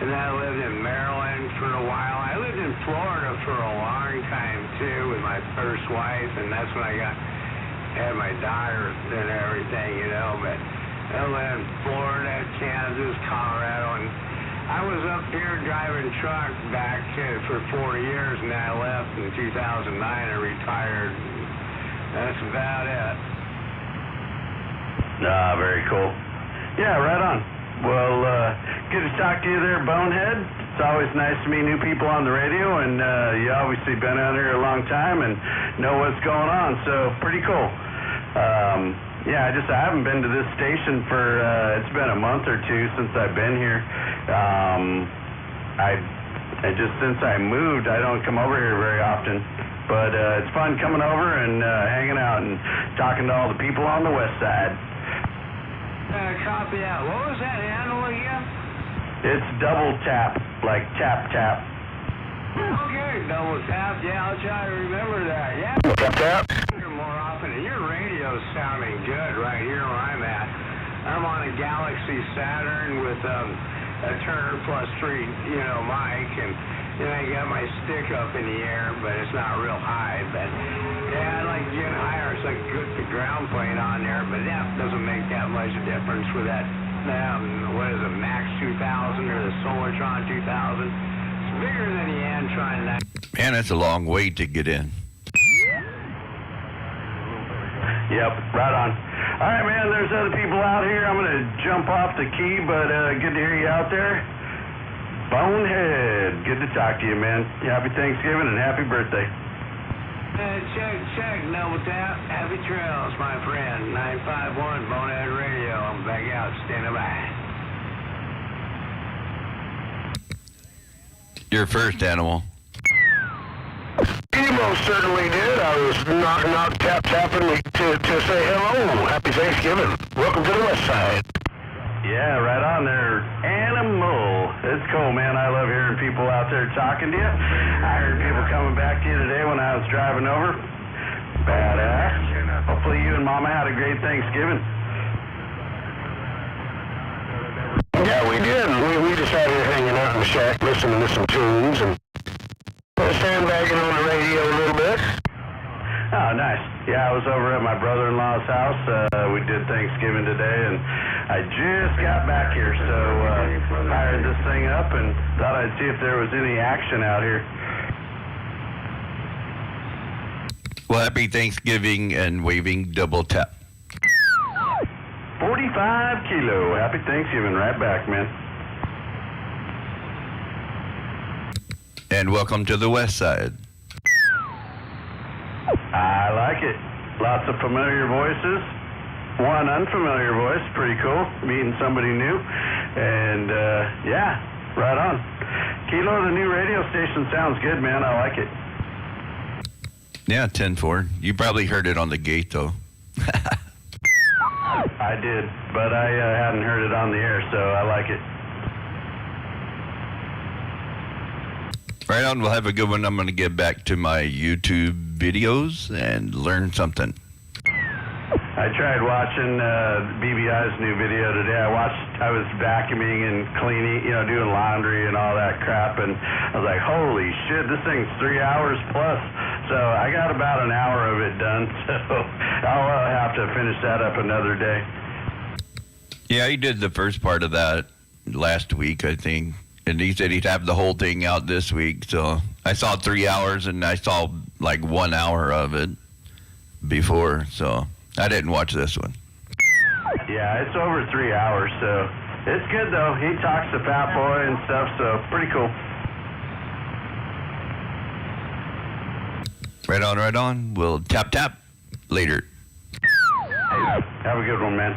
And then I lived in Maryland for a while. I lived in Florida for a long time, too, with my first wife, and that's when I had my daughter and everything, you know. But I lived in Florida, Kansas, Colorado, and I was up here driving truck back for 4 years, and then I left in 2009 and retired. That's about it. Ah, very cool. Yeah, right on. Well, good to talk to you there, Bonehead. It's always nice to meet new people on the radio, and you obviously been out here a long time and know what's going on, so pretty cool. Yeah, I haven't been to this station for, it's been a month or two since I've been here. Since I moved, I don't come over here very often. But it's fun coming over and hanging out and talking to all the people on the west side. Copy that. What was that handle again? It's double tap, like tap tap. Okay, double tap. Yeah, I'll try to remember that. Yeah. Tap tap. More often. Your radio's sounding good right here where I'm at. I'm on a Galaxy Saturn with a Turner +3, you know, mic, and then I got my stick up in the air, but it's not real high. But yeah, I like getting higher, so I can put the ground plane on there, but that doesn't make that much difference with that what is it, Max 2000 or the Solartron 2000. It's bigger than the Antron 9. Man, that's a long way to get in. Yep, right on. All right, man, there's other people out here. I'm going to jump off the key, but good to hear you out there. Bonehead, good to talk to you, man. Happy Thanksgiving and happy birthday. Check, Double Tap. Happy trails, my friend. 951 Bonehead Radio. I'm back out, standing by. Your first animal. He most certainly did. I was tapping to say hello. Happy Thanksgiving. Welcome to the West Side. Yeah, right on there. Animal. It's cool, man. I love hearing people out there talking to you. I heard people coming back to you today when I was driving over. Badass. Hopefully you and Mama had a great Thanksgiving. Yeah, we did. We just out here hanging out in the shack, listening to some tunes and sandbagging on the radio a little bit. Oh, nice. Yeah, I was over at my brother-in-law's house. We did Thanksgiving today, and I just got back here, so fired this thing up and thought I'd see if there was any action out here. Well, happy Thanksgiving and waving Double Tap. 45 kilo. Happy Thanksgiving. Right back, man. And welcome to the West Side. I like it. Lots of familiar voices. One unfamiliar voice. Pretty cool. Meeting somebody new. And, yeah, right on. Kilo, the new radio station sounds good, man. I like it. Yeah, 10-4. You probably heard it on the gate, though. I did, but I hadn't heard it on the air, so I like it. Right on. We'll have a good one. I'm going to get back to my YouTube videos and learn something. I tried watching BBI's new video today. I was vacuuming and cleaning, doing laundry and all that crap, and I was like, holy shit, this thing's 3 hours plus. So I got about an hour of it done, so I'll have to finish that up another day. Yeah, he did the first part of that last week, I think. And he said he'd have the whole thing out this week. So I saw 3 hours, and I saw like 1 hour of it before. So I didn't watch this one. Yeah, it's over 3 hours, so it's good, though. He talks to Fat Boy and stuff, so pretty cool. Right on, right on. We'll tap later. Have a good one, man.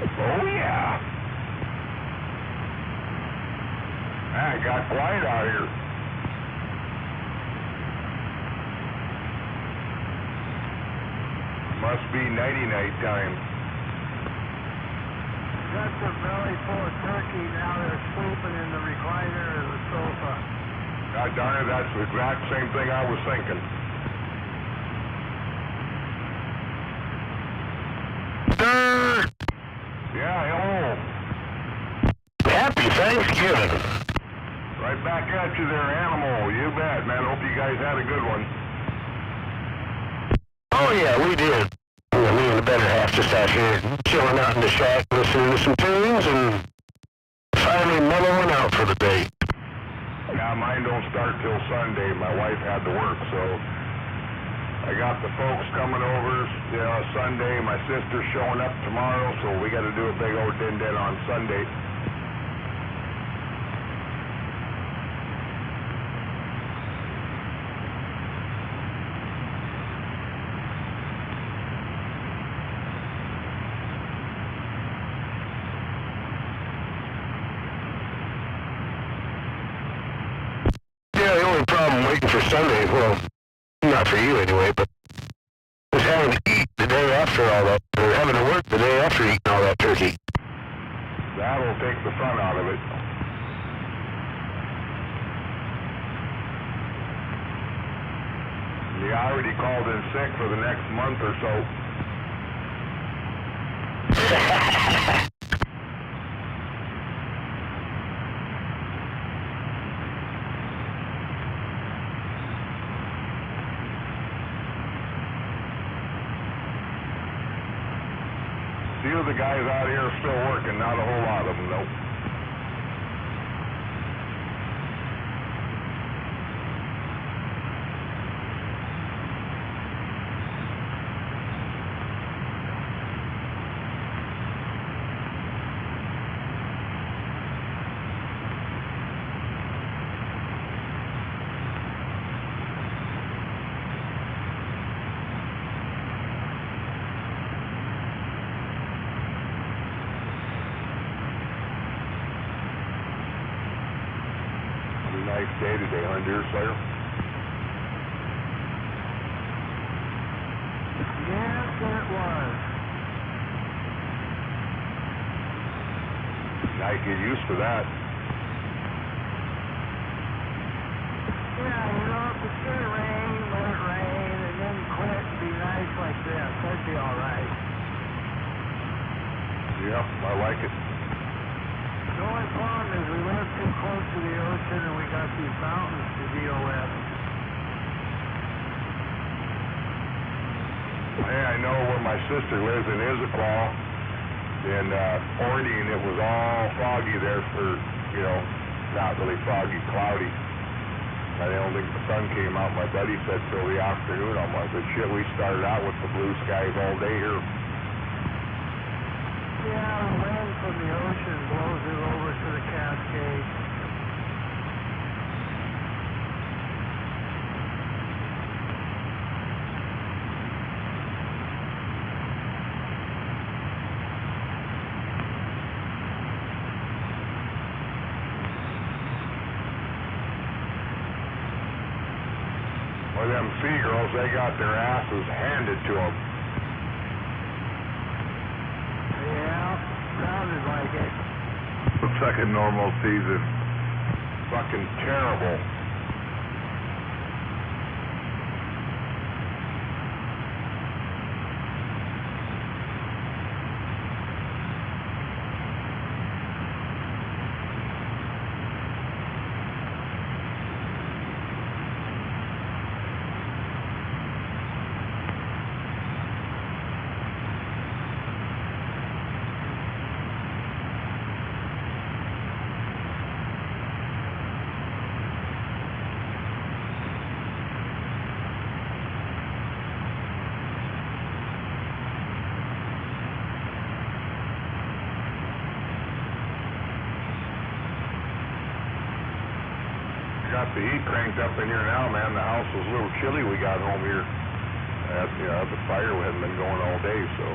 Oh, yeah. Man, it got quiet out here. Must be nighty-night time. Got the belly full of turkey, now they're sleeping in the recliner or the sofa. God darn it, that's the exact same thing I was thinking. Yeah, hello. Happy Thanksgiving. Right back at you there, Animal. You bet, man. Hope you guys had a good one. Oh yeah, we did. Yeah, me and the better half just out here chilling out in the shack, listening to some tunes, and finally mellowing out for the day. Yeah, mine don't start till Sunday. My wife had to work, so I got the folks coming over, Sunday. My sister's showing up tomorrow, so we got to do a big old din-din on Sunday. Yeah, the only problem waiting for Sunday, well, not for you anyway, but was having to eat the day after all that, or having to work the day after eating all that turkey. That'll take the fun out of it. Yeah, I already called in sick for the next month or so. Few of the guys out here are still working, not a whole lot of them, though. Nice day today, huh, Deerslayer? Yes, it was. I get used to that. Yeah, if it's gonna rain, let it rain, and then quit and be nice like this. That'd be all right. Yeah, I like it. The only problem is we live too close to the ocean and we got these mountains to deal with. Hey, I know where my sister lives in Issaquah, in Orting. It was all foggy there for, not really foggy, cloudy. I don't think the sun came out. My buddy said till the afternoon. I'm like, but shit, we started out with the blue skies all day here. Yeah, the wind from the ocean blows it over to the Cascades. Well, them seagulls, they got their asses handed to them. Sounded like it. Looks like a normal season. Fucking terrible. Got the heat cranked up in here now, man. The house was a little chilly. We got home here. The fire hadn't been going all day, so.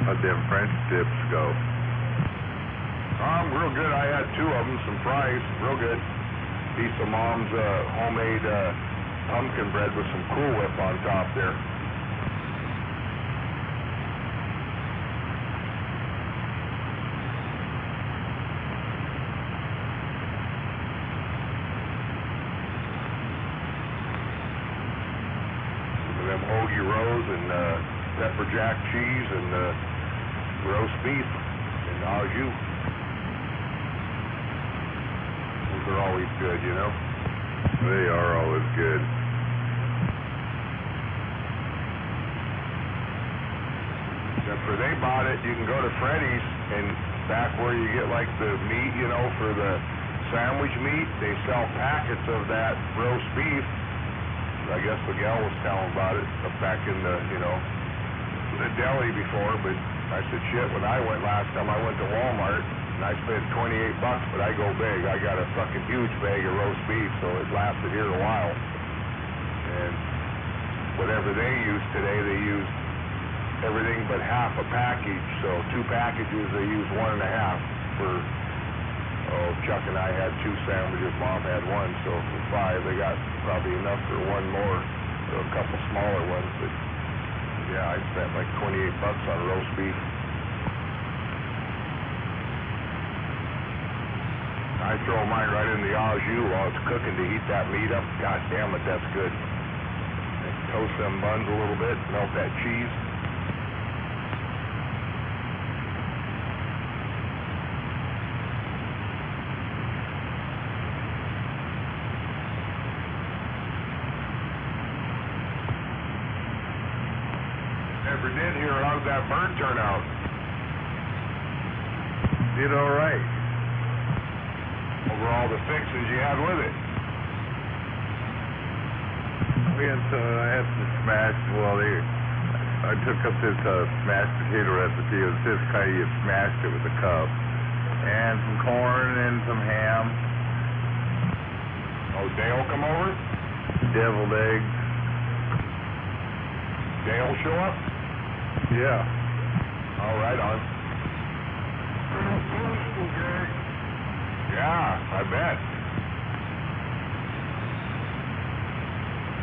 How'd them French dips go? Real good. I had 2 of them, some fries, real good. Piece of Mom's homemade pumpkin bread with some Cool Whip on top there. Them hoagie rolls and pepper jack cheese and roast beef and au jus. Those are always good, you know. They are always good. Except for they bought it, you can go to Freddy's and back where you get like the meat, you know, for the sandwich meat, they sell packets of that roast beef. I guess the gal was telling about it back in the, you know, the deli before, but I said, shit, when I went last time, I went to Walmart, and I spent $28, but I go big. I got a fucking huge bag of roast beef, so it lasted here a while. And whatever they use today, they use everything but half a package, so 2 packages, they use 1.5 for, Chuck and I had 2 sandwiches, Mom had 1, so for 5, they got probably enough for 1 more, or a couple smaller ones, but yeah, I spent like $28 on roast beef. I throw mine right in the au jus while it's cooking to heat that meat up. God damn it, that's good. And toast them buns a little bit, melt that cheese. Never did hear how'd that bird turn out. Did all right. Over all the fixings you had with it. I had some smashed, I took up this mashed potato recipe. It was this kind you smashed it with a cup. And some corn and some ham. Oh, Dale come over? Deviled eggs. Dale show up? Yeah. All right, on. Yeah, I bet.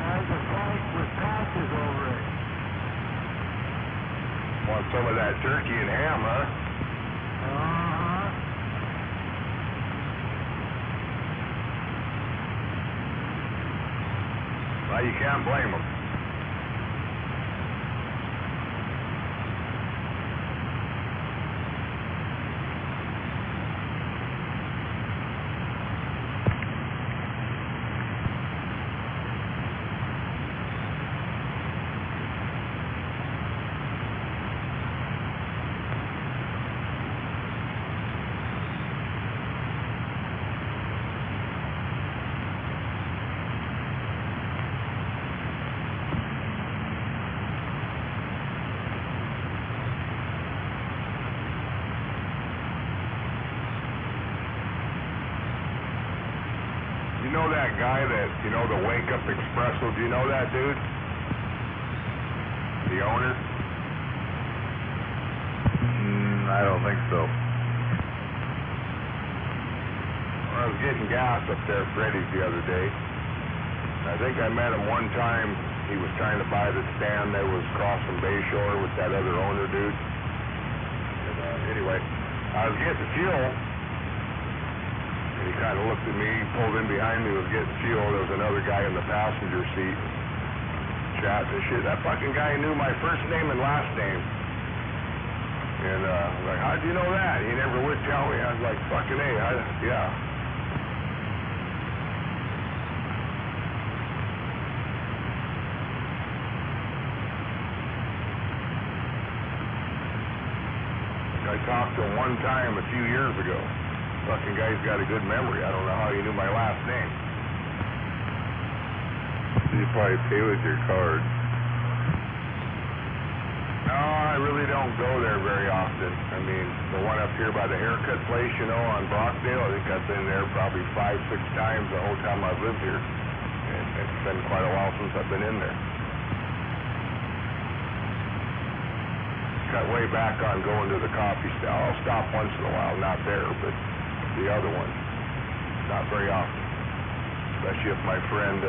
There's a fight with patches over it. Want some of that turkey and ham, huh? Uh-huh. Well, you can't blame them. You know that guy that, you know, the Wake Up Espresso, do you know that dude? The owner? I don't think so. I was getting gas up there at Freddy's the other day. I think I met him one time. He was trying to buy the stand that was crossing Bayshore with that other owner dude. And anyway, I was getting fuel. And he kind of looked at me, pulled in behind me, was getting fuel. There was another guy in the passenger seat chatting and shit. That fucking guy knew my first name and last name. And I'm like, how'd you know that? He never would tell me. I was like, fucking A, yeah. I talked to him one time a few years ago. Fucking guy's got a good memory. I don't know how he knew my last name. You probably pay with your card. No, I really don't go there very often. I mean, the one up here by the haircut place, you know, on Brockdale, I think I've been there probably 5-6 times the whole time I've lived here. And it's been quite a while since I've been in there. cut way back on going to the coffee stall. I'll stop once in a while, not there, but the other one, not very often. Especially if my friend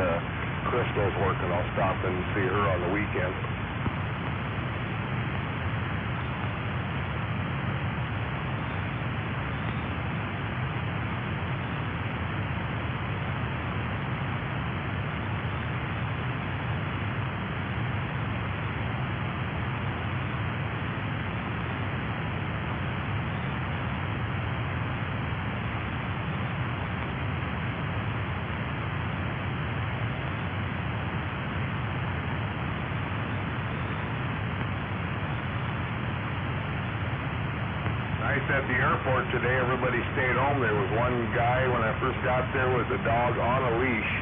Crystal's working, I'll stop and see her on the weekend. Nice at the airport today, everybody stayed home. There was one guy when I first got there with a dog on a leash,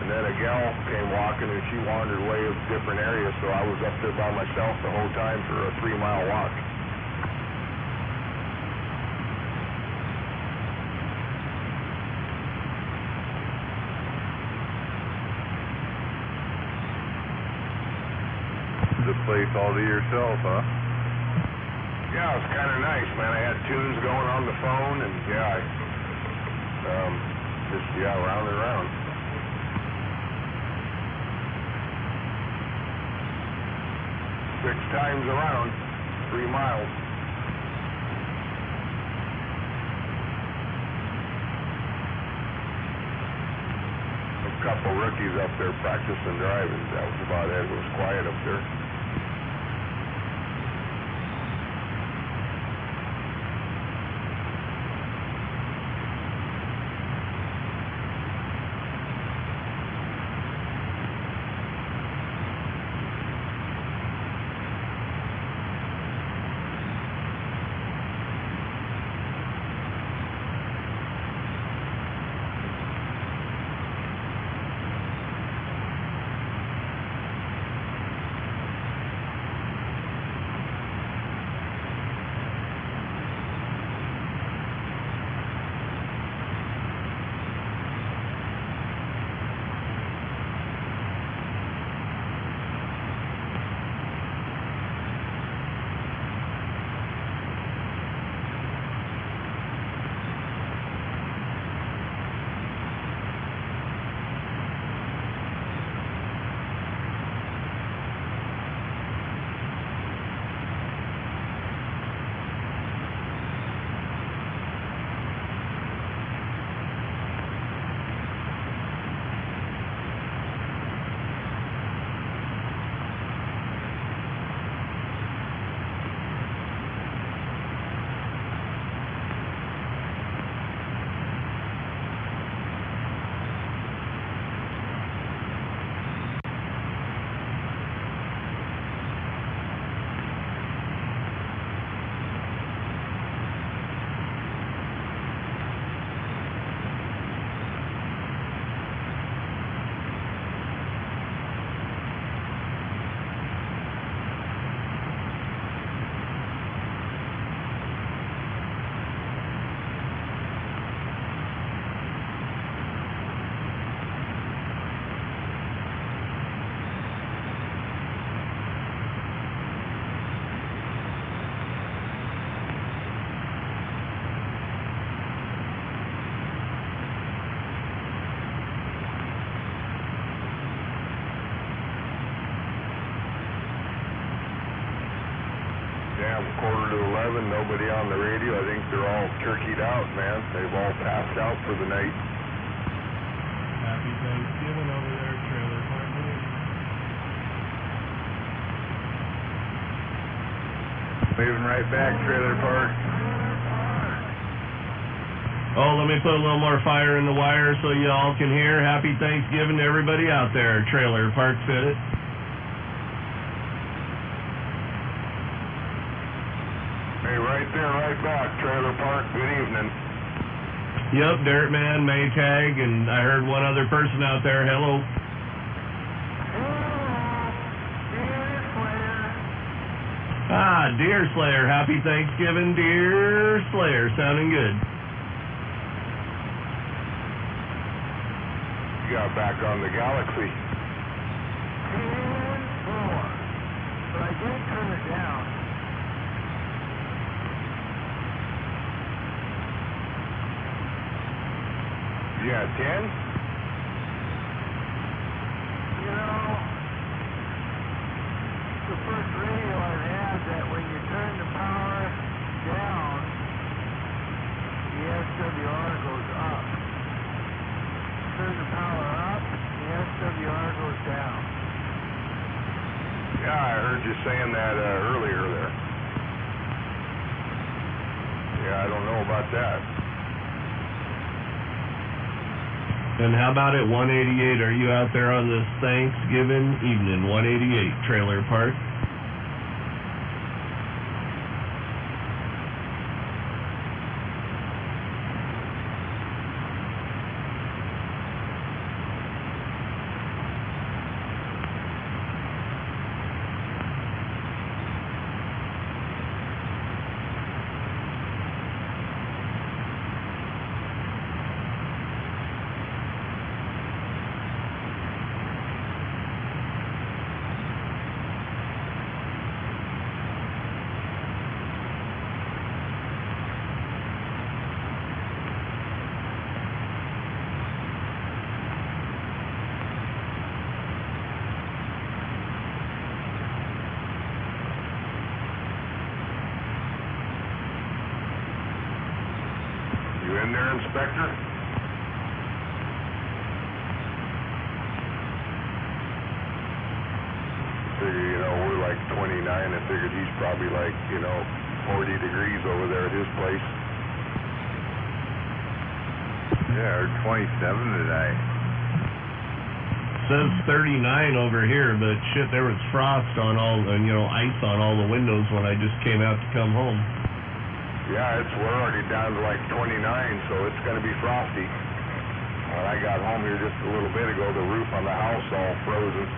and then a gal came walking and she wandered away to different areas, so I was up there by myself the whole time for a 3-mile walk. The place all to yourself, huh? Yeah, it was kind of nice, man. I had tunes going on the phone, and yeah, round and round. Six times around, 3 miles. A couple rookies up there practicing driving. That was about it. It was quiet up there. Damn, 11:15, nobody on the radio. I think they're all turkeyed out, man. They've all passed out for the night. Happy Thanksgiving over there, Trailer Park. Moving right back, Trailer Park. Oh, let me put a little more fire in the wire so y'all can hear. Happy Thanksgiving to everybody out there. Trailer Park Fitted. Hey, right there, right back, Trailer Park. Good evening. Yep, Dirtman, Maytag, and I heard one other person out there. Hello. Ah, Deer Slayer. Happy Thanksgiving, Deer Slayer. Sounding good. You got back on the Galaxy. 10-4. But I did turn it down. you got 10? You know, the first radio I had that when you turn the power down, the SWR goes up. Turn the power up, the SWR goes down. Yeah, I heard you saying that earlier there. Yeah, I don't know about that. And how about at 188? Are you out there on this Thanksgiving evening? 188 Trailer Park. You in there, Inspector? Figure, you know, we're like 29. I figured he's probably like, 40 degrees over there at his place. Yeah, or 27 today. Says 39 over here, but shit, there was frost on all, ice on all the windows when I just came out to come home. Yeah, we're already down to like 29, so it's going to be frosty. When I got home here just a little bit ago, the roof on the house all frozen.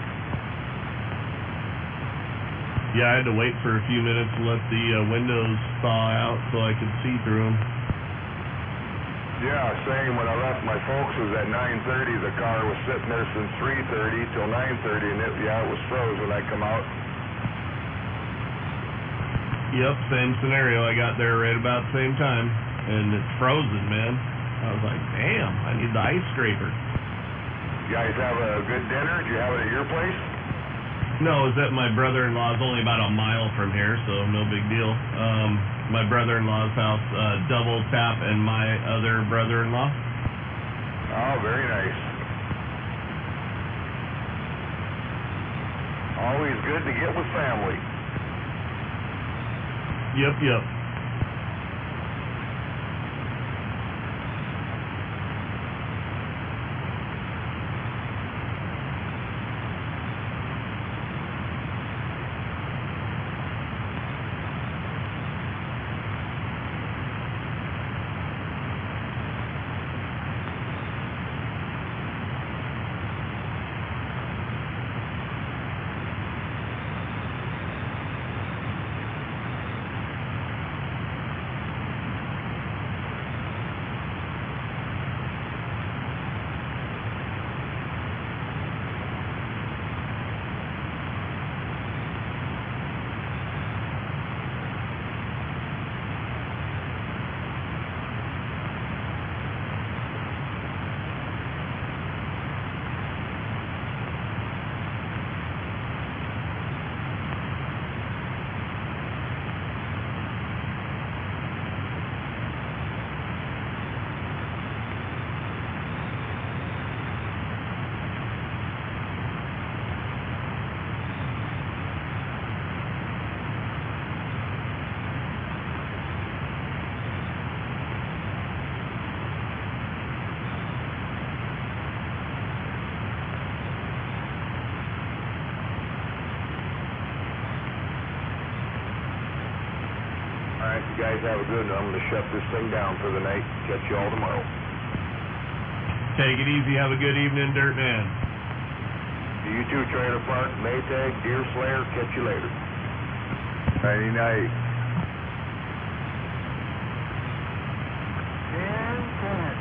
Yeah, I had to wait for a few minutes to let the windows thaw out so I could see through them. Yeah, same. When I left my folks, it was at 9:30. The car was sitting there since 3:30 till 9:30, and it was frozen when I come out. Yep, same scenario. I got there right about the same time, and it's frozen, man. I was like, damn, I need the ice scraper. You guys have a good dinner? Did you have it at your place? No, it was at my brother-in-law's, only about a mile from here, so no big deal. My brother-in-law's house, double tap, and my other brother-in-law. Oh, very nice. Always good to get with family. Yep. All right, you guys have a good one. I'm going to shut this thing down for the night. Catch you all tomorrow. Take it easy. Have a good evening, Dirt Man. You too, Trailer Park, Maytag, Deer Slayer. Catch you later. Friday night. 10-10.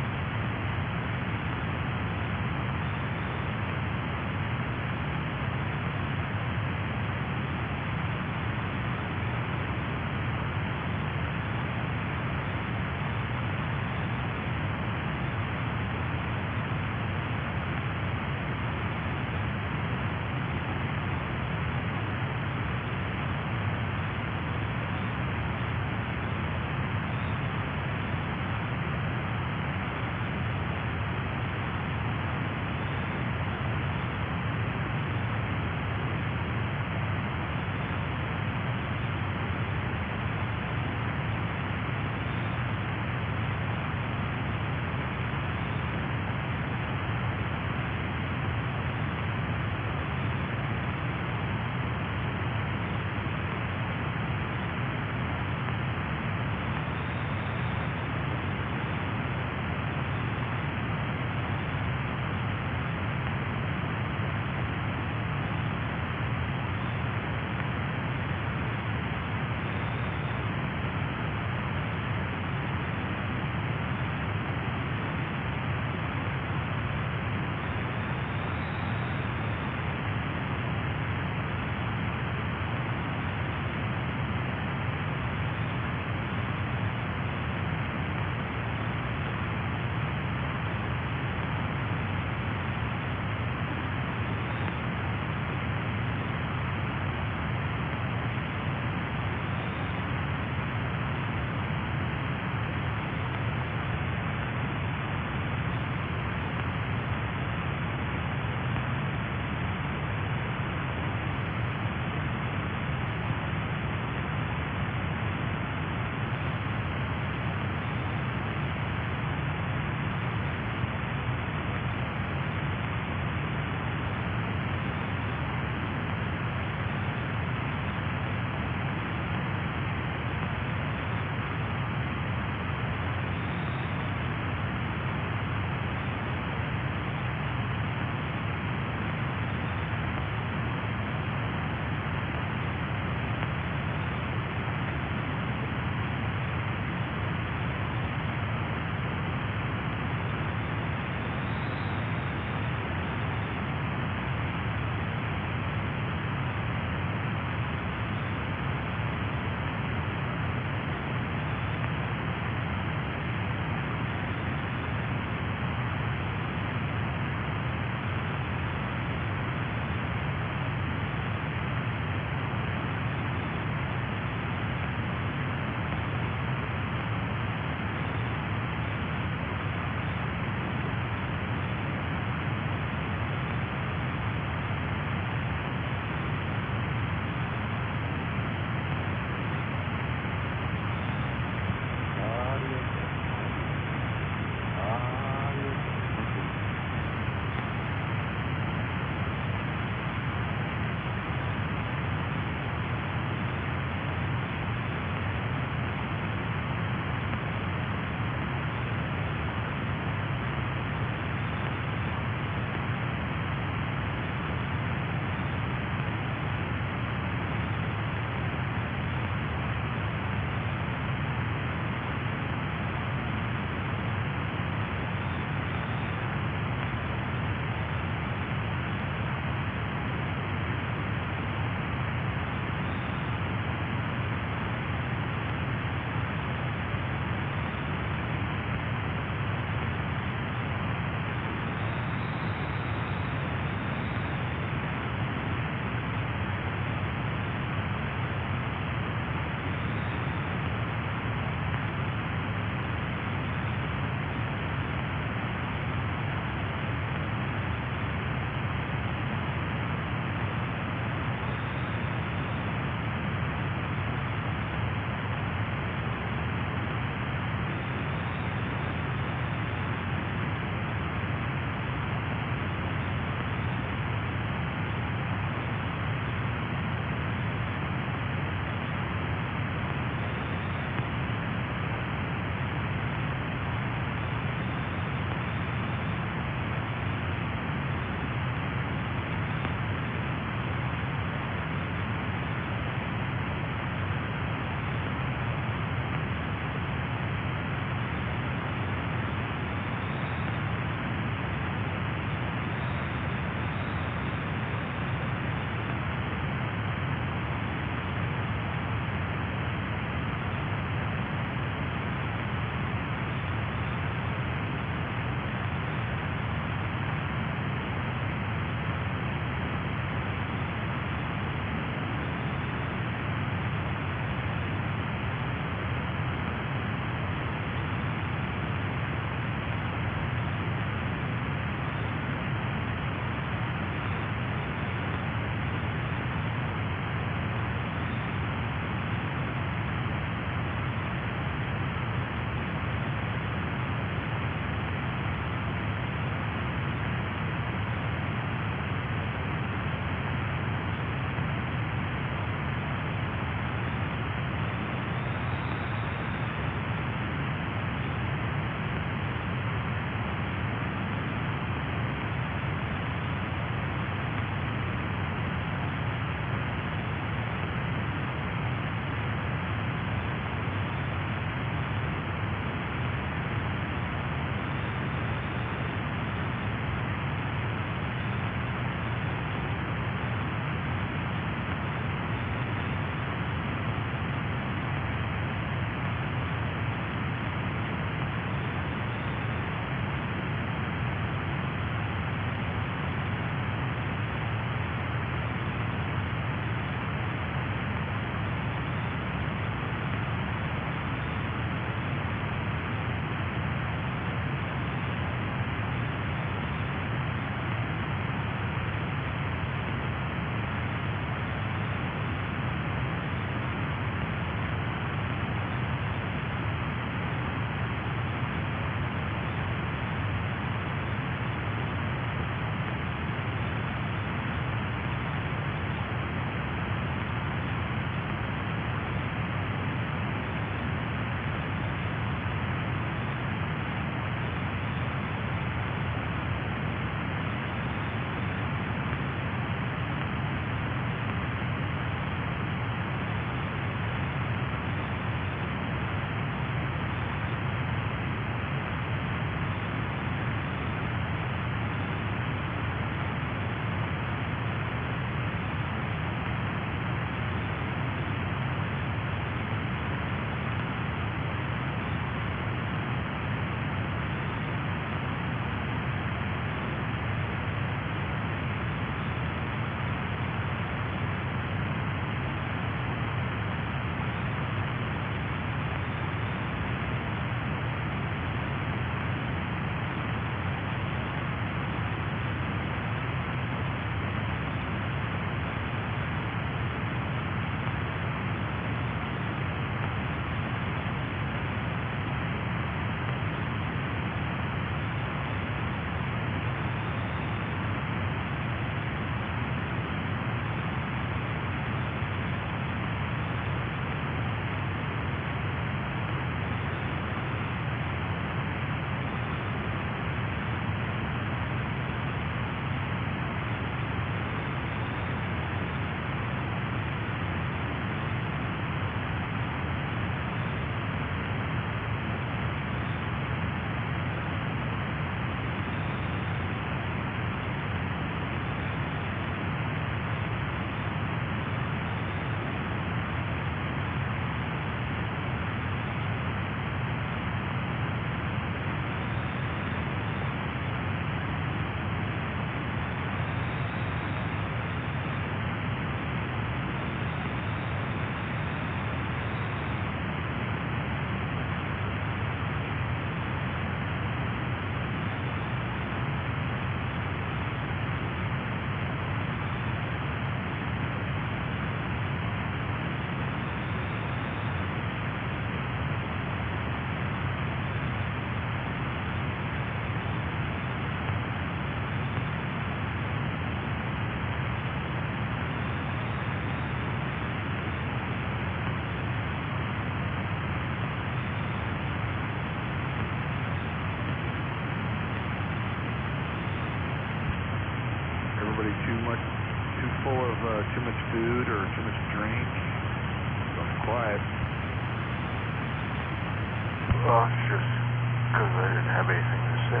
Well, it's just because I didn't have anything to say.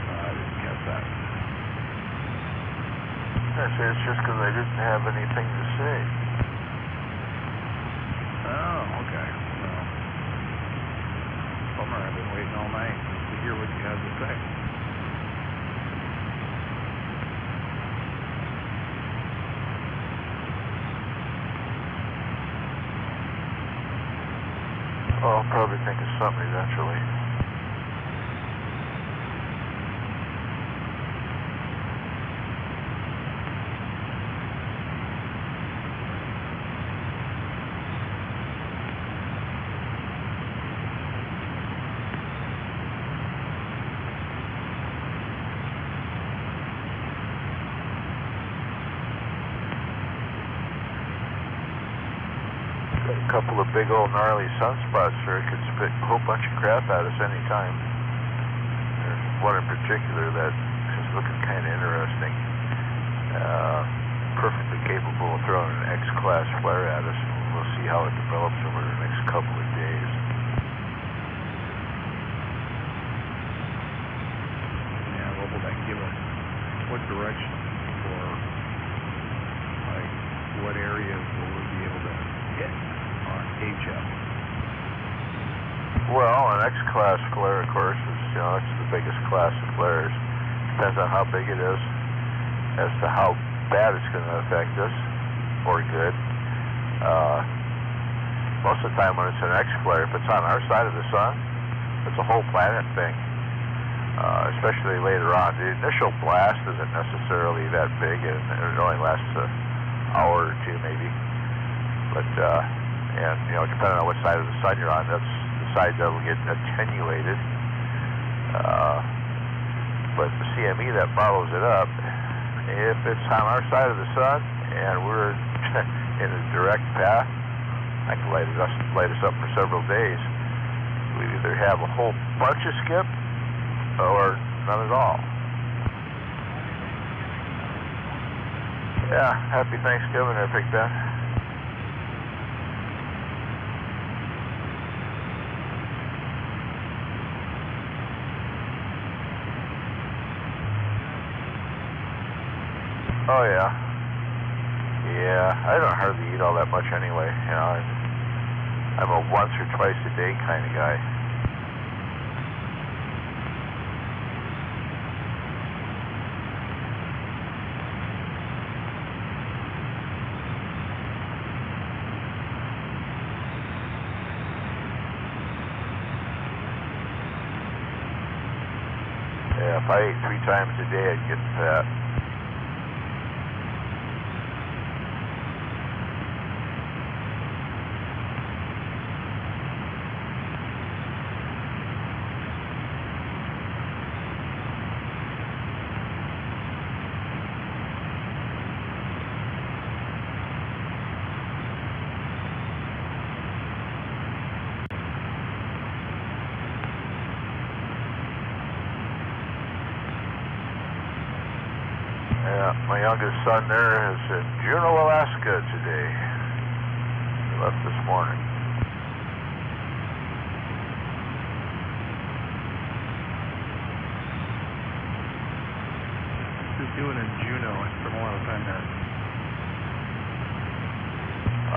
I didn't get that. I said it's just because I didn't have anything to say. Oh, okay. Well, bummer. I've been waiting all night to hear what you had to say. Well, I'll probably think of something eventually. Got a couple of big old gnarly sunspots where it could spit a whole bunch of crap at us any time. There's one in particular that is looking kind of interesting. Perfectly capable of throwing an X-class flare at us, and we'll see how it develops over the next couple of days. Yeah, what will that give us? What direction for, like, what areas will we be able to hit on HF? Well, an X-class flare, of course, is, it's the biggest class of flares. Depends on how big it is, as to how bad it's going to affect us, or good. Most of the time when it's an X-flare, if it's on our side of the sun, it's a whole planet thing, especially later on. The initial blast isn't necessarily that big, and it only lasts an hour or two maybe. But, depending on what side of the sun you're on, that's the side that'll get attenuated. But the CME that follows it up, if it's on our side of the sun and we're in a direct path, I can light us up for several days. We either have a whole bunch of skip or none at all. Yeah, happy Thanksgiving there, Big Ben. Oh, yeah. Yeah, I don't hardly eat all that much anyway. I'm a once or twice a day kind of guy. Yeah, if I ate 3 times a day, I'd get fat. Yeah, my youngest son there is in Juneau, Alaska today. He left this morning. What's he doing in Juneau? I spent a lot of time there.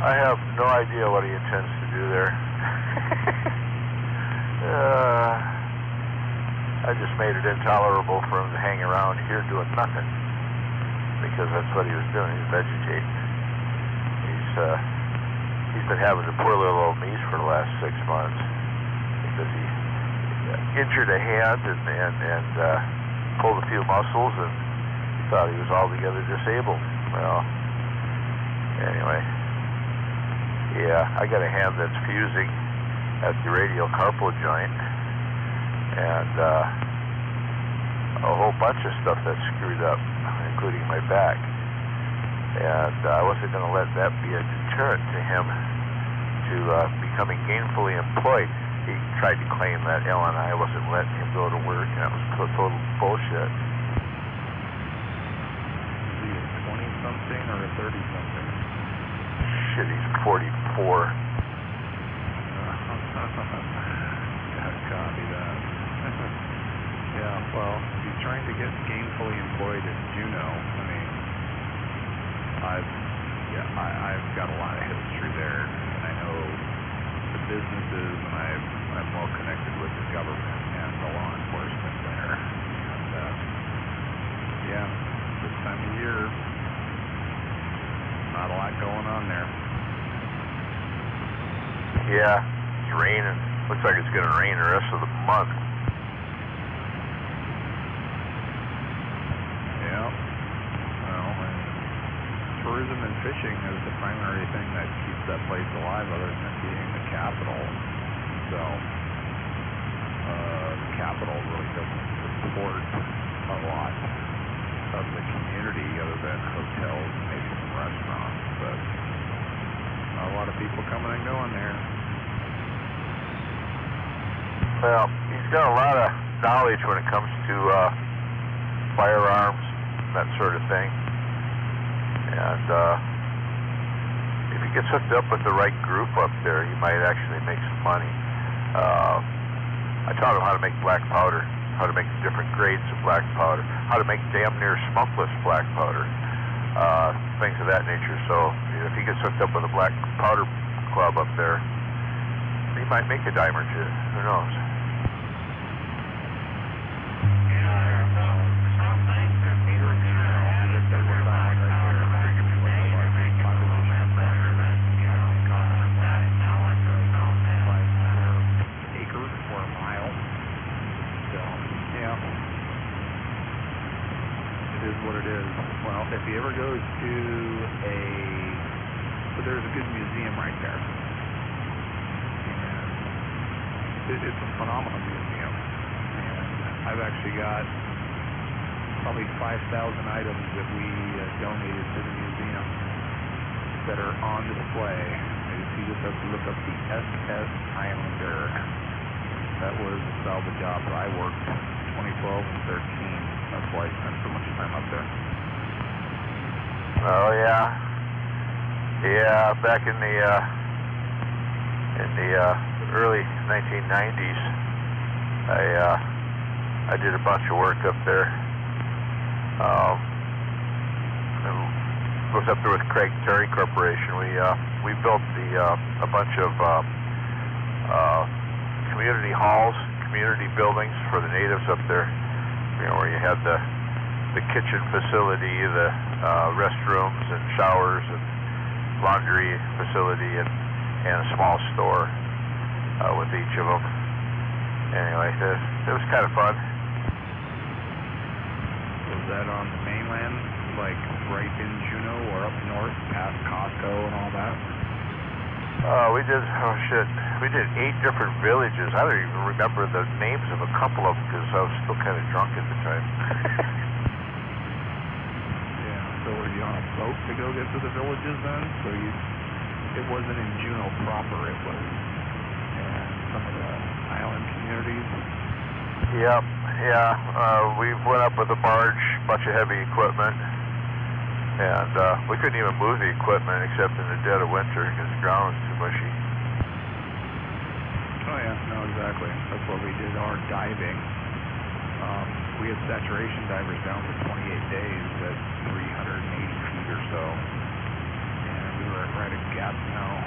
I have no idea what he intends to do there. I just made it intolerable for him to hang around here doing nothing, because that's what he was doing. He's vegetating. He's been having to poor little old me for the last 6 months because he injured a hand and pulled a few muscles, and he thought he was altogether disabled. Well, anyway, yeah, I got a hand that's fusing at the radial carpal joint, and a whole bunch of stuff that's screwed up, including my back. And I wasn't going to let that be a deterrent to him to becoming gainfully employed. He tried to claim that LNI wasn't letting him go to work, and that was total bullshit. Is he 20-something? something or a 30 something? Shit, he's 44. Copy that. Yeah, well, he's trying to get gainfully employed in Juneau. I mean, I've got a lot of history there, and I know the businesses, and I'm well connected with the government and the law enforcement there. And yeah, this time of year, not a lot going on there. Yeah, it's raining. Looks like it's going to rain the rest of the month. Yeah. Well, and tourism and fishing is the primary thing that keeps that place alive, other than it being the capital. So, the capital really doesn't support a lot of the community, other than hotels and maybe some restaurants. But not a lot of people coming and going there. Well, he's got a lot of knowledge when it comes to firearms, that sort of thing. And if he gets hooked up with the right group up there, he might actually make some money. I taught him how to make black powder, how to make different grades of black powder, how to make damn near smokeless black powder, things of that nature. So if he gets hooked up with a black powder club up there, he might make a dime or two. Who knows? Acres or a mile. So, yeah. It is what it is. Well, if he ever goes to there's a good museum right there. It's a phenomenal museum, and I've actually got probably 5,000 items that we donated to the museum that are on display. You just have to look up the SS Highlander. That was a salvage job that I worked 2012 and 13. That's why I spent so much time up there. Oh yeah, yeah. Back in the early 1990s, I did a bunch of work up there. I was up there with Craig Terry Corporation. We built a bunch of community halls, community buildings for the natives up there. You know, where you had the kitchen facility, the restrooms and showers and laundry facility, and a small store with each of them. Anyway, it was kind of fun. Was that on the mainland, like right in Juneau, or up north past Costco and all that? We did 8 different villages. I don't even remember the names of a couple of them because I was still kind of drunk at the time. Yeah, so were you on a boat to go get to the villages then? So it wasn't in Juneau proper, it was in some of the island communities? Yep, yeah. We went up with a barge, bunch of heavy equipment, and we couldn't even move the equipment except in the dead of winter because the ground was too mushy. Oh yeah, no, exactly. That's what we did our diving. We had saturation divers down for 28 days at 380 feet or so, and we were right at Gatineau.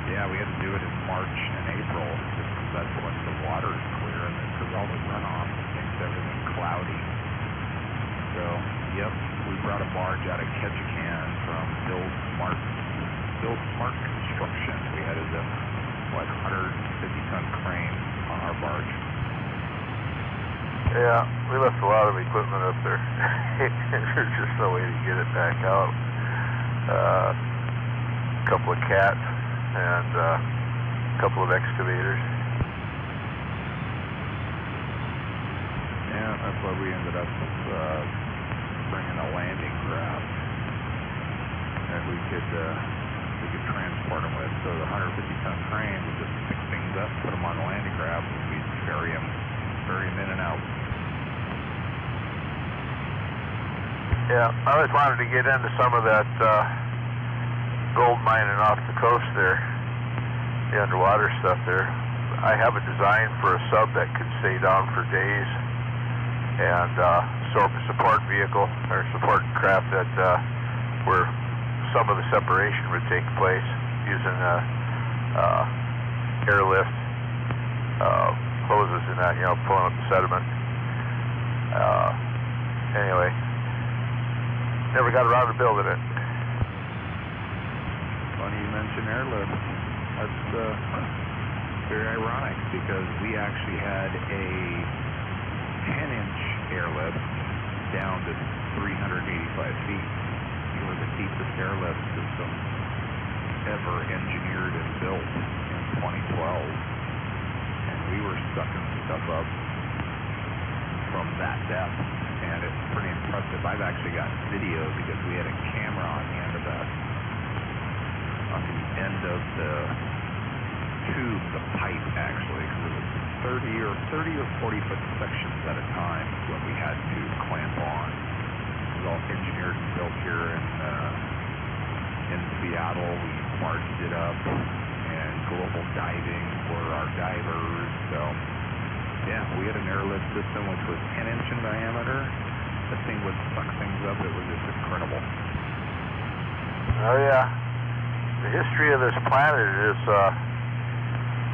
Yeah, we had to do it in March and April just because that's when the water is clear and because all the runoff makes everything cloudy. So, yep, we brought a barge out of Ketchikan from Bill Smart Construction. We had a 150-ton crane on our barge. Yeah, we left a lot of equipment up there. There's just no way to get it back out. A couple of cats and a couple of excavators. Yeah, that's why we ended up bringing a landing craft that we could transport them with. So the 150-ton crane would just pick things up, put them on the landing craft, and we'd ferry them in and out. Yeah, I always wanted to get into some of that gold mining off the coast there, the underwater stuff there. I have a design for a sub that could stay down for days, and support vehicle or support craft that where some of the separation would take place using airlift hoses and that, you know, pulling up the sediment. Anyway, never got around to building it. Funny you mention airlift. That's very ironic because we actually had a 10-inch airlift down to 385 feet. It was the deepest airlift system ever engineered and built in 2012. And we were sucking stuff up from that depth. And it's pretty impressive. I've actually got video because we had a camera on the end of the tube, the pipe actually, because it was 30 or 40 foot sections at a time when we had to clamp on. It was all engineered and built here in Seattle. We marched it up, and Global Diving were our divers. So yeah, we had an airlift system which was 10 inch in diameter. The thing would suck things up. It was just incredible. Oh yeah, the history of this planet is,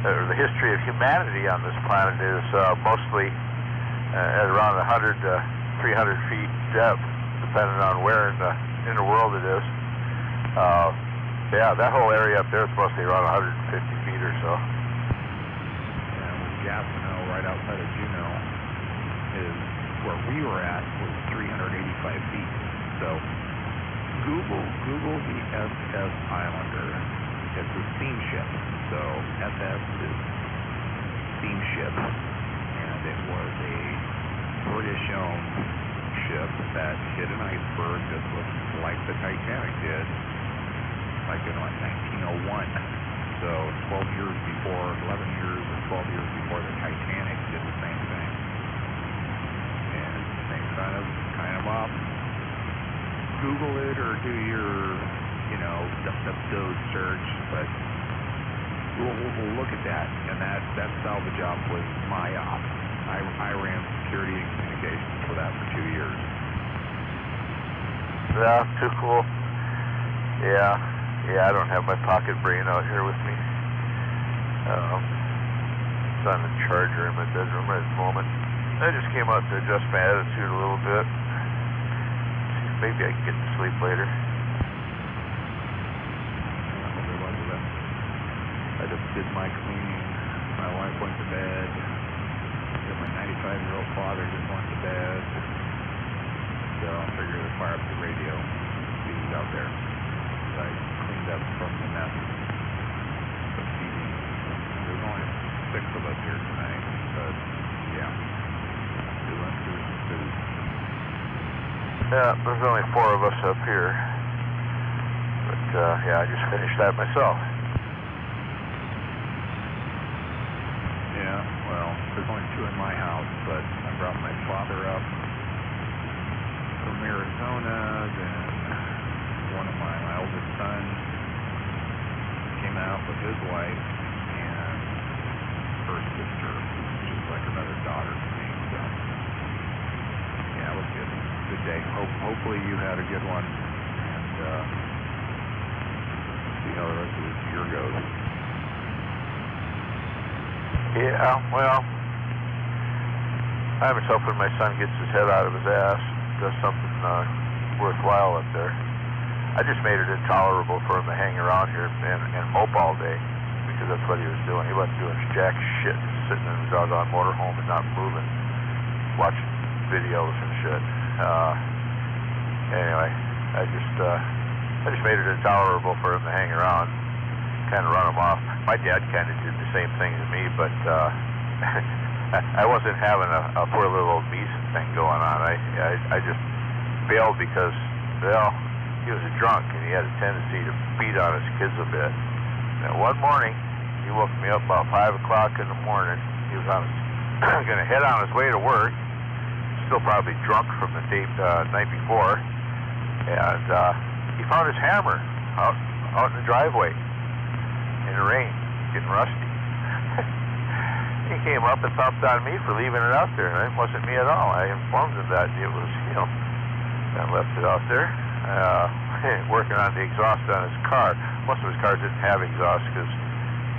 or the history of humanity on this planet is mostly at around 100 to 300 feet depth, depending on where in the world it is. Yeah, that whole area up there is mostly around 150 feet or so. And with Gastineau, right outside of Juneau, is where we were at was 385 feet. So Google the SS Islander. It's a steamship. So SS is steamship, and it was a British-owned ship that hit an iceberg just like the Titanic did, like in 1901. So 11 years or 12 years before the Titanic did the same thing. And same kind of off. Google it or do your, those search, but we'll look at that. And that salvage op was my op. I ran security and communications for that for 2 years. Yeah, too cool. Yeah, I don't have my pocket brain out here with me. It's on the charger in my bedroom right at the moment. I just came out to adjust my attitude a little bit. Maybe I can get to sleep later. I just did my cleaning. My wife went to bed. My 95-year-old father just went to bed. So I figured I'd fire up the radio, see who's out there. I cleaned up from the mess of feeding. There's only 6 of us here tonight, but yeah, we went through some food. Yeah, there's only 4 of us up here. But yeah, I just finished that myself. Yeah, well, there's only 2 in my house, but I brought my father up from Arizona, then one of my eldest sons came out with his wife and her sister, which is like another daughter to me. So yeah, it was good. Good day. Hopefully you had a good one, and see how the rest of this year goes. Yeah, well, I was hoping my son gets his head out of his ass, does something worthwhile up there. I just made it intolerable for him to hang around here and mope all day, because that's what he was doing. He wasn't doing jack shit, sitting in his doggone motorhome and not moving, watching videos and shit. Anyway, I just made it intolerable for him to hang around, kind of run him off. My dad kind of did the same thing to me, but I wasn't having a poor little Beeson thing going on. I just bailed because, well, he was a drunk and he had a tendency to beat on his kids a bit. Now, one morning, he woke me up about 5 o'clock in the morning. He was going to head on his way to work, still probably drunk from the night before. and he found his hammer out in the driveway in the rain, getting rusty. He came up and thumped on me for leaving it out there, and it wasn't me at all. I informed him that it was him that left it out there, working on the exhaust on his car. Most of his cars didn't have exhaust because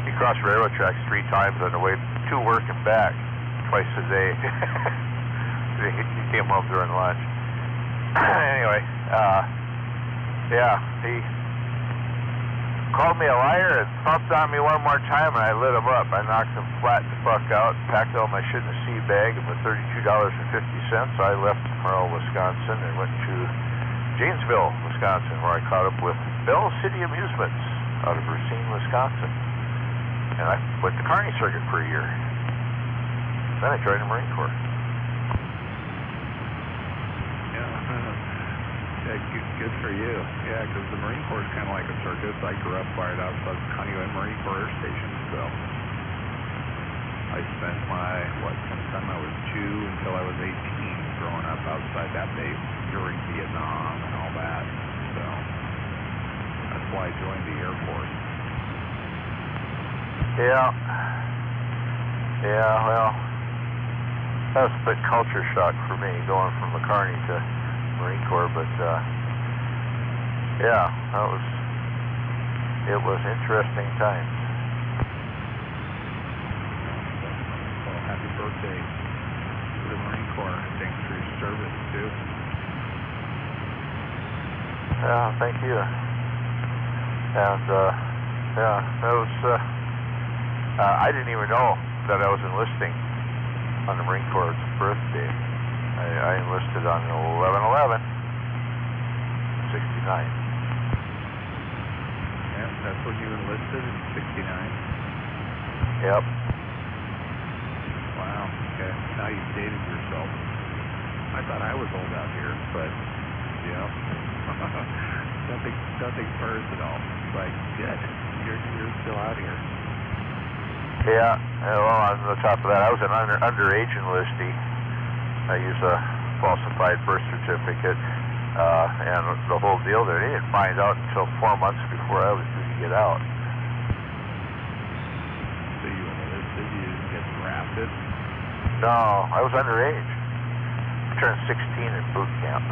he crossed railroad tracks 3 times on the way to work and back, twice a day. He came home during lunch. Anyway, he called me a liar and thumped on me one more time, and I lit him up. I knocked him flat the fuck out, packed all my shit in a sea bag, and with $32.50, I left Merle, Wisconsin, and went to Janesville, Wisconsin, where I caught up with Bell City Amusements out of Racine, Wisconsin. And I went to Kearney Circuit for a year. Then I joined the Marine Corps. Good for you. Yeah, because the Marine Corps is kind of like a circus. I grew up right outside Conway Marine Corps Air Station, so I spent from the time I was 2 until I was 18 growing up outside that base during Vietnam and all that. So that's why I joined the Air Force. Yeah, well, that was a bit culture shock for me, going from the Kearney to Marine Corps, but yeah, it was interesting times. Well, happy birthday to the Marine Corps. Thanks for your service, too. Yeah, thank you. And yeah, that was, I didn't even know that I was enlisting on the Marine Corps' birthday. I enlisted on 11/11, 69. Yeah, that's when you enlisted in 69? Yep. Wow, okay. Now you've dated yourself. I thought I was old out here, but, yeah. nothing personal. But, good. You're still out here. Yeah, well, on the top of that, I was an underage enlistee. I used a falsified birth certificate, and the whole deal there. They didn't find out until 4 months before I was due to get out. So you enlisted, you didn't get drafted? No, I was underage. I turned 16 in boot camp.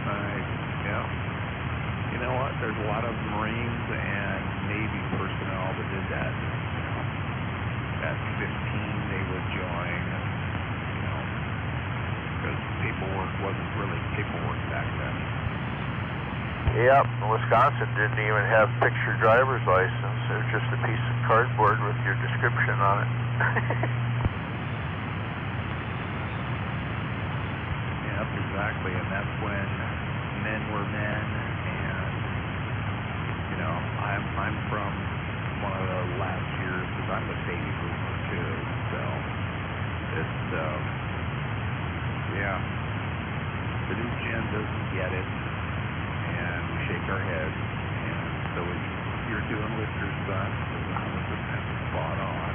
Nice, yeah. You know what? There's a lot of Marines and Navy personnel that did that. You know, at 15, they would join, you know, because paperwork wasn't really paperwork back then. Yep, Wisconsin didn't even have picture driver's license. It was just a piece of cardboard with your description on it. Yep, exactly, and that's when men were men, and you know, I'm from one of the last years because I'm a baby boomer too, so it's yeah, the new gen doesn't get it, and we shake our heads, and so what you're doing with your son is 100% spot on.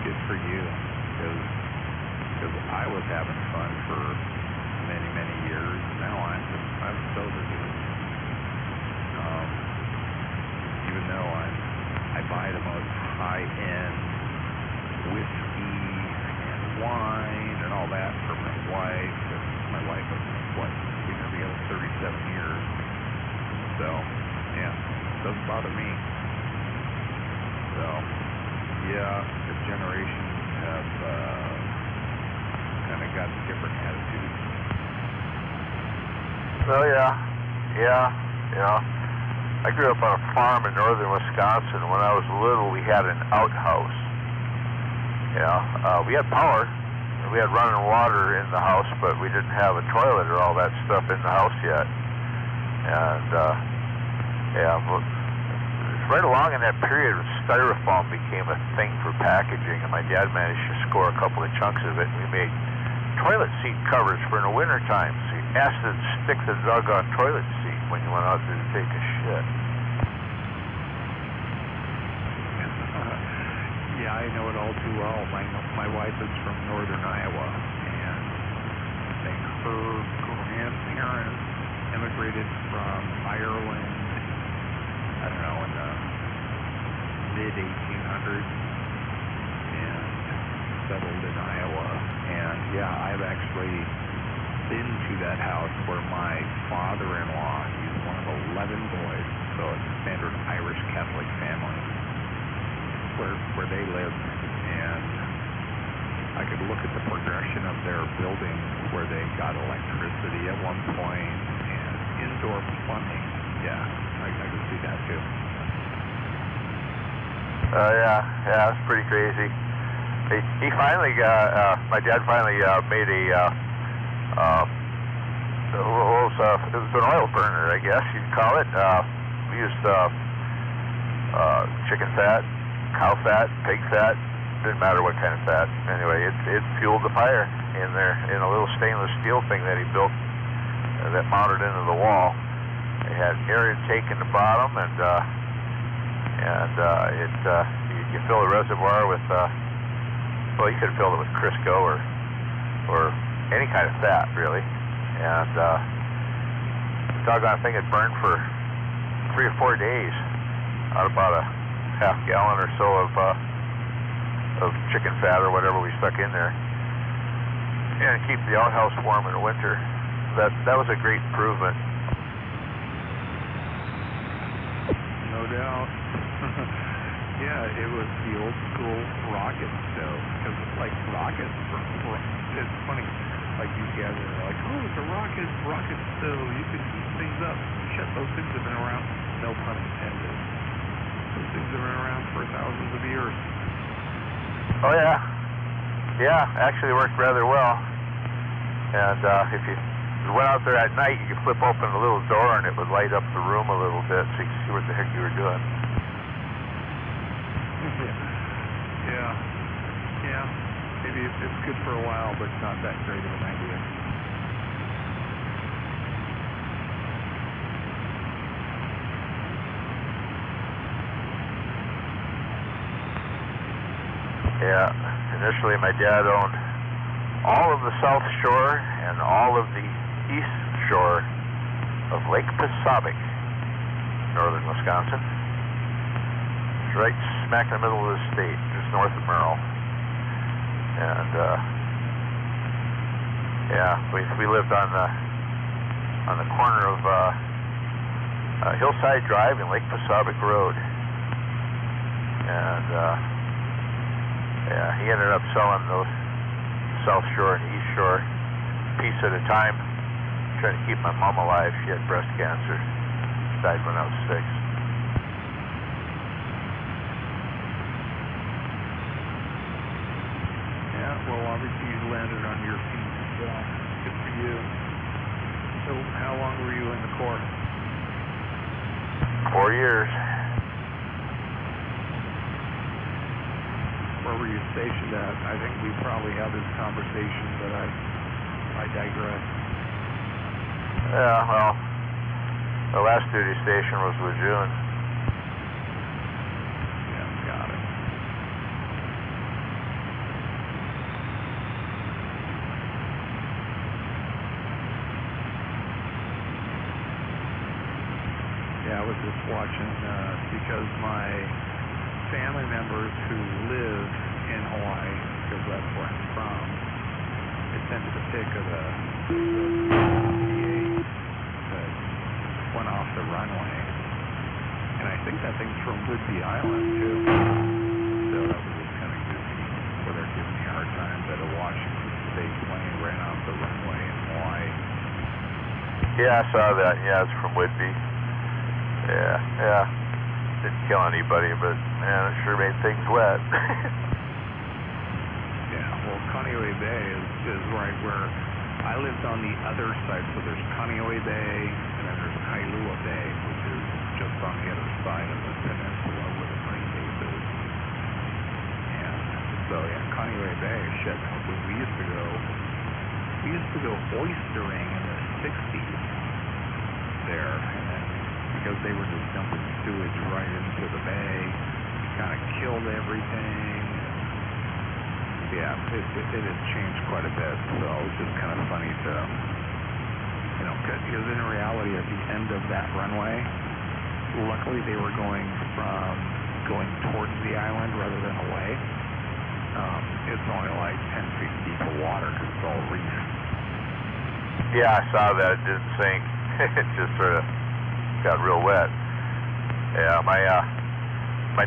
Good for you, because I was having fun for many years. Now I'm sober dude. Even though I buy the most high-end whiskey and wine and all that for my wife. My wife has we've been together 37 years. So yeah, it doesn't bother me. So yeah, the generations have kind of got different attitudes. Well, yeah. I grew up on a farm in northern Wisconsin. When I was little, we had an outhouse. We had power. We had running water in the house, but we didn't have a toilet or all that stuff in the house yet. And, but right along in that period when styrofoam became a thing for packaging, and my dad managed to score a couple of chunks of it, and we made toilet seat covers for in the wintertime. So you acid stick the doggone toilet seat when you went out there to take a shit. Yeah, I know it all too well. My wife is from northern Iowa, and I think her immigrated from Ireland, I don't know, in the mid-1800s and settled in Iowa. And yeah, I've actually been to that house where my father-in-law, he's one of 11 boys, so it's a standard Irish Catholic family, where they lived. And I could look at the progression of their building where they got electricity at one point and indoor plumbing. Yeah, I could see that too. Yeah, it's pretty crazy. He finally got, my dad finally made it was an oil burner, I guess you'd call it. We used chicken fat, cow fat, pig fat, didn't matter what kind of fat. Anyway, it fueled the fire in there in a little stainless steel thing that he built that mounted into the wall. It had air intake in the bottom, and you fill the reservoir with well, you could have filled it with Crisco or any kind of fat, really. And the doggone thing had burned for 3 or 4 days out of about a half gallon or so of chicken fat or whatever we stuck in there, and keep the outhouse warm in the winter. That was a great improvement. No doubt. Yeah, it was the old school rocket stove, because it's like rockets. It's funny, like these guys are like, oh, it's a rocket stove. You can heat things up. Shit, those things have been around. No pun intended. Those things have been around for thousands of years. Oh yeah, actually worked rather well. And if you went out there at night, you could flip open a little door and it would light up the room a little bit so you could see what the heck you were doing. Yeah. Maybe it's good for a while, but it's not that great of an idea. Yeah, initially my dad owned all of the South Shore and all of the East Shore of Lake Passaic, northern Wisconsin. It's right smack in the middle of the state, just north of Merrill. And we lived on the corner of Hillside Drive and Lake Passaic Road. And he ended up selling those South Shore and East Shore piece at a time, trying to keep my mom alive. She had breast cancer. Died when I was 6. Yeah, well, obviously you landed on your feet. So good for you. So how long were you in the Corps? 4 years. Where were you stationed at? I think we probably had this conversation, but I digress. Yeah, well, the last duty station was Lejeune. Yeah, got it. Yeah, I was just watching because my family members who live in Hawaii, because that's where I'm from, they sent me the pic of the P-8 that went off the runway. And I think that thing's from Whidbey Island, too. So that was just kind of goofy, where they're giving me a hard time that a Washington State plane ran off the runway in Hawaii. Yeah, I saw that. Yeah, it's from Whidbey. Yeah. Didn't kill anybody, but man, it sure made things wet. Yeah, well, Kaneohe Bay is right where I lived on the other side. So there's Kaneohe Bay, and then there's Kailua Bay, which is just on the other side of the peninsula where the Marine base is. And so yeah, Kaneohe Bay, shit. We used to go oystering in the 60s there, and then because they were just dumping sewage right into the bay, kind of killed everything. Yeah, it has changed quite a bit, so it's just kind of funny to, because in reality, at the end of that runway, luckily they were going towards the island rather than away. It's only like 10 feet deep of water because it's all reef. Yeah, I saw that. It didn't sink. It just sort of got real wet. Yeah, my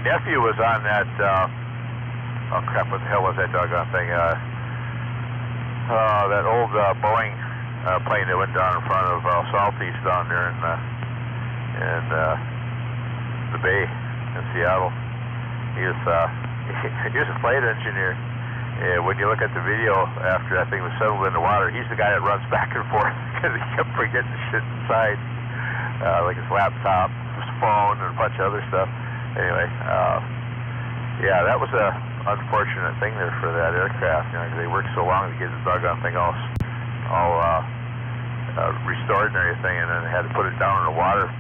nephew was on that. Oh crap! What the hell was that doggone thing? That old Boeing plane that went down in front of Southeast down there in the bay in Seattle. He was a flight engineer. When you look at the video after that thing was settled in the water, he's the guy that runs back and forth because he kept forgetting shit inside, like his laptop, his phone, and a bunch of other stuff. Anyway, yeah, that was a unfortunate thing there for that aircraft. You know, 'cause they worked so long to get the doggone thing all restored and everything, and then they had to put it down in the water.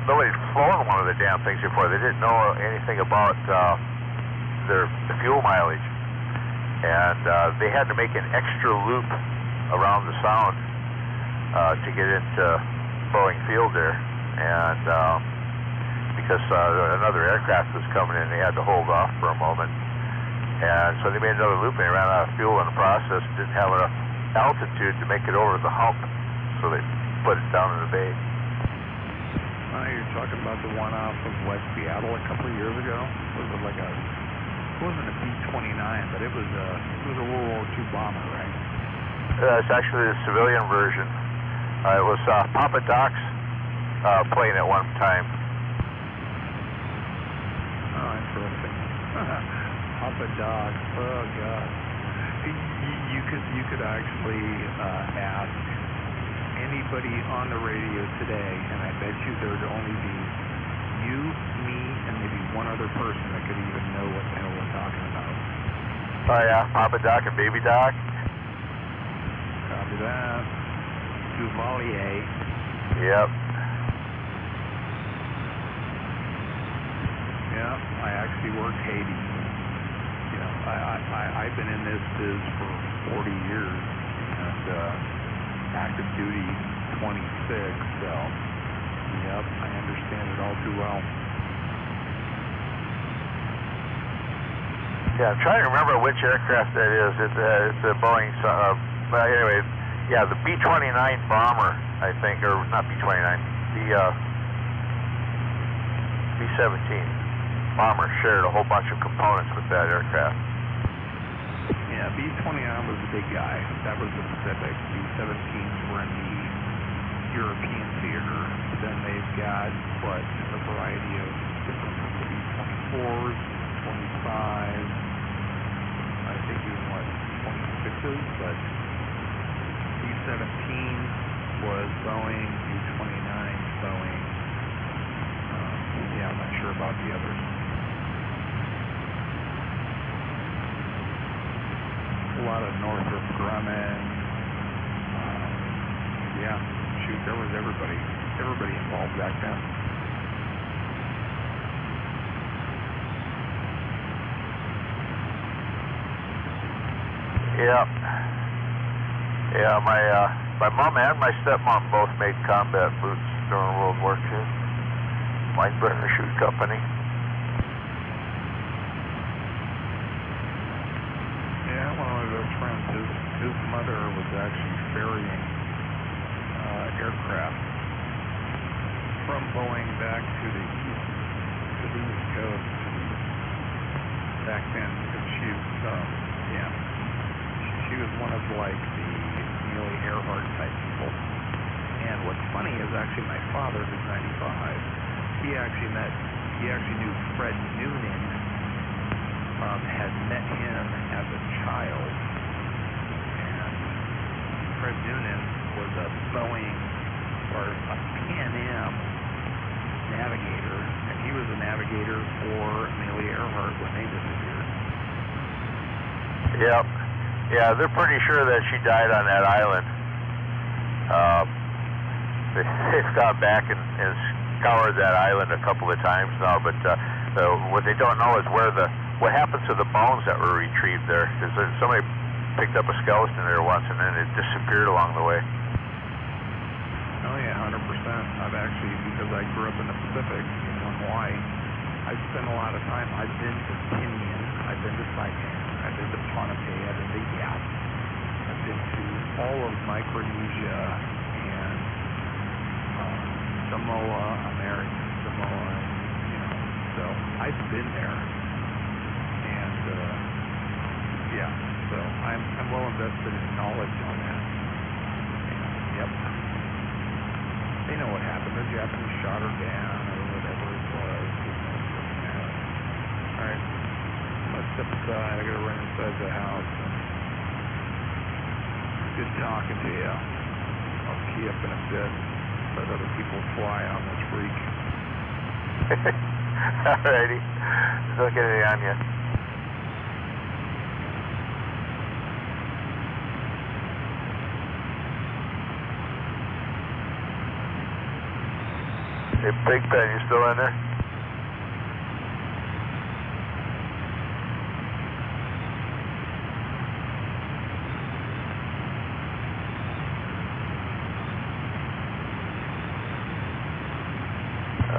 Nobody had flown one of the damn things before. They didn't know anything about the fuel mileage, and they had to make an extra loop around the sound to get into Boeing Field there, and because another aircraft was coming in, they had to hold off for a moment, and so they made another loop and they ran out of fuel in the process. Didn't have enough altitude to make it over the hump, so they put it down in the bay. You're talking about the one off of West Seattle a couple of years ago. Was it like it wasn't a B-29, but it was a World War II bomber, right? It's actually the civilian version. It was Papa Doc's plane at one time. Oh, interesting. Papa Doc. Oh God. You could actually ask anybody on the radio today, and I bet you there'd only be you, me, and maybe one other person that could even know what the hell we're talking about. Oh yeah, Papa Doc and Baby Doc. Copy that. Duvalier. Yep. Yeah, I actually worked Haiti. You know, I've been in this biz for 40 years, and active duty 26, so yep, I understand it all too well. Yeah, I'm trying to remember which aircraft that is. It's a Boeing. But anyway, yeah, the B-29 bomber, I think, or not B-29, the B-17 bomber shared a whole bunch of components with that aircraft. Yeah, B-29 was the big guy. That was the Pacific. B-17s were in the European theater. Then they've got, a variety of different B-24s, 25s, I think even 26s, but B-17 was Boeing, B-29 Boeing. Yeah, I'm not sure about the others. A lot of Northrop Grumman. Yeah, shoot, there was everybody involved back then. Yeah. Yeah, my mom and my stepmom both made combat boots during World War II. Weinbrenner Shoe Company. Yeah, one of my best friends, his mother was actually ferrying aircraft from Boeing back to the East Coast back then, because she was one of like the Amelia Earhart type people. And what's funny is actually my father, who's 95, he actually knew Fred Noonan, had met him as a child, and Fred Noonan was a Boeing or a Pan-Am navigator, and he was a navigator for Amelia Earhart when they disappeared. Yep. Yeah, they're pretty sure that she died on that island. They've gone back and scoured that island a couple of times now, but what they don't know is what happened to the bones that were retrieved there. Because somebody picked up a skeleton there once, and then it disappeared along the way. Oh yeah, 100%. I've actually, because I grew up in the Pacific, in Hawaii, I've spent a lot of time. I've been to Tinian, I've been to Saipan, I've been to Pohnpei, I've been to Yap, I've been to all of Micronesia and Samoa, American Samoa, so I've been there, and yeah, so I'm well invested in knowledge on that. And, yep. They know what happened. The Japanese shot her down or whatever it was. Alright. Let's step aside. I gotta run inside the house. Good talking to you. I'll key up in a bit. Let other people fly on this freak. Alrighty. Don't get any on you. Hey, Big Ben, you still in there?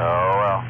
Oh, well.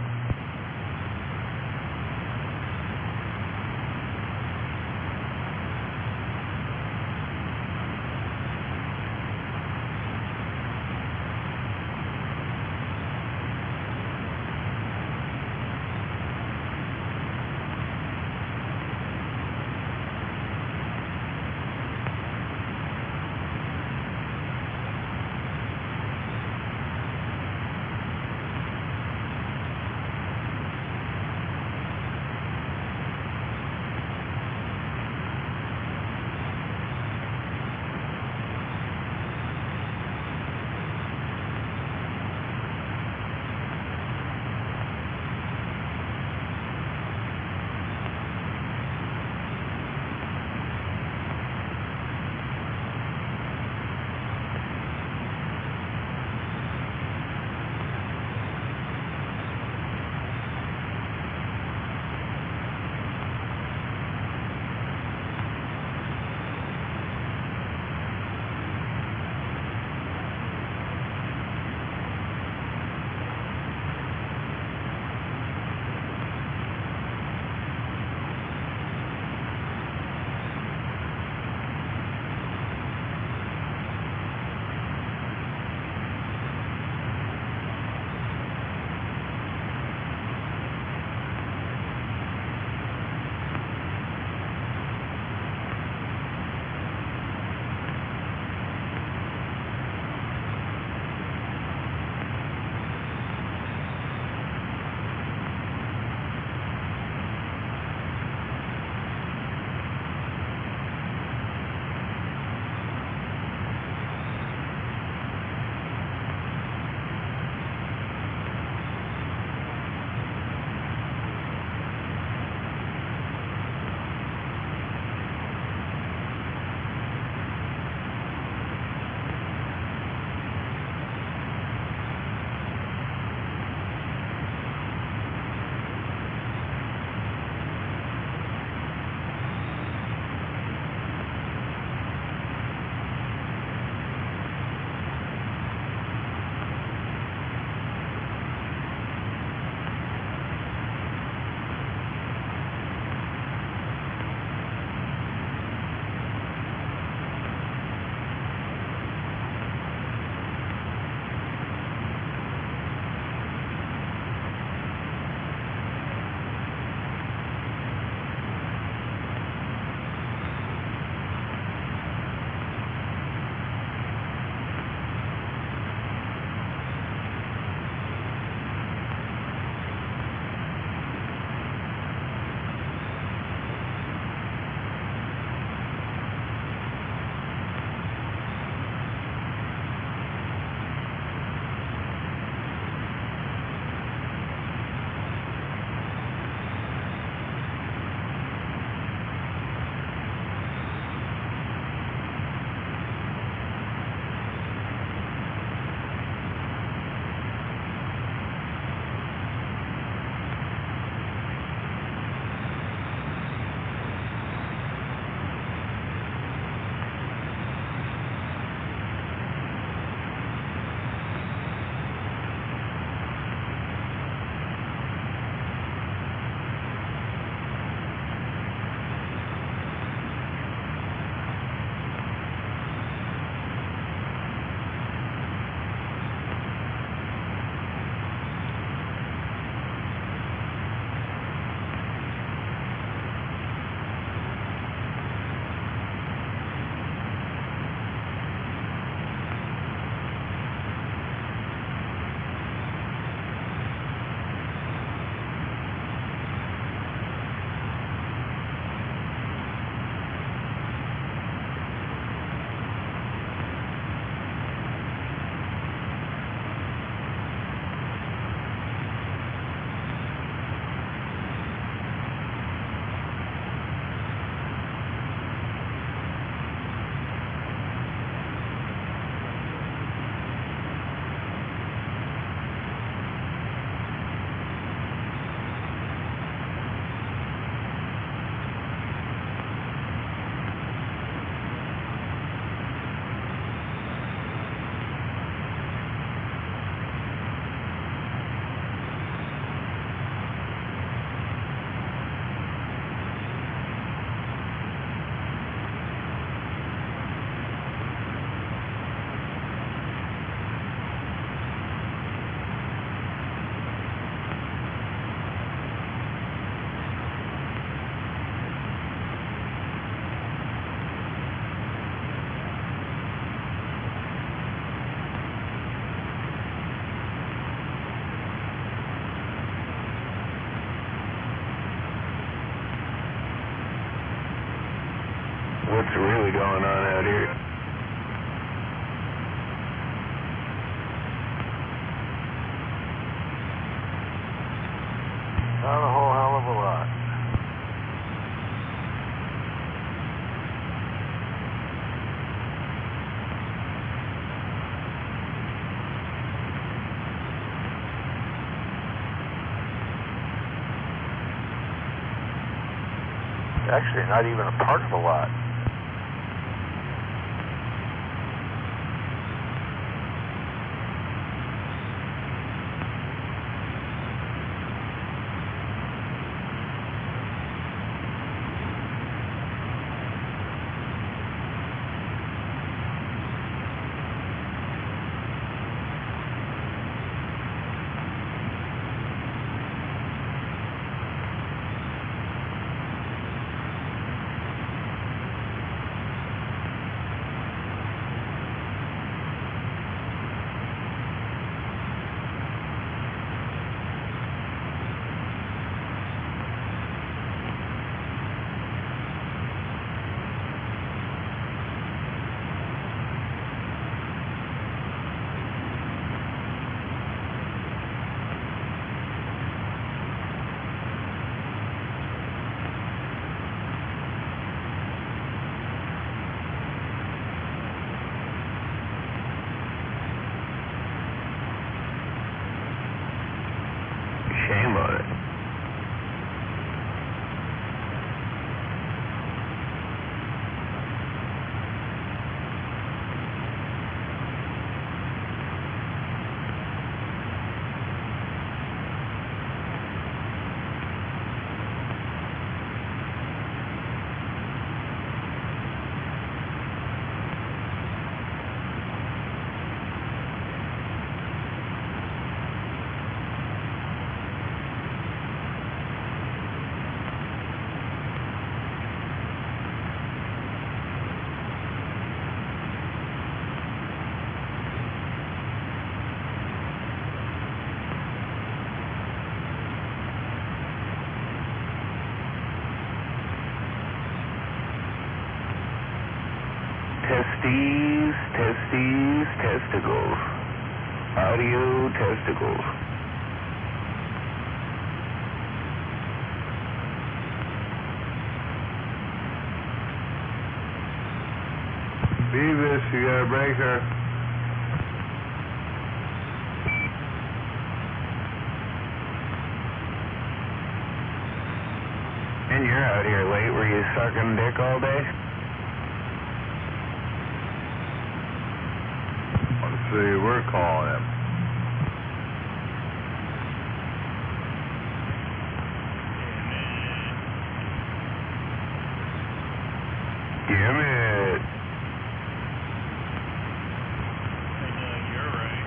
really going on out here. Not a whole hell of a lot. Actually, not even a part of a lot. Shame on it. Testes, testes, testicles. Audio testicles. Beavis, you got a breaker. And you're out here late. Were you sucking dick all day? Let's see, we're calling him. Damn it. You're right.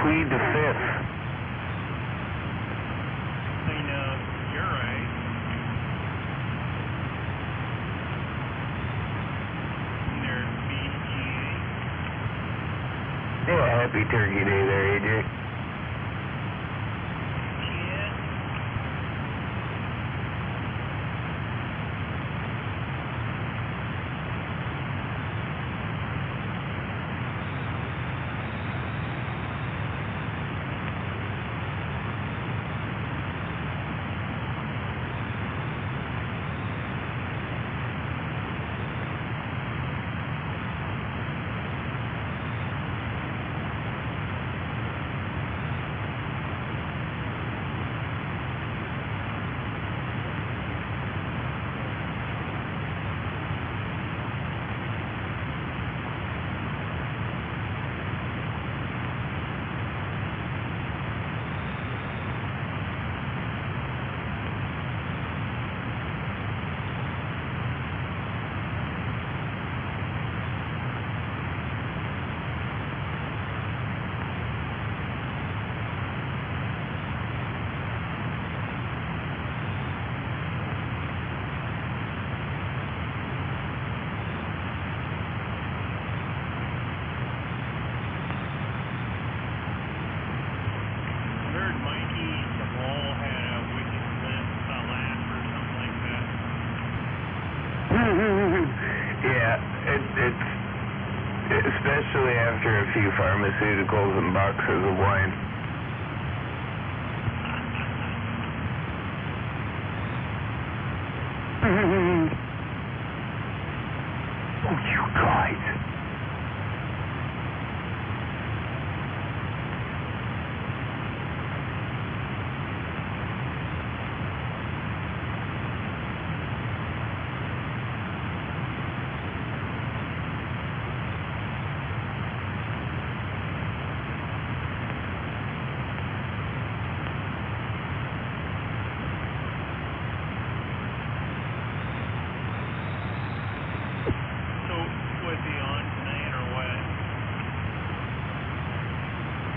plead the fifth. I know, you're right. There's BGA. Yeah, happy Turkey Day there, AJ. Especially after a few pharmaceuticals and boxes of wine. Oh, you guys.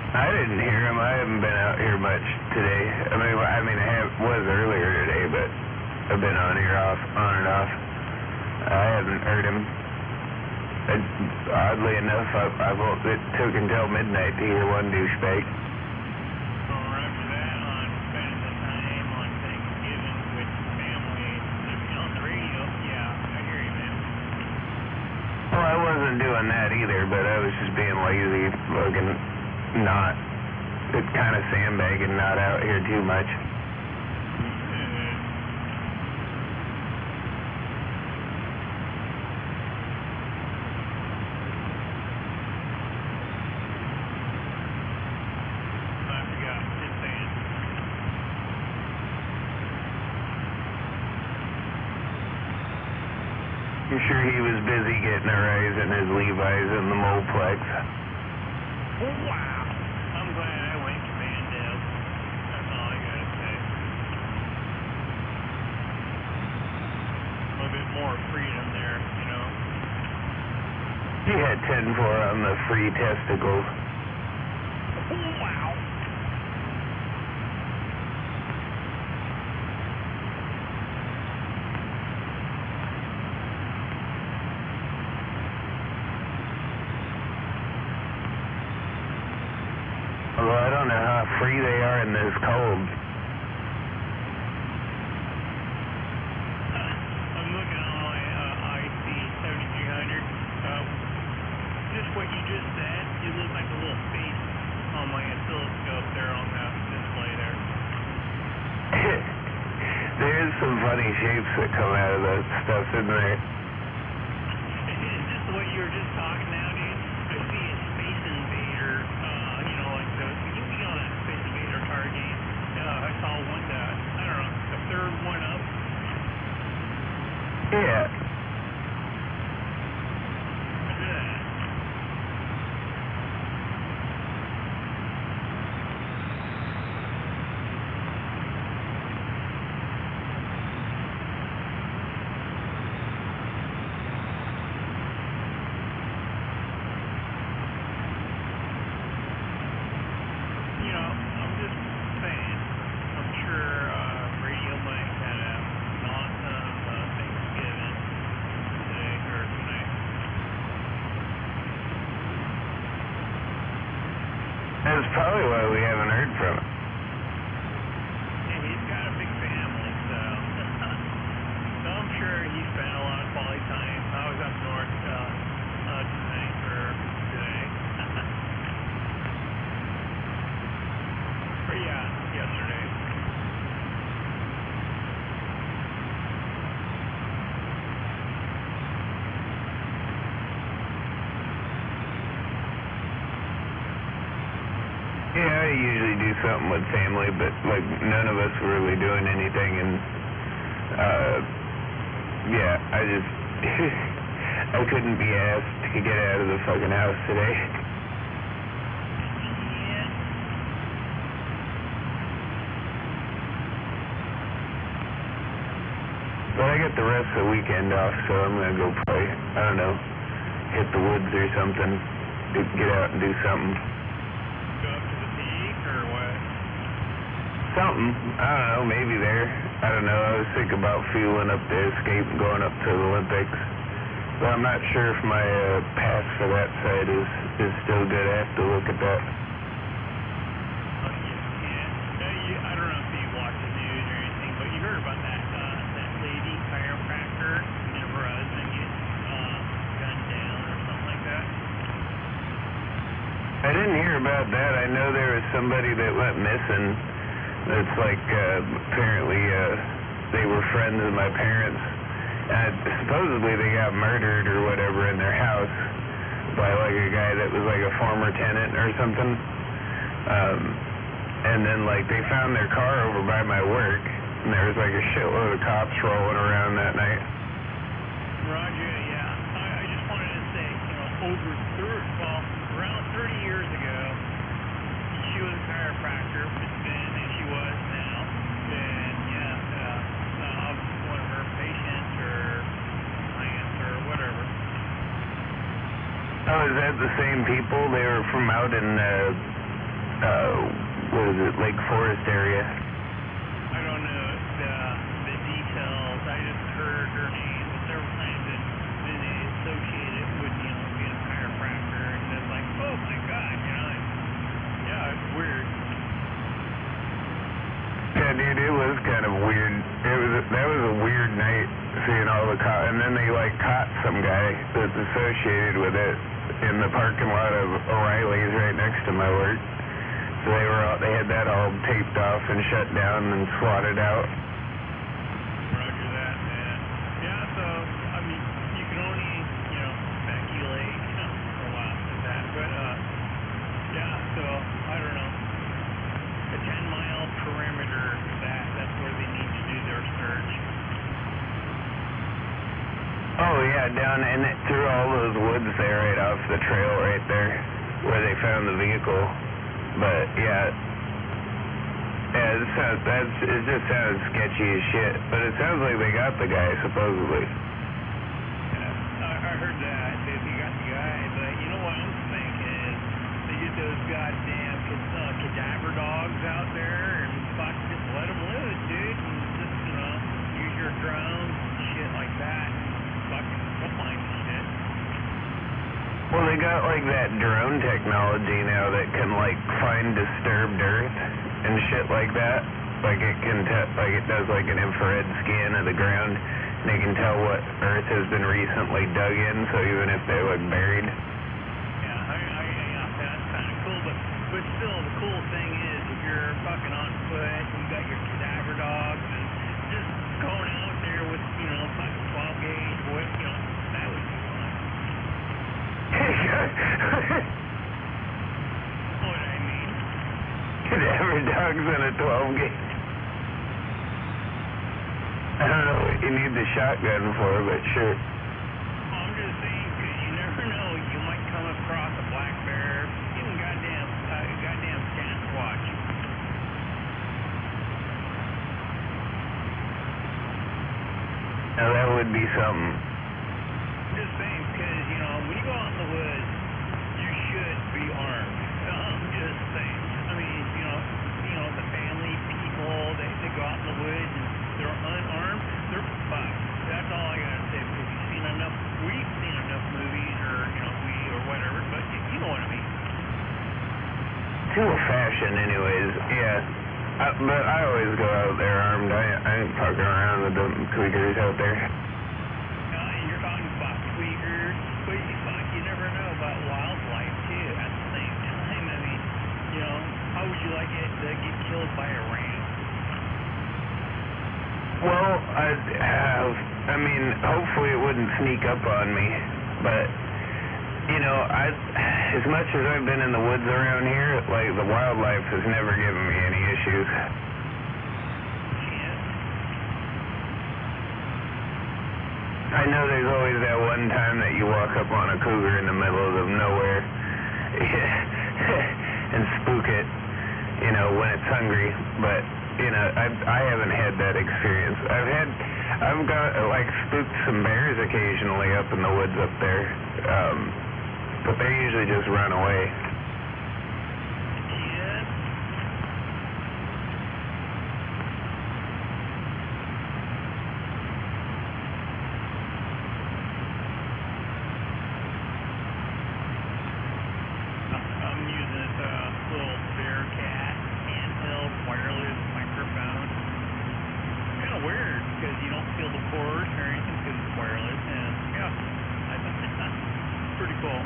I didn't hear him. I haven't been out here much today. I was earlier today, but I've been on and off. I haven't heard him. Oddly enough, it took until midnight to hear one douchebag. Well, I wasn't doing that either, but I was just being lazy, fucking not, kind of sandbagging, not out here too much. I'm sure he was busy getting a rise in his Levi's in the Moplex. Wow. I'm glad I went commando. That's all I gotta say. A little bit more freedom there, you know. He had 10-4 on the free testicles. Wow. Although I don't know how free they are in this cold. I'm looking on my IC 7300. Just what you just said, you look like a little face on my oscilloscope there on the display there. There's some funny shapes that come out of that stuff, isn't there? Is this what you were just talking now, dude? I see a Space Invader, you know that Space Invader car game. I saw one that, I don't know, the third one up. Yeah. That's probably why we haven't heard from him. Yeah, he's got a big family, so so I'm sure he spent a lot of quality time. I was up north tonight or today. Or yeah, yesterday. Yeah, I usually do something with family, but like none of us were really doing anything, and yeah, I just I couldn't be asked to get out of the fucking house today. But I got the rest of the weekend off, so I'm gonna go play. I don't know, hit the woods or something, get out and do something. Go up to the peak or what? Something. I don't know, maybe there. I don't know. I was thinking about fueling up the Escape and going up to the Olympics. But I'm not sure if my pass for that side is still good. I have to look at that. I don't know if you watch the news or anything, but you heard about that lady chiropractor and her husband get gunned down or something like that? I didn't hear about that. I know there was somebody that went missing. That's like apparently they were friends of my parents. Supposedly they got murdered or whatever in their house by like a guy that was like a former tenant or something. And then like they found their car over by my work, and there was like a shitload of cops rolling around that night. Roger, yeah. I just wanted to say, around 30 years ago, she was a chiropractor, but then she was now, and yeah, I was one of her patients or clients or whatever. Oh, is that the same people? They were from out in what is it, Lake Forest area? I don't know the details. I just heard her name several times and then they associate it with, being a chiropractor, and it's like, oh my God, yeah, it's weird. Yeah, dude, it was kind of weird. That was a weird night seeing all the cops, and then they like caught some guy that's associated with it in the parking lot of O'Reilly's right next to my work. So they had that all taped off and shut down and swatted out. Roger that, man. Yeah, so, I mean, you can only, speculate, for a while with that. But, yeah, so, I don't know. A 10-mile perimeter, that's where they need to do their search. Oh, yeah, down and through all those woods there right off the trail right there where they found the vehicle. But yeah, it just sounds sketchy as shit. But it sounds like they got the guy supposedly. Yeah, I heard that they got the guy, but you know what I'm thinking is they get those goddamn cadaver dogs out there and fuck, just let them loose, dude, and just use your drones and shit like that. Fucking, they'll find some shit. Well, they got like that drone technology now that can like find disturbed earth and shit like that. Like it can like it does like an infrared scan of the ground, and they can tell what earth has been recently dug in. So even if they're like buried. Yeah, that's kind of cool. But still, the cool thing is if you're fucking on foot, and you got your cadaver dogs, and just going out there with fucking 12 gauge, that would be fun. What I mean? Cadaver dogs and a 12 gauge. I don't know what you need the shotgun for, but sure. I'm just saying, because you never know, you might come across a black bear, even goddamn Sasquatch. Now that would be something. Just saying, because, when you go out in the woods, you should be armed. I'm just saying. I mean, the family, people, they go out in the woods and they're unarmed, they're fucked. That's all I gotta say, because we've seen enough movies or, or whatever, but you know what I mean. fashion, anyways. Yeah. But I always go out there armed. I ain't fucking around with them tweakers out there. You're talking about tweakers, squeaky fuck. You never know about wildlife too. At the same time, I mean, you know, how would you like it to get killed by a ram? Well, I mean, hopefully it wouldn't sneak up on me, but, you know, as much as I've been in the woods around here, like, the wildlife has never given me any issues. I know there's always that one time that you walk up on a cougar in the middle of nowhere and spook it, you know, when it's hungry, but, you know, I haven't had that experience. I've got, like, spooked some bears occasionally up in the woods up there, but they usually just run away. I'm using this little Bearcat handheld wireless microphone. Kind of weird because you don't feel the cord or anything because it's wireless, and yeah, I think it's pretty cool.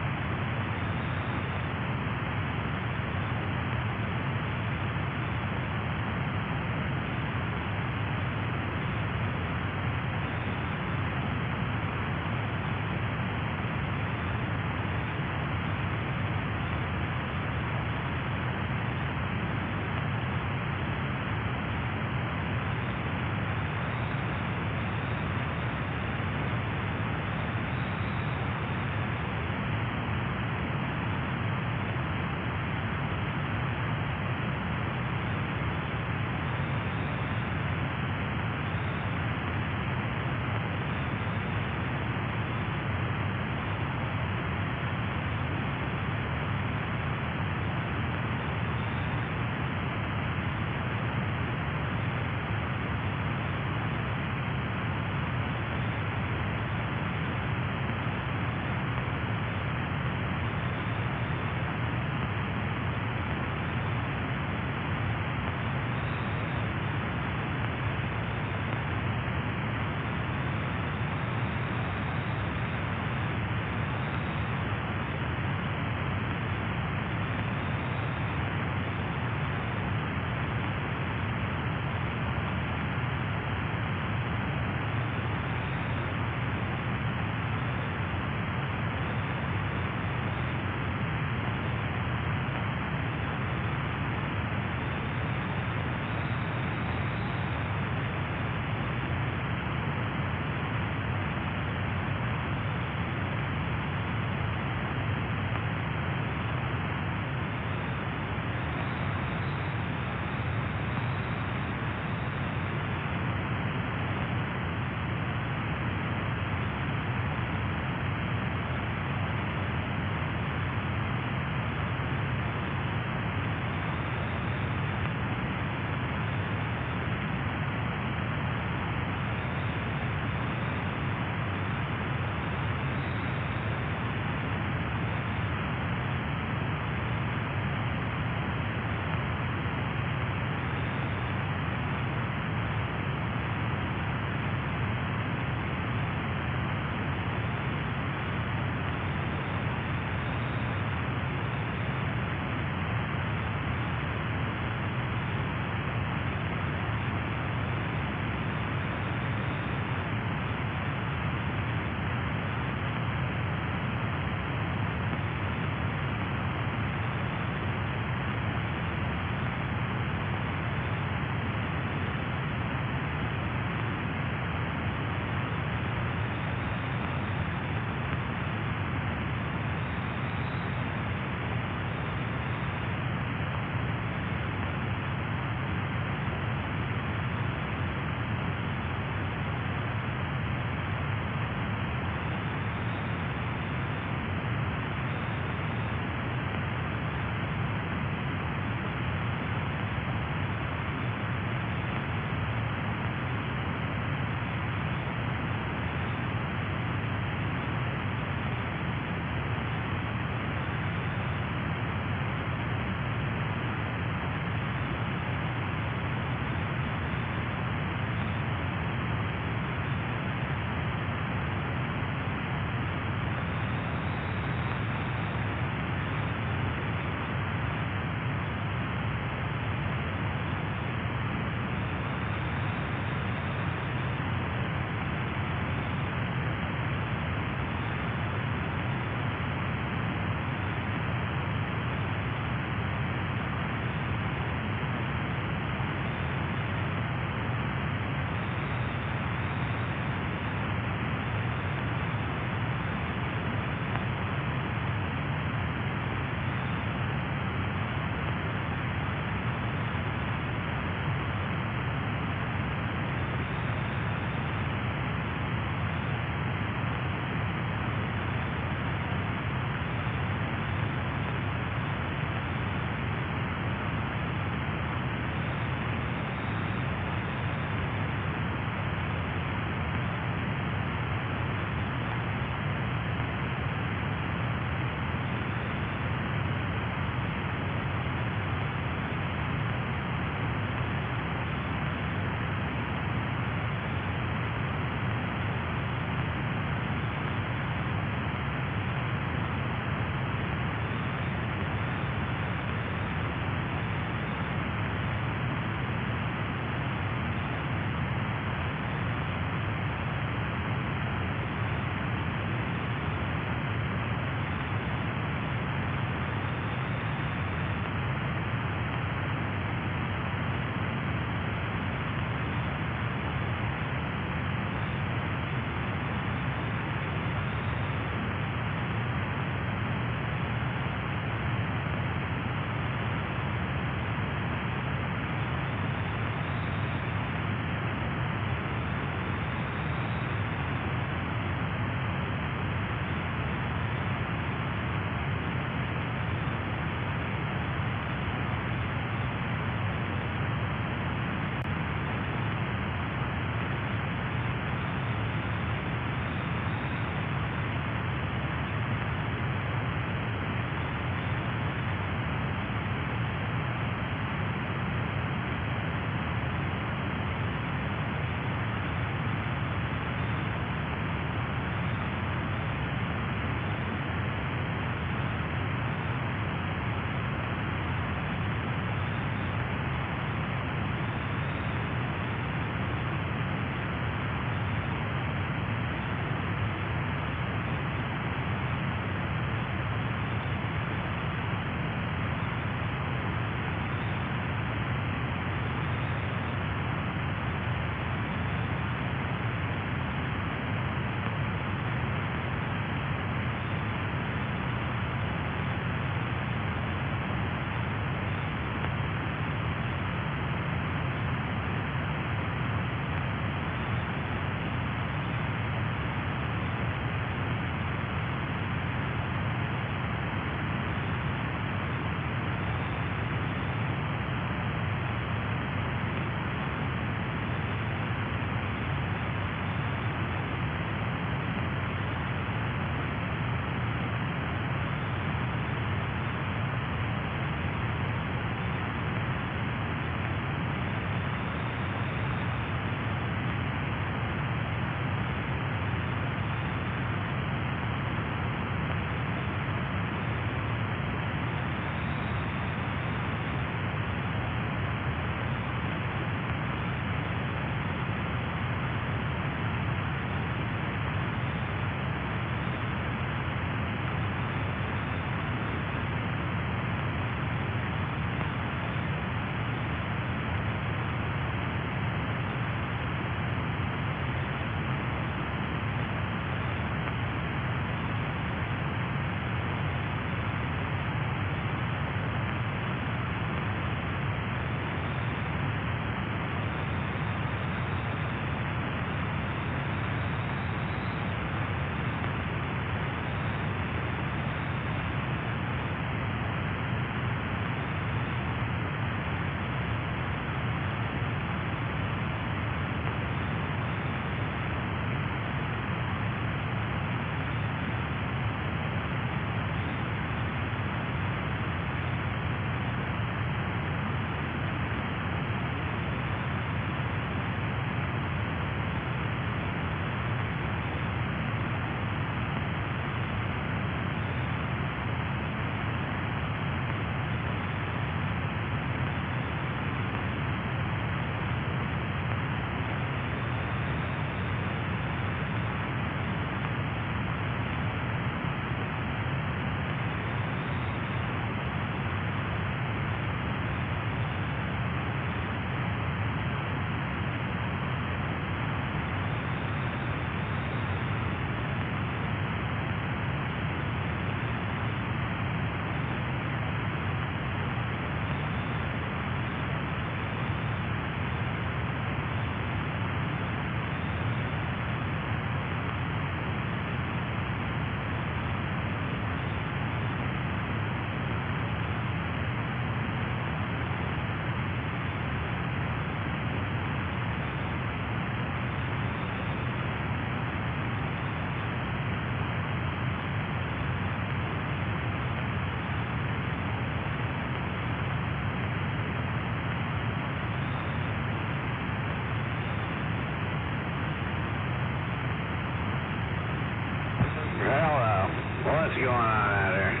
going on out there?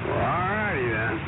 Well, alrighty then.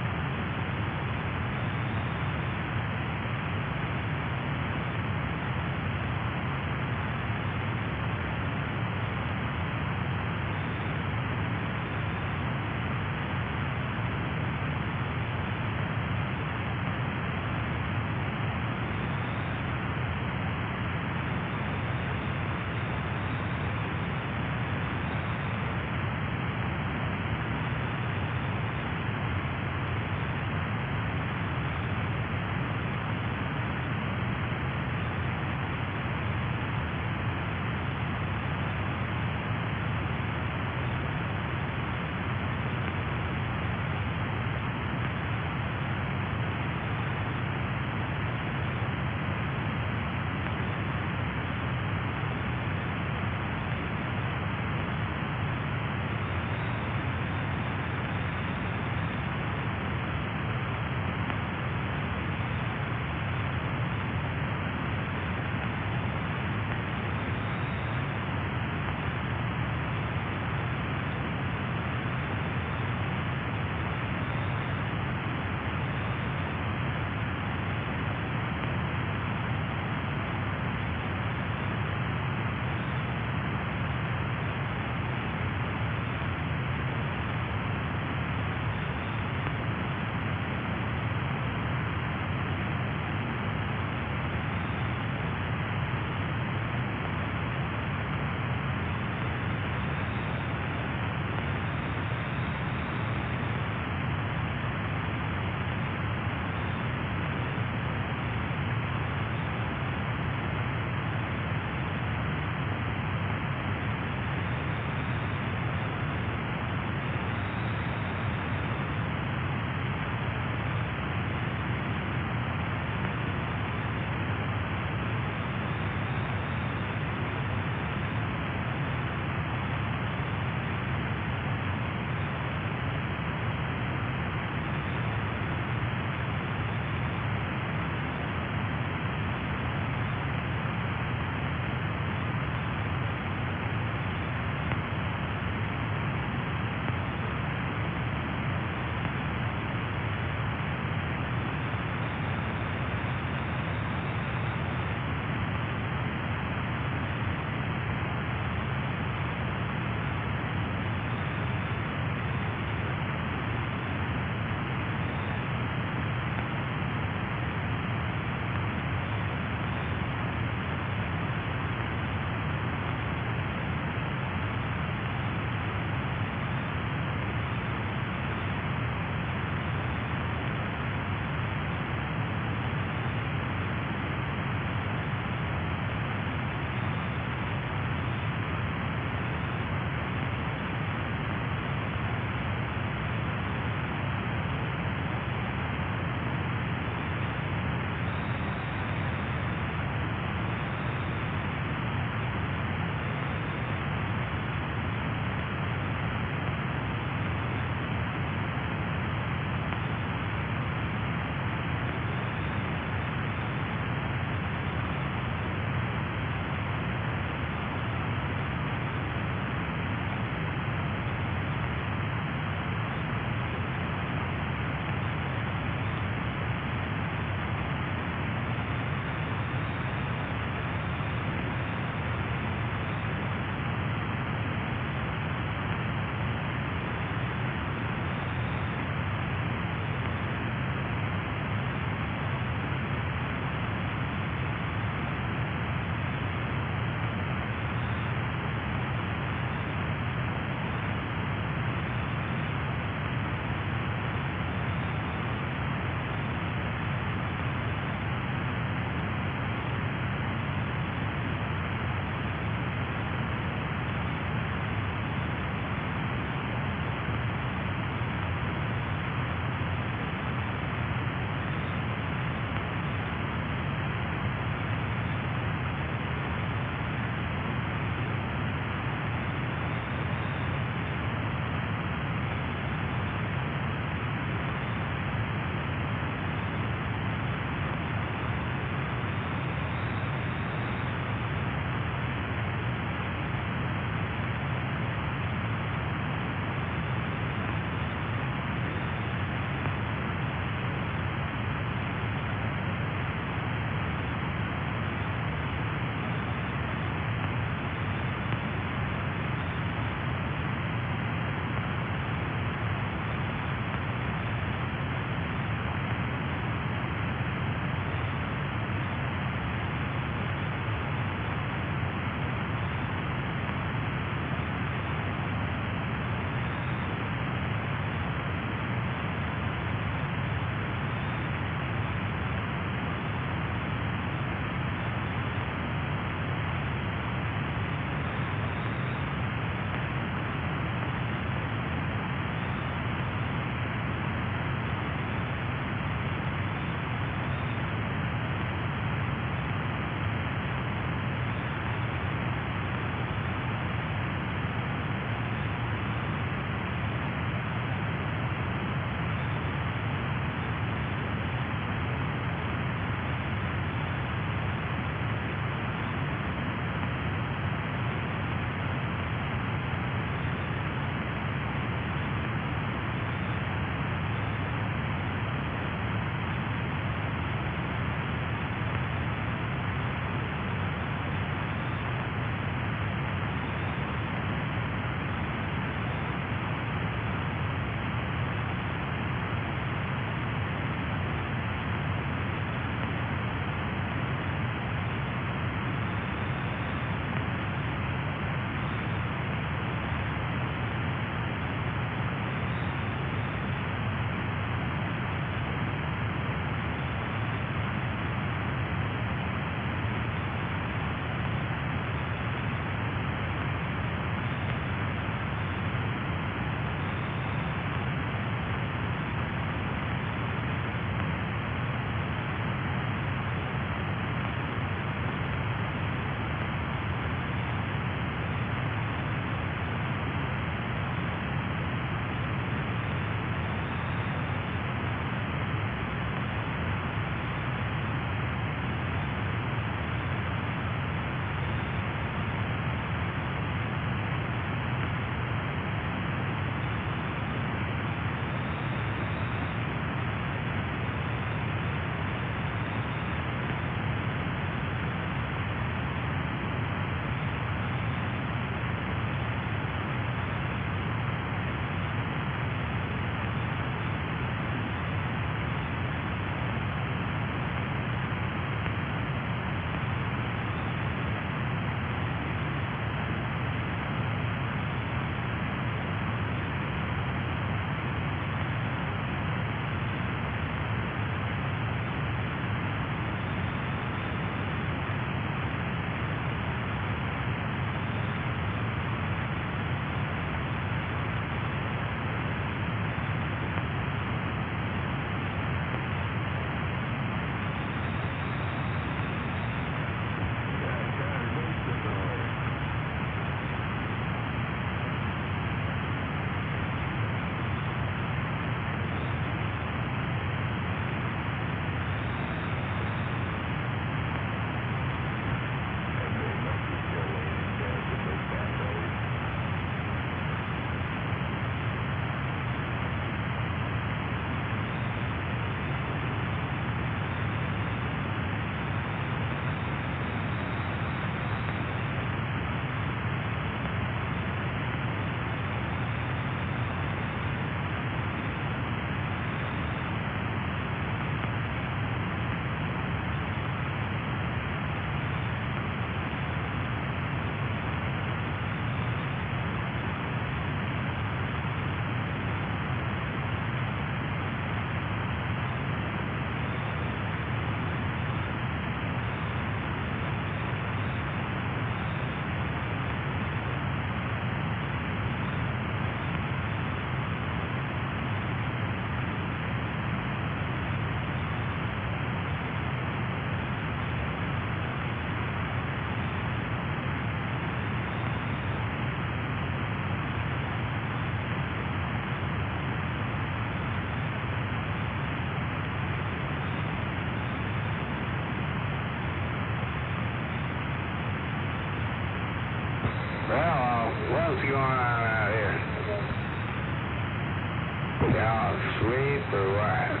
Y'all asleep or what?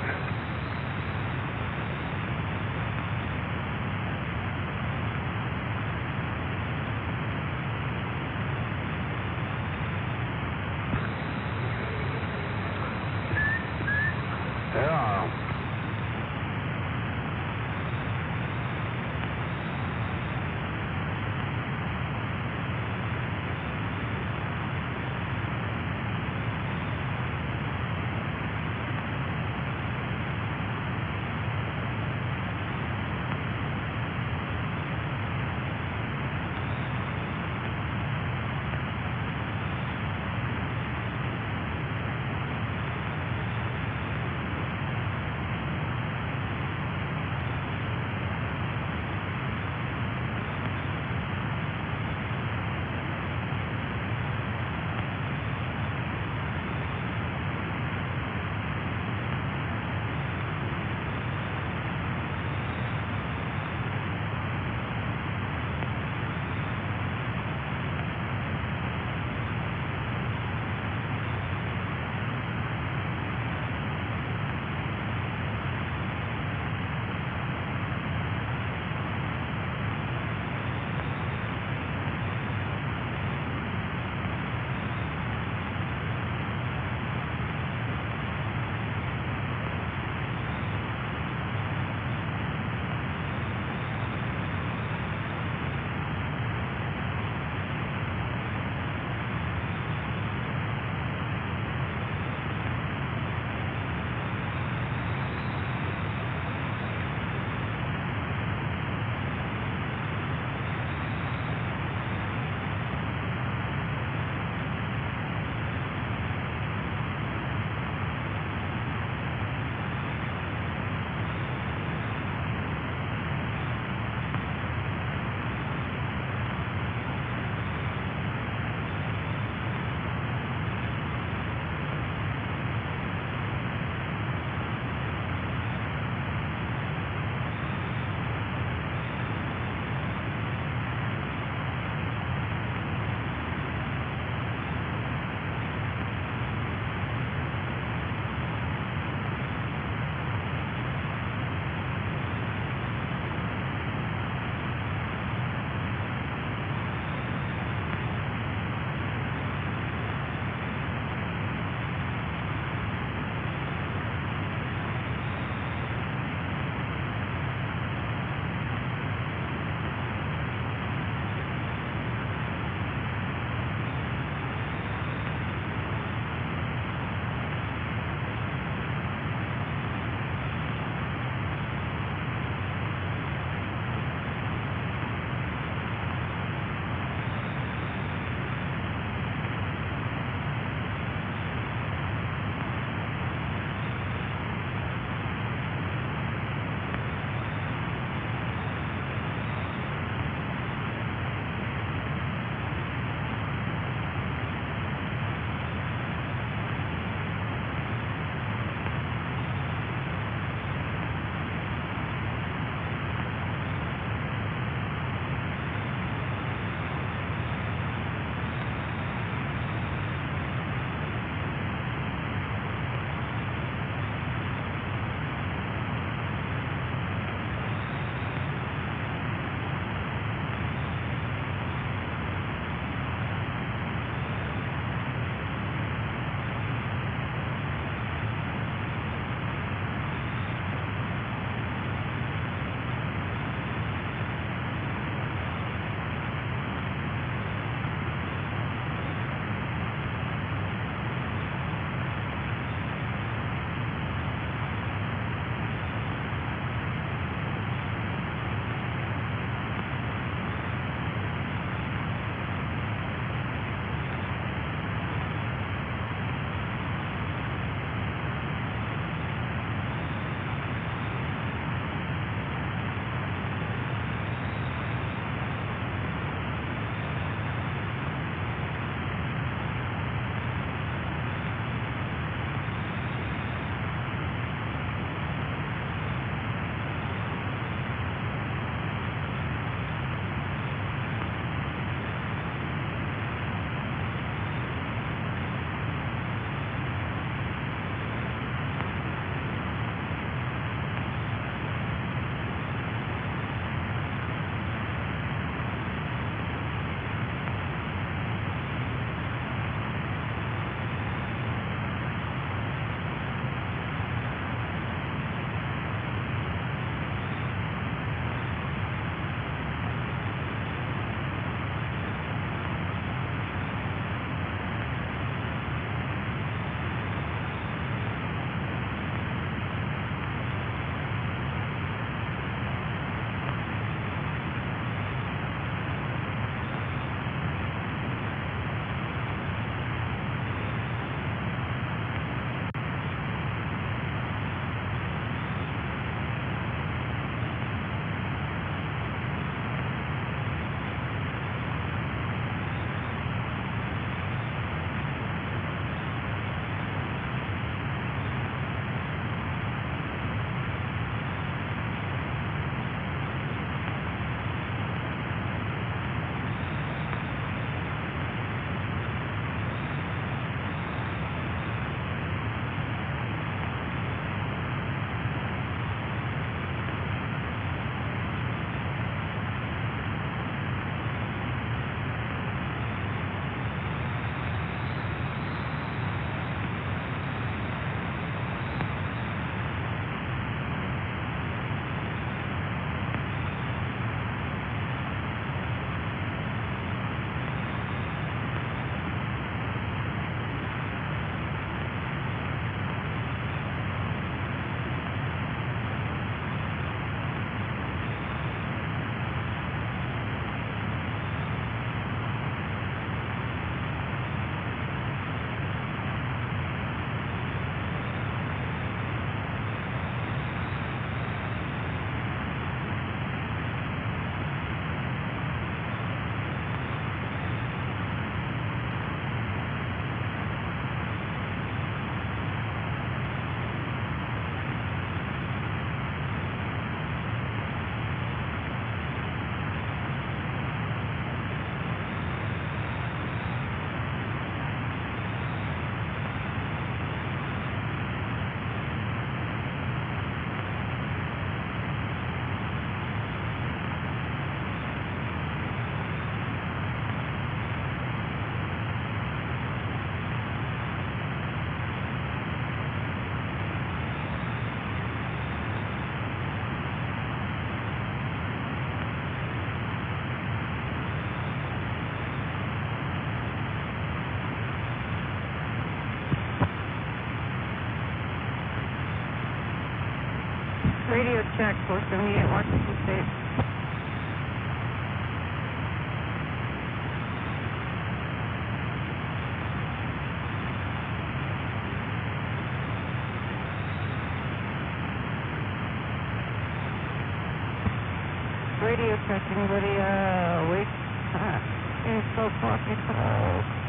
Hello. Radio check, 478 Washington State. Radio check, anybody awake? It's so fucking cold.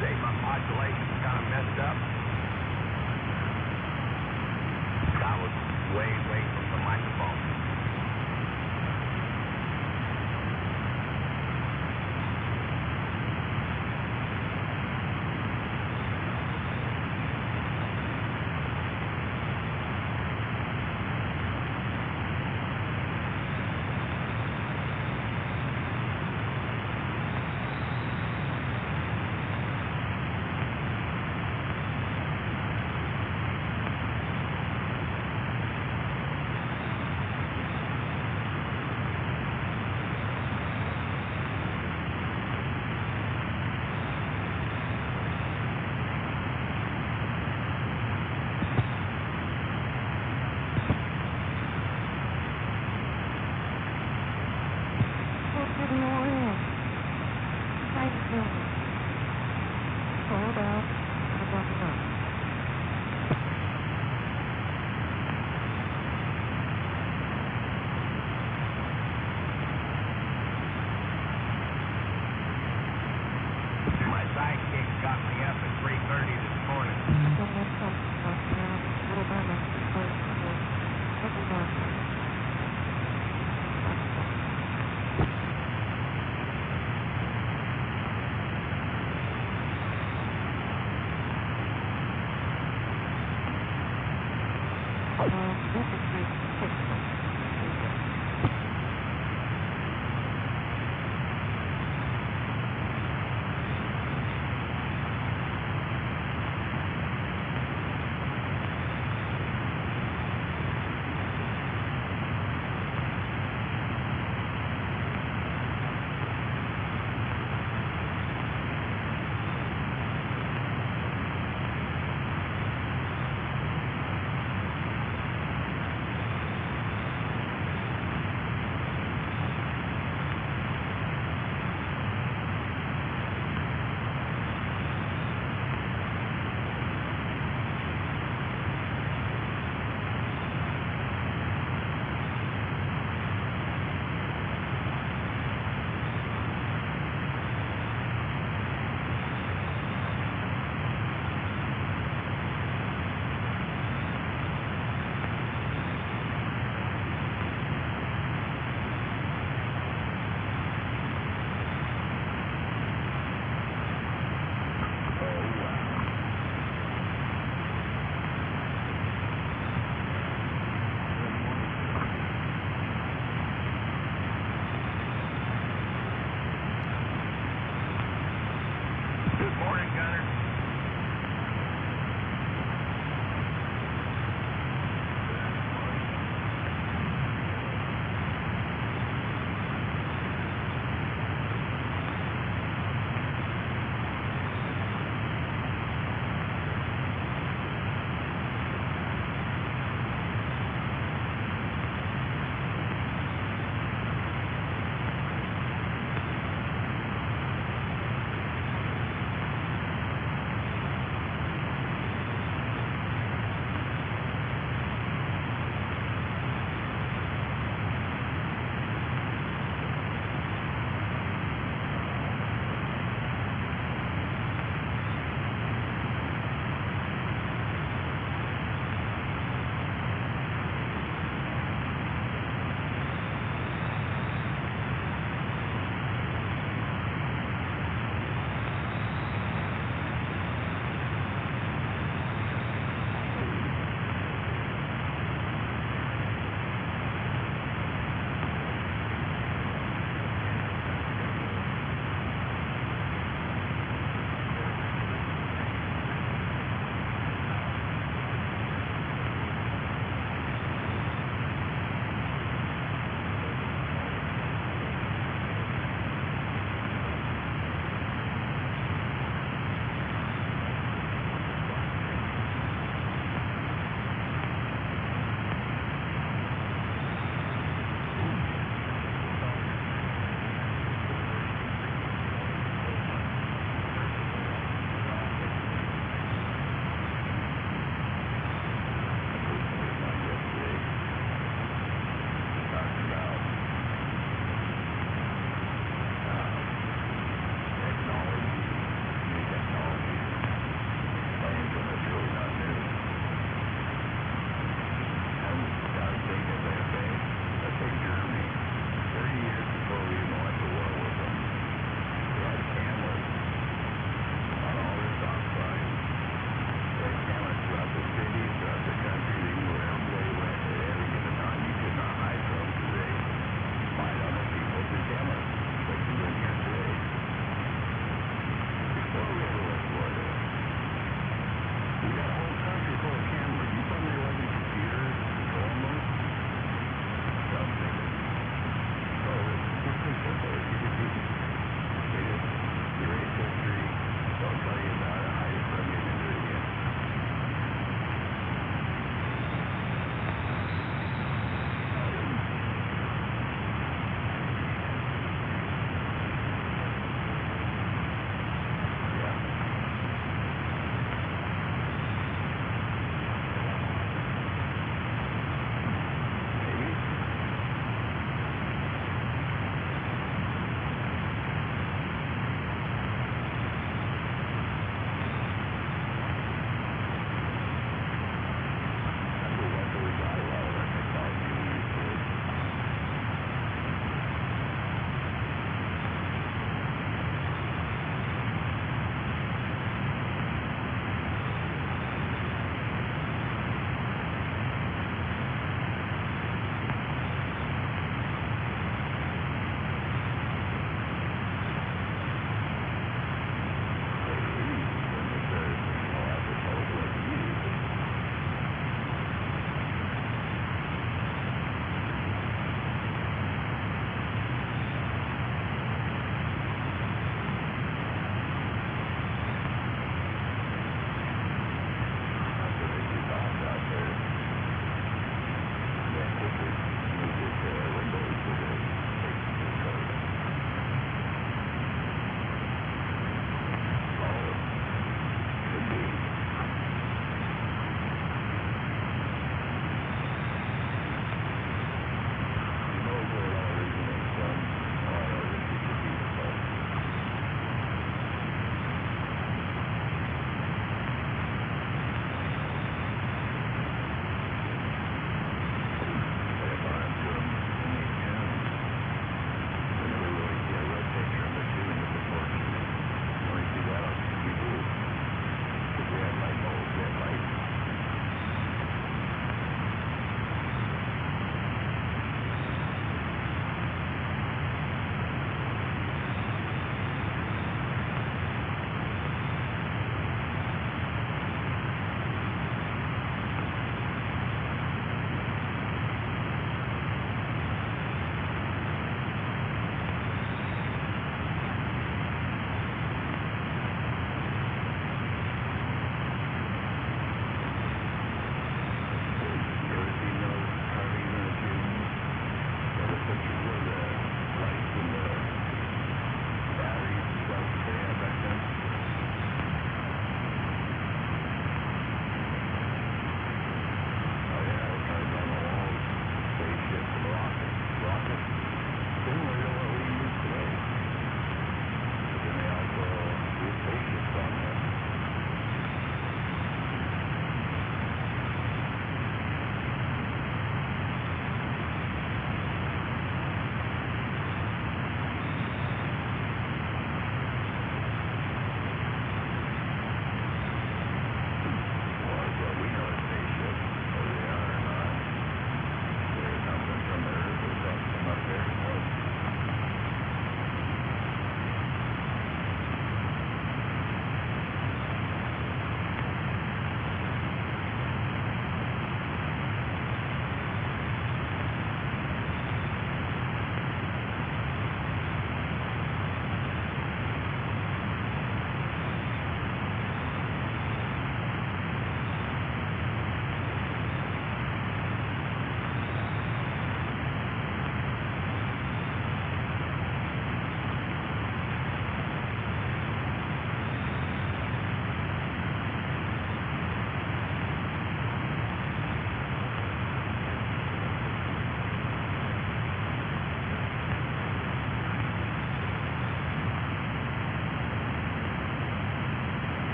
say my modulation's kind of messed up. I was way from the microphone.